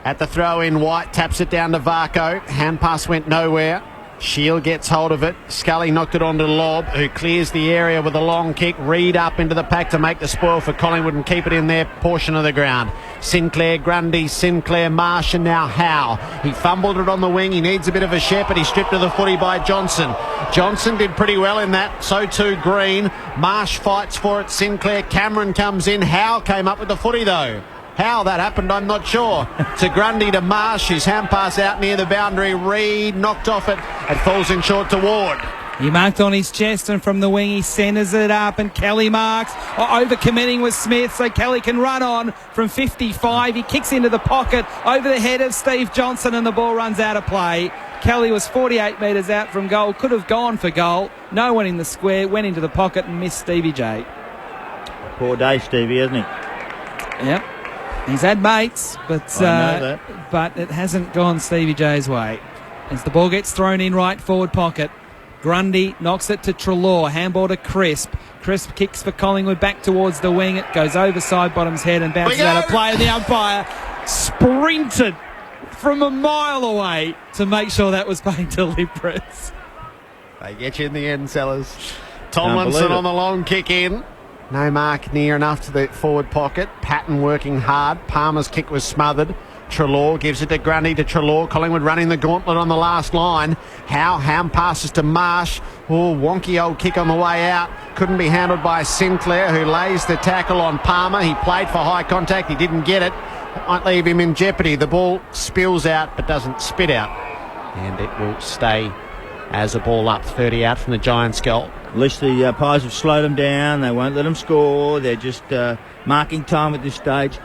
Speaker 17: At the throw-in, White taps it down to Varco. Hand pass went nowhere. Shield gets hold of it. Scully knocked it onto Lobb, who clears the area with a long kick. Reed up into the pack to make the spoil for Collingwood and keep it in their portion of the ground. Sinclair, Grundy, Sinclair, Marsh, and now Howe. He fumbled it on the wing. He needs a bit of a shepherd. He's stripped to the footy by Johnson. Johnson did pretty well in that. So too Green. Marsh fights for it. Sinclair, Cameron comes in. Howe came up with the footy though. How that happened, I'm not sure. To Grundy to Marsh, his hand pass out near the boundary. Reed knocked off it. It falls in short to Ward.
Speaker 15: He marked on his chest, and from the wing he centres it up, and Kelly marks. Over-committing with Smith, so Kelly can run on from 55. He kicks into the pocket over the head of Steve Johnson, and the ball runs out of play. Kelly was 48 metres out from goal, could have gone for goal. No one in the square, went into the pocket and missed Stevie J.
Speaker 14: Poor day, Stevie, hasn't he?
Speaker 15: Yep. He's had mates, but it hasn't gone Stevie J's way. As the ball gets thrown in right forward pocket, Grundy knocks it to Treloar. Handball to Crisp. Crisp kicks for Collingwood back towards the wing. It goes over Sidebottom's head and bounces out of play. And the umpire sprinted from a mile away to make sure that was paid deliberate.
Speaker 17: They get you in the end, Sellers. Tomlinson on the long kick in. No mark near enough to the forward pocket. Patton working hard. Palmer's kick was smothered. Treloar gives it to Grundy to Treloar. Collingwood running the gauntlet on the last line. Howe hand passes to Marsh. Oh, wonky old kick on the way out. Couldn't be handled by Sinclair, who lays the tackle on Palmer. He played for high contact. He didn't get it. That might leave him in jeopardy. The ball spills out but doesn't spit out. And it will stay as a ball up, 30 out from the Giants' goal.
Speaker 14: At least the Pies have slowed them down. They won't let them score. They're just marking time at this stage.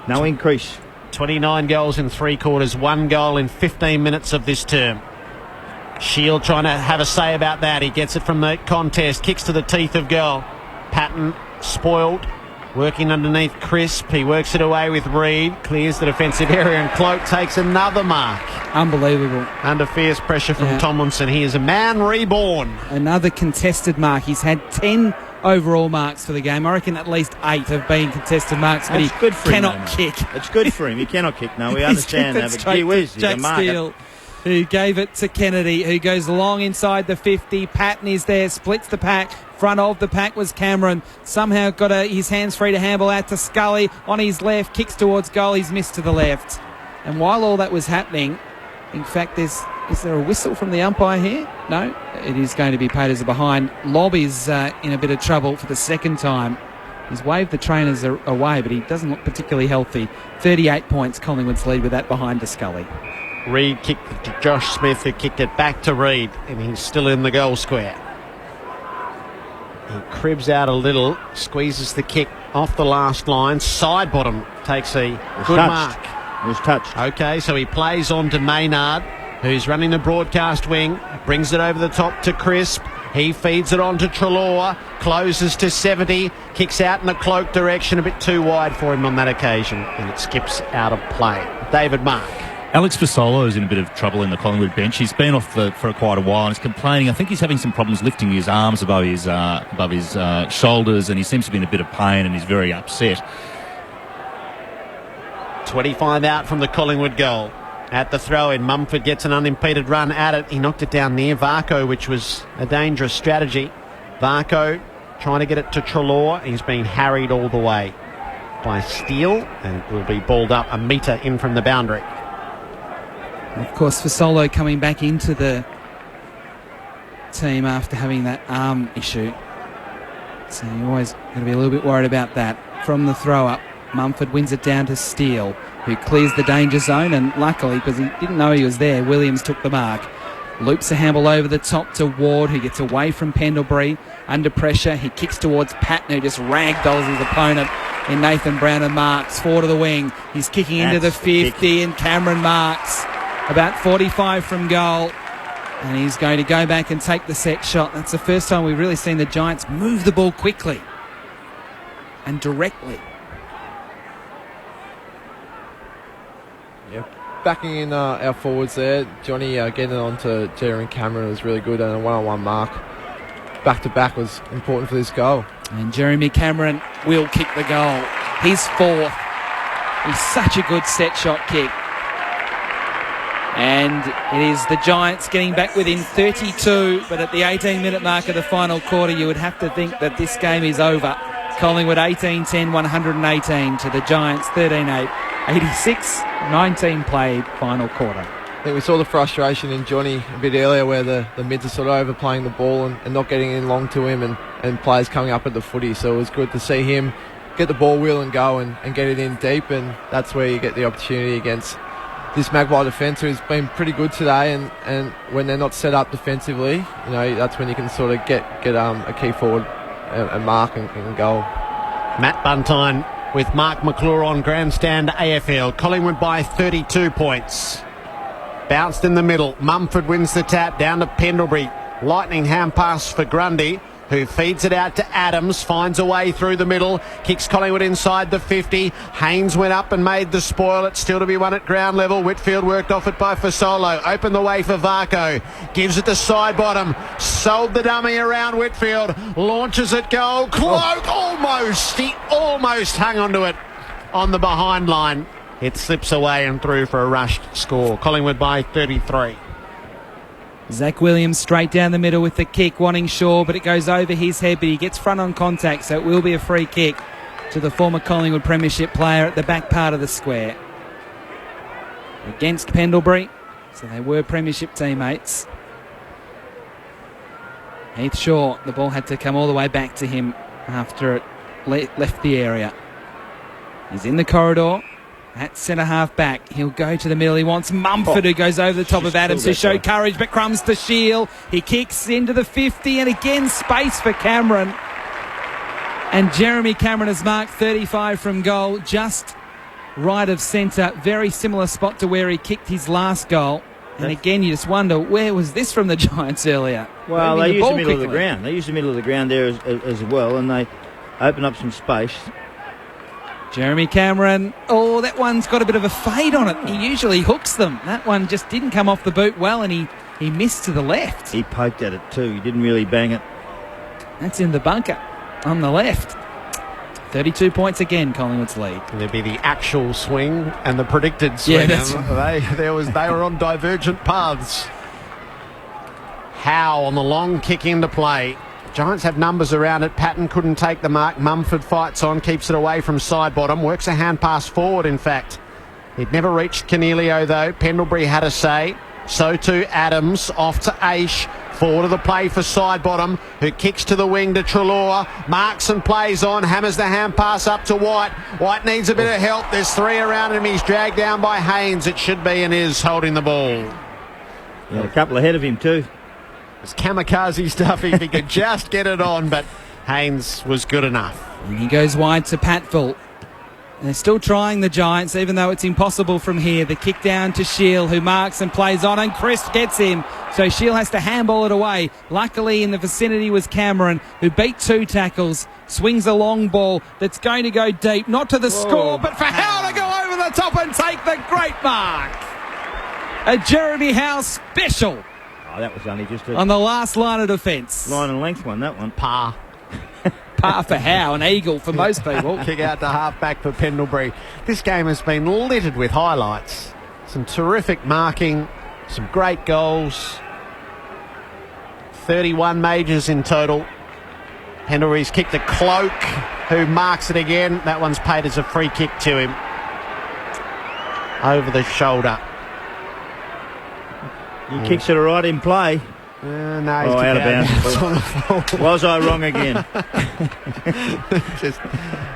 Speaker 14: No increase.
Speaker 17: 29 goals in 3 quarters, 1 goal in 15 minutes of this term. Shield trying to have a say about that. He gets it from the contest, kicks to the teeth of goal. Patton spoiled, working underneath Crisp. He works it away with Reed, clears the defensive area, and Cloak takes another mark.
Speaker 15: Unbelievable.
Speaker 17: Under fierce pressure from Tomlinson. He is a man reborn.
Speaker 15: Another contested mark. He's had 10 overall marks for the game. I reckon at least 8 have been contested marks, but he cannot kick.
Speaker 14: It's good for him. He cannot kick. No, we understand that. But gee whiz, he's a marker.
Speaker 15: Steele, who gave it to Kennedy, who goes long inside the 50. Patton is there, splits the pack. Front of the pack was Cameron. Somehow got his hands free to handball out to Scully. On his left, kicks towards goal. He's missed to the left. And while all that was happening, in fact, is there a whistle from the umpire here? No, it is going to be paid as a behind. Lobb is in a bit of trouble for the second time. He's waved the trainers away, but he doesn't look particularly healthy. 38 points, Collingwood's lead with that behind to Scully.
Speaker 17: Reed kicked it to Josh Smith, who kicked it back to Reed, and he's still in the goal square. He cribs out a little, squeezes the kick off the last line. Sidebottom takes a good mark.
Speaker 14: was touched.
Speaker 17: Okay, so he plays on to Maynard, who's running the broadcast wing, brings it over the top to Crisp. He feeds it on to Treloar, closes to 70, kicks out in the cloak direction, a bit too wide for him on that occasion, and it skips out of play. David Mark.
Speaker 6: Alex Fasolo is in a bit of trouble in the Collingwood bench. He's been off for quite a while and he's complaining. I think he's having some problems lifting his arms above his shoulders, and he seems to be in a bit of pain and he's very upset.
Speaker 17: 25 out from the Collingwood goal. At the throw-in, Mumford gets an unimpeded run at it. He knocked it down near Varco, which was a dangerous strategy. Varco trying to get it to Treloar. He's been harried all the way by Steele and will be balled up a metre in from the boundary.
Speaker 15: Of course, Fasolo coming back into the team after having that arm issue. So you're always going to be a little bit worried about that. From the throw-up, Mumford wins it down to Steele, who clears the danger zone, and luckily, because he didn't know he was there, Williams took the mark. Loops a handball over the top to Ward, who gets away from Pendlebury. Under pressure, he kicks towards Patton, who just ragdolls his opponent in Nathan Brown, and Marks forward of the wing. He's kicking into the 50, and Cameron Marks about 45 from goal. And he's going to go back and take the set shot. That's the first time we've really seen the Giants move the ball quickly and directly.
Speaker 3: Yeah, backing in our forwards there. Johnny getting on to Jeremy Cameron was really good, and a one-on-one mark back-to-back was important for this goal.
Speaker 15: And Jeremy Cameron will kick the goal. His fourth. He's such a good set shot kick. And it is the Giants getting back within 32, but at the 18-minute mark of the final quarter, you would have to think that this game is over. Collingwood 18-10, 118 to the Giants 13-8, 86-19 played, final quarter.
Speaker 3: I think we saw the frustration in Johnny a bit earlier where the mids are sort of overplaying the ball and not getting in long to him and players coming up at the footy. So it was good to see him get the ball wheel and go and get it in deep, and that's where you get the opportunity against this Magpie defence who's been pretty good today, and when they're not set up defensively, you know, that's when you can sort of get a key forward and mark and goal.
Speaker 17: Matt Buntine with Mark McClure on Grandstand AFL. Collingwood by 32 points. Bounced in the middle. Mumford wins the tap down to Pendlebury. Lightning hand pass for Grundy, who feeds it out to Adams, finds a way through the middle, kicks Collingwood inside the 50. Haynes went up and made the spoil. It's still to be won at ground level. Whitfield worked off it by Fasolo. Opened the way for Varco. Gives it to Sidebottom. Sold the dummy around Whitfield. Launches it goal. Cloak almost. He almost hung onto it on the behind line. It slips away and through for a rushed score. Collingwood by 33.
Speaker 15: Zach Williams straight down the middle with the kick, wanting Shaw, but it goes over his head, but he gets front on contact, so it will be a free kick to the former Collingwood Premiership player at the back part of the square. Against Pendlebury, so they were Premiership teammates. Heath Shaw, the ball had to come all the way back to him after it left the area. He's in the corridor. At centre-half back, he'll go to the middle. He wants Mumford, who goes over the top of Adams to show courage, but crumbs to Shield. He kicks into the 50, and again space for Cameron. And Jeremy Cameron has marked 35 from goal, just right of centre. Very similar spot to where he kicked his last goal. And again, you just wonder, where was this from the Giants earlier?
Speaker 14: Well, they used the middle of the ground. They used the middle of the ground there as well, and they open up some space.
Speaker 15: Jeremy Cameron, oh, that one's got a bit of a fade on it. He usually hooks them. That one just didn't come off the boot well, and he missed to the left.
Speaker 14: He poked at it too. He didn't really bang it.
Speaker 15: That's in the bunker on the left. 32 points again, Collingwood's lead.
Speaker 17: There'd be the actual swing and the predicted swing.
Speaker 15: Yeah,
Speaker 17: they were on divergent paths. Howe on the long kick into play. Giants have numbers around it. Patton couldn't take the mark. Mumford fights on, keeps it away from Sidebottom. Works a hand pass forward, in fact. It never reached Cornelio, though. Pendlebury had a say. So too Adams. Off to Aish. Forward of the play for Sidebottom, who kicks to the wing to Treloar. Marks and plays on. Hammers the hand pass up to White. White needs a bit of help. There's three around him. He's dragged down by Haynes. It should be and is holding the ball.
Speaker 14: Yeah, a couple ahead of him too.
Speaker 17: It's kamikaze stuff if he could just get it on, but Haynes was good enough.
Speaker 15: And he goes wide to Patfull. They're still trying, the Giants, even though it's impossible from here. The kick down to Shield, who marks and plays on, and Chris gets him. So Shield has to handball it away. Luckily, in the vicinity was Cameron, who beat 2 tackles, swings a long ball that's going to go deep, not to the score, but for Howe to go over the top and take the great mark. A Jeremy Howe special.
Speaker 14: Oh, that was only just
Speaker 15: on the last line of defence.
Speaker 14: Line and length one, that one.
Speaker 17: Par.
Speaker 15: Par for Howe, an eagle for most people.
Speaker 17: Kick out to half-back for Pendlebury. This game has been littered with highlights. Some terrific marking, some great goals. 31 majors in total. Pendlebury's kicked a Cloak, who marks it again. That one's paid as a free kick to him. Over the shoulder.
Speaker 14: He kicks it all right in play.
Speaker 17: No, he's
Speaker 14: out of bounds. Was I wrong again?
Speaker 17: Just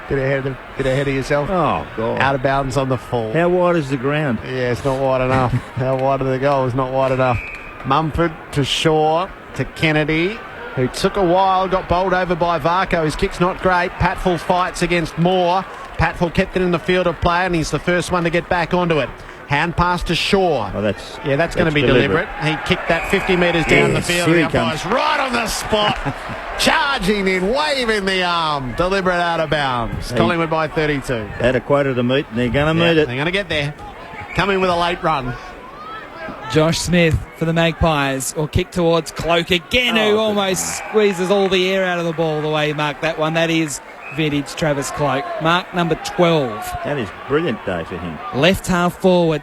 Speaker 17: get ahead of yourself.
Speaker 14: Oh, God.
Speaker 17: Out of bounds on the fall.
Speaker 14: How wide is the ground?
Speaker 17: Yeah, it's not wide enough. How wide are the goals? Not wide enough. Mumford to Shaw to Kennedy, who took a while, got bowled over by Varco. His kick's not great. Patfull fights against Moore. Patfull kept it in the field of play, and he's the first one to get back onto it. Hand pass to Shaw.
Speaker 14: Oh, that's
Speaker 17: going to be deliberate. He kicked that 50 metres down the field.
Speaker 14: Here
Speaker 17: The
Speaker 14: he comes.
Speaker 17: umpire's right on the spot. Charging in, waving the arm. Deliberate out of bounds. Collingwood by 32.
Speaker 14: They had a quota to meet, and they're going to meet it.
Speaker 17: They're going to get there. Coming with a late run.
Speaker 15: Josh Smith for the Magpies, or kick towards Cloak again, who almost squeezes all the air out of the ball the way he marked that one. That is vintage Travis Cloak. Mark number 12.
Speaker 14: That is a brilliant day for him.
Speaker 15: Left half forward.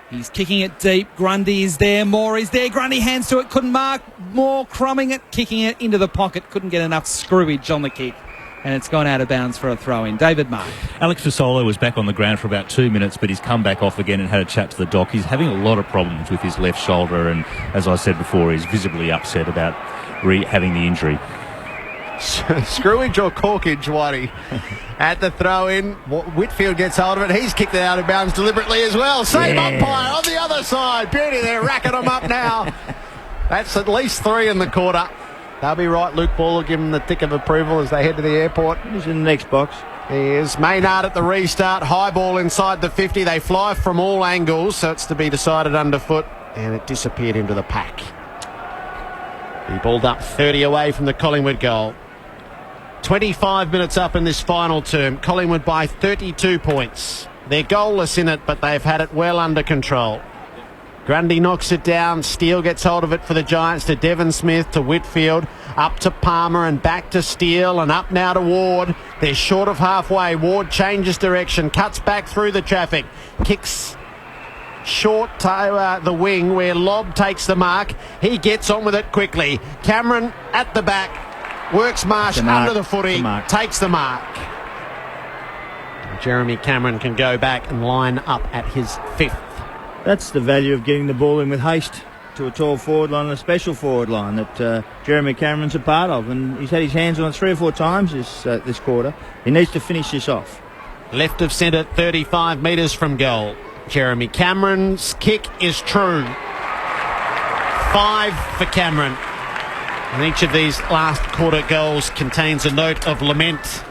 Speaker 15: He's kicking it deep. Grundy is there. Moore is there. Grundy hands to it. Couldn't mark. Moore crumbing it, kicking it into the pocket. Couldn't get enough screwage on the kick. And it's gone out of bounds for a throw-in. David Mark.
Speaker 6: Alex Fasolo was back on the ground for about 2 minutes, but he's come back off again and had a chat to the doc. He's having a lot of problems with his left shoulder, and as I said before, he's visibly upset about having the injury.
Speaker 17: Screwage or corkage, Whitey? At the throw-in, Whitfield gets hold of it. He's kicked it out of bounds deliberately as well. Same umpire on the other side. Beauty, they're racking them up now. That's at least 3 in the quarter. They'll be right. Luke Ball will give them the tick of approval as they head to the airport.
Speaker 14: He's in the next box.
Speaker 17: He is. Maynard at the restart. High ball inside the 50. They fly from all angles, so it's to be decided underfoot, and it disappeared into the pack. He balled up 30 away from the Collingwood goal. 25 minutes up in this final term. Collingwood by 32 points. They're goalless in it, but they've had it well under control. Grundy knocks it down. Steele gets hold of it for the Giants to Devon Smith, to Whitfield, up to Palmer and back to Steele and up now to Ward. They're short of halfway. Ward changes direction, cuts back through the traffic, kicks short to the wing where Lobb takes the mark. He gets on with it quickly. Cameron at the back, works Marsh under the footy, takes the mark. Jeremy Cameron can go back and line up at his 5th.
Speaker 14: That's the value of getting the ball in with haste to a tall forward line and a special forward line that Jeremy Cameron's a part of, and he's had his hands on it 3 or 4 times this quarter. He needs to finish this off.
Speaker 17: Left of centre, 35 metres from goal. Jeremy Cameron's kick is true. 5 for Cameron. And each of these last quarter goals contains a note of lament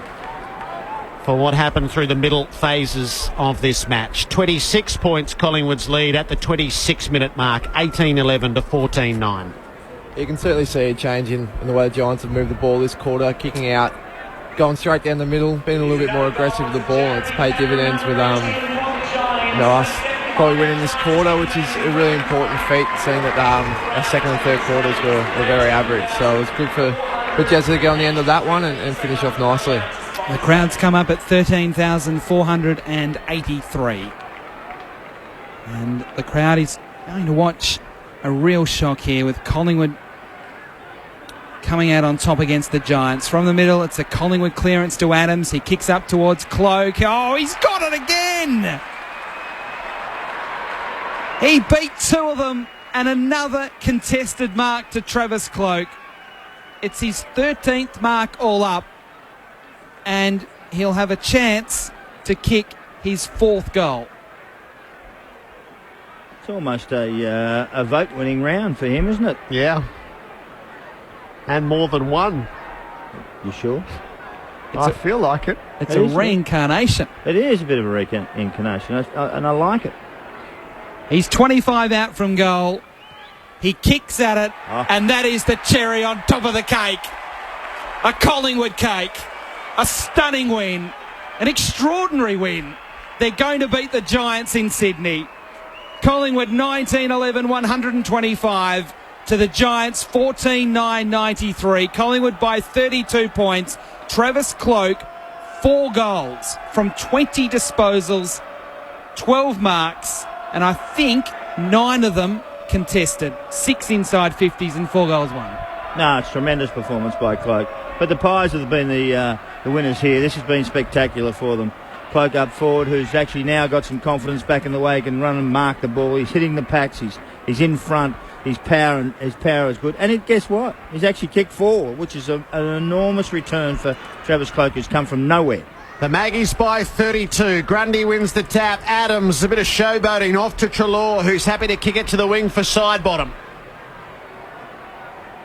Speaker 17: for what happened through the middle phases of this match. 26 points Collingwood's lead at the 26-minute mark, 18-11 to 14-9.
Speaker 3: You can certainly see a change in the way the Giants have moved the ball this quarter, kicking out, going straight down the middle, being a little bit more aggressive with the ball, and it's paid dividends with us probably winning this quarter, which is a really important feat, seeing that our second and third quarters were very average. So it was good for Jazz to go on the end of that one and finish off nicely.
Speaker 15: The crowd's come up at 13,483. And the crowd is going to watch a real shock here with Collingwood coming out on top against the Giants. From the middle, it's a Collingwood clearance to Adams. He kicks up towards Cloak. Oh, he's got it again! He beat 2 of them, and another contested mark to Travis Cloak. It's his 13th mark all up, and he'll have a chance to kick his 4th goal.
Speaker 14: It's almost a vote-winning round for him, isn't it?
Speaker 17: Yeah. And more than one.
Speaker 14: You sure?
Speaker 9: I
Speaker 14: feel like it.
Speaker 15: It's a reincarnation.
Speaker 14: It is a bit of a reincarnation, and I like it.
Speaker 15: He's 25 out from goal. He kicks at it, and that is the cherry on top of the cake. A Collingwood cake. A stunning win. An extraordinary win. They're going to beat the Giants in Sydney. Collingwood 19-11, 125 to the Giants 14-9, 93. Collingwood by 32 points. Travis Cloke, 4 goals from 20 disposals, 12 marks, and I think 9 of them contested. 6 inside 50s and 4 goals won.
Speaker 14: No, it's tremendous performance by Cloke. But the Pies have been the winners here. This has been spectacular for them. Cloke up forward, who's actually now got some confidence back in the way, he can run and mark the ball. He's hitting the packs. He's in front. His power is good. And guess what? He's actually kicked 4, which is an enormous return for Travis Cloke, who's come from nowhere.
Speaker 17: The Maggies by 32. Grundy wins the tap. Adams, a bit of showboating off to Treloar, who's happy to kick it to the wing for Sidebottom.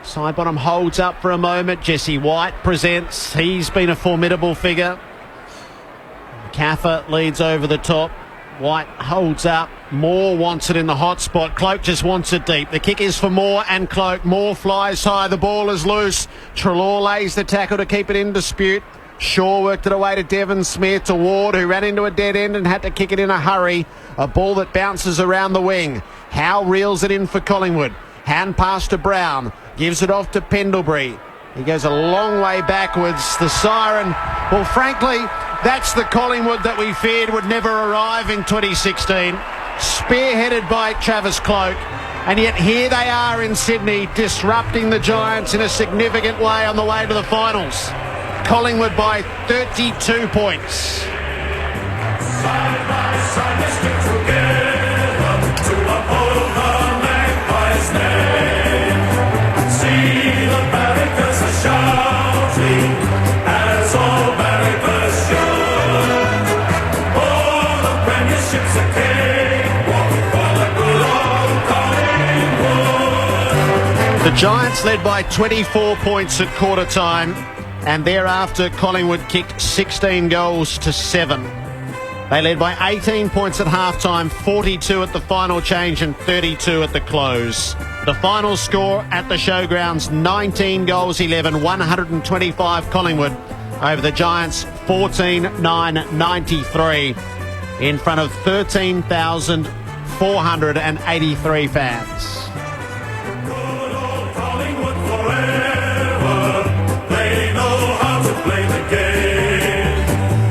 Speaker 17: Sidebottom holds up for a moment. Jesse White presents. He's been a formidable figure. Kaffa leads over the top. White holds up. Moore wants it in the hot spot. Cloke just wants it deep. The kick is for Moore and Cloke. Moore flies high. The ball is loose. Treloar lays the tackle to keep it in dispute. Shaw worked it away to Devon Smith, to Ward, who ran into a dead end and had to kick it in a hurry. A ball that bounces around the wing. Howe reels it in for Collingwood. Hand pass to Brown. Gives it off to Pendlebury. He goes a long way backwards. The siren, well, frankly, that's the Collingwood that we feared would never arrive in 2016. Spearheaded by Travis Cloke. And yet here they are in Sydney, disrupting the Giants in a significant way on the way to the finals. Collingwood by 32 points.
Speaker 16: Side by side, they stick together to uphold the Magpies' name. See the barricades are shouting as all barricades should. All the premierships are cakewalk for the good old Collingwood.
Speaker 17: The Giants led by 24 points at quarter time. And thereafter, Collingwood kicked 16 goals to 7. They led by 18 points at half-time, 42 at the final change and 32 at the close. The final score at the showgrounds, 19 goals 11, 125 Collingwood over the Giants, 14-9-93 in front of 13,483 fans.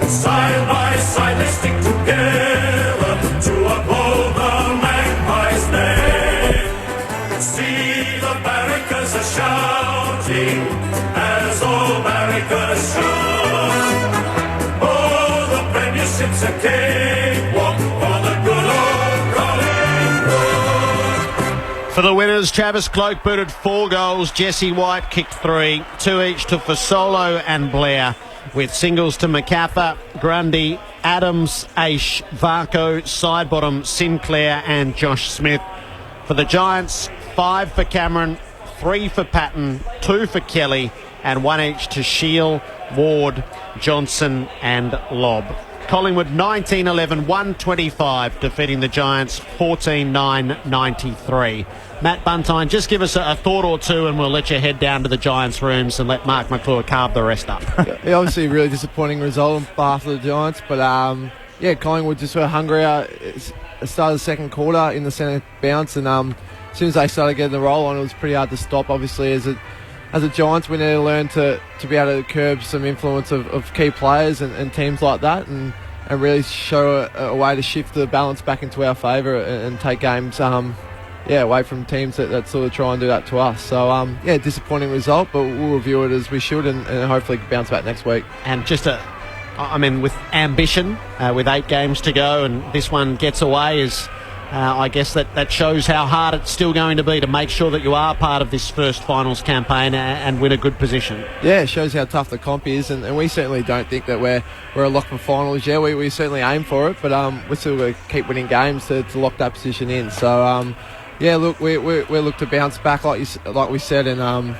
Speaker 16: Side by side they stick together to uphold the Magpies' name. See the barricades are shouting as all barricades should. Oh, the premierships are cakewalk for the good old Collingwood.
Speaker 17: For the winners, Travis Cloke booted 4 goals, Jesse White kicked 3, 2 each to Fasolo and Blair, with singles to McAfee, Grundy, Adams, Aish, Varco, Sidebottom, Sinclair and Josh Smith. For the Giants, 5 for Cameron, 3 for Patton, 2 for Kelly and 1 each to Shield, Ward, Johnson and Lobb. Collingwood 19-11, 125, defeating the Giants 14-9-93. Matt Buntine, just give us a thought or two and we'll let you head down to the Giants' rooms and let Mark McClure carve the rest up.
Speaker 3: Yeah, obviously a really disappointing result on behalf of the Giants, but Collingwood just were hungrier at the start of the second quarter in the centre bounce, and as soon as they started getting the roll on, it was pretty hard to stop. Obviously, as a Giants, we need to learn to be able to curb some influence of key players and teams like that, and really show a way to shift the balance back into our favour and take games away from teams that sort of try and do that to us. So, disappointing result, but we'll review it as we should and hopefully bounce back next week.
Speaker 17: And just with ambition, with 8 games to go, and this one gets away, is I guess that shows how hard it's still going to be to make sure that you are part of this first finals campaign and win a good position.
Speaker 3: Yeah, it shows how tough the comp is, and we certainly don't think that we're a lock for finals. Yeah, we certainly aim for it, but we're still going to keep winning games to lock that position in. So, we look to bounce back like we said, and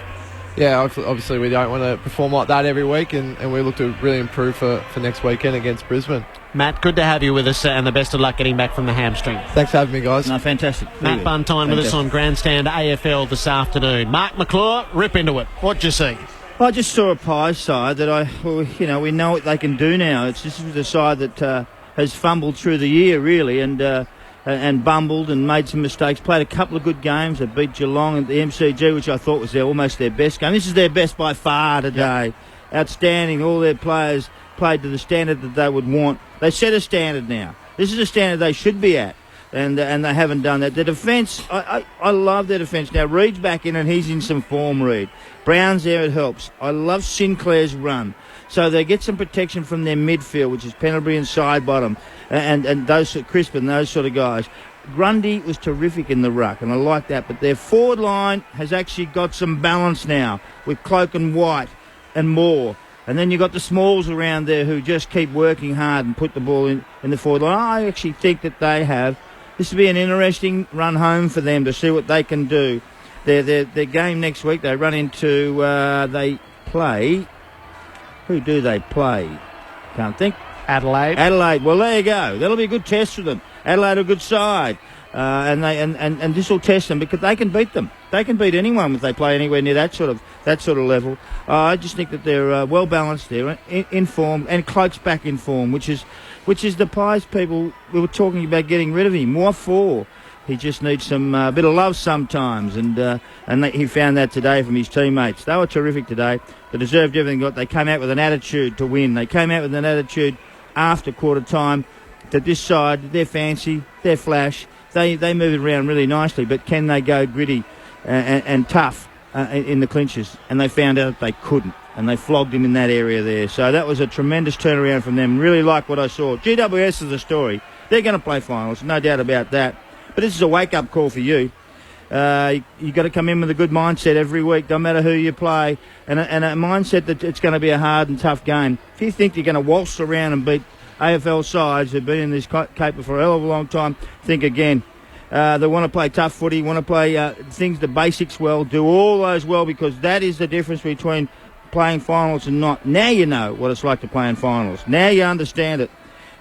Speaker 3: Yeah, obviously we don't want to perform like that every week, and we look to really improve for next weekend against Brisbane.
Speaker 17: Matt, good to have you with us, and the best of luck getting back from the hamstring.
Speaker 3: Thanks for having me, guys.
Speaker 14: No, fantastic.
Speaker 17: Matt Buntine with us on Grandstand AFL this afternoon. Mark McClure, rip into it. What'd you see?
Speaker 14: I just saw a Pies side that we know what they can do now. This is a side that has fumbled through the year, really, and bumbled and made some mistakes. Played a couple of good games. They beat Geelong at the MCG, which I thought was almost their best game. This is their best by far today. Yep. Outstanding. All their players played to the standard that they would want. They set a standard now. This is a standard they should be at, and they haven't done that. The defence, I love their defence. Now, Reed's back in, and he's in some form, Reed. Brown's there, it helps. I love Sinclair's run. So they get some protection from their midfield, which is Pendlebury and Sidebottom, and those Crispin, those sort of guys. Grundy was terrific in the ruck, and I like that. But their forward line has actually got some balance now with Cloak and White and Moore. And then you've got the Smalls around there who just keep working hard and put the ball in the forward line. I actually think that they have. This will be an interesting run home for them to see what they can do. Their game next week, they run into, they play. Who do they play? Can't think. Adelaide. Well, there you go. That'll be a good test for them. Adelaide are a good side. And this will test them because they can beat them. They can beat anyone if they play anywhere near that sort of level. I just think that they're well balanced there, in form, and Cloak's back in form, which is the Pies people. We were talking about getting rid of him. What for? He just needs some bit of love sometimes, and he found that today from his teammates. They were terrific today. They deserved everything they got. They came out with an attitude to win. They came out with an attitude after quarter time that this side, they're fancy, they're flash. They move it around really nicely, but can they go gritty and tough in the clinches? And they found out that they couldn't, and they flogged him in that area there. So that was a tremendous turnaround from them. Really like what I saw. GWS is a story. They're going to play finals, no doubt about that. But this is a wake-up call for you. You've got to come in with a good mindset every week, no matter who you play, and a mindset that it's going to be a hard and tough game. If you think you're going to waltz around and beat AFL sides who've been in this caper for a hell of a long time, think again. They want to play tough footy, want to play the basics well, do all those well, because that is the difference between playing finals and not. Now you know what it's like to play in finals. Now you understand it.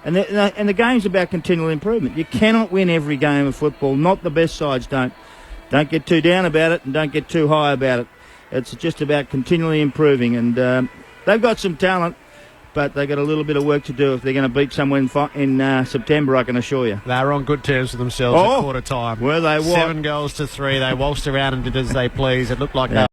Speaker 14: And the game's about continual improvement. You cannot win every game of football. Not the best sides don't. Don't get too down about it and don't get too high about it. It's just about continually improving. And they've got some talent, but they've got a little bit of work to do if they're going to beat someone in September, I can assure you.
Speaker 17: They were on good terms with themselves at quarter time.
Speaker 14: Were they? What?
Speaker 17: 7 goals to 3. They waltzed around and did as they pleased. It looked like they